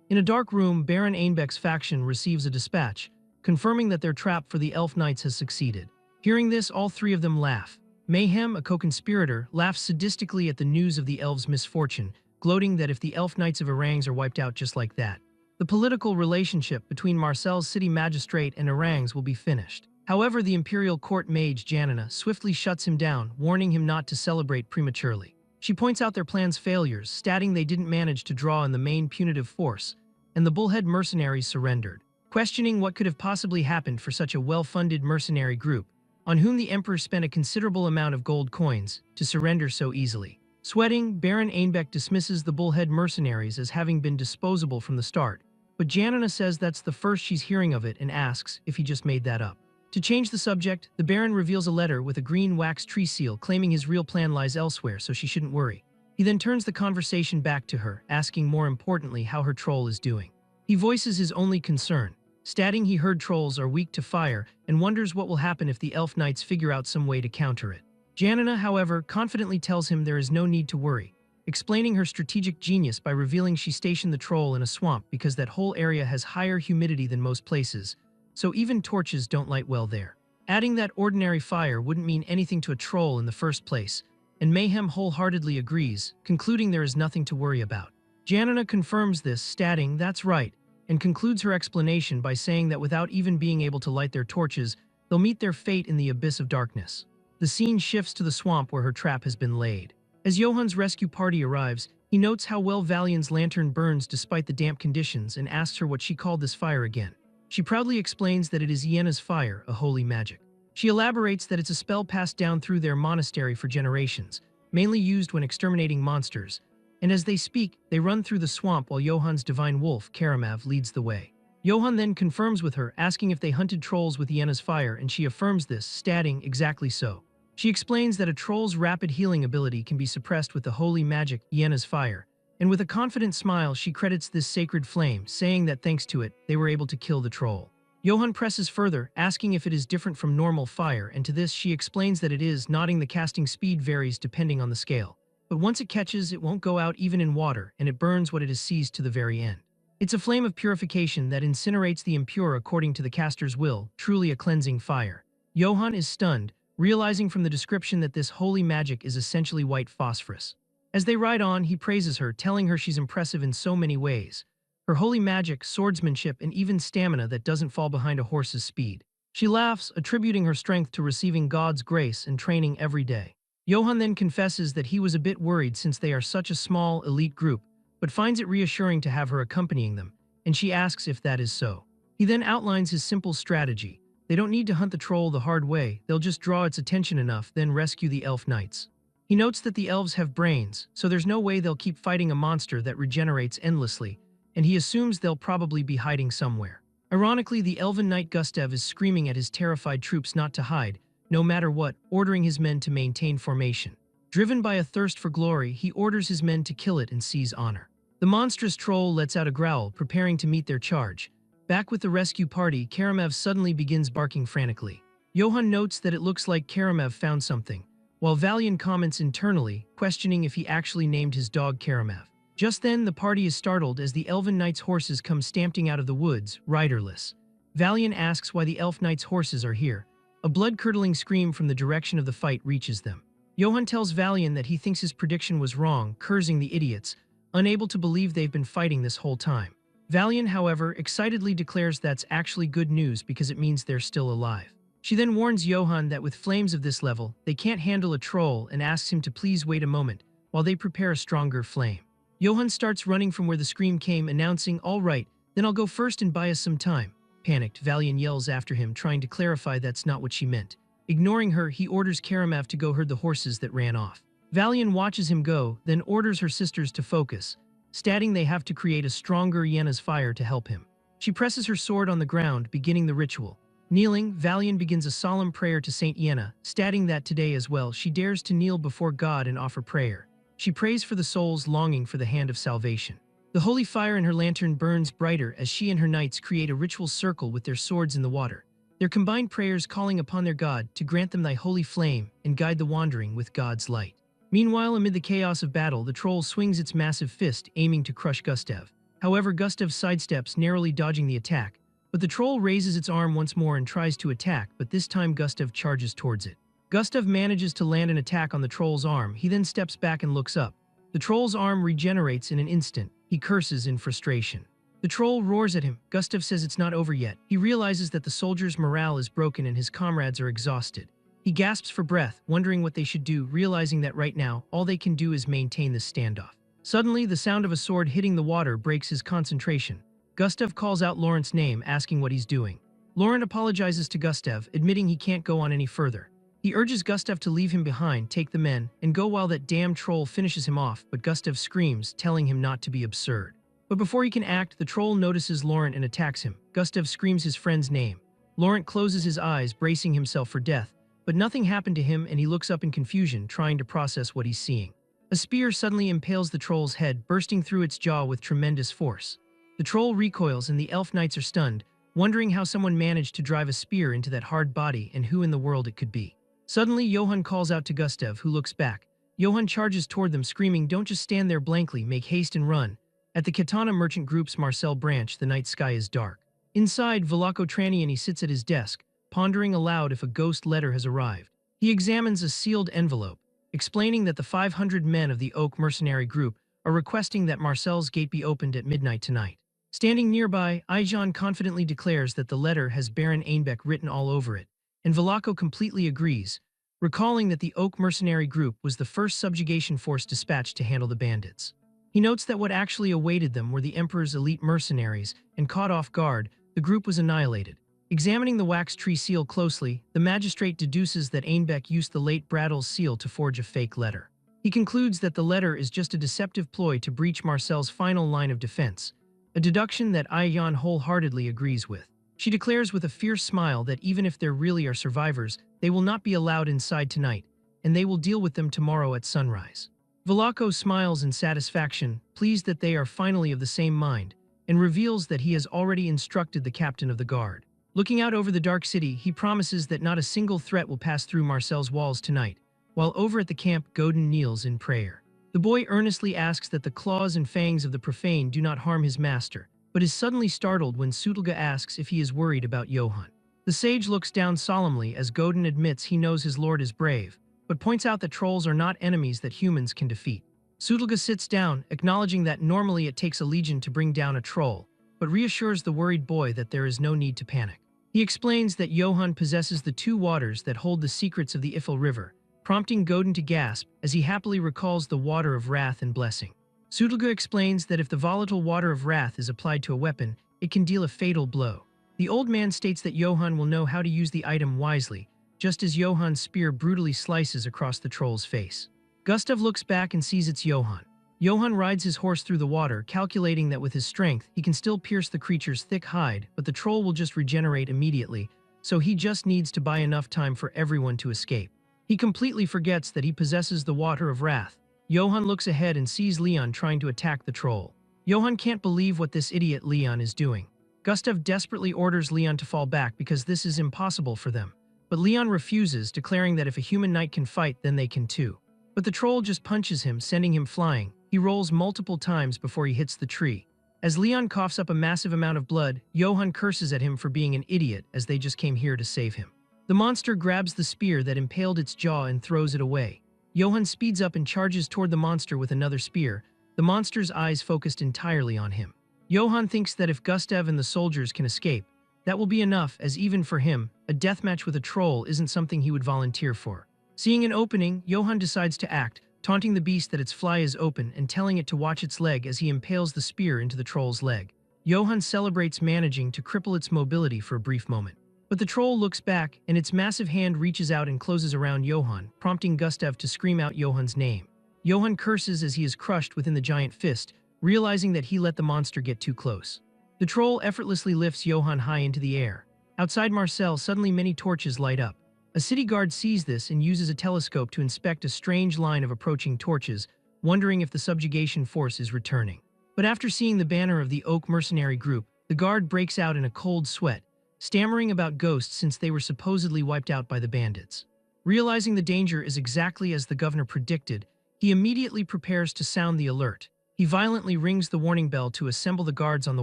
In a dark room, Baron Einbeck's faction receives a dispatch, confirming that their trap for the elf knights has succeeded. Hearing this, all 3 of them laugh. Mayhem, a co-conspirator, laughs sadistically at the news of the elves' misfortune, gloating that if the elf knights of Orangs are wiped out just like that, the political relationship between Marcel's city magistrate and Orangs will be finished. However, the imperial court mage Janina swiftly shuts him down, warning him not to celebrate prematurely. She points out their plan's failures, stating they didn't manage to draw in the main punitive force, and the bullhead mercenaries surrendered. Questioning what could have possibly happened for such a well-funded mercenary group, on whom the emperor spent a considerable amount of gold coins, to surrender so easily. Sweating, Baron Einbeck dismisses the bullhead mercenaries as having been disposable from the start, but Janina says that's the first she's hearing of it and asks if he just made that up. To change the subject, the Baron reveals a letter with a green wax tree seal claiming his real plan lies elsewhere, so she shouldn't worry. He then turns the conversation back to her, asking more importantly how her troll is doing. He voices his only concern, stating he heard trolls are weak to fire and wonders what will happen if the elf knights figure out some way to counter it. Janina, however, confidently tells him there is no need to worry, explaining her strategic genius by revealing she stationed the troll in a swamp because that whole area has higher humidity than most places, so even torches don't light well there. Adding that ordinary fire wouldn't mean anything to a troll in the first place, and Mayhem wholeheartedly agrees, concluding there is nothing to worry about. Janina confirms this, stating that's right, and concludes her explanation by saying that without even being able to light their torches, they'll meet their fate in the abyss of darkness. The scene shifts to the swamp where her trap has been laid. As Johan's rescue party arrives, he notes how well Valian's lantern burns despite the damp conditions and asks her what she called this fire again. She proudly explains that it is Iena's fire, a holy magic. She elaborates that it's a spell passed down through their monastery for generations, mainly used when exterminating monsters, and as they speak, they run through the swamp while Johan's divine wolf, Karamav, leads the way. Johan then confirms with her, asking if they hunted trolls with Iena's fire, and she affirms this, stating exactly so. She explains that a troll's rapid healing ability can be suppressed with the holy magic, Iena's fire, and with a confident smile she credits this sacred flame, saying that thanks to it, they were able to kill the troll. Johan presses further, asking if it is different from normal fire, and to this she explains that it is, nodding the casting speed varies depending on the scale. But once it catches, it won't go out even in water, and it burns what it has seized to the very end. It's a flame of purification that incinerates the impure according to the caster's will, truly a cleansing fire. Johan is stunned, realizing from the description that this holy magic is essentially white phosphorus. As they ride on, he praises her, telling her she's impressive in so many ways. Her holy magic, swordsmanship, and even stamina that doesn't fall behind a horse's speed. She laughs, attributing her strength to receiving God's grace and training every day. Johan then confesses that he was a bit worried since they are such a small, elite group, but finds it reassuring to have her accompanying them, and she asks if that is so. He then outlines his simple strategy. They don't need to hunt the troll the hard way, they'll just draw its attention enough, then rescue the elf knights. He notes that the elves have brains, so there's no way they'll keep fighting a monster that regenerates endlessly, and he assumes they'll probably be hiding somewhere. Ironically, the elven knight Gustav is screaming at his terrified troops not to hide, no matter what, ordering his men to maintain formation. Driven by a thirst for glory, he orders his men to kill it and seize honor. The monstrous troll lets out a growl, preparing to meet their charge. Back with the rescue party, Karamav suddenly begins barking frantically. Johan notes that it looks like Karamav found something, while Valian comments internally, questioning if he actually named his dog Karamav. Just then, the party is startled as the Elven Knight's horses come stamping out of the woods, riderless. Valian asks why the Elf Knight's horses are here. A blood-curdling scream from the direction of the fight reaches them. Johan tells Valian that he thinks his prediction was wrong, cursing the idiots, unable to believe they've been fighting this whole time. Valian, however, excitedly declares that's actually good news because it means they're still alive. She then warns Johan that with flames of this level, they can't handle a troll and asks him to please wait a moment while they prepare a stronger flame. Johan starts running from where the scream came, announcing, "All right, then I'll go first and buy us some time." Panicked, Valian yells after him, trying to clarify that's not what she meant. Ignoring her, he orders Karamav to go herd the horses that ran off. Valian watches him go, then orders her sisters to focus, stating they have to create a stronger Iena's fire to help him. She presses her sword on the ground, beginning the ritual. Kneeling, Valian begins a solemn prayer to Saint Iena, stating that today as well she dares to kneel before God and offer prayer. She prays for the souls longing for the hand of salvation. The holy fire in her lantern burns brighter as she and her knights create a ritual circle with their swords in the water. Their combined prayers calling upon their God to grant them thy holy flame and guide the wandering with God's light. Meanwhile, amid the chaos of battle, the troll swings its massive fist, aiming to crush Gustav. However, Gustav sidesteps, narrowly dodging the attack. But the troll raises its arm once more and tries to attack, but this time Gustav charges towards it. Gustav manages to land an attack on the troll's arm. He then steps back and looks up. The troll's arm regenerates in an instant. He curses in frustration. The troll roars at him. Gustav says it's not over yet. He realizes that the soldiers' morale is broken and his comrades are exhausted. He gasps for breath, wondering what they should do, realizing that right now, all they can do is maintain this standoff. Suddenly, the sound of a sword hitting the water breaks his concentration. Gustav calls out Laurent's name, asking what he's doing. Laurent apologizes to Gustav, admitting he can't go on any further. He urges Gustav to leave him behind, take the men, and go while that damn troll finishes him off, but Gustav screams, telling him not to be absurd. But before he can act, the troll notices Laurent and attacks him. Gustav screams his friend's name. Laurent closes his eyes, bracing himself for death, but nothing happened to him and he looks up in confusion, trying to process what he's seeing. A spear suddenly impales the troll's head, bursting through its jaw with tremendous force. The troll recoils and the elf knights are stunned, wondering how someone managed to drive a spear into that hard body and who in the world it could be. Suddenly, Johann calls out to Gustav, who looks back. Johann charges toward them, screaming, "Don't just stand there blankly, make haste and run." At the Katana Merchant Group's Marcel branch, the night sky is dark. Inside, Velako Traniani sits at his desk, pondering aloud if a ghost letter has arrived. He examines a sealed envelope, explaining that the 500 men of the Oak Mercenary Group are requesting that Marcel's gate be opened at midnight tonight. Standing nearby, Aijan confidently declares that the letter has Baron Einbeck written all over it, and Velako completely agrees, recalling that the Oak Mercenary Group was the first subjugation force dispatched to handle the bandits. He notes that what actually awaited them were the Emperor's elite mercenaries, and caught off guard, the group was annihilated. Examining the wax tree seal closely, the magistrate deduces that Einbeck used the late Brattle's seal to forge a fake letter. He concludes that the letter is just a deceptive ploy to breach Marcel's final line of defense, a deduction that Aiyan wholeheartedly agrees with. She declares with a fierce smile that even if there really are survivors, they will not be allowed inside tonight, and they will deal with them tomorrow at sunrise. Velako smiles in satisfaction, pleased that they are finally of the same mind, and reveals that he has already instructed the captain of the guard. Looking out over the dark city, he promises that not a single threat will pass through Marcel's walls tonight, while over at the camp, Godin kneels in prayer. The boy earnestly asks that the claws and fangs of the profane do not harm his master, but is suddenly startled when Sutulga asks if he is worried about Johann. The sage looks down solemnly as Godin admits he knows his lord is brave, but points out that trolls are not enemies that humans can defeat. Sutulga sits down, acknowledging that normally it takes a legion to bring down a troll, but reassures the worried boy that there is no need to panic. He explains that Johann possesses the two waters that hold the secrets of the Ifil River, prompting Godin to gasp as he happily recalls the water of wrath and blessing. Sutulga explains that if the volatile water of wrath is applied to a weapon, it can deal a fatal blow. The old man states that Johann will know how to use the item wisely, just as Johann's spear brutally slices across the troll's face. Gustav looks back and sees it's Johann. Johann rides his horse through the water, calculating that with his strength, he can still pierce the creature's thick hide, but the troll will just regenerate immediately, so he just needs to buy enough time for everyone to escape. He completely forgets that he possesses the water of wrath. Johann looks ahead and sees Leon trying to attack the troll. Johann can't believe what this idiot Leon is doing. Gustav desperately orders Leon to fall back because this is impossible for them. But Leon refuses, declaring that if a human knight can fight, then they can too. But the troll just punches him, sending him flying. He rolls multiple times before he hits the tree. As Leon coughs up a massive amount of blood, Johann curses at him for being an idiot, as they just came here to save him. The monster grabs the spear that impaled its jaw and throws it away. Johann speeds up and charges toward the monster with another spear, the monster's eyes focused entirely on him. Johann thinks that if Gustav and the soldiers can escape, that will be enough, as even for him, a deathmatch with a troll isn't something he would volunteer for. Seeing an opening, Johann decides to act, taunting the beast that its fly is open and telling it to watch its leg as he impales the spear into the troll's leg. Johann celebrates managing to cripple its mobility for a brief moment. But the troll looks back, and its massive hand reaches out and closes around Johann, prompting Gustav to scream out Johann's name. Johann curses as he is crushed within the giant fist, realizing that he let the monster get too close. The troll effortlessly lifts Johann high into the air. Outside Marcel, suddenly many torches light up. A city guard sees this and uses a telescope to inspect a strange line of approaching torches, wondering if the subjugation force is returning. But after seeing the banner of the Oak Mercenary Group, the guard breaks out in a cold sweat, stammering about ghosts since they were supposedly wiped out by the bandits. Realizing the danger is exactly as the governor predicted, he immediately prepares to sound the alert. He violently rings the warning bell to assemble the guards on the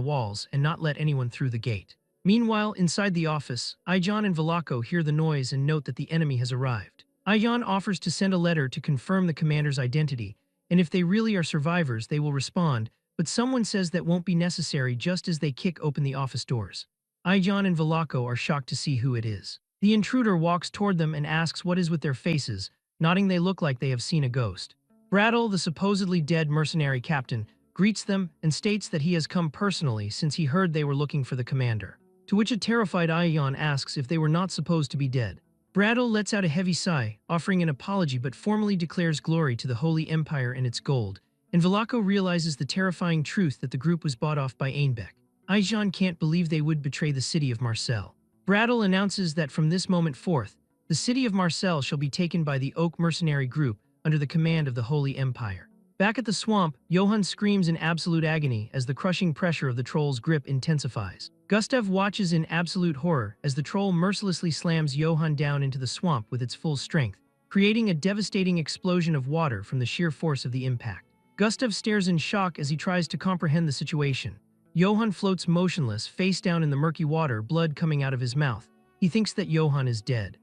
walls and not let anyone through the gate. Meanwhile, inside the office, Aijan and Velako hear the noise and note that the enemy has arrived. Aijan offers to send a letter to confirm the commander's identity, and if they really are survivors, they will respond, but someone says that won't be necessary just as they kick open the office doors. Aijan and Velako are shocked to see who it is. The intruder walks toward them and asks what is with their faces, nodding they look like they have seen a ghost. Brattle, the supposedly dead mercenary captain, greets them and states that he has come personally since he heard they were looking for the commander. To which a terrified Aiyan asks if they were not supposed to be dead. Brattle lets out a heavy sigh, offering an apology but formally declares glory to the Holy Empire and its gold, and Velako realizes the terrifying truth that the group was bought off by Einbeck. Aijan can't believe they would betray the city of Marcel. Brattle announces that from this moment forth, the city of Marseille shall be taken by the Oak mercenary group under the command of the Holy Empire. Back at the swamp, Johann screams in absolute agony as the crushing pressure of the troll's grip intensifies. Gustav watches in absolute horror as the troll mercilessly slams Johann down into the swamp with its full strength, creating a devastating explosion of water from the sheer force of the impact. Gustav stares in shock as he tries to comprehend the situation. Johann floats motionless, face down in the murky water, blood coming out of his mouth. He thinks that Johann is dead.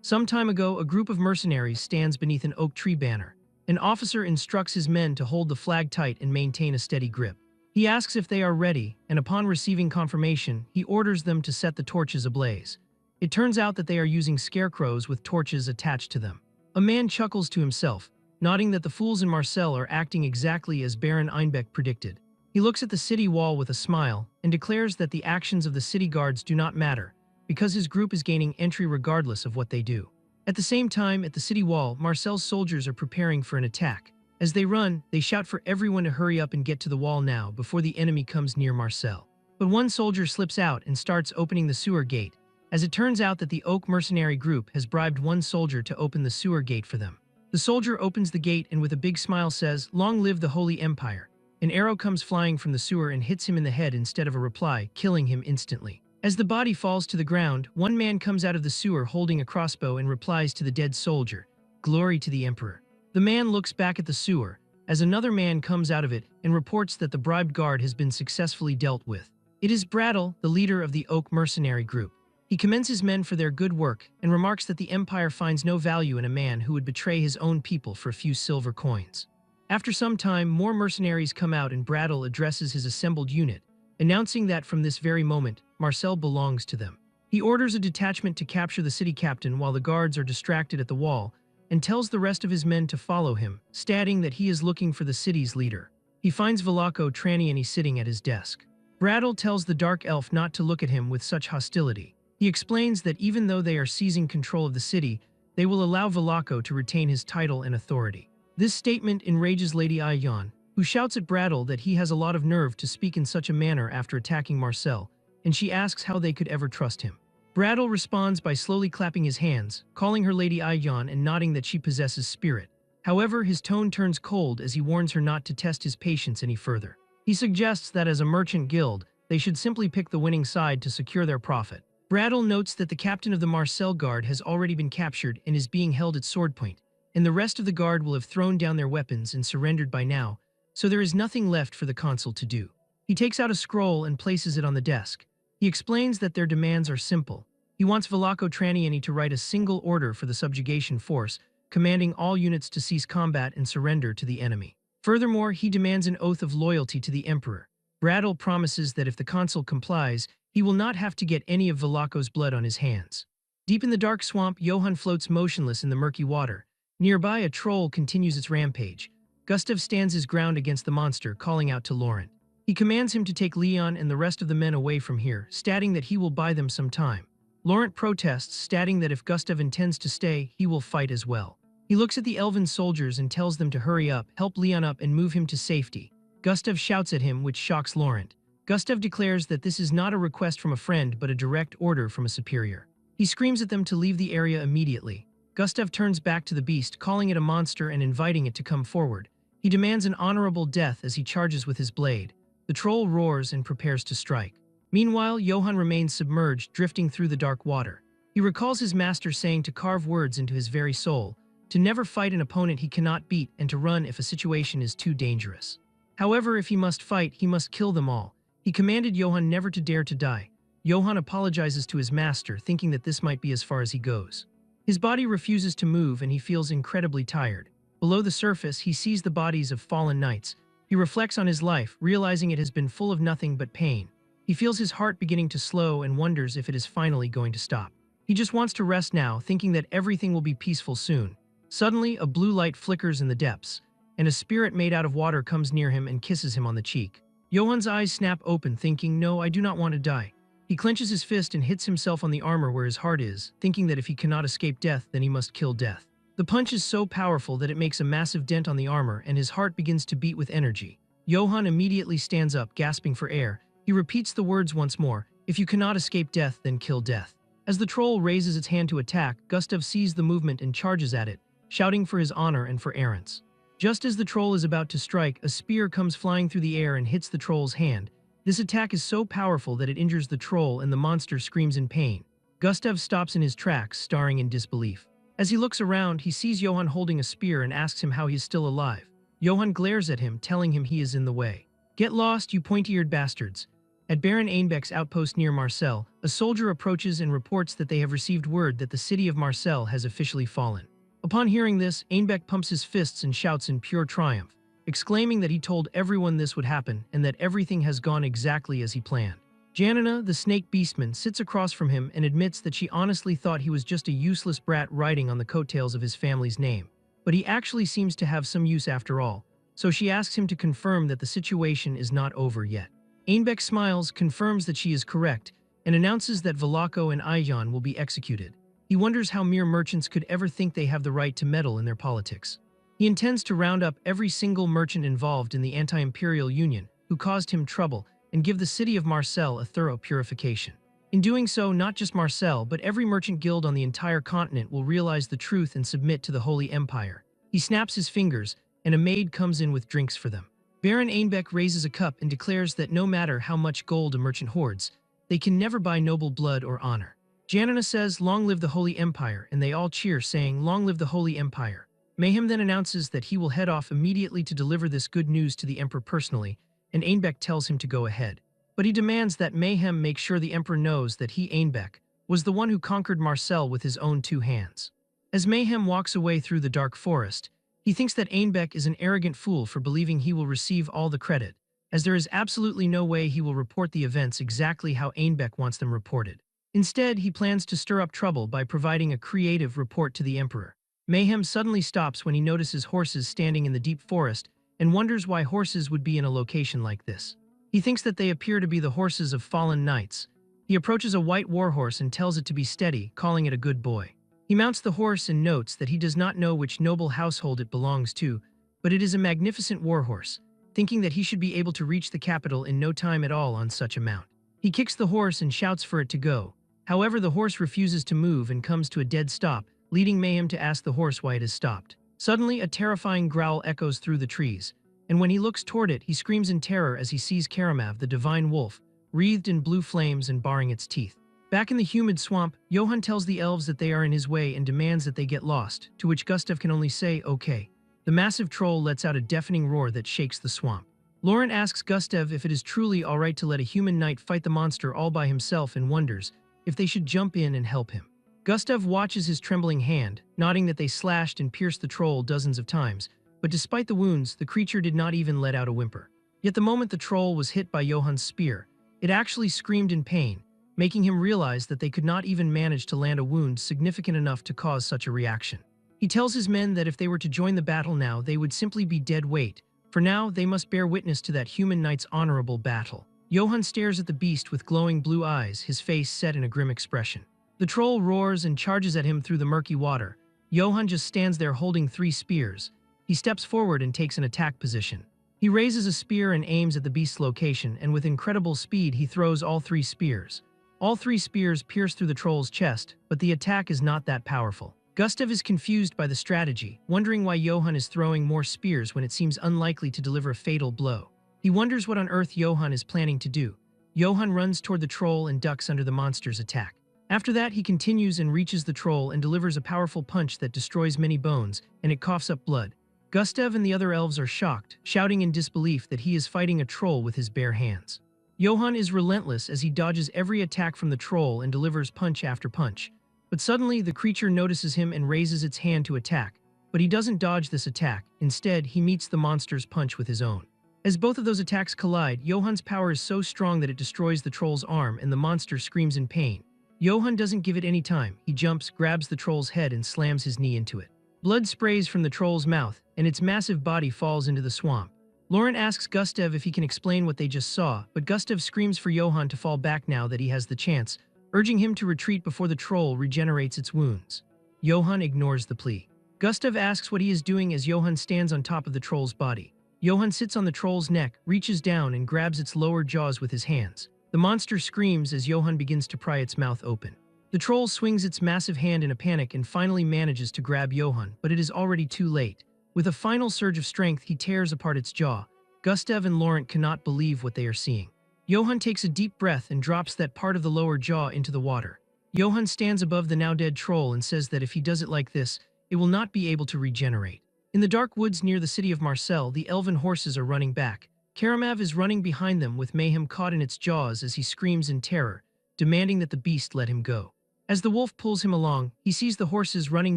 Some time ago, a group of mercenaries stands beneath an oak tree banner. An officer instructs his men to hold the flag tight and maintain a steady grip. He asks if they are ready, and upon receiving confirmation, he orders them to set the torches ablaze. It turns out that they are using scarecrows with torches attached to them. A man chuckles to himself, nodding that the fools in Marseille are acting exactly as Baron Einbeck predicted. He looks at the city wall with a smile and declares that the actions of the city guards do not matter, because his group is gaining entry regardless of what they do. At the same time, at the city wall, Marcel's soldiers are preparing for an attack. As they run, they shout for everyone to hurry up and get to the wall now before the enemy comes near Marcel. But one soldier slips out and starts opening the sewer gate, as it turns out that the Oak mercenary group has bribed one soldier to open the sewer gate for them. The soldier opens the gate and with a big smile says, "Long live the Holy Empire." An arrow comes flying from the sewer and hits him in the head instead of a reply, killing him instantly. As the body falls to the ground, one man comes out of the sewer holding a crossbow and replies to the dead soldier, "Glory to the Emperor." The man looks back at the sewer, as another man comes out of it and reports that the bribed guard has been successfully dealt with. It is Brattle, the leader of the Oak mercenary group. He commends his men for their good work and remarks that the Empire finds no value in a man who would betray his own people for a few silver coins. After some time, more mercenaries come out and Brattle addresses his assembled unit, announcing that from this very moment, Marcel belongs to them. He orders a detachment to capture the city captain while the guards are distracted at the wall, and tells the rest of his men to follow him, stating that he is looking for the city's leader. He finds Velako Traniani sitting at his desk. Brattle tells the dark elf not to look at him with such hostility. He explains that even though they are seizing control of the city, they will allow Velako to retain his title and authority. This statement enrages Lady Ayan, who shouts at Brattle that he has a lot of nerve to speak in such a manner after attacking Marcel, and she asks how they could ever trust him. Brattle responds by slowly clapping his hands, calling her Lady Ayan and nodding that she possesses spirit. However, his tone turns cold as he warns her not to test his patience any further. He suggests that as a merchant guild, they should simply pick the winning side to secure their profit. Brattle notes that the captain of the Marcel Guard has already been captured and is being held at swordpoint, and the rest of the guard will have thrown down their weapons and surrendered by now, so there is nothing left for the consul to do. He takes out a scroll and places it on the desk. He explains that their demands are simple. He wants Velako Traniani to write a single order for the subjugation force, commanding all units to cease combat and surrender to the enemy. Furthermore, he demands an oath of loyalty to the emperor. Brattle promises that if the consul complies, he will not have to get any of Velako's blood on his hands. Deep in the dark swamp, Johann floats motionless in the murky water. Nearby, a troll continues its rampage. Gustav stands his ground against the monster, calling out to Laurent. He commands him to take Leon and the rest of the men away from here, stating that he will buy them some time. Laurent protests, stating that if Gustav intends to stay, he will fight as well. He looks at the elven soldiers and tells them to hurry up, help Leon up and move him to safety. Gustav shouts at him, which shocks Laurent. Gustav declares that this is not a request from a friend but a direct order from a superior. He screams at them to leave the area immediately. Gustav turns back to the beast, calling it a monster and inviting it to come forward. He demands an honorable death as he charges with his blade. The troll roars and prepares to strike. Meanwhile, Johann remains submerged, drifting through the dark water. He recalls his master saying to carve words into his very soul, to never fight an opponent he cannot beat and to run if a situation is too dangerous. However, if he must fight, he must kill them all. He commanded Johann never to dare to die. Johann apologizes to his master, thinking that this might be as far as he goes. His body refuses to move and he feels incredibly tired. Below the surface, he sees the bodies of fallen knights. He reflects on his life, realizing it has been full of nothing but pain. He feels his heart beginning to slow and wonders if it is finally going to stop. He just wants to rest now, thinking that everything will be peaceful soon. Suddenly, a blue light flickers in the depths, and a spirit made out of water comes near him and kisses him on the cheek. Johann's eyes snap open, thinking, "No, I do not want to die." He clenches his fist and hits himself on the armor where his heart is, thinking that if he cannot escape death, then he must kill death. The punch is so powerful that it makes a massive dent on the armor and his heart begins to beat with energy. Johann immediately stands up, gasping for air. He repeats the words once more, "If you cannot escape death, then kill death." As the troll raises its hand to attack, Gustav sees the movement and charges at it, shouting for his honor and for errands. Just as the troll is about to strike, a spear comes flying through the air and hits the troll's hand. This attack is so powerful that it injures the troll and the monster screams in pain. Gustav stops in his tracks, staring in disbelief. As he looks around, he sees Johann holding a spear and asks him how he is still alive. Johann glares at him, telling him he is in the way. "Get lost, you pointy-eared bastards." At Baron Einbeck's outpost near Marseille, a soldier approaches and reports that they have received word that the city of Marseille has officially fallen. Upon hearing this, Einbeck pumps his fists and shouts in pure triumph, exclaiming that he told everyone this would happen and that everything has gone exactly as he planned. Janina, the snake beastman, sits across from him and admits that she honestly thought he was just a useless brat riding on the coattails of his family's name. But he actually seems to have some use after all, so she asks him to confirm that the situation is not over yet. Einbeck smiles, confirms that she is correct, and announces that Valako and Aijan will be executed. He wonders how mere merchants could ever think they have the right to meddle in their politics. He intends to round up every single merchant involved in the anti-imperial union who caused him trouble and give the city of Marseille a thorough purification. In doing so, not just Marseille, but every merchant guild on the entire continent will realize the truth and submit to the Holy Empire. He snaps his fingers, and a maid comes in with drinks for them. Baron Einbeck raises a cup and declares that no matter how much gold a merchant hoards, they can never buy noble blood or honor. Janina says, "Long live the Holy Empire," and they all cheer, saying, "Long live the Holy Empire." Mayhem then announces that he will head off immediately to deliver this good news to the Emperor personally, and Einbeck tells him to go ahead. But he demands that Mayhem make sure the Emperor knows that he, Einbeck, was the one who conquered Marseille with his own 2 hands. As Mayhem walks away through the dark forest, he thinks that Einbeck is an arrogant fool for believing he will receive all the credit, as there is absolutely no way he will report the events exactly how Einbeck wants them reported. Instead, he plans to stir up trouble by providing a creative report to the Emperor. Mayhem suddenly stops when he notices horses standing in the deep forest and wonders why horses would be in a location like this. He thinks that they appear to be the horses of fallen knights. He approaches a white warhorse and tells it to be steady, calling it a good boy. He mounts the horse and notes that he does not know which noble household it belongs to, but it is a magnificent warhorse, thinking that he should be able to reach the capital in no time at all on such a mount. He kicks the horse and shouts for it to go. However, the horse refuses to move and comes to a dead stop, leading Mayhem to ask the horse why it has stopped. Suddenly, a terrifying growl echoes through the trees, and when he looks toward it, he screams in terror as he sees Karamav, the divine wolf, wreathed in blue flames and baring its teeth. Back in the humid swamp, Johann tells the elves that they are in his way and demands that they get lost, to which Gustav can only say, "Okay." The massive troll lets out a deafening roar that shakes the swamp. Laurent asks Gustav if it is truly alright to let a human knight fight the monster all by himself and wonders if they should jump in and help him. Gustav watches his trembling hand, nodding that they slashed and pierced the troll dozens of times, but despite the wounds, the creature did not even let out a whimper. Yet the moment the troll was hit by Johann's spear, it actually screamed in pain, making him realize that they could not even manage to land a wound significant enough to cause such a reaction. He tells his men that if they were to join the battle now, they would simply be dead weight. For now, they must bear witness to that human knight's honorable battle. Johann stares at the beast with glowing blue eyes, his face set in a grim expression. The troll roars and charges at him through the murky water. Johann just stands there holding 3 spears. He steps forward and takes an attack position. He raises a spear and aims at the beast's location, and with incredible speed he throws all 3 spears. All 3 spears pierce through the troll's chest, but the attack is not that powerful. Gustav is confused by the strategy, wondering why Johann is throwing more spears when it seems unlikely to deliver a fatal blow. He wonders what on earth Johann is planning to do. Johann runs toward the troll and ducks under the monster's attack. After that, he continues and reaches the troll and delivers a powerful punch that destroys many bones, and it coughs up blood. Gustav and the other elves are shocked, shouting in disbelief that he is fighting a troll with his bare hands. Johann is relentless as he dodges every attack from the troll and delivers punch after punch. But suddenly, the creature notices him and raises its hand to attack. But he doesn't dodge this attack. Instead, he meets the monster's punch with his own. As both of those attacks collide, Johann's power is so strong that it destroys the troll's arm and the monster screams in pain. Johann doesn't give it any time. He jumps, grabs the troll's head and slams his knee into it. Blood sprays from the troll's mouth, and its massive body falls into the swamp. Laurent asks Gustav if he can explain what they just saw, but Gustav screams for Johann to fall back now that he has the chance, urging him to retreat before the troll regenerates its wounds. Johann ignores the plea. Gustav asks what he is doing as Johann stands on top of the troll's body. Johann sits on the troll's neck, reaches down and grabs its lower jaws with his hands. The monster screams as Johann begins to pry its mouth open. The The troll swings its massive hand in a panic and finally manages to grab Johann, but it is already too late. With a final surge of strength, he tears apart its jaw. Gustav and Laurent cannot believe what they are seeing. Johann takes a deep breath and drops that part of the lower jaw into the water. Johann stands above the now-dead troll and says that if he does it like this, it will not be able to regenerate. In the dark woods near the city of Marseille, the elven horses are running back. Karamav is running behind them with Mayhem caught in its jaws as he screams in terror, demanding that the beast let him go. As the wolf pulls him along, he sees the horses running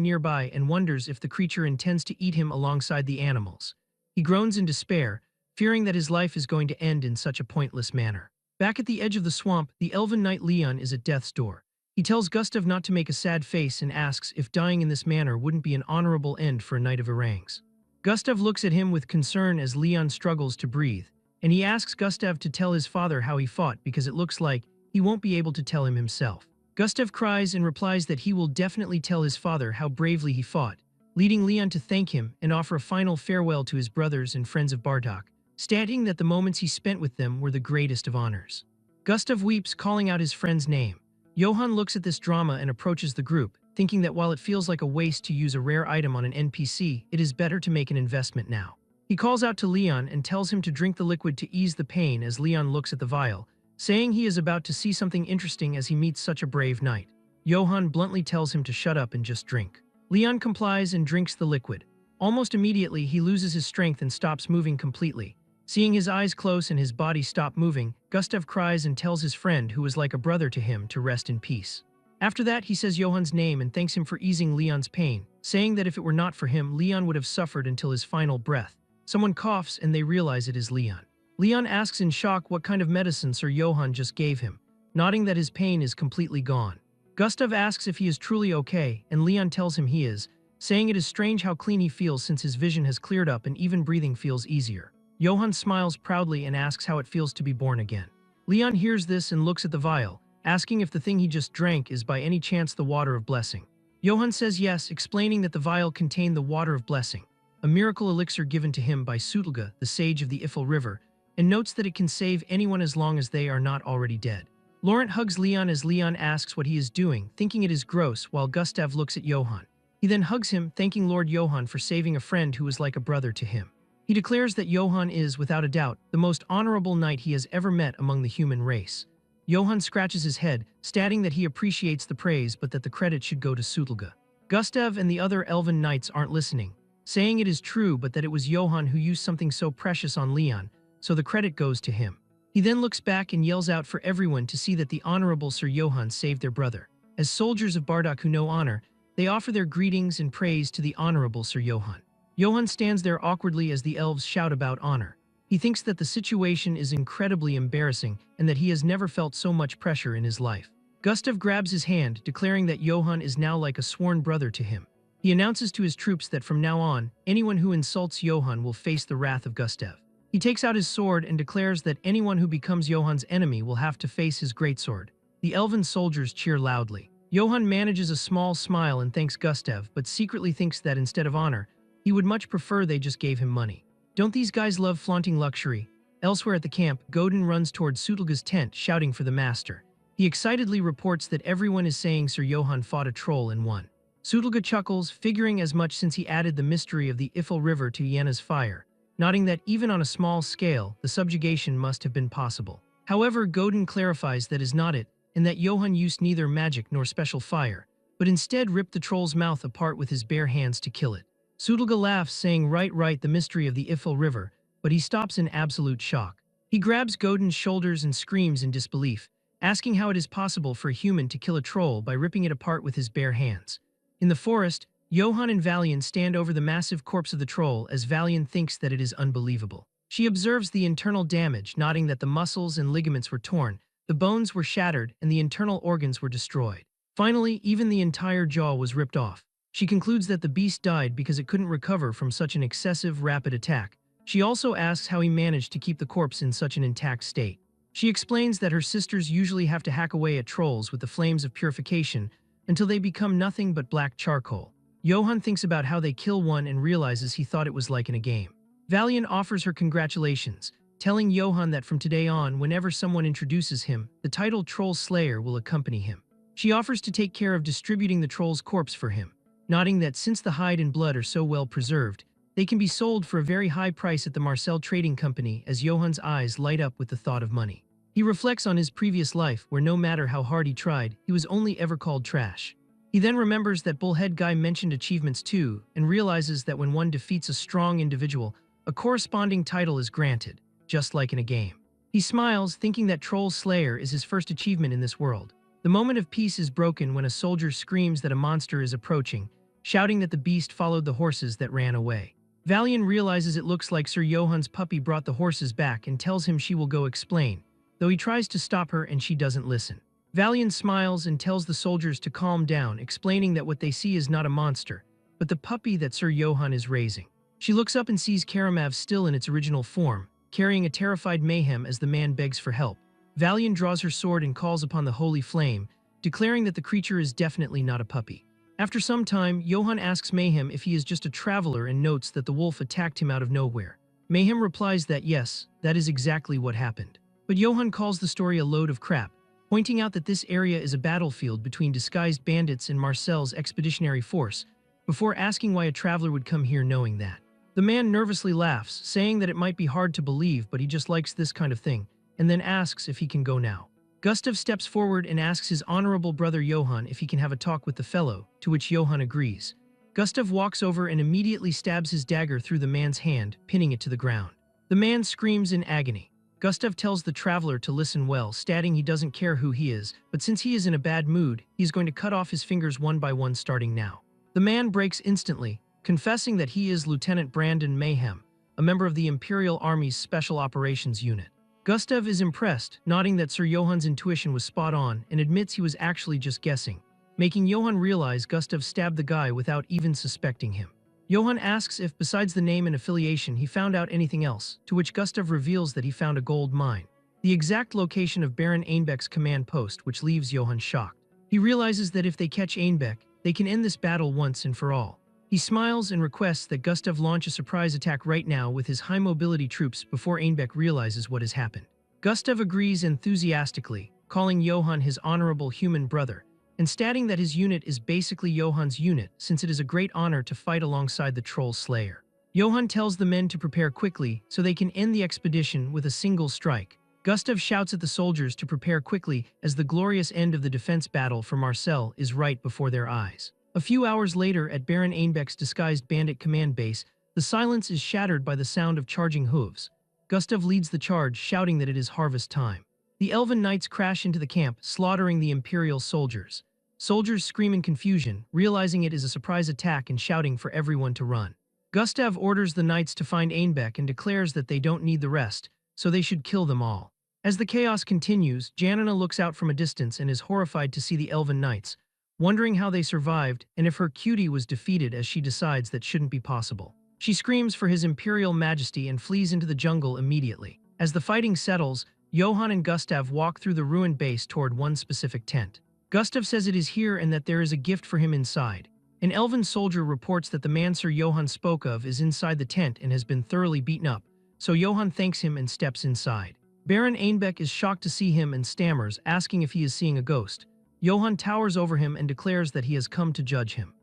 nearby and wonders if the creature intends to eat him alongside the animals. He groans in despair, fearing that his life is going to end in such a pointless manner. Back at the edge of the swamp, the elven knight Leon is at death's door. He tells Gustav not to make a sad face and asks if dying in this manner wouldn't be an honorable end for a knight of Orangs. Gustav looks at him with concern as Leon struggles to breathe, and he asks Gustav to tell his father how he fought because it looks like he won't be able to tell him himself. Gustav cries and replies that he will definitely tell his father how bravely he fought, leading Leon to thank him and offer a final farewell to his brothers and friends of Bardock, stating that the moments he spent with them were the greatest of honors. Gustav weeps, calling out his friend's name. Johann looks at this drama and approaches the group, thinking that while it feels like a waste to use a rare item on an NPC, it is better to make an investment now. He calls out to Leon and tells him to drink the liquid to ease the pain as Leon looks at the vial, saying he is about to see something interesting as he meets such a brave knight. Johann bluntly tells him to shut up and just drink. Leon complies and drinks the liquid. Almost immediately, he loses his strength and stops moving completely. Seeing his eyes close and his body stop moving, Gustav cries and tells his friend, who was like a brother to him, to rest in peace. After that, he says Johann's name and thanks him for easing Leon's pain, saying that if it were not for him, Leon would have suffered until his final breath. Someone coughs and they realize it is Leon. Leon asks in shock what kind of medicine Sir Johann just gave him, nodding that his pain is completely gone. Gustav asks if he is truly okay, and Leon tells him he is, saying it is strange how clean he feels since his vision has cleared up and even breathing feels easier. Johann smiles proudly and asks how it feels to be born again. Leon hears this and looks at the vial, asking if the thing he just drank is by any chance the water of blessing. Johann says yes, explaining that the vial contained the water of blessing, a miracle elixir given to him by Sutelga, the sage of the Ifel River, and notes that it can save anyone as long as they are not already dead. Laurent hugs Leon as Leon asks what he is doing, thinking it is gross, while Gustav looks at Johann. He then hugs him, thanking Lord Johann for saving a friend who was like a brother to him. He declares that Johann is, without a doubt, the most honorable knight he has ever met among the human race. Johann scratches his head, stating that he appreciates the praise but that the credit should go to Sutelga. Gustav and the other elven knights aren't listening, saying it is true but that it was Johann who used something so precious on Leon, so the credit goes to him. He then looks back and yells out for everyone to see that the honorable Sir Johann saved their brother. As soldiers of Bardock who know honor, they offer their greetings and praise to the honorable Sir Johann. Johann stands there awkwardly as the elves shout about honor. He thinks that the situation is incredibly embarrassing and that he has never felt so much pressure in his life. Gustav grabs his hand, declaring that Johann is now like a sworn brother to him. He announces to his troops that from now on, anyone who insults Johann will face the wrath of Gustav. He takes out his sword and declares that anyone who becomes Johann's enemy will have to face his greatsword. The elven soldiers cheer loudly. Johann manages a small smile and thanks Gustav, but secretly thinks that instead of honor, he would much prefer they just gave him money. Don't these guys love flaunting luxury? Elsewhere at the camp, Godin runs towards Sutelga's tent, shouting for the master. He excitedly reports that everyone is saying Sir Johann fought a troll and won. Sutelga chuckles, figuring as much since he added the mystery of the Ifel River to Yenna's fire, nodding that even on a small scale, the subjugation must have been possible. However, Godin clarifies that is not it, and that Johann used neither magic nor special fire, but instead ripped the troll's mouth apart with his bare hands to kill it. Sutelga laughs, saying right, the mystery of the Ifel River, but he stops in absolute shock. He grabs Godin's shoulders and screams in disbelief, asking how it is possible for a human to kill a troll by ripping it apart with his bare hands. In the forest, Johann and Valian stand over the massive corpse of the troll as Valian thinks that it is unbelievable. She observes the internal damage, nodding that the muscles and ligaments were torn, the bones were shattered, and the internal organs were destroyed. Finally, even the entire jaw was ripped off. She concludes that the beast died because it couldn't recover from such an excessive, rapid attack. She also asks how he managed to keep the corpse in such an intact state. She explains that her sisters usually have to hack away at trolls with the flames of purification until they become nothing but black charcoal. Johann thinks about how they kill one and realizes he thought it was like in a game. Valian offers her congratulations, telling Johann that from today on, whenever someone introduces him, the title Troll Slayer will accompany him. She offers to take care of distributing the troll's corpse for him, nodding that since the hide and blood are so well preserved, they can be sold for a very high price at the Marcel Trading Company. As Johan's eyes light up with the thought of money, he reflects on his previous life where no matter how hard he tried, he was only ever called trash. He then remembers that Bullhead Guy mentioned achievements too, and realizes that when one defeats a strong individual, a corresponding title is granted, just like in a game. He smiles, thinking that Troll Slayer is his first achievement in this world. The moment of peace is broken when a soldier screams that a monster is approaching, shouting that the beast followed the horses that ran away. Valian realizes it looks like Sir Johan's puppy brought the horses back and tells him she will go explain, though he tries to stop her and she doesn't listen. Valian smiles and tells the soldiers to calm down, explaining that what they see is not a monster, but the puppy that Sir Johan is raising. She looks up and sees Karamav still in its original form, carrying a terrified Mayhem as the man begs for help. Valian draws her sword and calls upon the Holy Flame, declaring that the creature is definitely not a puppy. After some time, Johan asks Mayhem if he is just a traveler and notes that the wolf attacked him out of nowhere. Mayhem replies that yes, that is exactly what happened. But Johan calls the story a load of crap, pointing out that this area is a battlefield between disguised bandits and Marcel's expeditionary force, before asking why a traveler would come here knowing that. The man nervously laughs, saying that it might be hard to believe but he just likes this kind of thing, and then asks if he can go now. Gustav steps forward and asks his honorable brother Johan if he can have a talk with the fellow, to which Johan agrees. Gustav walks over and immediately stabs his dagger through the man's hand, pinning it to the ground. The man screams in agony. Gustav tells the traveler to listen well, stating he doesn't care who he is, but since he is in a bad mood, he's going to cut off his fingers one by one starting now. The man breaks instantly, confessing that he is Lieutenant Brandon Mayhem, a member of the Imperial Army's Special Operations Unit. Gustav is impressed, nodding that Sir Johan's intuition was spot on and admits he was actually just guessing, making Johan realize Gustav stabbed the guy without even suspecting him. Johan asks if, besides the name and affiliation, he found out anything else, to which Gustav reveals that he found a gold mine, the exact location of Baron Einbeck's command post, which leaves Johan shocked. He realizes that if they catch Einbeck, they can end this battle once and for all. He smiles and requests that Gustav launch a surprise attack right now with his high-mobility troops before Einbeck realizes what has happened. Gustav agrees enthusiastically, calling Johan his honorable human brother, and stating that his unit is basically Johan's unit since it is a great honor to fight alongside the Troll Slayer. Johan tells the men to prepare quickly so they can end the expedition with a single strike. Gustav shouts at the soldiers to prepare quickly as the glorious end of the defense battle for Marcel is right before their eyes. A few hours later, at Baron Einbeck's disguised bandit command base, the silence is shattered by the sound of charging hooves. Gustav leads the charge, shouting that it is harvest time. The Elven Knights crash into the camp, slaughtering the Imperial soldiers. Soldiers scream in confusion, realizing it is a surprise attack and shouting for everyone to run. Gustav orders the Knights to find Einbeck and declares that they don't need the rest, so they should kill them all. As the chaos continues, Janina looks out from a distance and is horrified to see the Elven Knights, wondering how they survived and if her cutie was defeated, as she decides that shouldn't be possible. She screams for his Imperial Majesty and flees into the jungle immediately. As the fighting settles, Johan and Gustav walk through the ruined base toward one specific tent. Gustav says it is here and that there is a gift for him inside. An elven soldier reports that the man Sir Johan spoke of is inside the tent and has been thoroughly beaten up, so Johan thanks him and steps inside. Baron Einbeck is shocked to see him and stammers, asking if he is seeing a ghost. Johan towers over him and declares that he has come to judge him.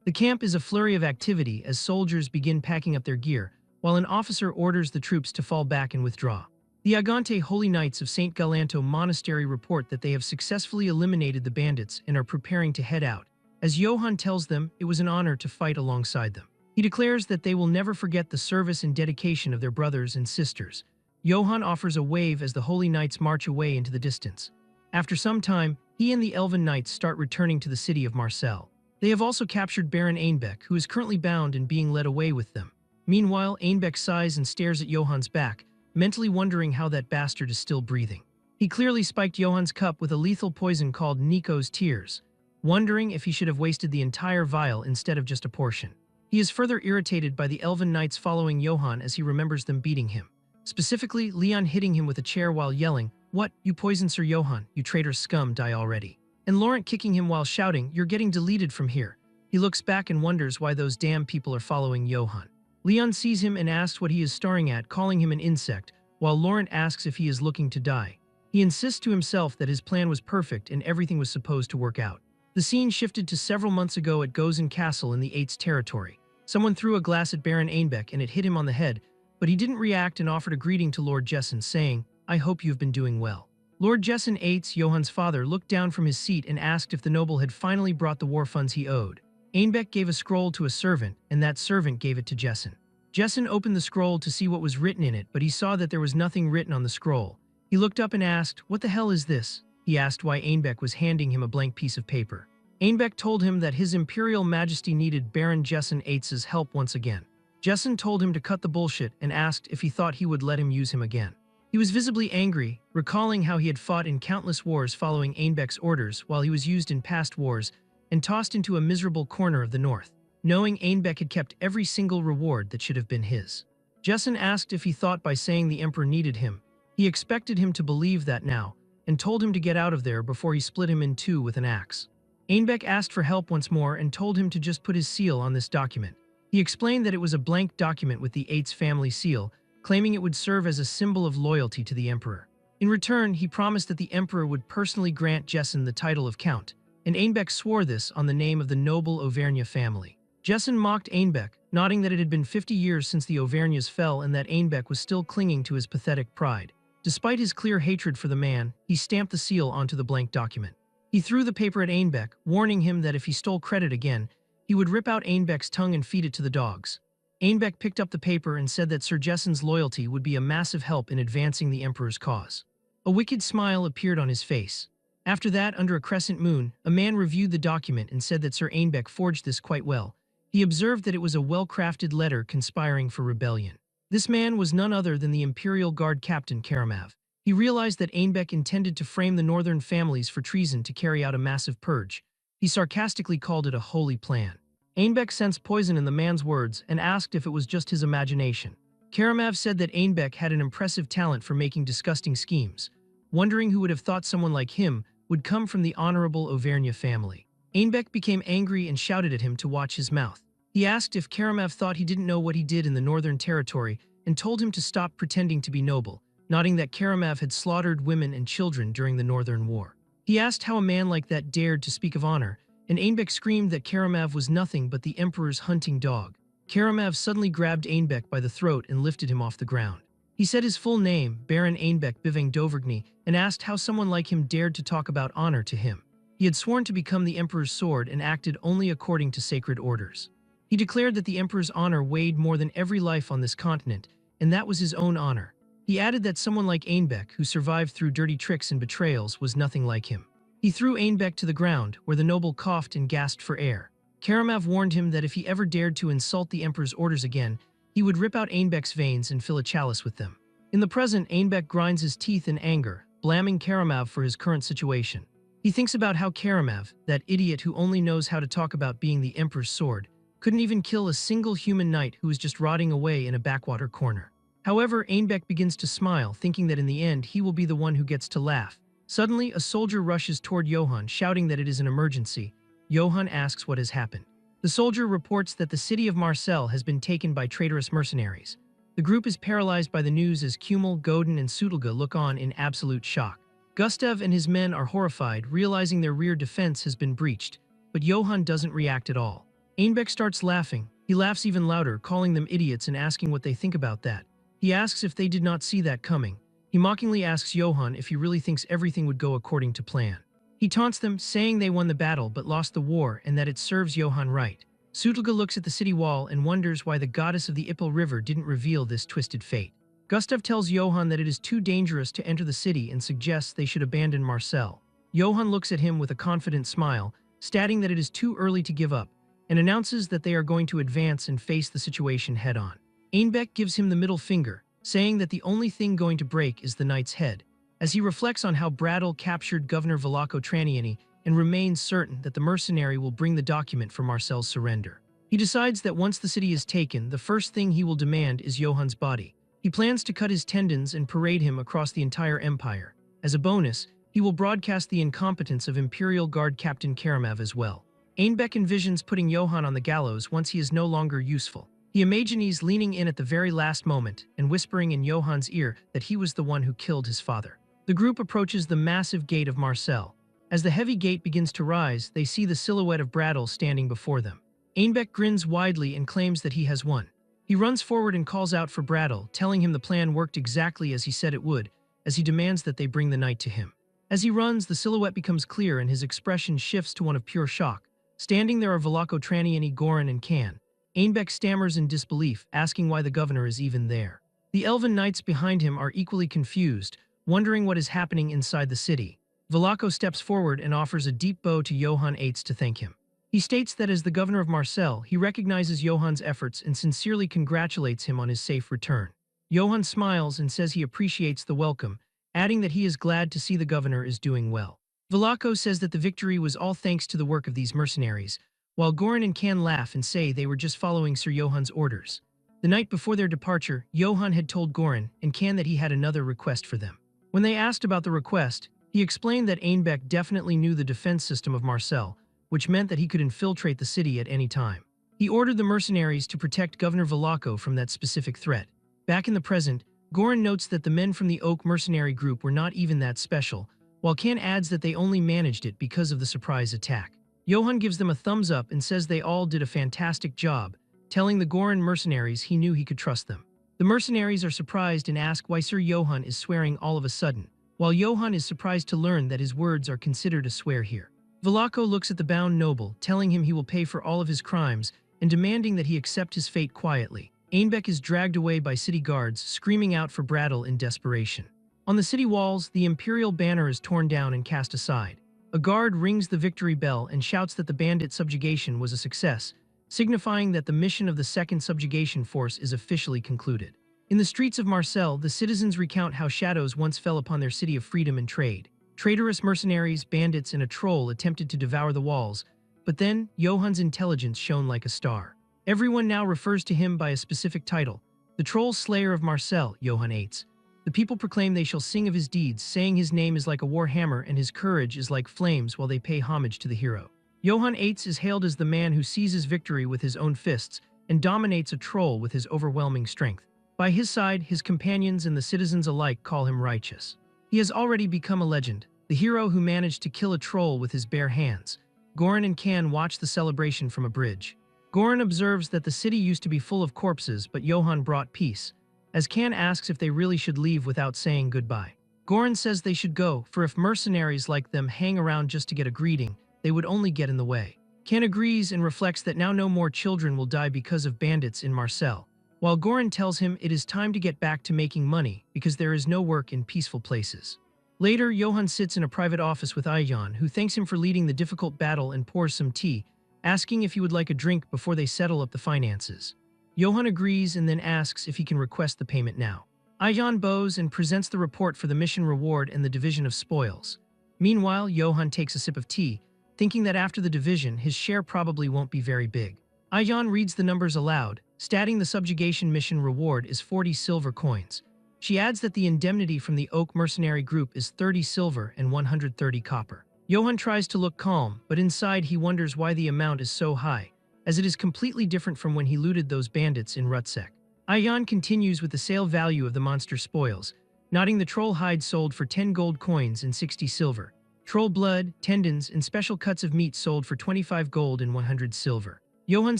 The camp is a flurry of activity as soldiers begin packing up their gear, while an officer orders the troops to fall back and withdraw. The Agante Holy Knights of St. Galanto Monastery report that they have successfully eliminated the bandits and are preparing to head out, as Johan tells them it was an honor to fight alongside them. He declares that they will never forget the service and dedication of their brothers and sisters. Johan offers a wave as the Holy Knights march away into the distance. After some time, he and the Elven Knights start returning to the city of Marcel. They have also captured Baron Einbeck, who is currently bound and being led away with them. Meanwhile, Einbeck sighs and stares at Johan's back, mentally wondering how that bastard is still breathing. He clearly spiked Johan's cup with a lethal poison called Nico's Tears, wondering if he should have wasted the entire vial instead of just a portion. He is further irritated by the Elven Knights following Johan as he remembers them beating him. Specifically, Leon hitting him with a chair while yelling, "What, you poisoned Sir Johan, you traitor scum, die already." And Laurent kicking him while shouting, "You're getting deleted from here." He looks back and wonders why those damn people are following Johan. Leon sees him and asks what he is staring at, calling him an insect, while Laurent asks if he is looking to die. He insists to himself that his plan was perfect and everything was supposed to work out. The scene shifted to several months ago at Gozen Castle in the Eight's territory. Someone threw a glass at Baron Ainbeck and it hit him on the head, but he didn't react and offered a greeting to Lord Jessen, saying, "I hope you've been doing well." Lord Jessen Eitz, Johann's father, looked down from his seat and asked if the noble had finally brought the war funds he owed. Ainbeck gave a scroll to a servant, and that servant gave it to Jessen. Jessen opened the scroll to see what was written in it, but he saw that there was nothing written on the scroll. He looked up and asked, "What the hell is this?" He asked why Ainbeck was handing him a blank piece of paper. Ainbeck told him that His Imperial Majesty needed Baron Jessen Eitz's help once again. Jessen told him to cut the bullshit and asked if he thought he would let him use him again. He was visibly angry, recalling how he had fought in countless wars following Ainbeck's orders while he was used in past wars and tossed into a miserable corner of the north, knowing Ainbeck had kept every single reward that should have been his. Jessen asked if he thought by saying the Emperor needed him, he expected him to believe that now, and told him to get out of there before he split him in two with an axe. Ainbeck asked for help once more and told him to just put his seal on this document. He explained that it was a blank document with the Eight's family seal, claiming it would serve as a symbol of loyalty to the Emperor. In return, he promised that the Emperor would personally grant Jessen the title of Count, and Ainbeck swore this on the name of the noble Auvergne family. Jessen mocked Ainbeck, nodding that it had been 50 years since the Auvergnes fell and that Ainbeck was still clinging to his pathetic pride. Despite his clear hatred for the man, he stamped the seal onto the blank document. He threw the paper at Ainbeck, warning him that if he stole credit again, he would rip out Ainbeck's tongue and feed it to the dogs. Ainbeck picked up the paper and said that Sir Jessen's loyalty would be a massive help in advancing the Emperor's cause. A wicked smile appeared on his face. After that, under a crescent moon, a man reviewed the document and said that Sir Ainbeck forged this quite well. He observed that it was a well-crafted letter conspiring for rebellion. This man was none other than the Imperial Guard Captain Karamav. He realized that Ainbeck intended to frame the northern families for treason to carry out a massive purge. He sarcastically called it a holy plan. Ainbeck sensed poison in the man's words and asked if it was just his imagination. Karamav said that Ainbeck had an impressive talent for making disgusting schemes, wondering who would have thought someone like him would come from the honorable Auvergne family. Ainbeck became angry and shouted at him to watch his mouth. He asked if Karamav thought he didn't know what he did in the northern territory and told him to stop pretending to be noble, noting that Karamav had slaughtered women and children during the Northern War. He asked how a man like that dared to speak of honor, and Ainbeck screamed that Karamav was nothing but the Emperor's hunting dog. Karamav suddenly grabbed Ainbeck by the throat and lifted him off the ground. He said his full name, Baron Ainbeck Bivang d'Auvergne, and asked how someone like him dared to talk about honor to him. He had sworn to become the Emperor's sword and acted only according to sacred orders. He declared that the Emperor's honor weighed more than every life on this continent, and that was his own honor. He added that someone like Ainbeck, who survived through dirty tricks and betrayals, was nothing like him. He threw Ainbeck to the ground, where the noble coughed and gasped for air. Karamav warned him that if he ever dared to insult the Emperor's orders again, he would rip out Ainbeck's veins and fill a chalice with them. In the present, Ainbeck grinds his teeth in anger, blaming Karamav for his current situation. He thinks about how Karamav, that idiot who only knows how to talk about being the Emperor's sword, couldn't even kill a single human knight who was just rotting away in a backwater corner. However, Ainbeck begins to smile, thinking that in the end he will be the one who gets to laugh. Suddenly, a soldier rushes toward Johann, shouting that it is an emergency. Johann asks what has happened. The soldier reports that the city of Marseille has been taken by traitorous mercenaries. The group is paralyzed by the news as Kummel, Godin, and Sutelga look on in absolute shock. Gustav and his men are horrified, realizing their rear defense has been breached, but Johann doesn't react at all. Ainbeck starts laughing. He laughs even louder, calling them idiots and asking what they think about that. He asks if they did not see that coming. He mockingly asks Johann if he really thinks everything would go according to plan. He taunts them, saying they won the battle but lost the war and that it serves Johann right. Sutelga looks at the city wall and wonders why the goddess of the Ippel River didn't reveal this twisted fate. Gustav tells Johann that it is too dangerous to enter the city and suggests they should abandon Marseille. Johann looks at him with a confident smile, stating that it is too early to give up, and announces that they are going to advance and face the situation head-on. Ainbeck gives him the middle finger, saying that the only thing going to break is the knight's head, as he reflects on how Bradel captured Governor Velaco Traniani and remains certain that the mercenary will bring the document for Marcel's surrender. He decides that once the city is taken, the first thing he will demand is Johann's body. He plans to cut his tendons and parade him across the entire empire. As a bonus, he will broadcast the incompetence of Imperial Guard Captain Karamav as well. Ainbeck envisions putting Johann on the gallows once he is no longer useful. He imagines leaning in at the very last moment and whispering in Johann's ear that he was the one who killed his father. The group approaches the massive gate of Marcel. As the heavy gate begins to rise, they see the silhouette of Brattle standing before them. Einbeck grins widely and claims that he has won. He runs forward and calls out for Brattle, telling him the plan worked exactly as he said it would, as he demands that they bring the knight to him. As he runs, the silhouette becomes clear and his expression shifts to one of pure shock. Standing there are Velako Traniani, Goran, and Can. Einbeck stammers in disbelief, asking why the governor is even there. The elven knights behind him are equally confused, wondering what is happening inside the city. Velako steps forward and offers a deep bow to Johann Eitz to thank him. He states that as the governor of Marcel, he recognizes Johann's efforts and sincerely congratulates him on his safe return. Johann smiles and says he appreciates the welcome, adding that he is glad to see the governor is doing well. Velako says that the victory was all thanks to the work of these mercenaries, while Goran and Can laugh and say they were just following Sir Johann's orders. The night before their departure, Johann had told Goran and Can that he had another request for them. When they asked about the request, he explained that Einbeck definitely knew the defense system of Marcel, which meant that he could infiltrate the city at any time. He ordered the mercenaries to protect Governor Velako from that specific threat. Back in the present, Goran notes that the men from the Oak mercenary group were not even that special, while Can adds that they only managed it because of the surprise attack. Johann gives them a thumbs up and says they all did a fantastic job, telling the Goran mercenaries he knew he could trust them. The mercenaries are surprised and ask why Sir Johann is swearing all of a sudden, while Johann is surprised to learn that his words are considered a swear here. Velako looks at the bound noble, telling him he will pay for all of his crimes and demanding that he accept his fate quietly. Einbeck is dragged away by city guards, screaming out for Brattle in desperation. On the city walls, the imperial banner is torn down and cast aside. A guard rings the victory bell and shouts that the bandit subjugation was a success, signifying that the mission of the Second Subjugation Force is officially concluded. In the streets of Marcel, the citizens recount how shadows once fell upon their city of freedom and trade. Traitorous mercenaries, bandits, and a troll attempted to devour the walls, but then Johann's intelligence shone like a star. Everyone now refers to him by a specific title, the Troll Slayer of Marcel, Johann Eitz. The people proclaim they shall sing of his deeds, saying his name is like a war hammer and his courage is like flames while they pay homage to the hero. Johann Eitz is hailed as the man who seizes victory with his own fists and dominates a troll with his overwhelming strength. By his side, his companions and the citizens alike call him righteous. He has already become a legend, the hero who managed to kill a troll with his bare hands. Goran and Can watch the celebration from a bridge. Goran observes that the city used to be full of corpses, but Johann brought peace, as Can asks if they really should leave without saying goodbye. Goran says they should go, for if mercenaries like them hang around just to get a greeting, they would only get in the way. Can agrees and reflects that now no more children will die because of bandits in Marcel, while Goran tells him it is time to get back to making money because there is no work in peaceful places. Later, Johann sits in a private office with Ayan, who thanks him for leading the difficult battle and pours some tea, asking if he would like a drink before they settle up the finances. Johann agrees and then asks if he can request the payment now. Ayan bows and presents the report for the mission reward and the division of spoils. Meanwhile, Johann takes a sip of tea, thinking that after the division, his share probably won't be very big. Ayan reads the numbers aloud, stating the subjugation mission reward is 40 silver coins. She adds that the indemnity from the Oak mercenary group is 30 silver and 130 copper. Johann tries to look calm, but inside he wonders why the amount is so high, as it is completely different from when he looted those bandits in Rutsek. Ayan continues with the sale value of the monster spoils, noting the troll hide sold for 10 gold coins and 60 silver. Troll blood, tendons, and special cuts of meat sold for 25 gold and 100 silver. Johann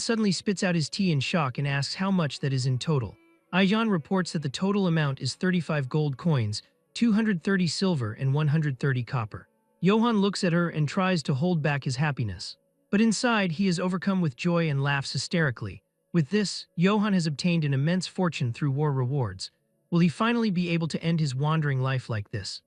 suddenly spits out his tea in shock and asks how much that is in total. Ayan reports that the total amount is 35 gold coins, 230 silver, and 130 copper. Johann looks at her and tries to hold back his happiness. But inside, he is overcome with joy and laughs hysterically. With this, Johann has obtained an immense fortune through war rewards. Will he finally be able to end his wandering life like this?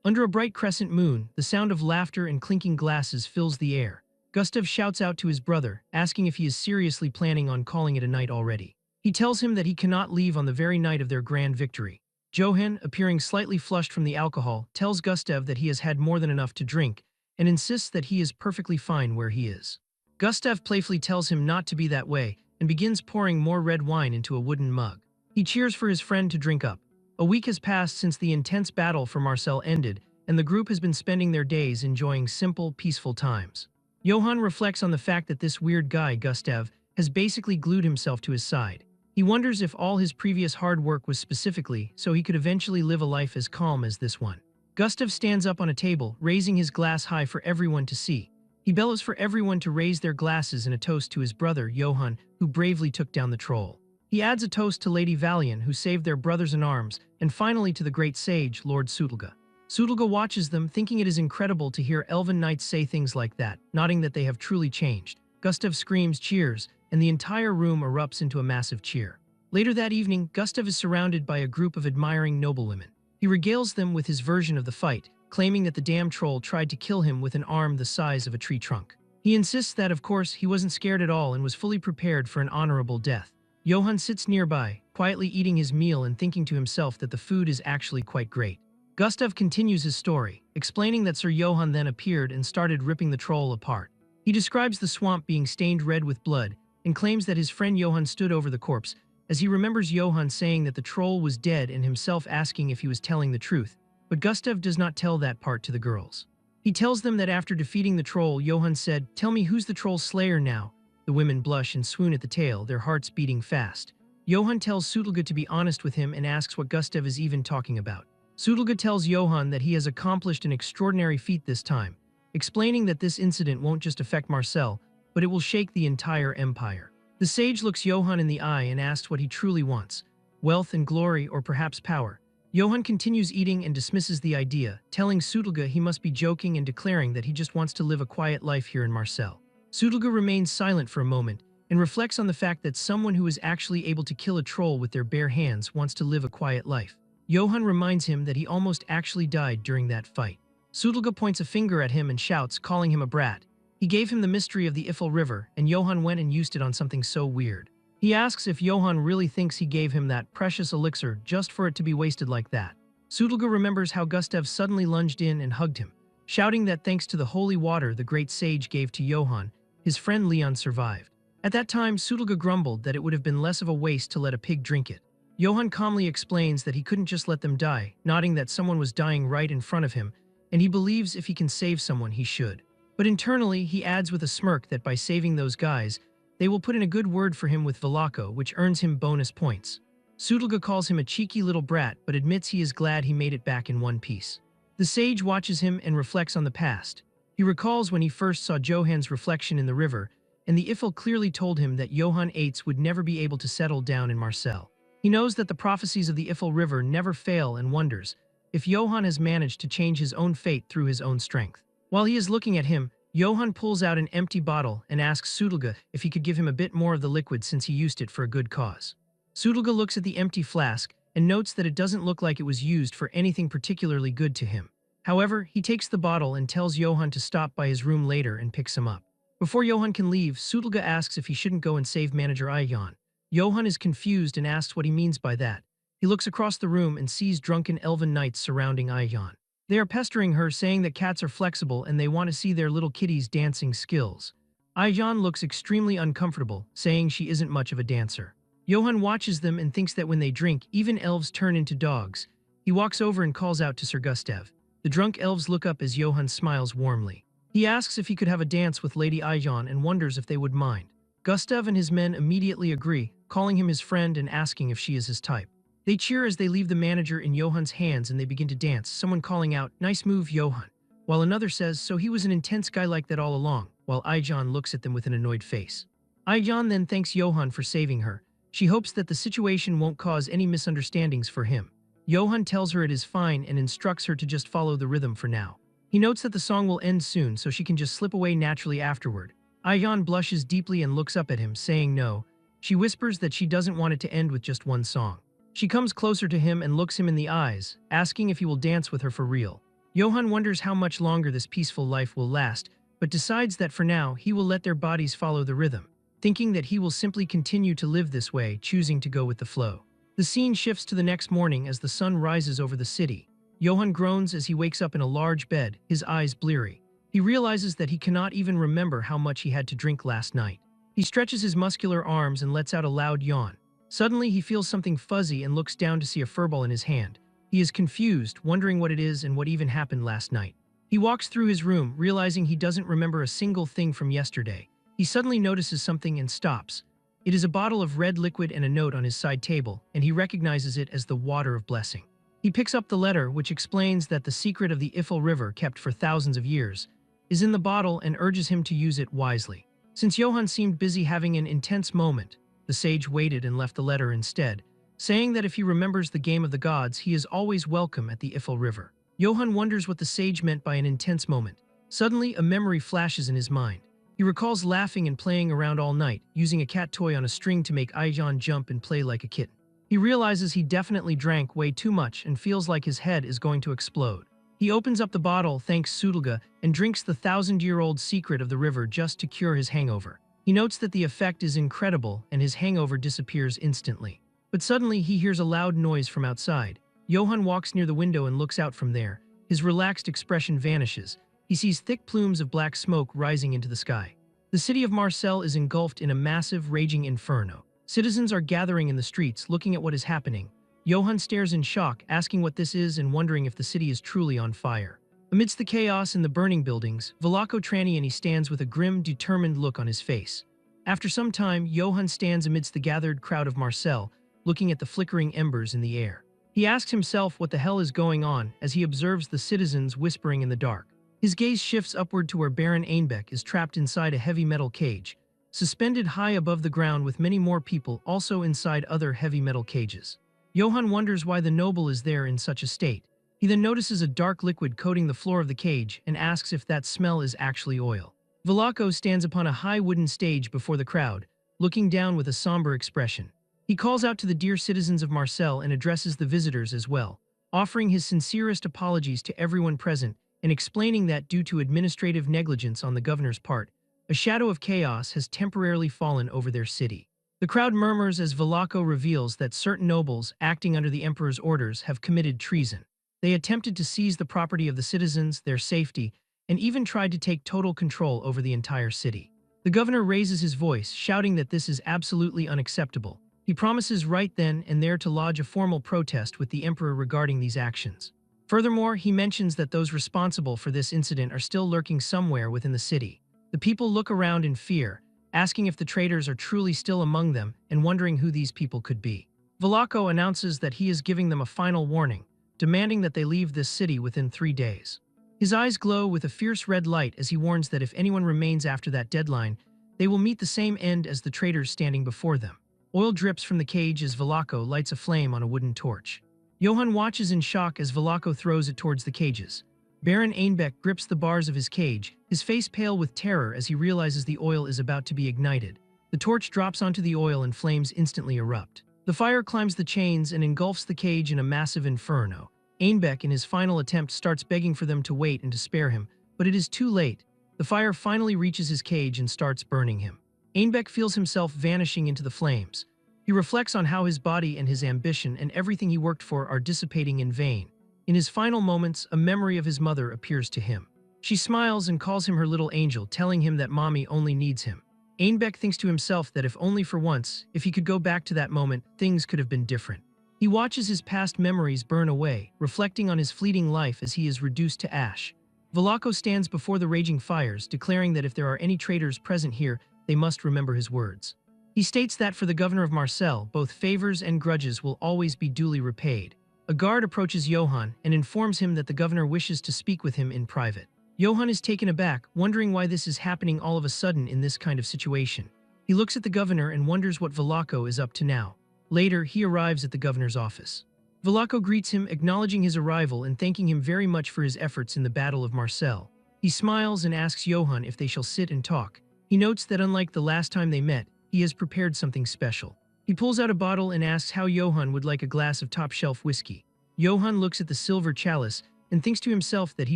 Under a bright crescent moon, the sound of laughter and clinking glasses fills the air. Gustav shouts out to his brother, asking if he is seriously planning on calling it a night already. He tells him that he cannot leave on the very night of their grand victory. Johann, appearing slightly flushed from the alcohol, tells Gustav that he has had more than enough to drink and insists that he is perfectly fine where he is. Gustav playfully tells him not to be that way and begins pouring more red wine into a wooden mug. He cheers for his friend to drink up. A week has passed since the intense battle for Marcel ended, and the group has been spending their days enjoying simple, peaceful times. Johann reflects on the fact that this weird guy, Gustav, has basically glued himself to his side. He wonders if all his previous hard work was specifically so he could eventually live a life as calm as this one. Gustav stands up on a table, raising his glass high for everyone to see. He bellows for everyone to raise their glasses in a toast to his brother, Johann, who bravely took down the troll. He adds a toast to Lady Valiant, who saved their brothers in arms, and finally to the great sage, Lord Sutelga. Sutelga watches them, thinking it is incredible to hear elven knights say things like that, nodding that they have truly changed. Gustav screams, cheers, and the entire room erupts into a massive cheer. Later that evening, Gustav is surrounded by a group of admiring noblewomen. He regales them with his version of the fight, claiming that the damn troll tried to kill him with an arm the size of a tree trunk. He insists that, of course, he wasn't scared at all and was fully prepared for an honorable death. Johann sits nearby, quietly eating his meal and thinking to himself that the food is actually quite great. Gustav continues his story, explaining that Sir Johann then appeared and started ripping the troll apart. He describes the swamp being stained red with blood and claims that his friend Johann stood over the corpse, as he remembers Johann saying that the troll was dead and himself asking if he was telling the truth. But Gustav does not tell that part to the girls. He tells them that after defeating the troll, Johann said, "Tell me who's the troll's slayer now." The women blush and swoon at the tale, their hearts beating fast. Johann tells Sutelga to be honest with him and asks what Gustav is even talking about. Sutelga tells Johann that he has accomplished an extraordinary feat this time, explaining that this incident won't just affect Marcel, but it will shake the entire empire. The sage looks Johann in the eye and asks what he truly wants, wealth and glory or perhaps power. Johann continues eating and dismisses the idea, telling Sutelga he must be joking and declaring that he just wants to live a quiet life here in Marcel. Sutelga remains silent for a moment and reflects on the fact that someone who is actually able to kill a troll with their bare hands wants to live a quiet life. Johann reminds him that he almost actually died during that fight. Sutelga points a finger at him and shouts, calling him a brat. He gave him the mystery of the Ifel River, and Johann went and used it on something so weird. He asks if Johann really thinks he gave him that precious elixir just for it to be wasted like that. Sutelga remembers how Gustav suddenly lunged in and hugged him, shouting that thanks to the holy water the great sage gave to Johann, his friend Leon survived. At that time, Sutelga grumbled that it would have been less of a waste to let a pig drink it. Johann calmly explains that he couldn't just let them die, nodding that someone was dying right in front of him, and he believes if he can save someone, he should. But internally, he adds with a smirk that by saving those guys, they will put in a good word for him with Velako, which earns him bonus points. Sutelga calls him a cheeky little brat, but admits he is glad he made it back in one piece. The sage watches him and reflects on the past. He recalls when he first saw Johann's reflection in the river, and the Ifel clearly told him that Johann Eitz would never be able to settle down in Marcel. He knows that the prophecies of the Ifel River never fail and wonders if Johann has managed to change his own fate through his own strength. While he is looking at him, Johann pulls out an empty bottle and asks Sutelga if he could give him a bit more of the liquid since he used it for a good cause. Sutelga looks at the empty flask and notes that it doesn't look like it was used for anything particularly good to him. However, he takes the bottle and tells Johann to stop by his room later and picks him up. Before Johann can leave, Sutelga asks if he shouldn't go and save manager Ayan. Johann is confused and asks what he means by that. He looks across the room and sees drunken elven knights surrounding Ayan. They are pestering her, saying that cats are flexible and they want to see their little kitties' dancing skills. Ayan looks extremely uncomfortable, saying she isn't much of a dancer. Johann watches them and thinks that when they drink, even elves turn into dogs. He walks over and calls out to Sir Gustav. The drunk elves look up as Johann smiles warmly. He asks if he could have a dance with Lady Ayan and wonders if they would mind. Gustav and his men immediately agree, calling him his friend and asking if she is his type. They cheer as they leave the manager in Johann's hands and they begin to dance, someone calling out, "Nice move, Johann," while another says, "So he was an intense guy like that all along," while Ayan looks at them with an annoyed face. Ayan then thanks Johann for saving her. She hopes that the situation won't cause any misunderstandings for him. Johann tells her it is fine and instructs her to just follow the rhythm for now. He notes that the song will end soon so she can just slip away naturally afterward. Ayan blushes deeply and looks up at him, saying no. She whispers that she doesn't want it to end with just one song. She comes closer to him and looks him in the eyes, asking if he will dance with her for real. Johann wonders how much longer this peaceful life will last, but decides that for now he will let their bodies follow the rhythm, thinking that he will simply continue to live this way, choosing to go with the flow. The scene shifts to the next morning as the sun rises over the city. Johann groans as he wakes up in a large bed, his eyes bleary. He realizes that he cannot even remember how much he had to drink last night. He stretches his muscular arms and lets out a loud yawn. Suddenly, he feels something fuzzy and looks down to see a furball in his hand. He is confused, wondering what it is and what even happened last night. He walks through his room, realizing he doesn't remember a single thing from yesterday. He suddenly notices something and stops. It is a bottle of red liquid and a note on his side table, and he recognizes it as the water of blessing. He picks up the letter, which explains that the secret of the Ifel River, kept for thousands of years, is in the bottle and urges him to use it wisely. Since Johann seemed busy having an intense moment, the sage waited and left the letter instead, saying that if he remembers the game of the gods, he is always welcome at the Ifel River. Johann wonders what the sage meant by an intense moment. Suddenly, a memory flashes in his mind. He recalls laughing and playing around all night, using a cat toy on a string to make Aijan jump and play like a kitten. He realizes he definitely drank way too much and feels like his head is going to explode. He opens up the bottle, thanks Sudalga, and drinks the 1,000-year-old secret of the river just to cure his hangover. He notes that the effect is incredible and his hangover disappears instantly. But suddenly he hears a loud noise from outside. Johann walks near the window and looks out from there. His relaxed expression vanishes. He sees thick plumes of black smoke rising into the sky. The city of Marseille is engulfed in a massive, raging inferno. Citizens are gathering in the streets, looking at what is happening. Johann stares in shock, asking what this is and wondering if the city is truly on fire. Amidst the chaos and the burning buildings, Velako Traniani stands with a grim, determined look on his face. After some time, Johann stands amidst the gathered crowd of Marseille, looking at the flickering embers in the air. He asks himself what the hell is going on as he observes the citizens whispering in the dark. His gaze shifts upward to where Baron Einbeck is trapped inside a heavy metal cage, suspended high above the ground with many more people also inside other heavy metal cages. Johann wonders why the noble is there in such a state. He then notices a dark liquid coating the floor of the cage and asks if that smell is actually oil. Velako stands upon a high wooden stage before the crowd, looking down with a somber expression. He calls out to the dear citizens of Marseille and addresses the visitors as well, offering his sincerest apologies to everyone present and explaining that due to administrative negligence on the governor's part, a shadow of chaos has temporarily fallen over their city. The crowd murmurs as Velako reveals that certain nobles, acting under the emperor's orders, have committed treason. They attempted to seize the property of the citizens, their safety, and even tried to take total control over the entire city. The governor raises his voice, shouting that this is absolutely unacceptable. He promises right then and there to lodge a formal protest with the emperor regarding these actions. Furthermore, he mentions that those responsible for this incident are still lurking somewhere within the city. The people look around in fear, asking if the traitors are truly still among them and wondering who these people could be. Velako announces that he is giving them a final warning, demanding that they leave this city within 3 days. His eyes glow with a fierce red light as he warns that if anyone remains after that deadline, they will meet the same end as the traitors standing before them. Oil drips from the cage as Velako lights a flame on a wooden torch. Johann watches in shock as Velako throws it towards the cages. Baron Einbeck grips the bars of his cage, his face pale with terror as he realizes the oil is about to be ignited. The torch drops onto the oil and flames instantly erupt. The fire climbs the chains and engulfs the cage in a massive inferno. Einbeck, in his final attempt, starts begging for them to wait and to spare him, but it is too late. The fire finally reaches his cage and starts burning him. Einbeck feels himself vanishing into the flames. He reflects on how his body and his ambition and everything he worked for are dissipating in vain. In his final moments, a memory of his mother appears to him. She smiles and calls him her little angel, telling him that mommy only needs him. Einbeck thinks to himself that if only for once, if he could go back to that moment, things could have been different. He watches his past memories burn away, reflecting on his fleeting life as he is reduced to ash. Velako stands before the raging fires, declaring that if there are any traitors present here, they must remember his words. He states that for the governor of Marseille, both favors and grudges will always be duly repaid. A guard approaches Johann and informs him that the governor wishes to speak with him in private. Johann is taken aback, wondering why this is happening all of a sudden in this kind of situation. He looks at the governor and wonders what Velako is up to now. Later, he arrives at the governor's office. Velako greets him, acknowledging his arrival and thanking him very much for his efforts in the Battle of Marseille. He smiles and asks Johann if they shall sit and talk. He notes that unlike the last time they met, he has prepared something special. He pulls out a bottle and asks how Johann would like a glass of top-shelf whiskey. Johann looks at the silver chalice and thinks to himself that he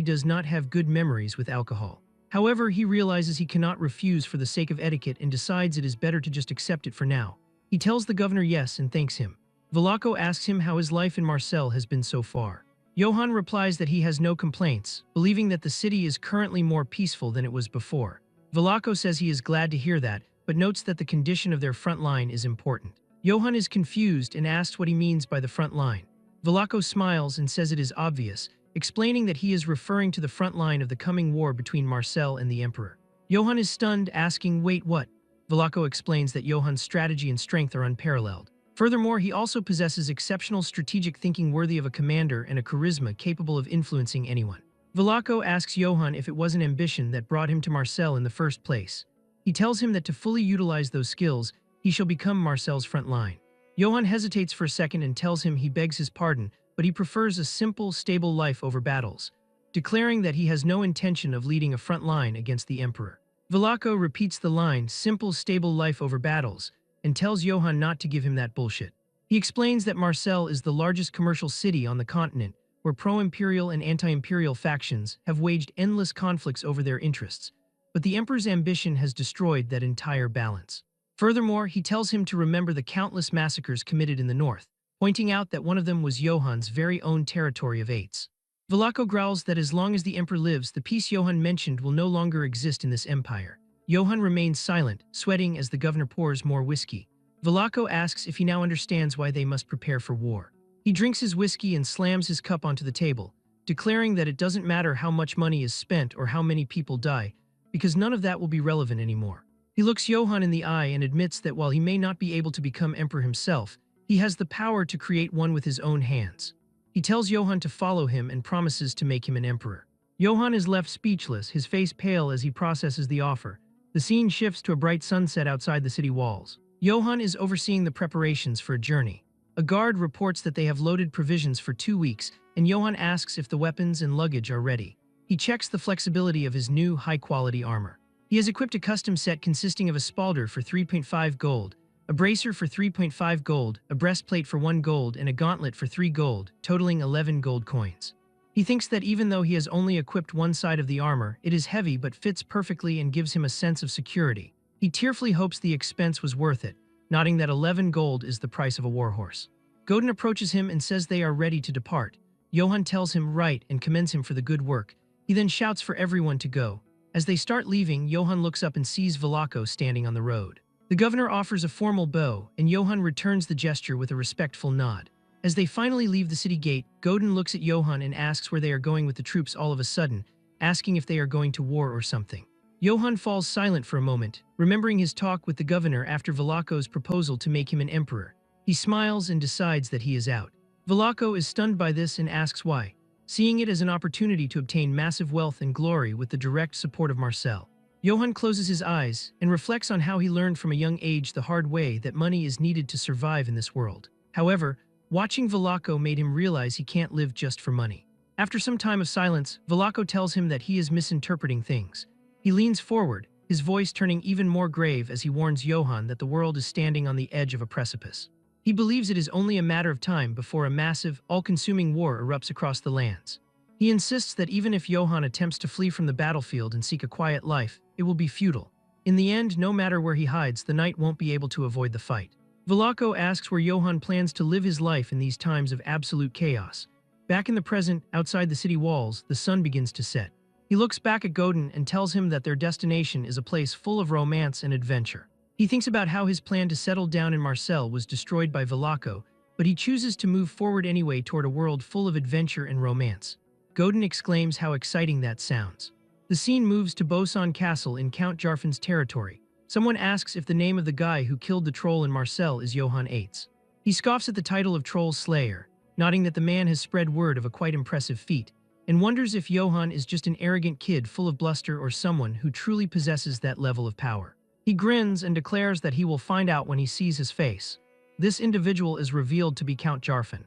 does not have good memories with alcohol. However, he realizes he cannot refuse for the sake of etiquette and decides it is better to just accept it for now. He tells the governor yes and thanks him. Velako asks him how his life in Marseille has been so far. Johann replies that he has no complaints, believing that the city is currently more peaceful than it was before. Velako says he is glad to hear that, but notes that the condition of their front line is important. Johann is confused and asks what he means by the front line. Velako smiles and says it is obvious, explaining that he is referring to the front line of the coming war between Marseille and the Emperor. Johann is stunned, asking, "Wait, what?" Velako explains that Johann's strategy and strength are unparalleled. Furthermore, he also possesses exceptional strategic thinking worthy of a commander and a charisma capable of influencing anyone. Vlaco asks Johann if it was an ambition that brought him to Marcel in the first place. He tells him that to fully utilize those skills, he shall become Marcel's front line. Johann hesitates for a second and tells him he begs his pardon, but he prefers a simple, stable life over battles, declaring that he has no intention of leading a front line against the Emperor. Vlaco repeats the line, simple, stable life over battles, and tells Johann not to give him that bullshit. He explains that Marcel is the largest commercial city on the continent, where pro-imperial and anti-imperial factions have waged endless conflicts over their interests, but the Emperor's ambition has destroyed that entire balance. Furthermore, he tells him to remember the countless massacres committed in the north, pointing out that one of them was Johann's very own territory of Ates. Vlaco growls that as long as the Emperor lives, the peace Johann mentioned will no longer exist in this empire. Johann remains silent, sweating as the governor pours more whiskey. Vlaco asks if he now understands why they must prepare for war. He drinks his whiskey and slams his cup onto the table, declaring that it doesn't matter how much money is spent or how many people die, because none of that will be relevant anymore. He looks Johann in the eye and admits that while he may not be able to become emperor himself, he has the power to create one with his own hands. He tells Johann to follow him and promises to make him an emperor. Johann is left speechless, his face pale as he processes the offer. The scene shifts to a bright sunset outside the city walls. Johann is overseeing the preparations for a journey. A guard reports that they have loaded provisions for 2 weeks, and Johann asks if the weapons and luggage are ready. He checks the flexibility of his new, high-quality armor. He has equipped a custom set consisting of a spalder for 3.5 gold, a bracer for 3.5 gold, a breastplate for 1 gold, and a gauntlet for 3 gold, totaling 11 gold coins. He thinks that even though he has only equipped one side of the armor, it is heavy but fits perfectly and gives him a sense of security. He tearfully hopes the expense was worth it, noting that 11 gold is the price of a warhorse. Godin approaches him and says they are ready to depart. Johann tells him right and commends him for the good work. He then shouts for everyone to go. As they start leaving, Johann looks up and sees Vlaco standing on the road. The governor offers a formal bow, and Johann returns the gesture with a respectful nod. As they finally leave the city gate, Godin looks at Johann and asks where they are going with the troops all of a sudden, asking if they are going to war or something. Johann falls silent for a moment, remembering his talk with the governor after Vlaco's proposal to make him an emperor. He smiles and decides that he is out. Vlaco is stunned by this and asks why, seeing it as an opportunity to obtain massive wealth and glory with the direct support of Marcel. Johann closes his eyes and reflects on how he learned from a young age the hard way that money is needed to survive in this world. However, watching Vlaco made him realize he can't live just for money. After some time of silence, Vlaco tells him that he is misinterpreting things. He leans forward, his voice turning even more grave as he warns Johann that the world is standing on the edge of a precipice. He believes it is only a matter of time before a massive, all-consuming war erupts across the lands. He insists that even if Johann attempts to flee from the battlefield and seek a quiet life, it will be futile. In the end, no matter where he hides, the knight won't be able to avoid the fight. Vlaco asks where Johann plans to live his life in these times of absolute chaos. Back in the present, outside the city walls, the sun begins to set. He looks back at Godin and tells him that their destination is a place full of romance and adventure. He thinks about how his plan to settle down in Marcel was destroyed by Vlaco, but he chooses to move forward anyway toward a world full of adventure and romance. Godin exclaims how exciting that sounds. The scene moves to Boson Castle in Count Jarfan's territory. Someone asks if the name of the guy who killed the troll in Marcel is Johann Ates. He scoffs at the title of Troll Slayer, nodding that the man has spread word of a quite impressive feat, and wonders if Johann is just an arrogant kid full of bluster or someone who truly possesses that level of power. He grins and declares that he will find out when he sees his face. This individual is revealed to be Count Jarfan.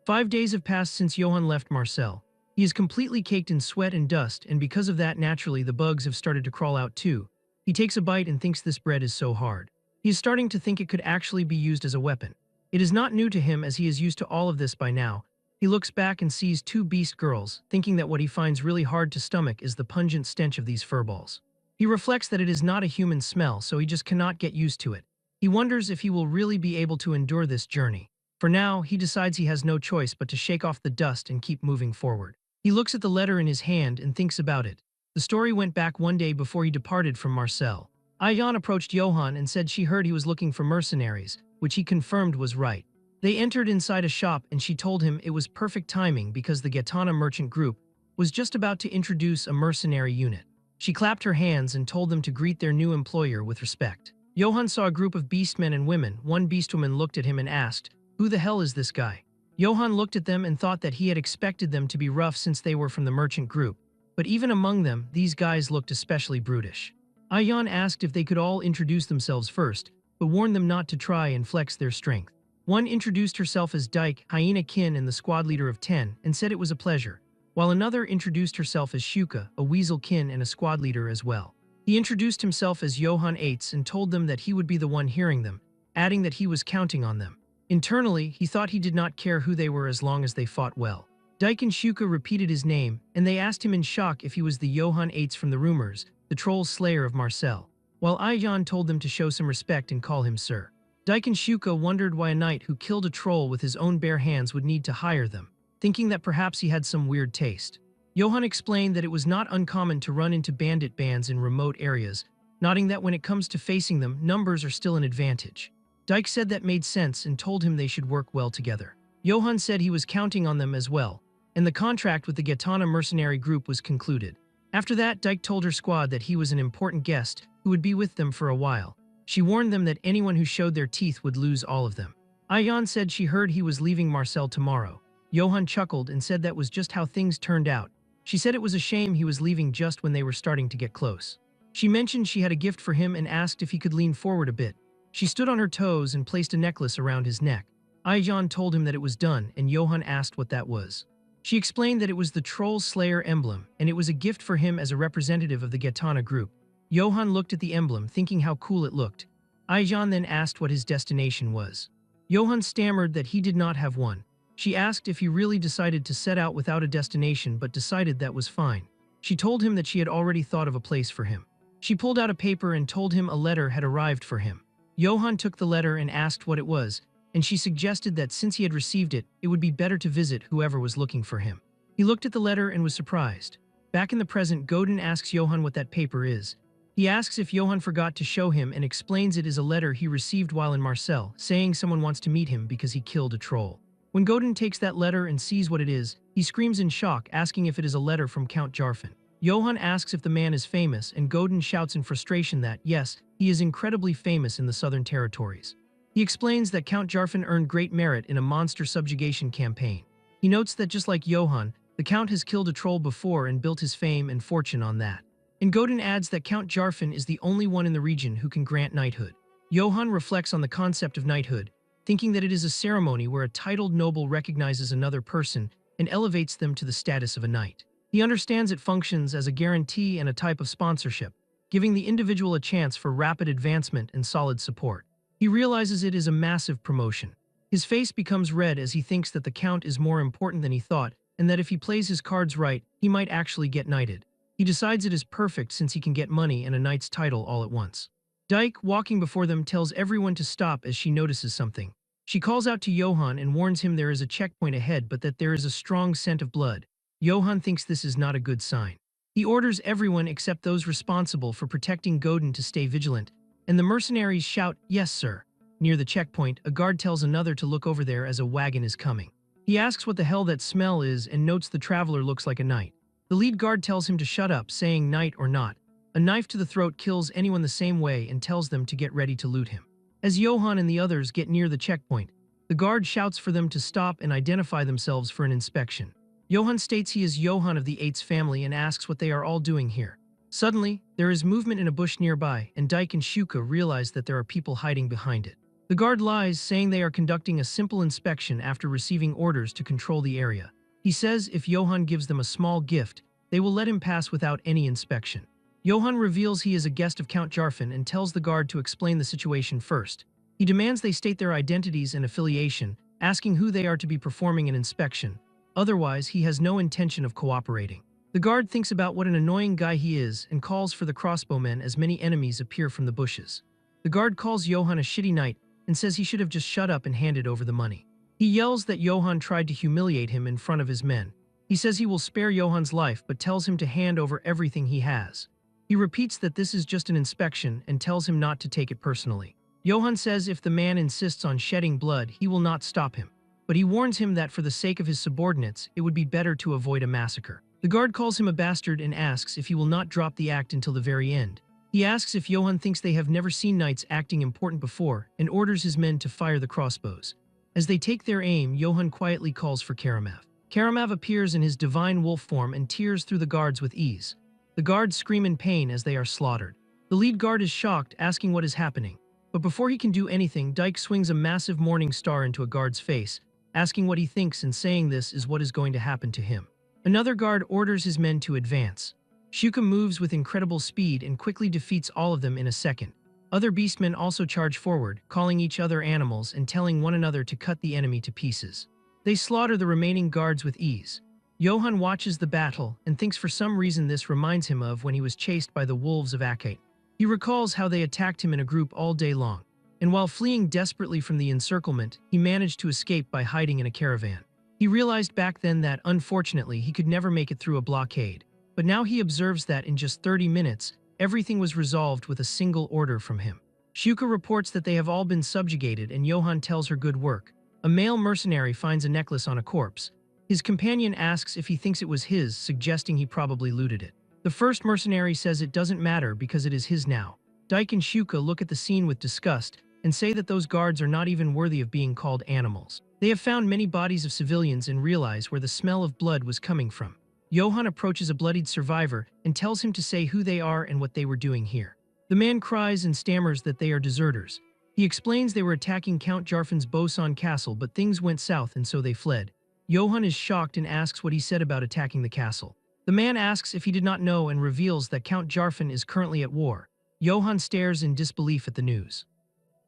5 days have passed since Johann left Marcel. He is completely caked in sweat and dust, and because of that, naturally, the bugs have started to crawl out too. He takes a bite and thinks this bread is so hard. He is starting to think it could actually be used as a weapon. It is not new to him as he is used to all of this by now. He looks back and sees 2 beast girls, thinking that what he finds really hard to stomach is the pungent stench of these furballs. He reflects that it is not a human smell, so he just cannot get used to it. He wonders if he will really be able to endure this journey. For now, he decides he has no choice but to shake off the dust and keep moving forward. He looks at the letter in his hand and thinks about it. The story went back one day before he departed from Marcel. Ayan approached Johann and said she heard he was looking for mercenaries, which he confirmed was right. They entered inside a shop and she told him it was perfect timing because the Gitana merchant group was just about to introduce a mercenary unit. She clapped her hands and told them to greet their new employer with respect. Johann saw a group of beastmen and women. One beastwoman looked at him and asked, "Who the hell is this guy?" Johann looked at them and thought that he had expected them to be rough since they were from the merchant group, but even among them, these guys looked especially brutish. Ayan asked if they could all introduce themselves first, but warned them not to try and flex their strength. One introduced herself as Dyke, Hyena Kin and the squad leader of 10, and said it was a pleasure, while another introduced herself as Shuka, a Weasel Kin and a squad leader as well. He introduced himself as Johann Eitz and told them that he would be the one hearing them, adding that he was counting on them. Internally, he thought he did not care who they were as long as they fought well. Dyke and Shuka repeated his name, and they asked him in shock if he was the Johann Eitz from the rumors, the troll slayer of Marcel, while Ayan told them to show some respect and call him sir. Dyke and Shuka wondered why a knight who killed a troll with his own bare hands would need to hire them, thinking that perhaps he had some weird taste. Johann explained that it was not uncommon to run into bandit bands in remote areas, nodding that when it comes to facing them, numbers are still an advantage. Dyke said that made sense and told him they should work well together. Johann said he was counting on them as well, and the contract with the Gitana mercenary group was concluded. After that, Dyke told her squad that he was an important guest who would be with them for a while. She warned them that anyone who showed their teeth would lose all of them. Ayan said she heard he was leaving Marcel tomorrow. Johann chuckled and said that was just how things turned out. She said it was a shame he was leaving just when they were starting to get close. She mentioned she had a gift for him and asked if he could lean forward a bit. She stood on her toes and placed a necklace around his neck. Ayan told him that it was done, and Johann asked what that was. She explained that it was the Troll Slayer emblem, and it was a gift for him as a representative of the Gitana group. Johann looked at the emblem, thinking how cool it looked. Ayan then asked what his destination was. Johann stammered that he did not have one. She asked if he really decided to set out without a destination but decided that was fine. She told him that she had already thought of a place for him. She pulled out a paper and told him a letter had arrived for him. Johann took the letter and asked what it was, and she suggested that since he had received it, it would be better to visit whoever was looking for him. He looked at the letter and was surprised. Back in the present, Godin asks Johann what that paper is. He asks if Johann forgot to show him and explains it is a letter he received while in Marcel, saying someone wants to meet him because he killed a troll. When Godin takes that letter and sees what it is, he screams in shock, asking if it is a letter from Count Jarfin. Johann asks if the man is famous, and Godin shouts in frustration that, yes, he is incredibly famous in the Southern Territories. He explains that Count Jarfin earned great merit in a monster subjugation campaign. He notes that just like Johann, the Count has killed a troll before and built his fame and fortune on that. And Godin adds that Count Jarfin is the only one in the region who can grant knighthood. Johann reflects on the concept of knighthood, thinking that it is a ceremony where a titled noble recognizes another person and elevates them to the status of a knight. He understands it functions as a guarantee and a type of sponsorship, giving the individual a chance for rapid advancement and solid support. He realizes it is a massive promotion. His face becomes red as he thinks that the Count is more important than he thought, and that if he plays his cards right, he might actually get knighted. He decides it is perfect since he can get money and a knight's title all at once. Dyke, walking before them, tells everyone to stop as she notices something. She calls out to Johann and warns him there is a checkpoint ahead but that there is a strong scent of blood. Johann thinks this is not a good sign. He orders everyone except those responsible for protecting Godin to stay vigilant, and the mercenaries shout, "Yes, sir." Near the checkpoint, a guard tells another to look over there as a wagon is coming. He asks what the hell that smell is and notes the traveler looks like a knight. The lead guard tells him to shut up, saying knight or not. A knife to the throat kills anyone the same way and tells them to get ready to loot him. As Johann and the others get near the checkpoint, the guard shouts for them to stop and identify themselves for an inspection. Johann states he is Johann of the Eitz family and asks what they are all doing here. Suddenly, there is movement in a bush nearby, and Dyke and Shuka realize that there are people hiding behind it. The guard lies, saying they are conducting a simple inspection after receiving orders to control the area. He says if Johann gives them a small gift, they will let him pass without any inspection. Johann reveals he is a guest of Count Jarfin and tells the guard to explain the situation first. He demands they state their identities and affiliation, asking who they are to be performing an inspection. Otherwise, he has no intention of cooperating. The guard thinks about what an annoying guy he is and calls for the crossbowmen as many enemies appear from the bushes. The guard calls Johann a shitty knight and says he should have just shut up and handed over the money. He yells that Johann tried to humiliate him in front of his men. He says he will spare Johann's life but tells him to hand over everything he has. He repeats that this is just an inspection and tells him not to take it personally. Johann says if the man insists on shedding blood, he will not stop him. But he warns him that for the sake of his subordinates, it would be better to avoid a massacre. The guard calls him a bastard and asks if he will not drop the act until the very end. He asks if Johann thinks they have never seen knights acting important before and orders his men to fire the crossbows. As they take their aim, Johann quietly calls for Karamav. Karamav appears in his divine wolf form and tears through the guards with ease. The guards scream in pain as they are slaughtered. The lead guard is shocked, asking what is happening. But before he can do anything, Dyke swings a massive morning star into a guard's face, asking what he thinks and saying this is what is going to happen to him. Another guard orders his men to advance. Shuka moves with incredible speed and quickly defeats all of them in a second. Other beastmen also charge forward, calling each other animals and telling one another to cut the enemy to pieces. They slaughter the remaining guards with ease. Johann watches the battle and thinks for some reason this reminds him of when he was chased by the wolves of Akate. He recalls how they attacked him in a group all day long, and while fleeing desperately from the encirclement, he managed to escape by hiding in a caravan. He realized back then that, unfortunately, he could never make it through a blockade, but now he observes that in just 30 minutes, everything was resolved with a single order from him. Shuka reports that they have all been subjugated and Johann tells her good work. A male mercenary finds a necklace on a corpse. His companion asks if he thinks it was his, suggesting he probably looted it. The first mercenary says it doesn't matter because it is his now. Dyke and Shuka look at the scene with disgust and say that those guards are not even worthy of being called animals. They have found many bodies of civilians and realize where the smell of blood was coming from. Johann approaches a bloodied survivor and tells him to say who they are and what they were doing here. The man cries and stammers that they are deserters. He explains they were attacking Count Jarfan's Boson castle, but things went south and so they fled. Johann is shocked and asks what he said about attacking the castle. The man asks if he did not know and reveals that Count Jarfan is currently at war. Johann stares in disbelief at the news.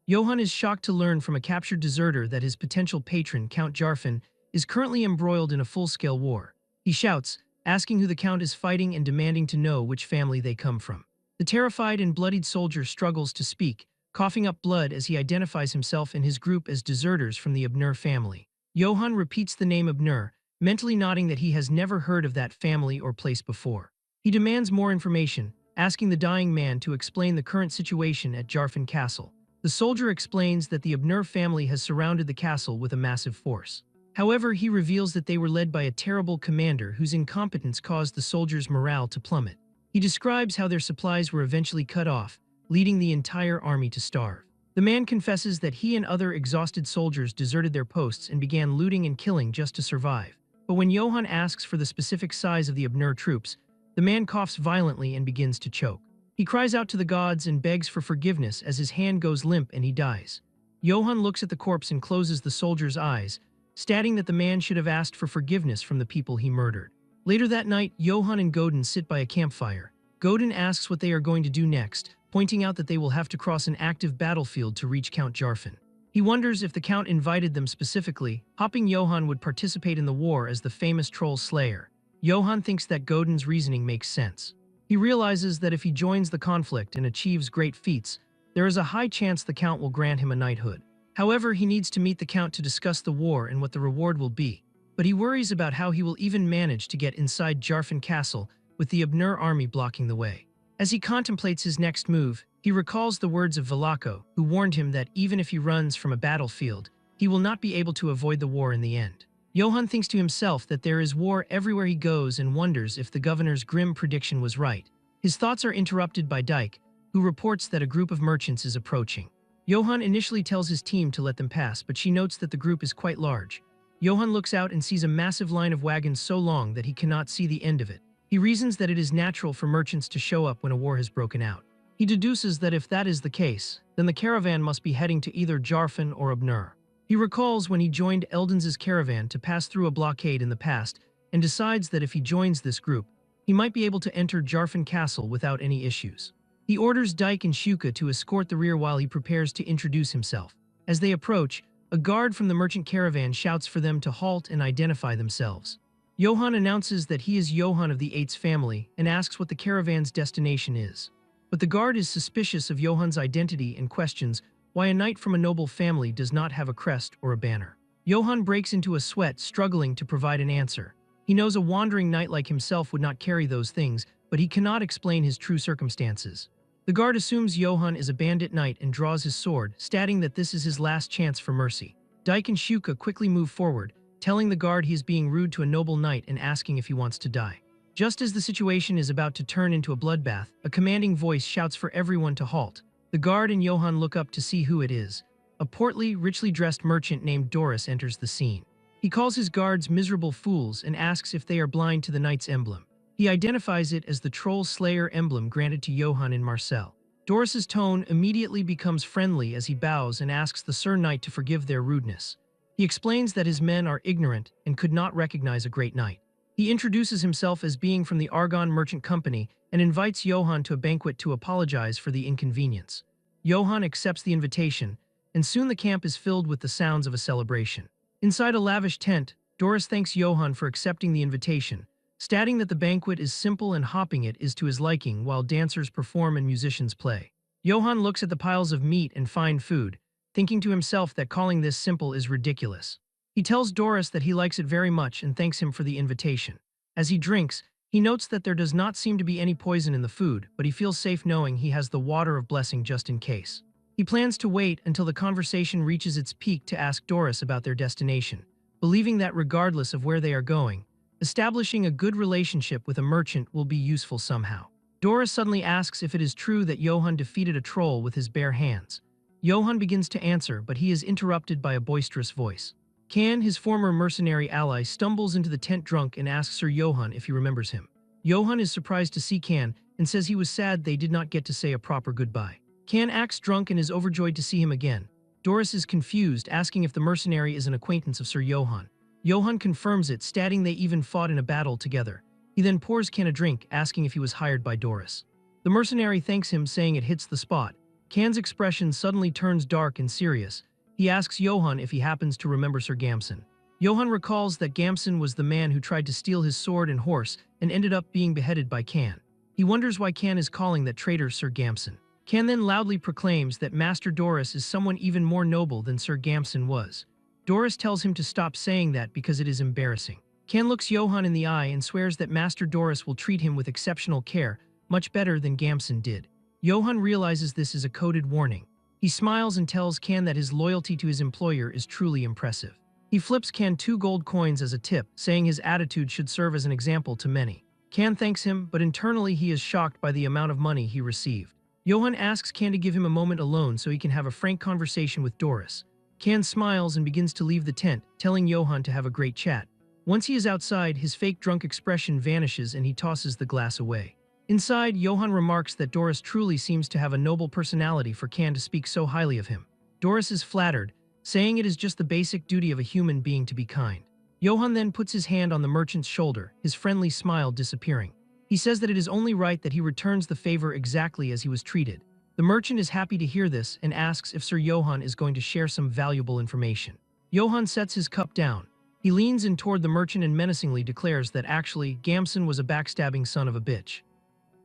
Johann is shocked to learn from a captured deserter that his potential patron, Count Jarfan, is currently embroiled in a full-scale war. He shouts, asking who the Count is fighting and demanding to know which family they come from. The terrified and bloodied soldier struggles to speak, coughing up blood as he identifies himself and his group as deserters from the Abner family. Johann repeats the name Abner, mentally nodding that he has never heard of that family or place before. He demands more information, asking the dying man to explain the current situation at Jarfan Castle. The soldier explains that the Abner family has surrounded the castle with a massive force. However, he reveals that they were led by a terrible commander whose incompetence caused the soldiers' morale to plummet. He describes how their supplies were eventually cut off, leading the entire army to starve. The man confesses that he and other exhausted soldiers deserted their posts and began looting and killing just to survive. But when Johann asks for the specific size of the Abner troops, the man coughs violently and begins to choke. He cries out to the gods and begs for forgiveness as his hand goes limp and he dies. Johann looks at the corpse and closes the soldier's eyes, stating that the man should have asked for forgiveness from the people he murdered. Later that night, Johann and Godin sit by a campfire. Godin asks what they are going to do next, pointing out that they will have to cross an active battlefield to reach Count Jarfan. He wonders if the Count invited them specifically, hoping Johann would participate in the war as the famous troll slayer. Johann thinks that Godin's reasoning makes sense. He realizes that if he joins the conflict and achieves great feats, there is a high chance the Count will grant him a knighthood. However, he needs to meet the Count to discuss the war and what the reward will be. But he worries about how he will even manage to get inside Jarfan Castle with the Abner army blocking the way. As he contemplates his next move, he recalls the words of Velako, who warned him that even if he runs from a battlefield, he will not be able to avoid the war in the end. Johann thinks to himself that there is war everywhere he goes and wonders if the governor's grim prediction was right. His thoughts are interrupted by Dyke, who reports that a group of merchants is approaching. Johann initially tells his team to let them pass, but she notes that the group is quite large. Johann looks out and sees a massive line of wagons so long that he cannot see the end of it. He reasons that it is natural for merchants to show up when a war has broken out. He deduces that if that is the case, then the caravan must be heading to either Jarfan or Abner. He recalls when he joined Eldon's caravan to pass through a blockade in the past and decides that if he joins this group, he might be able to enter Jarfan Castle without any issues. He orders Dyke and Shuka to escort the rear while he prepares to introduce himself. As they approach, a guard from the merchant caravan shouts for them to halt and identify themselves. Johann announces that he is Johann of the Eight's family and asks what the caravan's destination is. But the guard is suspicious of Johann's identity and questions why a knight from a noble family does not have a crest or a banner. Johann breaks into a sweat, struggling to provide an answer. He knows a wandering knight like himself would not carry those things, but he cannot explain his true circumstances. The guard assumes Johann is a bandit knight and draws his sword, stating that this is his last chance for mercy. Dyke and Shuka quickly move forward, telling the guard he is being rude to a noble knight and asking if he wants to die. Just as the situation is about to turn into a bloodbath, a commanding voice shouts for everyone to halt. The guard and Johann look up to see who it is. A portly, richly dressed merchant named Doris enters the scene. He calls his guards miserable fools and asks if they are blind to the knight's emblem. He identifies it as the Troll Slayer emblem granted to Johann in Marseille. Doris's tone immediately becomes friendly as he bows and asks the Sir Knight to forgive their rudeness. He explains that his men are ignorant and could not recognize a great knight. He introduces himself as being from the Argonne Merchant Company and invites Johann to a banquet to apologize for the inconvenience. Johann accepts the invitation, and soon the camp is filled with the sounds of a celebration. Inside a lavish tent, Doris thanks Johann for accepting the invitation, stating that the banquet is simple and hopping it is to his liking while dancers perform and musicians play. Johann looks at the piles of meat and fine food, thinking to himself that calling this simple is ridiculous. He tells Doris that he likes it very much and thanks him for the invitation. As he drinks, he notes that there does not seem to be any poison in the food, but he feels safe knowing he has the water of blessing just in case. He plans to wait until the conversation reaches its peak to ask Doris about their destination, believing that regardless of where they are going, establishing a good relationship with a merchant will be useful somehow. Doris suddenly asks if it is true that Johann defeated a troll with his bare hands. Johann begins to answer, but he is interrupted by a boisterous voice. Can, his former mercenary ally, stumbles into the tent drunk and asks Sir Johann if he remembers him. Johann is surprised to see Can and says he was sad they did not get to say a proper goodbye. Can acts drunk and is overjoyed to see him again. Doris is confused, asking if the mercenary is an acquaintance of Sir Johann. Johann confirms it, stating they even fought in a battle together. He then pours Can a drink, asking if he was hired by Doris. The mercenary thanks him, saying it hits the spot. Can's expression suddenly turns dark and serious. He asks Johann if he happens to remember Sir Gamson. Johann recalls that Gamson was the man who tried to steal his sword and horse and ended up being beheaded by Can. He wonders why Can is calling that traitor Sir Gamson. Can then loudly proclaims that Master Doris is someone even more noble than Sir Gamson was. Doris tells him to stop saying that because it is embarrassing. Can looks Johann in the eye and swears that Master Doris will treat him with exceptional care, much better than Gamson did. Johann realizes this is a coded warning. He smiles and tells Can that his loyalty to his employer is truly impressive. He flips Can 2 gold coins as a tip, saying his attitude should serve as an example to many. Can thanks him, but internally he is shocked by the amount of money he received. Johann asks Can to give him a moment alone so he can have a frank conversation with Doris. Can smiles and begins to leave the tent, telling Johann to have a great chat. Once he is outside, his fake drunk expression vanishes and he tosses the glass away. Inside, Johann remarks that Doris truly seems to have a noble personality for Can to speak so highly of him. Doris is flattered, saying it is just the basic duty of a human being to be kind. Johann then puts his hand on the merchant's shoulder, his friendly smile disappearing. He says that it is only right that he returns the favor exactly as he was treated. The merchant is happy to hear this and asks if Sir Johann is going to share some valuable information. Johann sets his cup down. He leans in toward the merchant and menacingly declares that actually, Gamson was a backstabbing son of a bitch.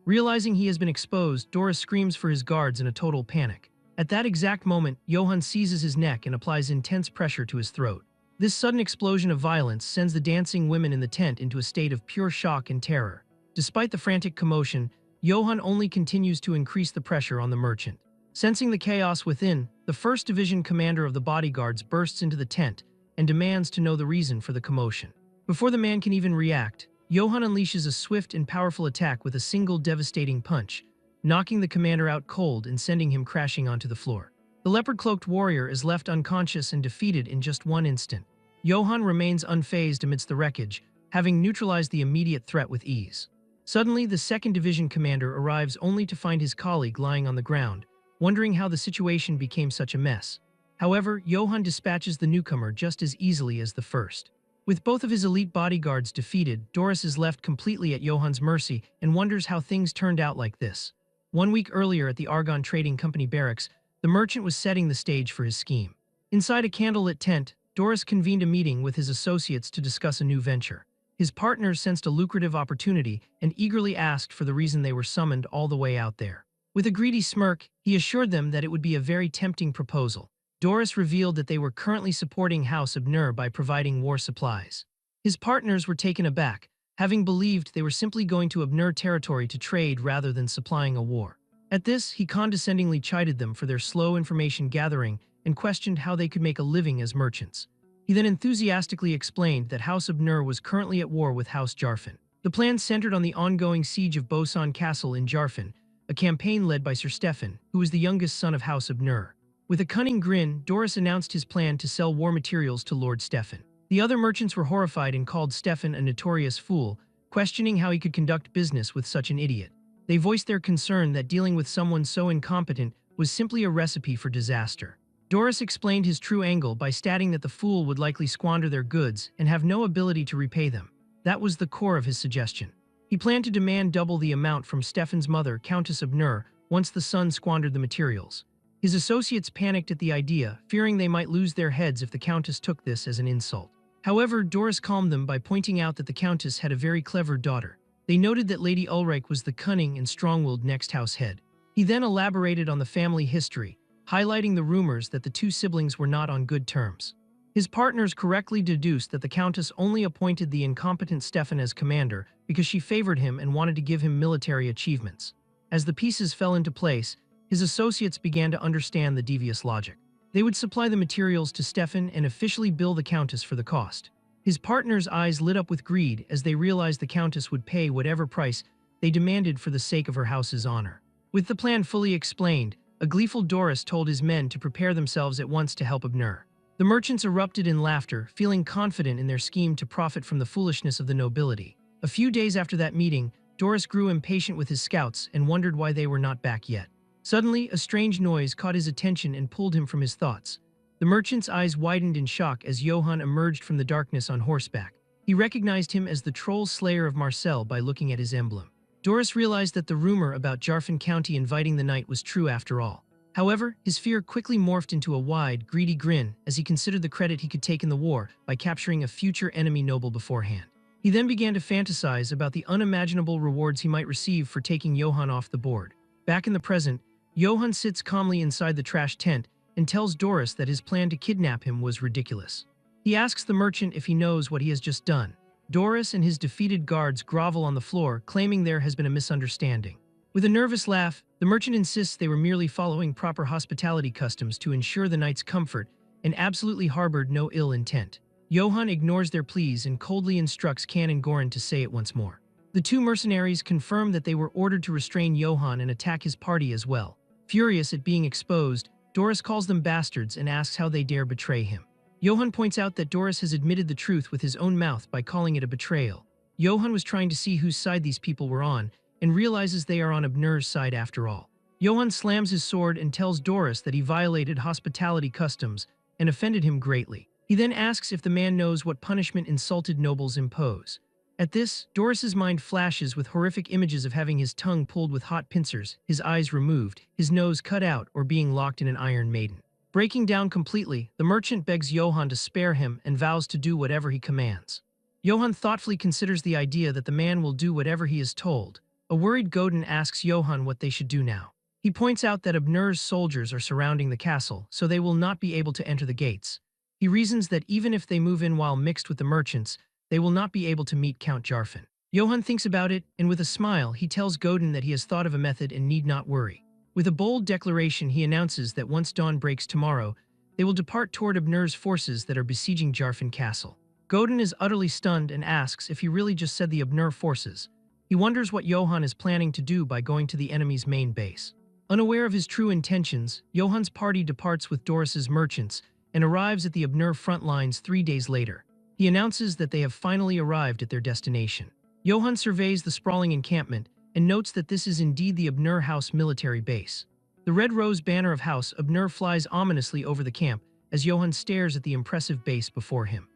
Realizing he has been exposed, Doris screams for his guards in a total panic. At that exact moment, Johann seizes his neck and applies intense pressure to his throat. This sudden explosion of violence sends the dancing women in the tent into a state of pure shock and terror. Despite the frantic commotion, Johann only continues to increase the pressure on the merchant. Sensing the chaos within, the 1st Division commander of the bodyguards bursts into the tent and demands to know the reason for the commotion. Before the man can even react, Johann unleashes a swift and powerful attack with a single devastating punch, knocking the commander out cold and sending him crashing onto the floor. The leopard-cloaked warrior is left unconscious and defeated in just one instant. Johann remains unfazed amidst the wreckage, having neutralized the immediate threat with ease. Suddenly, the 2nd Division commander arrives only to find his colleague lying on the ground, wondering how the situation became such a mess. However, Johann dispatches the newcomer just as easily as the first. With both of his elite bodyguards defeated, Doris is left completely at Johann's mercy and wonders how things turned out like this. 1 week earlier at the Argonne Trading Company barracks, the merchant was setting the stage for his scheme. Inside a candlelit tent, Doris convened a meeting with his associates to discuss a new venture. His partners sensed a lucrative opportunity and eagerly asked for the reason they were summoned all the way out there. With a greedy smirk, he assured them that it would be a very tempting proposal. Doris revealed that they were currently supporting House Abner by providing war supplies. His partners were taken aback, having believed they were simply going to Abner territory to trade rather than supplying a war. At this, he condescendingly chided them for their slow information gathering and questioned how they could make a living as merchants. He then enthusiastically explained that House Abner was currently at war with House Jarfin. The plan centered on the ongoing siege of Bosan Castle in Jarfin, a campaign led by Sir Stefan, who was the youngest son of House Abner. With a cunning grin, Doris announced his plan to sell war materials to Lord Stefan. The other merchants were horrified and called Stefan a notorious fool, questioning how he could conduct business with such an idiot. They voiced their concern that dealing with someone so incompetent was simply a recipe for disaster. Doris explained his true angle by stating that the fool would likely squander their goods and have no ability to repay them. That was the core of his suggestion. He planned to demand double the amount from Stefan's mother, Countess Abner, once the son squandered the materials. His associates panicked at the idea, fearing they might lose their heads if the Countess took this as an insult. However, Doris calmed them by pointing out that the Countess had a very clever daughter. They noted that Lady Ulrich was the cunning and strong-willed next house head. He then elaborated on the family history, highlighting the rumors that the two siblings were not on good terms. His partners correctly deduced that the Countess only appointed the incompetent Stefan as commander because she favored him and wanted to give him military achievements. As the pieces fell into place, his associates began to understand the devious logic. They would supply the materials to Stefan and officially bill the Countess for the cost. His partners' eyes lit up with greed as they realized the Countess would pay whatever price they demanded for the sake of her house's honor. With the plan fully explained, a gleeful Doris told his men to prepare themselves at once to help Abner. The merchants erupted in laughter, feeling confident in their scheme to profit from the foolishness of the nobility. A few days after that meeting, Doris grew impatient with his scouts and wondered why they were not back yet. Suddenly, a strange noise caught his attention and pulled him from his thoughts. The merchant's eyes widened in shock as Johann emerged from the darkness on horseback. He recognized him as the troll slayer of Marcel by looking at his emblem. Doris realized that the rumor about Jarfin County inviting the knight was true after all. However, his fear quickly morphed into a wide, greedy grin as he considered the credit he could take in the war by capturing a future enemy noble beforehand. He then began to fantasize about the unimaginable rewards he might receive for taking Johann off the board. Back in the present, Johann sits calmly inside the trash tent and tells Doris that his plan to kidnap him was ridiculous. He asks the merchant if he knows what he has just done. Doris and his defeated guards grovel on the floor, claiming there has been a misunderstanding. With a nervous laugh, the merchant insists they were merely following proper hospitality customs to ensure the knight's comfort and absolutely harbored no ill intent. Johann ignores their pleas and coldly instructs Can and Goran to say it once more. The two mercenaries confirm that they were ordered to restrain Johann and attack his party as well. Furious at being exposed, Doris calls them bastards and asks how they dare betray him. Johann points out that Doris has admitted the truth with his own mouth by calling it a betrayal. Johann was trying to see whose side these people were on and realizes they are on Abner's side after all. Johann slams his sword and tells Doris that he violated hospitality customs and offended him greatly. He then asks if the man knows what punishment insulted nobles impose. At this, Doris's mind flashes with horrific images of having his tongue pulled with hot pincers, his eyes removed, his nose cut out, or being locked in an iron maiden. Breaking down completely, the merchant begs Johann to spare him and vows to do whatever he commands. Johann thoughtfully considers the idea that the man will do whatever he is told. A worried Godin asks Johann what they should do now. He points out that Abner's soldiers are surrounding the castle, so they will not be able to enter the gates. He reasons that even if they move in while mixed with the merchants, they will not be able to meet Count Jarfin. Johann thinks about it, and with a smile, he tells Godin that he has thought of a method and need not worry. With a bold declaration, he announces that once dawn breaks tomorrow, they will depart toward Abner's forces that are besieging Jarfin Castle. Godin is utterly stunned and asks if he really just said the Abner forces. He wonders what Johann is planning to do by going to the enemy's main base. Unaware of his true intentions, Johann's party departs with Doris's merchants and arrives at the Abner front lines 3 days later. He announces that they have finally arrived at their destination. Johann surveys the sprawling encampment and notes that this is indeed the Abner House military base. The red rose banner of House Abner flies ominously over the camp as Johann stares at the impressive base before him.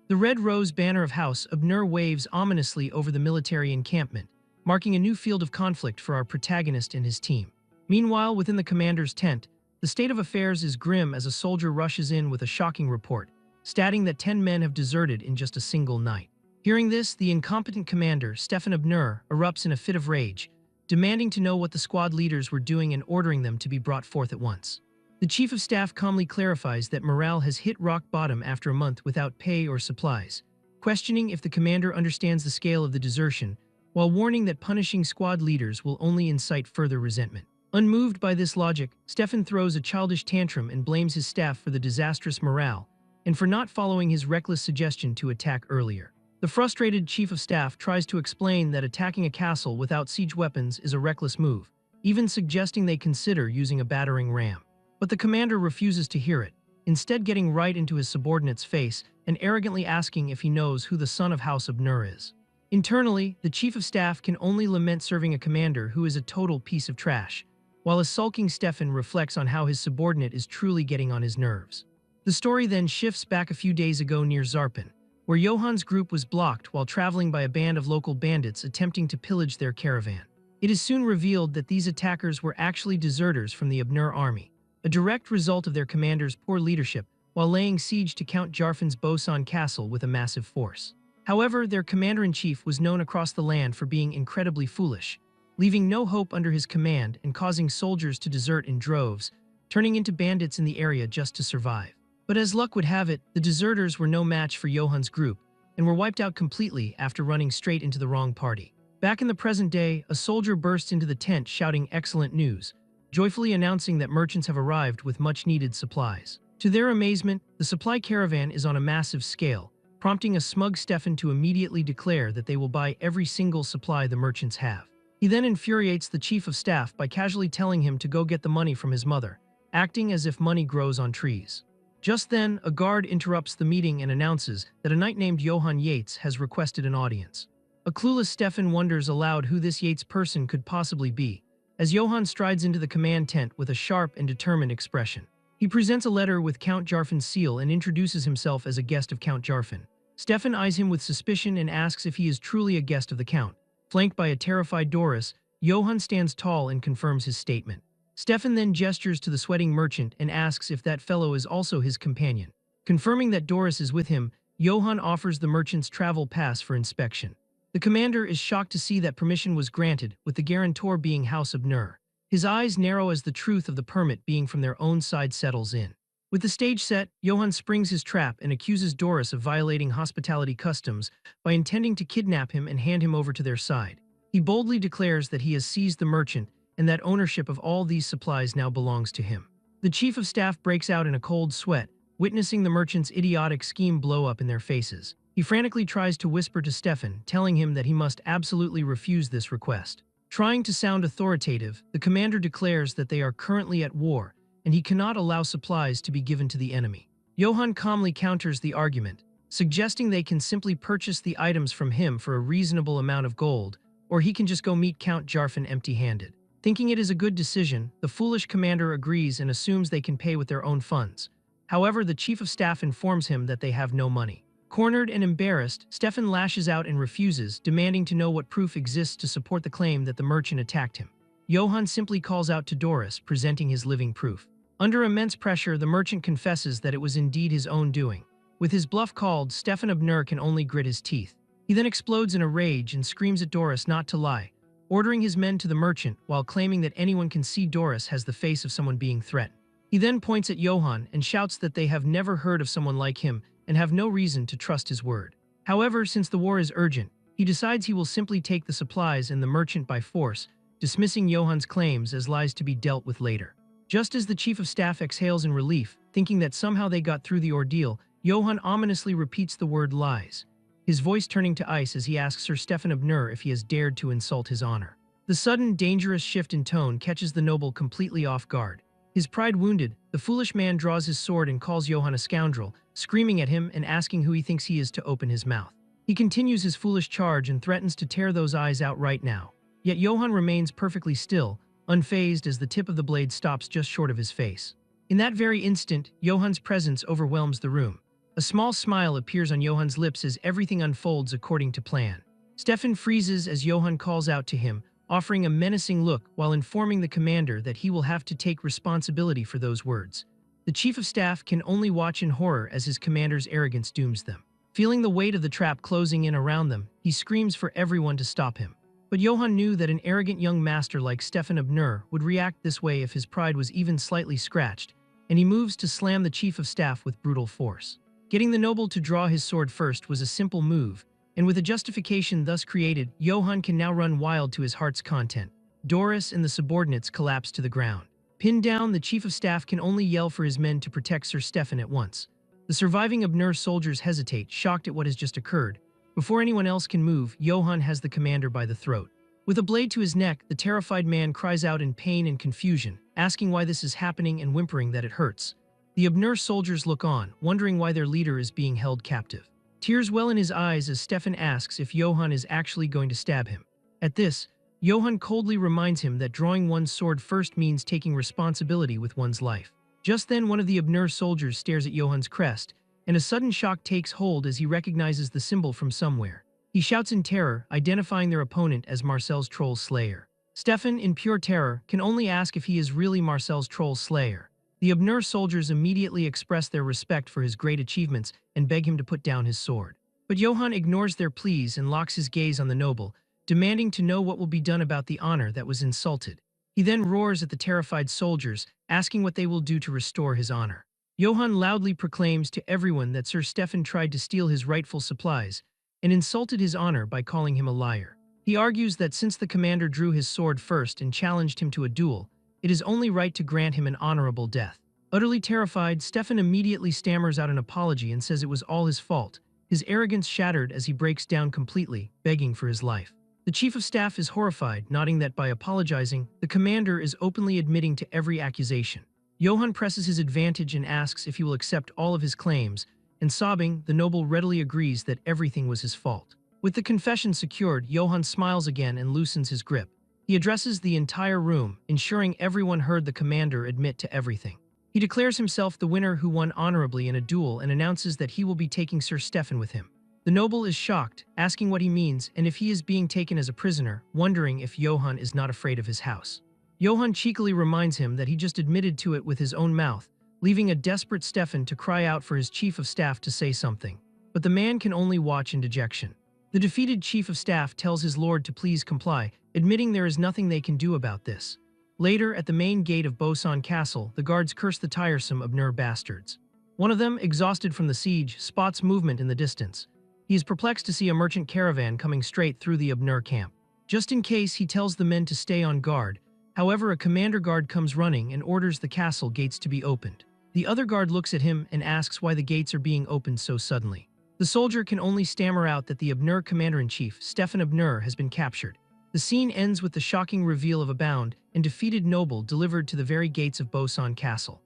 The red rose banner of House Abner waves ominously over the military encampment, marking a new field of conflict for our protagonist and his team. Meanwhile, within the commander's tent, the state of affairs is grim as a soldier rushes in with a shocking report, stating that 10 men have deserted in just a single night. Hearing this, the incompetent commander, Stefan Abner, erupts in a fit of rage, demanding to know what the squad leaders were doing and ordering them to be brought forth at once. The chief of staff calmly clarifies that morale has hit rock bottom after a month without pay or supplies, questioning if the commander understands the scale of the desertion, while warning that punishing squad leaders will only incite further resentment. Unmoved by this logic, Stefan throws a childish tantrum and blames his staff for the disastrous morale and for not following his reckless suggestion to attack earlier. The The frustrated chief of staff tries to explain that attacking a castle without siege weapons is a reckless move, even suggesting they consider using a battering ram. But the commander refuses to hear it, instead getting right into his subordinate's face and arrogantly asking if he knows who the son of House Abnur is. Internally, the chief of staff can only lament serving a commander who is a total piece of trash, while a sulking Stefan reflects on how his subordinate is truly getting on his nerves. The story then shifts back a few days ago near Zarpin, where Johan's group was blocked while traveling by a band of local bandits attempting to pillage their caravan. It is soon revealed that these attackers were actually deserters from the Abnur army, a direct result of their commander's poor leadership while laying siege to Count Jarfan's Bosan castle with a massive force. However, their commander-in-chief was known across the land for being incredibly foolish, leaving no hope under his command and causing soldiers to desert in droves, turning into bandits in the area just to survive. But as luck would have it, the deserters were no match for Johan's group and were wiped out completely after running straight into the wrong party. Back in the present day, a soldier bursts into the tent shouting excellent news, joyfully announcing that merchants have arrived with much-needed supplies. To their amazement, the supply caravan is on a massive scale, prompting a smug Stefan to immediately declare that they will buy every single supply the merchants have. He then infuriates the chief of staff by casually telling him to go get the money from his mother, acting as if money grows on trees. Just then, a guard interrupts the meeting and announces that a knight named Johann Yates has requested an audience. A clueless Stefan wonders aloud who this Yates person could possibly be, as Johann strides into the command tent with a sharp and determined expression. He presents a letter with Count Jarfan's seal and introduces himself as a guest of Count Jarfan. Stefan eyes him with suspicion and asks if he is truly a guest of the Count. Flanked by a terrified Doris, Johann stands tall and confirms his statement. Stefan then gestures to the sweating merchant and asks if that fellow is also his companion. Confirming that Doris is with him, Johann offers the merchant's travel pass for inspection. The commander is shocked to see that permission was granted, with the guarantor being House Abnur. His eyes narrow as the truth of the permit being from their own side settles in. With the stage set, Johann springs his trap and accuses Doris of violating hospitality customs by intending to kidnap him and hand him over to their side. He boldly declares that he has seized the merchant and that ownership of all these supplies now belongs to him. The chief of staff breaks out in a cold sweat, witnessing the merchant's idiotic scheme blow up in their faces. He frantically tries to whisper to Stefan, telling him that he must absolutely refuse this request. Trying to sound authoritative, the commander declares that they are currently at war and he cannot allow supplies to be given to the enemy. Johann calmly counters the argument, suggesting they can simply purchase the items from him for a reasonable amount of gold, or he can just go meet Count Jarfan empty-handed. Thinking it is a good decision, the foolish commander agrees and assumes they can pay with their own funds. However, the chief of staff informs him that they have no money. Cornered and embarrassed, Stefan lashes out and refuses, demanding to know what proof exists to support the claim that the merchant attacked him. Johann simply calls out to Doris, presenting his living proof. Under immense pressure, the merchant confesses that it was indeed his own doing. With his bluff called, Stefan Abnur can only grit his teeth. He then explodes in a rage and screams at Doris not to lie, ordering his men to the merchant while claiming that anyone can see Doris has the face of someone being threatened. He then points at Johann and shouts that they have never heard of someone like him and have no reason to trust his word. However, since the war is urgent, he decides he will simply take the supplies and the merchant by force, dismissing Johann's claims as lies to be dealt with later. Just as the chief of staff exhales in relief, thinking that somehow they got through the ordeal, Johann ominously repeats the word lies, his voice turning to ice as he asks Sir Stefan Abnur if he has dared to insult his honor. The sudden, dangerous shift in tone catches the noble completely off guard. His pride wounded, the foolish man draws his sword and calls Johann a scoundrel, screaming at him and asking who he thinks he is to open his mouth. He continues his foolish charge and threatens to tear those eyes out right now. Yet Johann remains perfectly still, unfazed as the tip of the blade stops just short of his face. In that very instant, Johann's presence overwhelms the room. A small smile appears on Johann's lips as everything unfolds according to plan. Stefan freezes as Johann calls out to him, offering a menacing look while informing the commander that he will have to take responsibility for those words. The chief of staff can only watch in horror as his commander's arrogance dooms them. Feeling the weight of the trap closing in around them, he screams for everyone to stop him. But Johann knew that an arrogant young master like Stefan Abnur would react this way if his pride was even slightly scratched, and he moves to slam the chief of staff with brutal force. Getting the noble to draw his sword first was a simple move, and with a justification thus created, Johann can now run wild to his heart's content. Doris and the subordinates collapse to the ground. Pinned down, the chief of staff can only yell for his men to protect Sir Stefan at once. The surviving Abnur soldiers hesitate, shocked at what has just occurred, Before anyone else can move, Johann has the commander by the throat. With a blade to his neck, the terrified man cries out in pain and confusion, asking why this is happening and whimpering that it hurts. The Abnur soldiers look on, wondering why their leader is being held captive. Tears well in his eyes as Stefan asks if Johann is actually going to stab him. At this, Johann coldly reminds him that drawing one's sword first means taking responsibility with one's life. Just then, one of the Abnur soldiers stares at Johann's crest, and a sudden shock takes hold as he recognizes the symbol from somewhere. He shouts in terror, identifying their opponent as Marcel's Troll Slayer. Stefan, in pure terror, can only ask if he is really Marcel's Troll Slayer. The Abnur soldiers immediately express their respect for his great achievements and beg him to put down his sword. But Johann ignores their pleas and locks his gaze on the noble, demanding to know what will be done about the honor that was insulted. He then roars at the terrified soldiers, asking what they will do to restore his honor. Johann loudly proclaims to everyone that Sir Stefan tried to steal his rightful supplies and insulted his honor by calling him a liar. He argues that since the commander drew his sword first and challenged him to a duel, it is only right to grant him an honorable death. Utterly terrified, Stefan immediately stammers out an apology and says it was all his fault, his arrogance shattered as he breaks down completely, begging for his life. The chief of staff is horrified, noting that by apologizing, the commander is openly admitting to every accusation. Johann presses his advantage and asks if he will accept all of his claims, and sobbing, the noble readily agrees that everything was his fault. With the confession secured, Johann smiles again and loosens his grip. He addresses the entire room, ensuring everyone heard the commander admit to everything. He declares himself the winner who won honorably in a duel and announces that he will be taking Sir Stefan with him. The noble is shocked, asking what he means and if he is being taken as a prisoner, wondering if Johann is not afraid of his house. Johann cheekily reminds him that he just admitted to it with his own mouth, leaving a desperate Stefan to cry out for his chief of staff to say something. But the man can only watch in dejection. The defeated chief of staff tells his lord to please comply, admitting there is nothing they can do about this. Later, at the main gate of Bosan Castle, the guards curse the tiresome Abnur bastards. One of them, exhausted from the siege, spots movement in the distance. He is perplexed to see a merchant caravan coming straight through the Abnur camp. Just in case, he tells the men to stay on guard. However, a commander guard comes running and orders the castle gates to be opened. The other guard looks at him and asks why the gates are being opened so suddenly. The soldier can only stammer out that the Abnur commander-in-chief, Stefan Abnur, has been captured. The scene ends with the shocking reveal of a bound and defeated noble delivered to the very gates of Bosan Castle.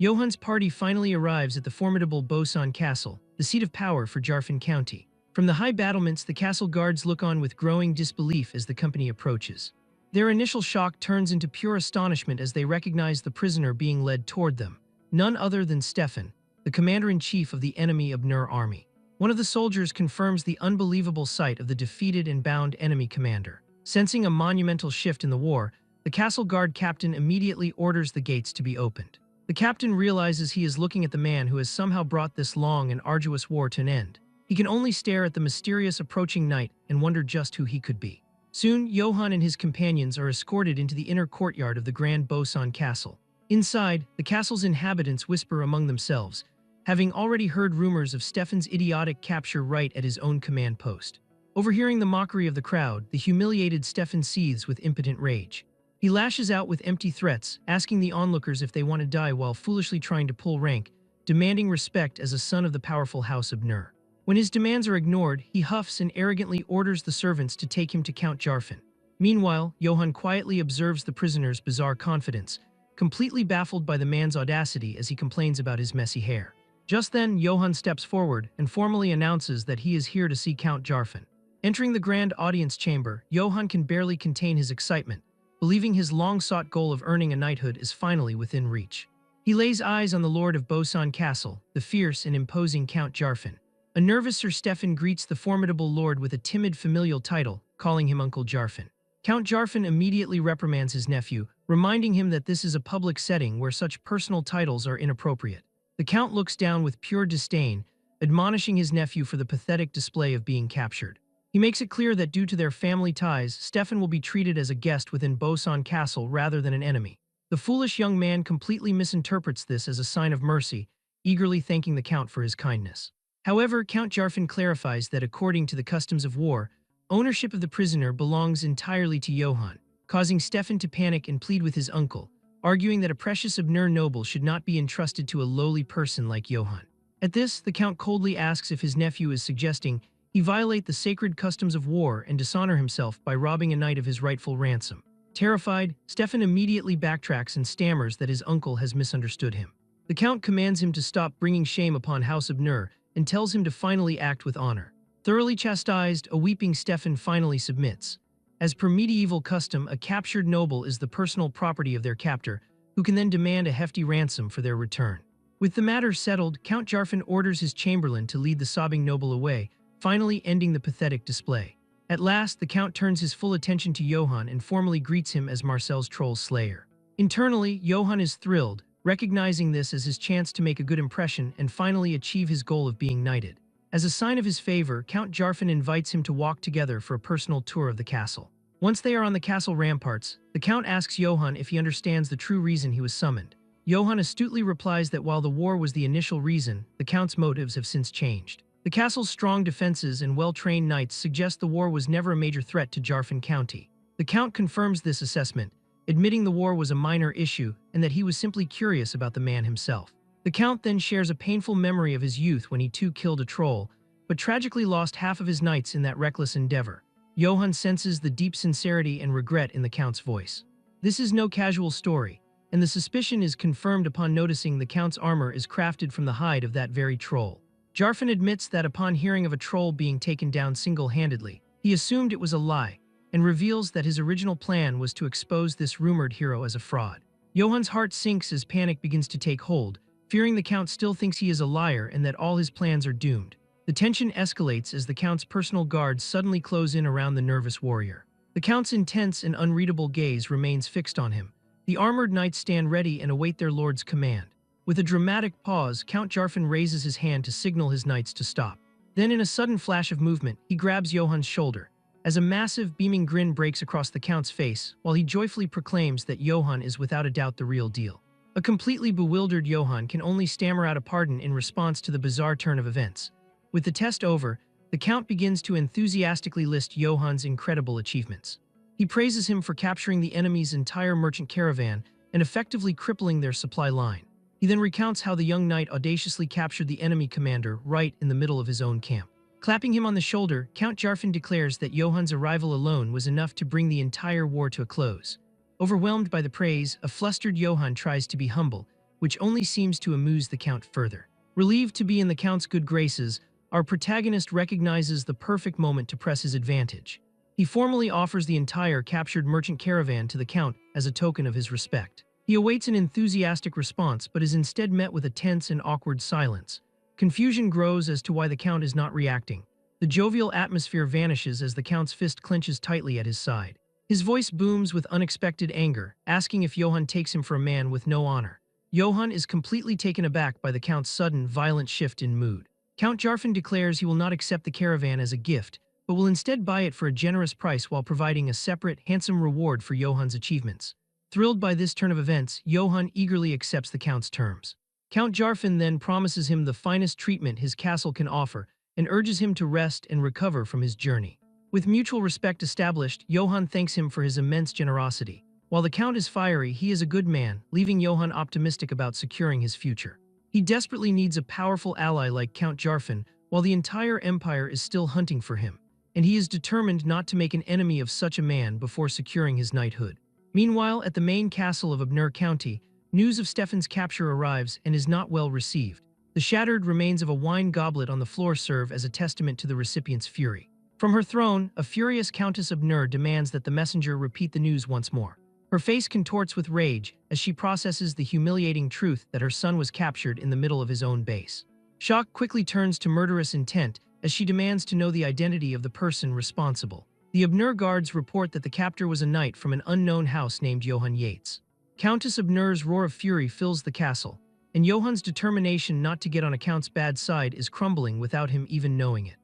Johann's party finally arrives at the formidable Bosan Castle, the seat of power for Jarfin County. From the high battlements, the castle guards look on with growing disbelief as the company approaches. Their initial shock turns into pure astonishment as they recognize the prisoner being led toward them, none other than Stefan, the commander-in-chief of the enemy Abnur army. One of the soldiers confirms the unbelievable sight of the defeated and bound enemy commander. Sensing a monumental shift in the war, the castle guard captain immediately orders the gates to be opened. The captain realizes he is looking at the man who has somehow brought this long and arduous war to an end. He can only stare at the mysterious approaching night and wonder just who he could be. Soon, Johann and his companions are escorted into the inner courtyard of the Grand Bosan Castle. Inside, the castle's inhabitants whisper among themselves, having already heard rumors of Stefan's idiotic capture right at his own command post. Overhearing the mockery of the crowd, the humiliated Stefan seethes with impotent rage. He lashes out with empty threats, asking the onlookers if they want to die while foolishly trying to pull rank, demanding respect as a son of the powerful House Abnur. When his demands are ignored, he huffs and arrogantly orders the servants to take him to Count Jarfin. Meanwhile, Johann quietly observes the prisoner's bizarre confidence, completely baffled by the man's audacity as he complains about his messy hair. Just then, Johann steps forward and formally announces that he is here to see Count Jarfin. Entering the grand audience chamber, Johann can barely contain his excitement, believing his long-sought goal of earning a knighthood is finally within reach. He lays eyes on the lord of Bosan Castle, the fierce and imposing Count Jarfin. A nervous Sir Stefan greets the formidable lord with a timid familial title, calling him Uncle Jarfin. Count Jarfin immediately reprimands his nephew, reminding him that this is a public setting where such personal titles are inappropriate. The count looks down with pure disdain, admonishing his nephew for the pathetic display of being captured. He makes it clear that due to their family ties, Stefan will be treated as a guest within Bosan Castle rather than an enemy. The foolish young man completely misinterprets this as a sign of mercy, eagerly thanking the count for his kindness. However, Count Jarfin clarifies that according to the customs of war, ownership of the prisoner belongs entirely to Johann, causing Stefan to panic and plead with his uncle, arguing that a precious Abnur noble should not be entrusted to a lowly person like Johann. At this, the count coldly asks if his nephew is suggesting He violate the sacred customs of war and dishonor himself by robbing a knight of his rightful ransom. Terrified, Stefan immediately backtracks and stammers that his uncle has misunderstood him. The Count commands him to stop bringing shame upon House of Nur and tells him to finally act with honor. Thoroughly chastised, a weeping Stefan finally submits. As per medieval custom, a captured noble is the personal property of their captor, who can then demand a hefty ransom for their return. With the matter settled, Count Jarfin orders his chamberlain to lead the sobbing noble away, finally ending the pathetic display. At last, the Count turns his full attention to Johann and formally greets him as Marcel's troll slayer. Internally, Johann is thrilled, recognizing this as his chance to make a good impression and finally achieve his goal of being knighted. As a sign of his favor, Count Jarfin invites him to walk together for a personal tour of the castle. Once they are on the castle ramparts, the Count asks Johann if he understands the true reason he was summoned. Johann astutely replies that while the war was the initial reason, the Count's motives have since changed. The castle's strong defenses and well-trained knights suggest the war was never a major threat to Jarfin County. The Count confirms this assessment, admitting the war was a minor issue and that he was simply curious about the man himself. The Count then shares a painful memory of his youth when he too killed a troll, but tragically lost half of his knights in that reckless endeavor. Johann senses the deep sincerity and regret in the Count's voice. This is no casual story, and the suspicion is confirmed upon noticing the Count's armor is crafted from the hide of that very troll. Jarfin admits that upon hearing of a troll being taken down single-handedly, he assumed it was a lie, and reveals that his original plan was to expose this rumored hero as a fraud. Johann's heart sinks as panic begins to take hold, fearing the Count still thinks he is a liar and that all his plans are doomed. The tension escalates as the Count's personal guards suddenly close in around the nervous warrior. The Count's intense and unreadable gaze remains fixed on him. The armored knights stand ready and await their lord's command. With a dramatic pause, Count Jarfin raises his hand to signal his knights to stop. Then, in a sudden flash of movement, he grabs Johann's shoulder. As a massive, beaming grin breaks across the Count's face, while he joyfully proclaims that Johann is without a doubt the real deal. A completely bewildered Johann can only stammer out a pardon in response to the bizarre turn of events. With the test over, the Count begins to enthusiastically list Johann's incredible achievements. He praises him for capturing the enemy's entire merchant caravan and effectively crippling their supply line. He then recounts how the young knight audaciously captured the enemy commander right in the middle of his own camp. Clapping him on the shoulder, Count Jarfin declares that Johann's arrival alone was enough to bring the entire war to a close. Overwhelmed by the praise, a flustered Johann tries to be humble, which only seems to amuse the Count further. Relieved to be in the Count's good graces, our protagonist recognizes the perfect moment to press his advantage. He formally offers the entire captured merchant caravan to the Count as a token of his respect. He awaits an enthusiastic response but is instead met with a tense and awkward silence. Confusion grows as to why the Count is not reacting. The jovial atmosphere vanishes as the Count's fist clenches tightly at his side. His voice booms with unexpected anger, asking if Johann takes him for a man with no honor. Johann is completely taken aback by the Count's sudden, violent shift in mood. Count Jarfin declares he will not accept the caravan as a gift, but will instead buy it for a generous price while providing a separate, handsome reward for Johann's achievements. Thrilled by this turn of events, Johann eagerly accepts the Count's terms. Count Jarfin then promises him the finest treatment his castle can offer and urges him to rest and recover from his journey. With mutual respect established, Johann thanks him for his immense generosity. While the Count is fiery, he is a good man, leaving Johann optimistic about securing his future. He desperately needs a powerful ally like Count Jarfin, while the entire empire is still hunting for him, and he is determined not to make an enemy of such a man before securing his knighthood. Meanwhile, at the main castle of Abnur County, news of Stefan's capture arrives and is not well received. The shattered remains of a wine goblet on the floor serve as a testament to the recipient's fury. From her throne, a furious Countess Abnur demands that the messenger repeat the news once more. Her face contorts with rage as she processes the humiliating truth that her son was captured in the middle of his own base. Shock quickly turns to murderous intent as she demands to know the identity of the person responsible. The Abnur guards report that the captor was a knight from an unknown house named Johann Yates. Countess Abnur's roar of fury fills the castle, and Johann's determination not to get on a Count's bad side is crumbling without him even knowing it.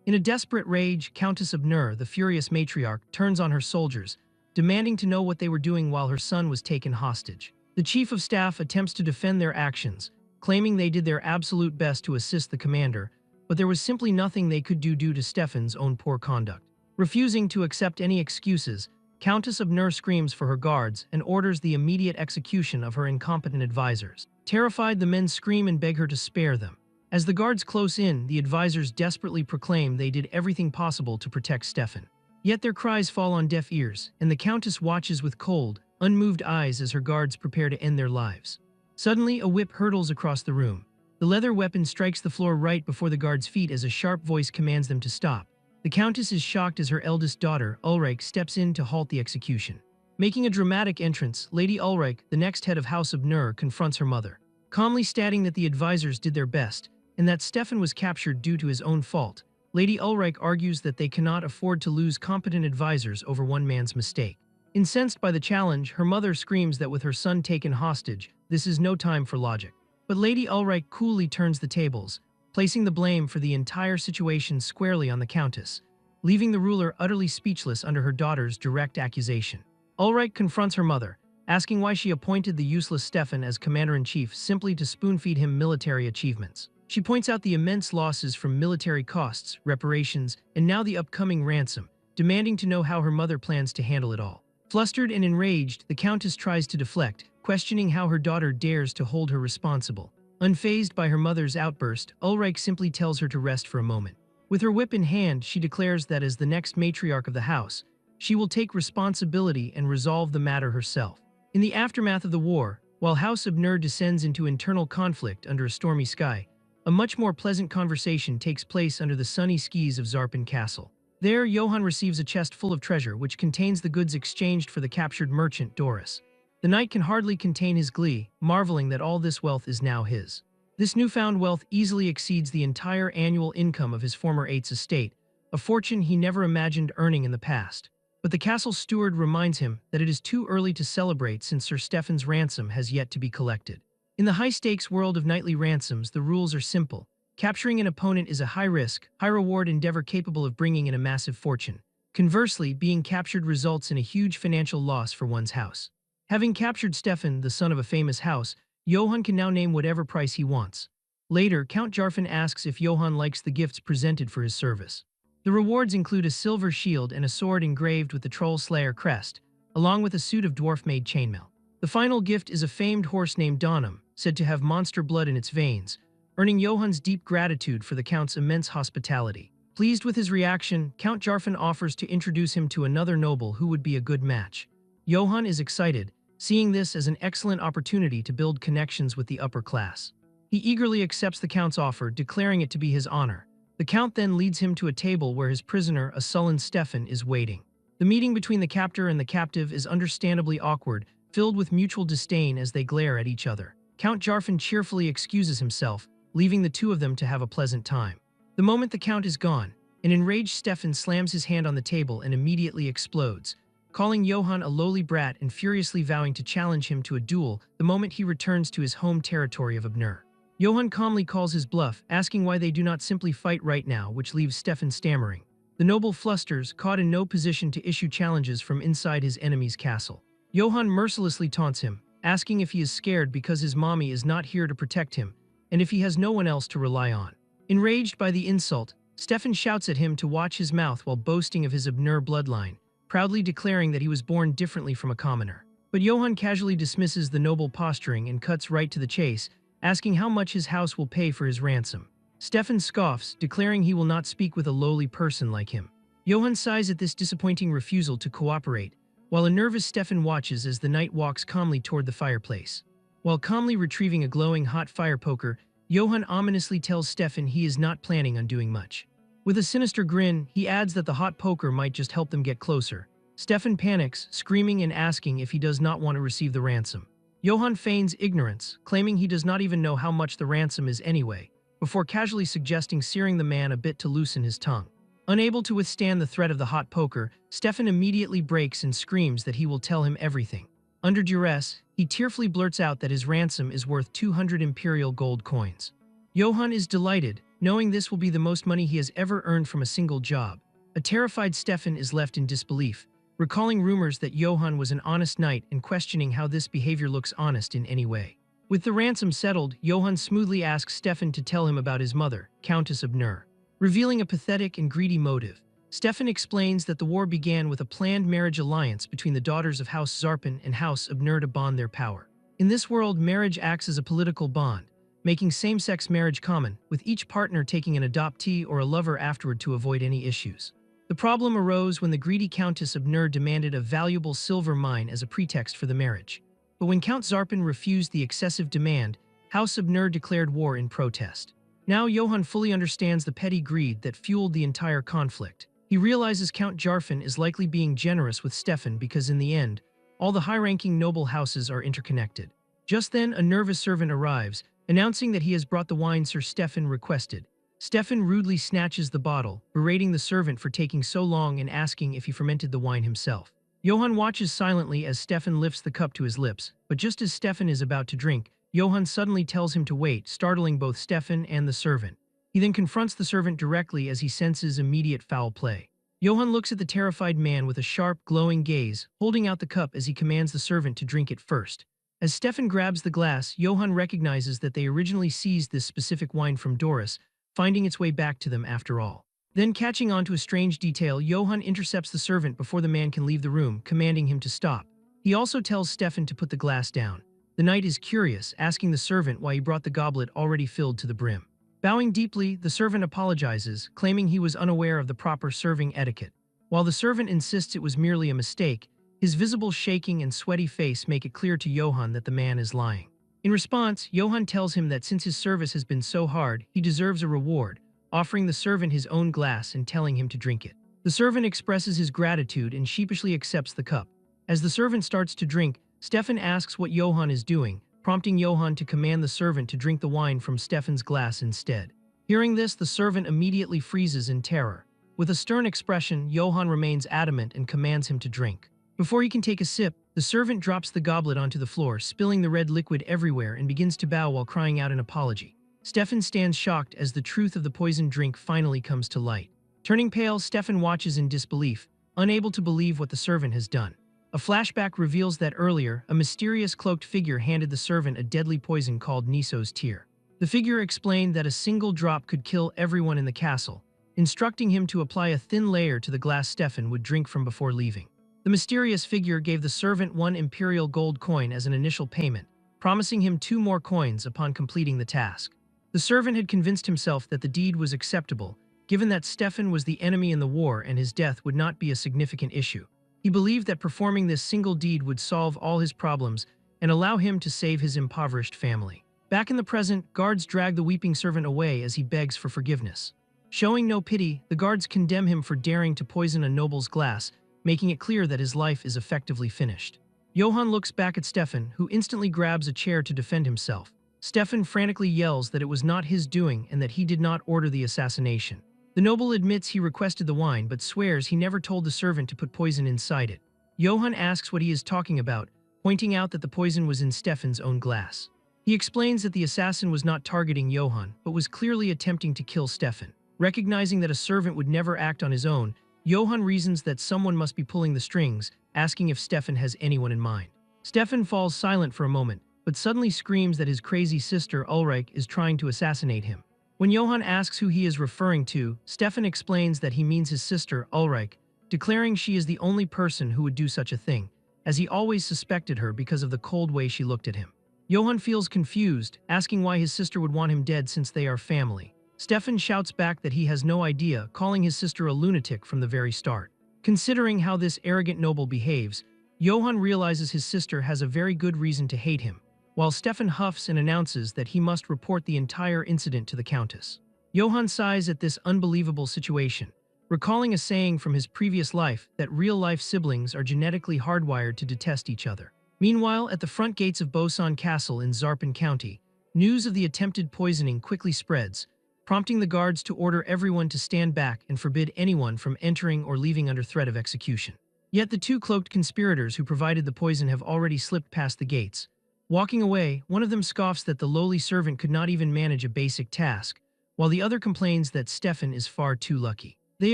In a desperate rage, Countess Abnur, the furious matriarch, turns on her soldiers, demanding to know what they were doing while her son was taken hostage. The chief of staff attempts to defend their actions, claiming they did their absolute best to assist the commander, but there was simply nothing they could do due to Stefan's own poor conduct. Refusing to accept any excuses, Countess Abnur screams for her guards and orders the immediate execution of her incompetent advisors. Terrified, the men scream and beg her to spare them. As the guards close in, the advisors desperately proclaim they did everything possible to protect Stefan. Yet their cries fall on deaf ears, and the Countess watches with cold, unmoved eyes as her guards prepare to end their lives. Suddenly, a whip hurtles across the room. The leather weapon strikes the floor right before the guards' feet as a sharp voice commands them to stop. The Countess is shocked as her eldest daughter, Ulrich, steps in to halt the execution. Making a dramatic entrance, Lady Ulrich, the next head of House Abner, confronts her mother, calmly stating that the advisors did their best, and that Stefan was captured due to his own fault. Lady Ulrich argues that they cannot afford to lose competent advisors over one man's mistake. Incensed by the challenge, her mother screams that with her son taken hostage, this is no time for logic. But Lady Ulrich coolly turns the tables, placing the blame for the entire situation squarely on the Countess, leaving the ruler utterly speechless under her daughter's direct accusation. Ulrich confronts her mother, asking why she appointed the useless Stefan as commander-in-chief simply to spoon-feed him military achievements. She points out the immense losses from military costs, reparations, and now the upcoming ransom, demanding to know how her mother plans to handle it all. Flustered and enraged, the Countess tries to deflect, questioning how her daughter dares to hold her responsible. Unfazed by her mother's outburst, Ulrich simply tells her to rest for a moment. With her whip in hand, she declares that as the next matriarch of the house, she will take responsibility and resolve the matter herself. In the aftermath of the war, while House Abner descends into internal conflict under a stormy sky, a much more pleasant conversation takes place under the sunny skies of Zarpin Castle. There, Johann receives a chest full of treasure which contains the goods exchanged for the captured merchant Doris. The knight can hardly contain his glee, marveling that all this wealth is now his. This newfound wealth easily exceeds the entire annual income of his former eight's estate, a fortune he never imagined earning in the past. But the castle steward reminds him that it is too early to celebrate since Sir Stefan's ransom has yet to be collected. In the high-stakes world of knightly ransoms, the rules are simple. Capturing an opponent is a high-risk, high-reward endeavor capable of bringing in a massive fortune. Conversely, being captured results in a huge financial loss for one's house. Having captured Stefan, the son of a famous house, Johann can now name whatever price he wants. Later, Count Jarfin asks if Johann likes the gifts presented for his service. The rewards include a silver shield and a sword engraved with the Troll Slayer crest, along with a suit of dwarf-made chainmail. The final gift is a famed horse named Donham, said to have monster blood in its veins, earning Johann's deep gratitude for the Count's immense hospitality. Pleased with his reaction, Count Jarfin offers to introduce him to another noble who would be a good match. Johann is excited, seeing this as an excellent opportunity to build connections with the upper class. He eagerly accepts the Count's offer, declaring it to be his honor. The Count then leads him to a table where his prisoner, a sullen Stefan, is waiting. The meeting between the captor and the captive is understandably awkward, filled with mutual disdain as they glare at each other. Count Jarfin cheerfully excuses himself, leaving the two of them to have a pleasant time. The moment the Count is gone, an enraged Stefan slams his hand on the table and immediately explodes, calling Johann a lowly brat and furiously vowing to challenge him to a duel the moment he returns to his home territory of Abner. Johann calmly calls his bluff, asking why they do not simply fight right now, which leaves Stefan stammering. The noble flusters, caught in no position to issue challenges from inside his enemy's castle. Johann mercilessly taunts him, asking if he is scared because his mommy is not here to protect him, and if he has no one else to rely on. Enraged by the insult, Stefan shouts at him to watch his mouth while boasting of his Abner bloodline, proudly declaring that he was born differently from a commoner. But Johann casually dismisses the noble posturing and cuts right to the chase, asking how much his house will pay for his ransom. Stefan scoffs, declaring he will not speak with a lowly person like him. Johann sighs at this disappointing refusal to cooperate, while a nervous Stefan watches as the knight walks calmly toward the fireplace. While calmly retrieving a glowing hot fire poker, Johann ominously tells Stefan he is not planning on doing much. With a sinister grin, he adds that the hot poker might just help them get closer. Stefan panics, screaming and asking if he does not want to receive the ransom. Johann feigns ignorance, claiming he does not even know how much the ransom is anyway, before casually suggesting searing the man a bit to loosen his tongue. Unable to withstand the threat of the hot poker, Stefan immediately breaks and screams that he will tell him everything. Under duress, he tearfully blurts out that his ransom is worth 200 imperial gold coins. Johann is delighted, knowing this will be the most money he has ever earned from a single job. A terrified Stefan is left in disbelief, recalling rumors that Johann was an honest knight and questioning how this behavior looks honest in any way. With the ransom settled, Johann smoothly asks Stefan to tell him about his mother, Countess Abner. Revealing a pathetic and greedy motive, Stefan explains that the war began with a planned marriage alliance between the daughters of House Zarpin and House Abner to bond their power. In this world, marriage acts as a political bond, making same-sex marriage common, with each partner taking an adoptee or a lover afterward to avoid any issues. The problem arose when the greedy Countess of Nur demanded a valuable silver mine as a pretext for the marriage. But when Count Zarpin refused the excessive demand, House of Nur declared war in protest. Now Johann fully understands the petty greed that fueled the entire conflict. He realizes Count Jarfin is likely being generous with Stefan because in the end, all the high-ranking noble houses are interconnected. Just then, a nervous servant arrives, announcing that he has brought the wine Sir Stefan requested. Stefan rudely snatches the bottle, berating the servant for taking so long and asking if he fermented the wine himself. Johann watches silently as Stefan lifts the cup to his lips, but just as Stefan is about to drink, Johann suddenly tells him to wait, startling both Stefan and the servant. He then confronts the servant directly as he senses immediate foul play. Johann looks at the terrified man with a sharp, glowing gaze, holding out the cup as he commands the servant to drink it first. As Stefan grabs the glass, Johann recognizes that they originally seized this specific wine from Doris, finding its way back to them after all. Then, catching on to a strange detail, Johann intercepts the servant before the man can leave the room, commanding him to stop. He also tells Stefan to put the glass down. The knight is curious, asking the servant why he brought the goblet already filled to the brim. Bowing deeply, the servant apologizes, claiming he was unaware of the proper serving etiquette. While the servant insists it was merely a mistake, his visible shaking and sweaty face make it clear to Johann that the man is lying. In response, Johann tells him that since his service has been so hard, he deserves a reward, offering the servant his own glass and telling him to drink it. The servant expresses his gratitude and sheepishly accepts the cup. As the servant starts to drink, Stefan asks what Johann is doing, prompting Johann to command the servant to drink the wine from Stefan's glass instead. Hearing this, the servant immediately freezes in terror. With a stern expression, Johann remains adamant and commands him to drink. Before he can take a sip, the servant drops the goblet onto the floor, spilling the red liquid everywhere and begins to bow while crying out an apology. Stefan stands shocked as the truth of the poisoned drink finally comes to light. Turning pale, Stefan watches in disbelief, unable to believe what the servant has done. A flashback reveals that earlier, a mysterious cloaked figure handed the servant a deadly poison called Niso's tear. The figure explained that a single drop could kill everyone in the castle, instructing him to apply a thin layer to the glass Stefan would drink from before leaving. The mysterious figure gave the servant 1 imperial gold coin as an initial payment, promising him 2 more coins upon completing the task. The servant had convinced himself that the deed was acceptable, given that Stefan was the enemy in the war and his death would not be a significant issue. He believed that performing this single deed would solve all his problems and allow him to save his impoverished family. Back in the present, guards drag the weeping servant away as he begs for forgiveness. Showing no pity, the guards condemn him for daring to poison a noble's glass, making it clear that his life is effectively finished. Johann looks back at Stefan, who instantly grabs a chair to defend himself. Stefan frantically yells that it was not his doing and that he did not order the assassination. The noble admits he requested the wine but swears he never told the servant to put poison inside it. Johann asks what he is talking about, pointing out that the poison was in Stefan's own glass. He explains that the assassin was not targeting Johann, but was clearly attempting to kill Stefan. Recognizing that a servant would never act on his own, Johann reasons that someone must be pulling the strings, asking if Stefan has anyone in mind. Stefan falls silent for a moment, but suddenly screams that his crazy sister Ulrich is trying to assassinate him. When Johann asks who he is referring to, Stefan explains that he means his sister Ulrich, declaring she is the only person who would do such a thing, as he always suspected her because of the cold way she looked at him. Johann feels confused, asking why his sister would want him dead since they are family. Stefan shouts back that he has no idea, calling his sister a lunatic from the very start. Considering how this arrogant noble behaves, Johann realizes his sister has a very good reason to hate him, while Stefan huffs and announces that he must report the entire incident to the Countess. Johann sighs at this unbelievable situation, recalling a saying from his previous life that real-life siblings are genetically hardwired to detest each other. Meanwhile, at the front gates of Bosan Castle in Zarpin County, news of the attempted poisoning quickly spreads, prompting the guards to order everyone to stand back and forbid anyone from entering or leaving under threat of execution. Yet the 2 cloaked conspirators who provided the poison have already slipped past the gates. Walking away, one of them scoffs that the lowly servant could not even manage a basic task, while the other complains that Stefan is far too lucky. They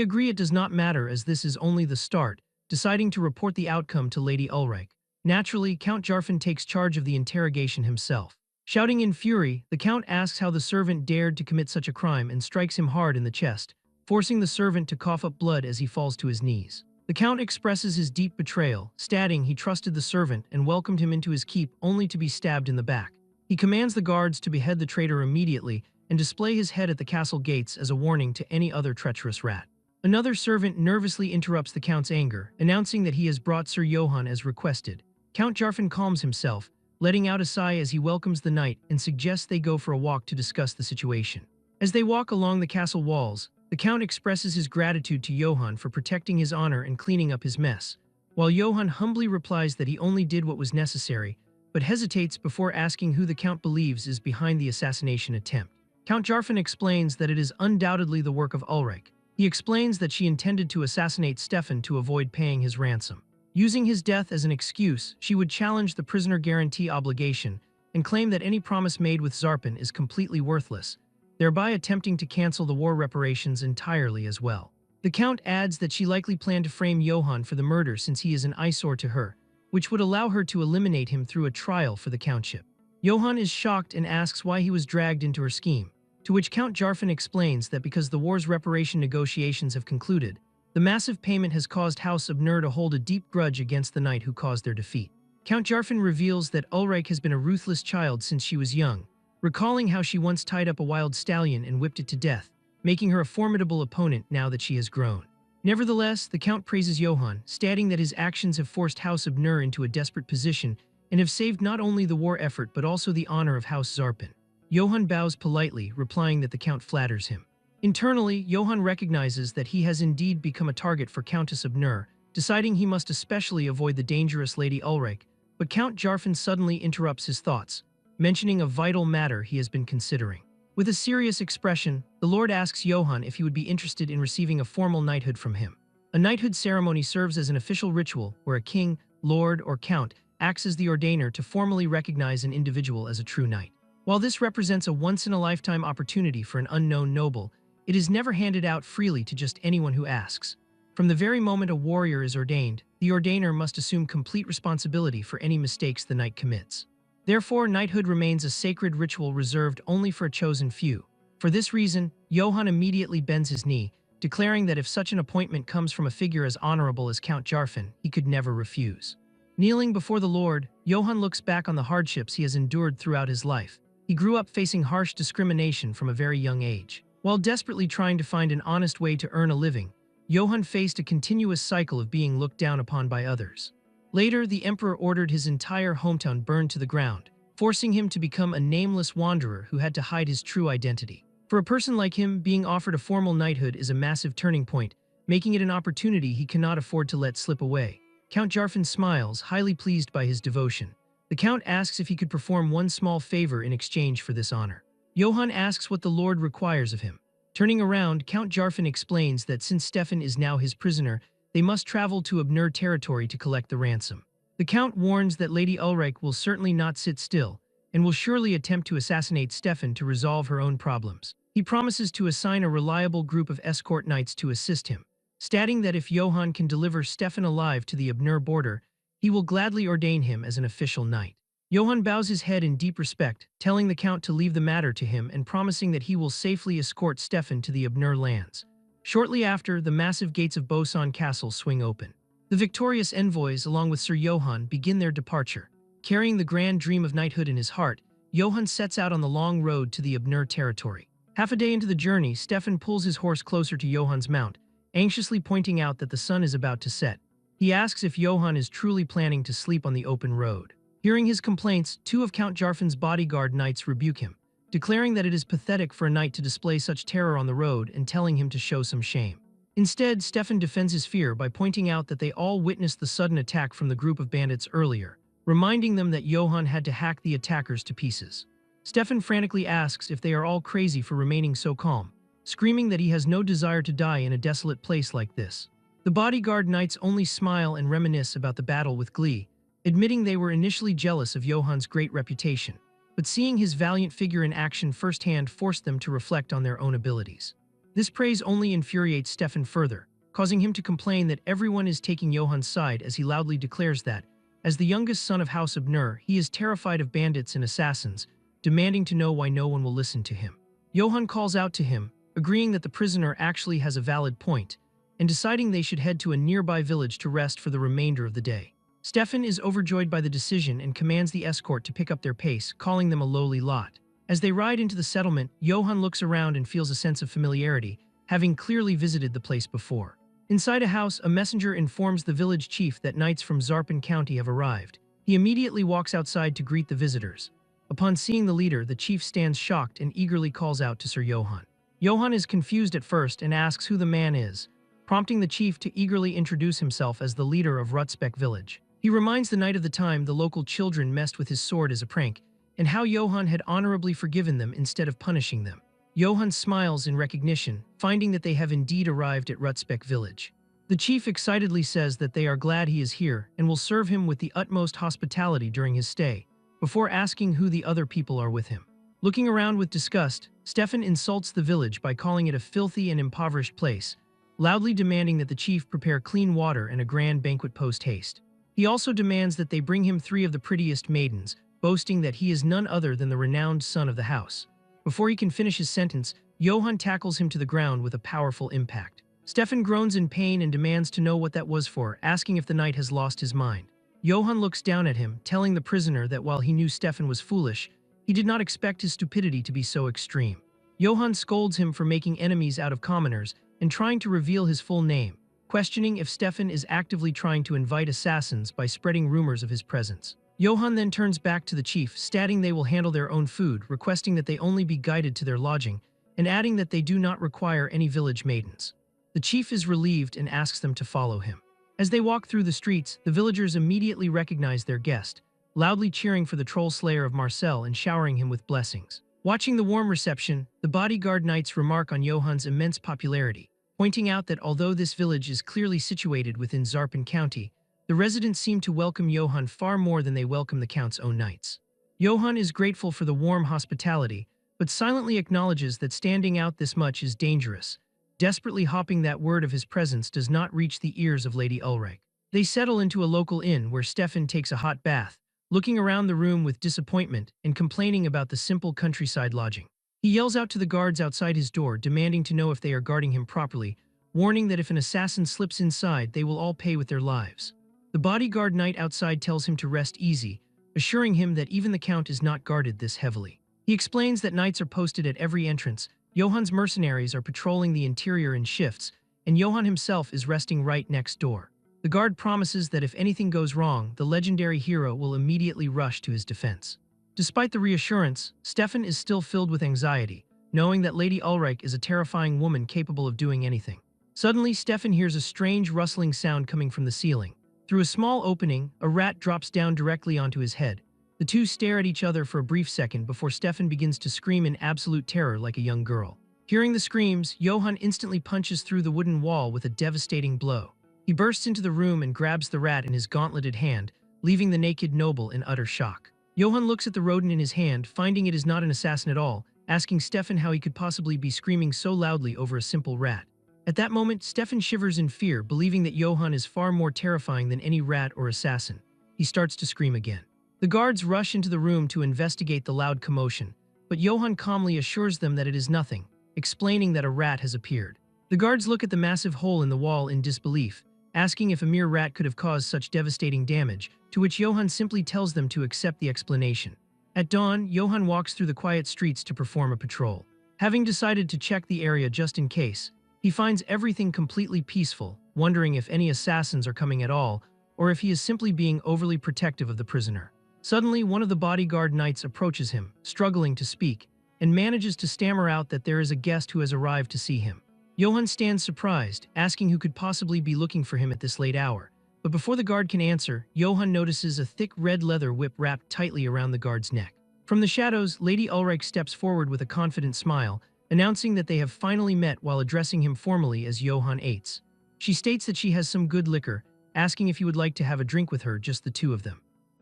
agree it does not matter as this is only the start, deciding to report the outcome to Lady Ulrich. Naturally, Count Jarfin takes charge of the interrogation himself. Shouting in fury, the Count asks how the servant dared to commit such a crime and strikes him hard in the chest, forcing the servant to cough up blood as he falls to his knees. The Count expresses his deep betrayal, stating he trusted the servant and welcomed him into his keep only to be stabbed in the back. He commands the guards to behead the traitor immediately and display his head at the castle gates as a warning to any other treacherous rat. Another servant nervously interrupts the Count's anger, announcing that he has brought Sir Johann as requested. Count Jarfin calms himself, letting out a sigh as he welcomes the knight and suggests they go for a walk to discuss the situation. As they walk along the castle walls, the Count expresses his gratitude to Johann for protecting his honor and cleaning up his mess, while Johann humbly replies that he only did what was necessary, but hesitates before asking who the Count believes is behind the assassination attempt. Count Jarfin explains that it is undoubtedly the work of Ulrich. He explains that she intended to assassinate Stefan to avoid paying his ransom. Using his death as an excuse, she would challenge the prisoner guarantee obligation and claim that any promise made with Zarpin is completely worthless, thereby attempting to cancel the war reparations entirely as well. The Count adds that she likely planned to frame Johann for the murder since he is an eyesore to her, which would allow her to eliminate him through a trial for the countship. Johann is shocked and asks why he was dragged into her scheme, to which Count Jarfin explains that because the war's reparation negotiations have concluded, the massive payment has caused House Abner to hold a deep grudge against the knight who caused their defeat. Count Jarfin reveals that Ulrich has been a ruthless child since she was young, recalling how she once tied up a wild stallion and whipped it to death, making her a formidable opponent now that she has grown. Nevertheless, the Count praises Johann, stating that his actions have forced House Abner into a desperate position and have saved not only the war effort but also the honor of House Zarpin. Johann bows politely, replying that the Count flatters him. Internally, Johann recognizes that he has indeed become a target for Countess Abner, deciding he must especially avoid the dangerous Lady Ulrich, but Count Jarfin suddenly interrupts his thoughts, mentioning a vital matter he has been considering. With a serious expression, the Lord asks Johann if he would be interested in receiving a formal knighthood from him. A knighthood ceremony serves as an official ritual where a king, lord, or count acts as the ordainer to formally recognize an individual as a true knight. While this represents a once-in-a-lifetime opportunity for an unknown noble, it is never handed out freely to just anyone who asks. From the very moment a warrior is ordained, the ordainer must assume complete responsibility for any mistakes the knight commits. Therefore, knighthood remains a sacred ritual reserved only for a chosen few. For this reason, Johann immediately bends his knee, declaring that if such an appointment comes from a figure as honorable as Count Jarfin, he could never refuse. Kneeling before the Lord, Johann looks back on the hardships he has endured throughout his life. He grew up facing harsh discrimination from a very young age. While desperately trying to find an honest way to earn a living, Johann faced a continuous cycle of being looked down upon by others. Later, the emperor ordered his entire hometown burned to the ground, forcing him to become a nameless wanderer who had to hide his true identity. For a person like him, being offered a formal knighthood is a massive turning point, making it an opportunity he cannot afford to let slip away. Count Jarfin smiles, highly pleased by his devotion. The Count asks if he could perform one small favor in exchange for this honor. Johann asks what the Lord requires of him. Turning around, Count Jarfin explains that since Stefan is now his prisoner, they must travel to Abner territory to collect the ransom. The Count warns that Lady Ulrich will certainly not sit still, and will surely attempt to assassinate Stefan to resolve her own problems. He promises to assign a reliable group of escort knights to assist him, stating that if Johann can deliver Stefan alive to the Abner border, he will gladly ordain him as an official knight. Johann bows his head in deep respect, telling the Count to leave the matter to him and promising that he will safely escort Stefan to the Abner lands. Shortly after, the massive gates of Bosan Castle swing open. The victorious envoys, along with Sir Johann, begin their departure. Carrying the grand dream of knighthood in his heart, Johann sets out on the long road to the Abner territory. Half a day into the journey, Stefan pulls his horse closer to Johann's mount, anxiously pointing out that the sun is about to set. He asks if Johann is truly planning to sleep on the open road. Hearing his complaints, two of Count Jarfin's bodyguard knights rebuke him, declaring that it is pathetic for a knight to display such terror on the road and telling him to show some shame. Instead, Stefan defends his fear by pointing out that they all witnessed the sudden attack from the group of bandits earlier, reminding them that Johann had to hack the attackers to pieces. Stefan frantically asks if they are all crazy for remaining so calm, screaming that he has no desire to die in a desolate place like this. The bodyguard knights only smile and reminisce about the battle with glee, admitting they were initially jealous of Johann's great reputation, but seeing his valiant figure in action firsthand forced them to reflect on their own abilities. This praise only infuriates Stefan further, causing him to complain that everyone is taking Johann's side as he loudly declares that, as the youngest son of House Abner, he is terrified of bandits and assassins, demanding to know why no one will listen to him. Johann calls out to him, agreeing that the prisoner actually has a valid point, and deciding they should head to a nearby village to rest for the remainder of the day. Stefan is overjoyed by the decision and commands the escort to pick up their pace, calling them a lowly lot. As they ride into the settlement, Johann looks around and feels a sense of familiarity, having clearly visited the place before. Inside a house, a messenger informs the village chief that knights from Zarpin County have arrived. He immediately walks outside to greet the visitors. Upon seeing the leader, the chief stands shocked and eagerly calls out to Sir Johann. Johann is confused at first and asks who the man is, prompting the chief to eagerly introduce himself as the leader of Rutsbeck village. He reminds the knight of the time the local children messed with his sword as a prank, and how Johann had honorably forgiven them instead of punishing them. Johann smiles in recognition, finding that they have indeed arrived at Rutsbeck village. The chief excitedly says that they are glad he is here and will serve him with the utmost hospitality during his stay, before asking who the other people are with him. Looking around with disgust, Stefan insults the village by calling it a filthy and impoverished place, loudly demanding that the chief prepare clean water and a grand banquet post-haste. He also demands that they bring him 3 of the prettiest maidens, boasting that he is none other than the renowned son of the house. Before he can finish his sentence, Johann tackles him to the ground with a powerful impact. Stefan groans in pain and demands to know what that was for, asking if the knight has lost his mind. Johann looks down at him, telling the prisoner that while he knew Stefan was foolish, he did not expect his stupidity to be so extreme. Johann scolds him for making enemies out of commoners and trying to reveal his full name, questioning if Stefan is actively trying to invite assassins by spreading rumors of his presence. Johann then turns back to the chief, stating they will handle their own food, requesting that they only be guided to their lodging, and adding that they do not require any village maidens. The chief is relieved and asks them to follow him. As they walk through the streets, the villagers immediately recognize their guest, loudly cheering for the troll slayer of Marcel and showering him with blessings. Watching the warm reception, the bodyguard knights remark on Johann's immense popularity, pointing out that although this village is clearly situated within Zarpin County, the residents seem to welcome Johann far more than they welcome the Count's own knights. Johann is grateful for the warm hospitality, but silently acknowledges that standing out this much is dangerous, desperately hoping that word of his presence does not reach the ears of Lady Ulrich. They settle into a local inn where Stefan takes a hot bath, looking around the room with disappointment and complaining about the simple countryside lodging. He yells out to the guards outside his door, demanding to know if they are guarding him properly, warning that if an assassin slips inside, they will all pay with their lives. The bodyguard knight outside tells him to rest easy, assuring him that even the Count is not guarded this heavily. He explains that knights are posted at every entrance, Johann's mercenaries are patrolling the interior in shifts, and Johann himself is resting right next door. The guard promises that if anything goes wrong, the legendary hero will immediately rush to his defense. Despite the reassurance, Stefan is still filled with anxiety, knowing that Lady Ulrich is a terrifying woman capable of doing anything. Suddenly, Stefan hears a strange rustling sound coming from the ceiling. Through a small opening, a rat drops down directly onto his head. The two stare at each other for a brief second before Stefan begins to scream in absolute terror like a young girl. Hearing the screams, Johann instantly punches through the wooden wall with a devastating blow. He bursts into the room and grabs the rat in his gauntleted hand, leaving the naked noble in utter shock. Johann looks at the rodent in his hand, finding it is not an assassin at all, asking Stefan how he could possibly be screaming so loudly over a simple rat. At that moment, Stefan shivers in fear, believing that Johann is far more terrifying than any rat or assassin. He starts to scream again. The guards rush into the room to investigate the loud commotion, but Johann calmly assures them that it is nothing, explaining that a rat has appeared. The guards look at the massive hole in the wall in disbelief, asking if a mere rat could have caused such devastating damage, to which Johann simply tells them to accept the explanation. At dawn, Johann walks through the quiet streets to perform a patrol. Having decided to check the area just in case, he finds everything completely peaceful, wondering if any assassins are coming at all, or if he is simply being overly protective of the prisoner. Suddenly, one of the bodyguard knights approaches him, struggling to speak, and manages to stammer out that there is a guest who has arrived to see him. Johann stands surprised, asking who could possibly be looking for him at this late hour. But before the guard can answer, Johann notices a thick red leather whip wrapped tightly around the guard's neck. From the shadows, Lady Ulrich steps forward with a confident smile, announcing that they have finally met while addressing him formally as Johann Eitz. She states that she has some good liquor, asking if he would like to have a drink with her, just the two of them.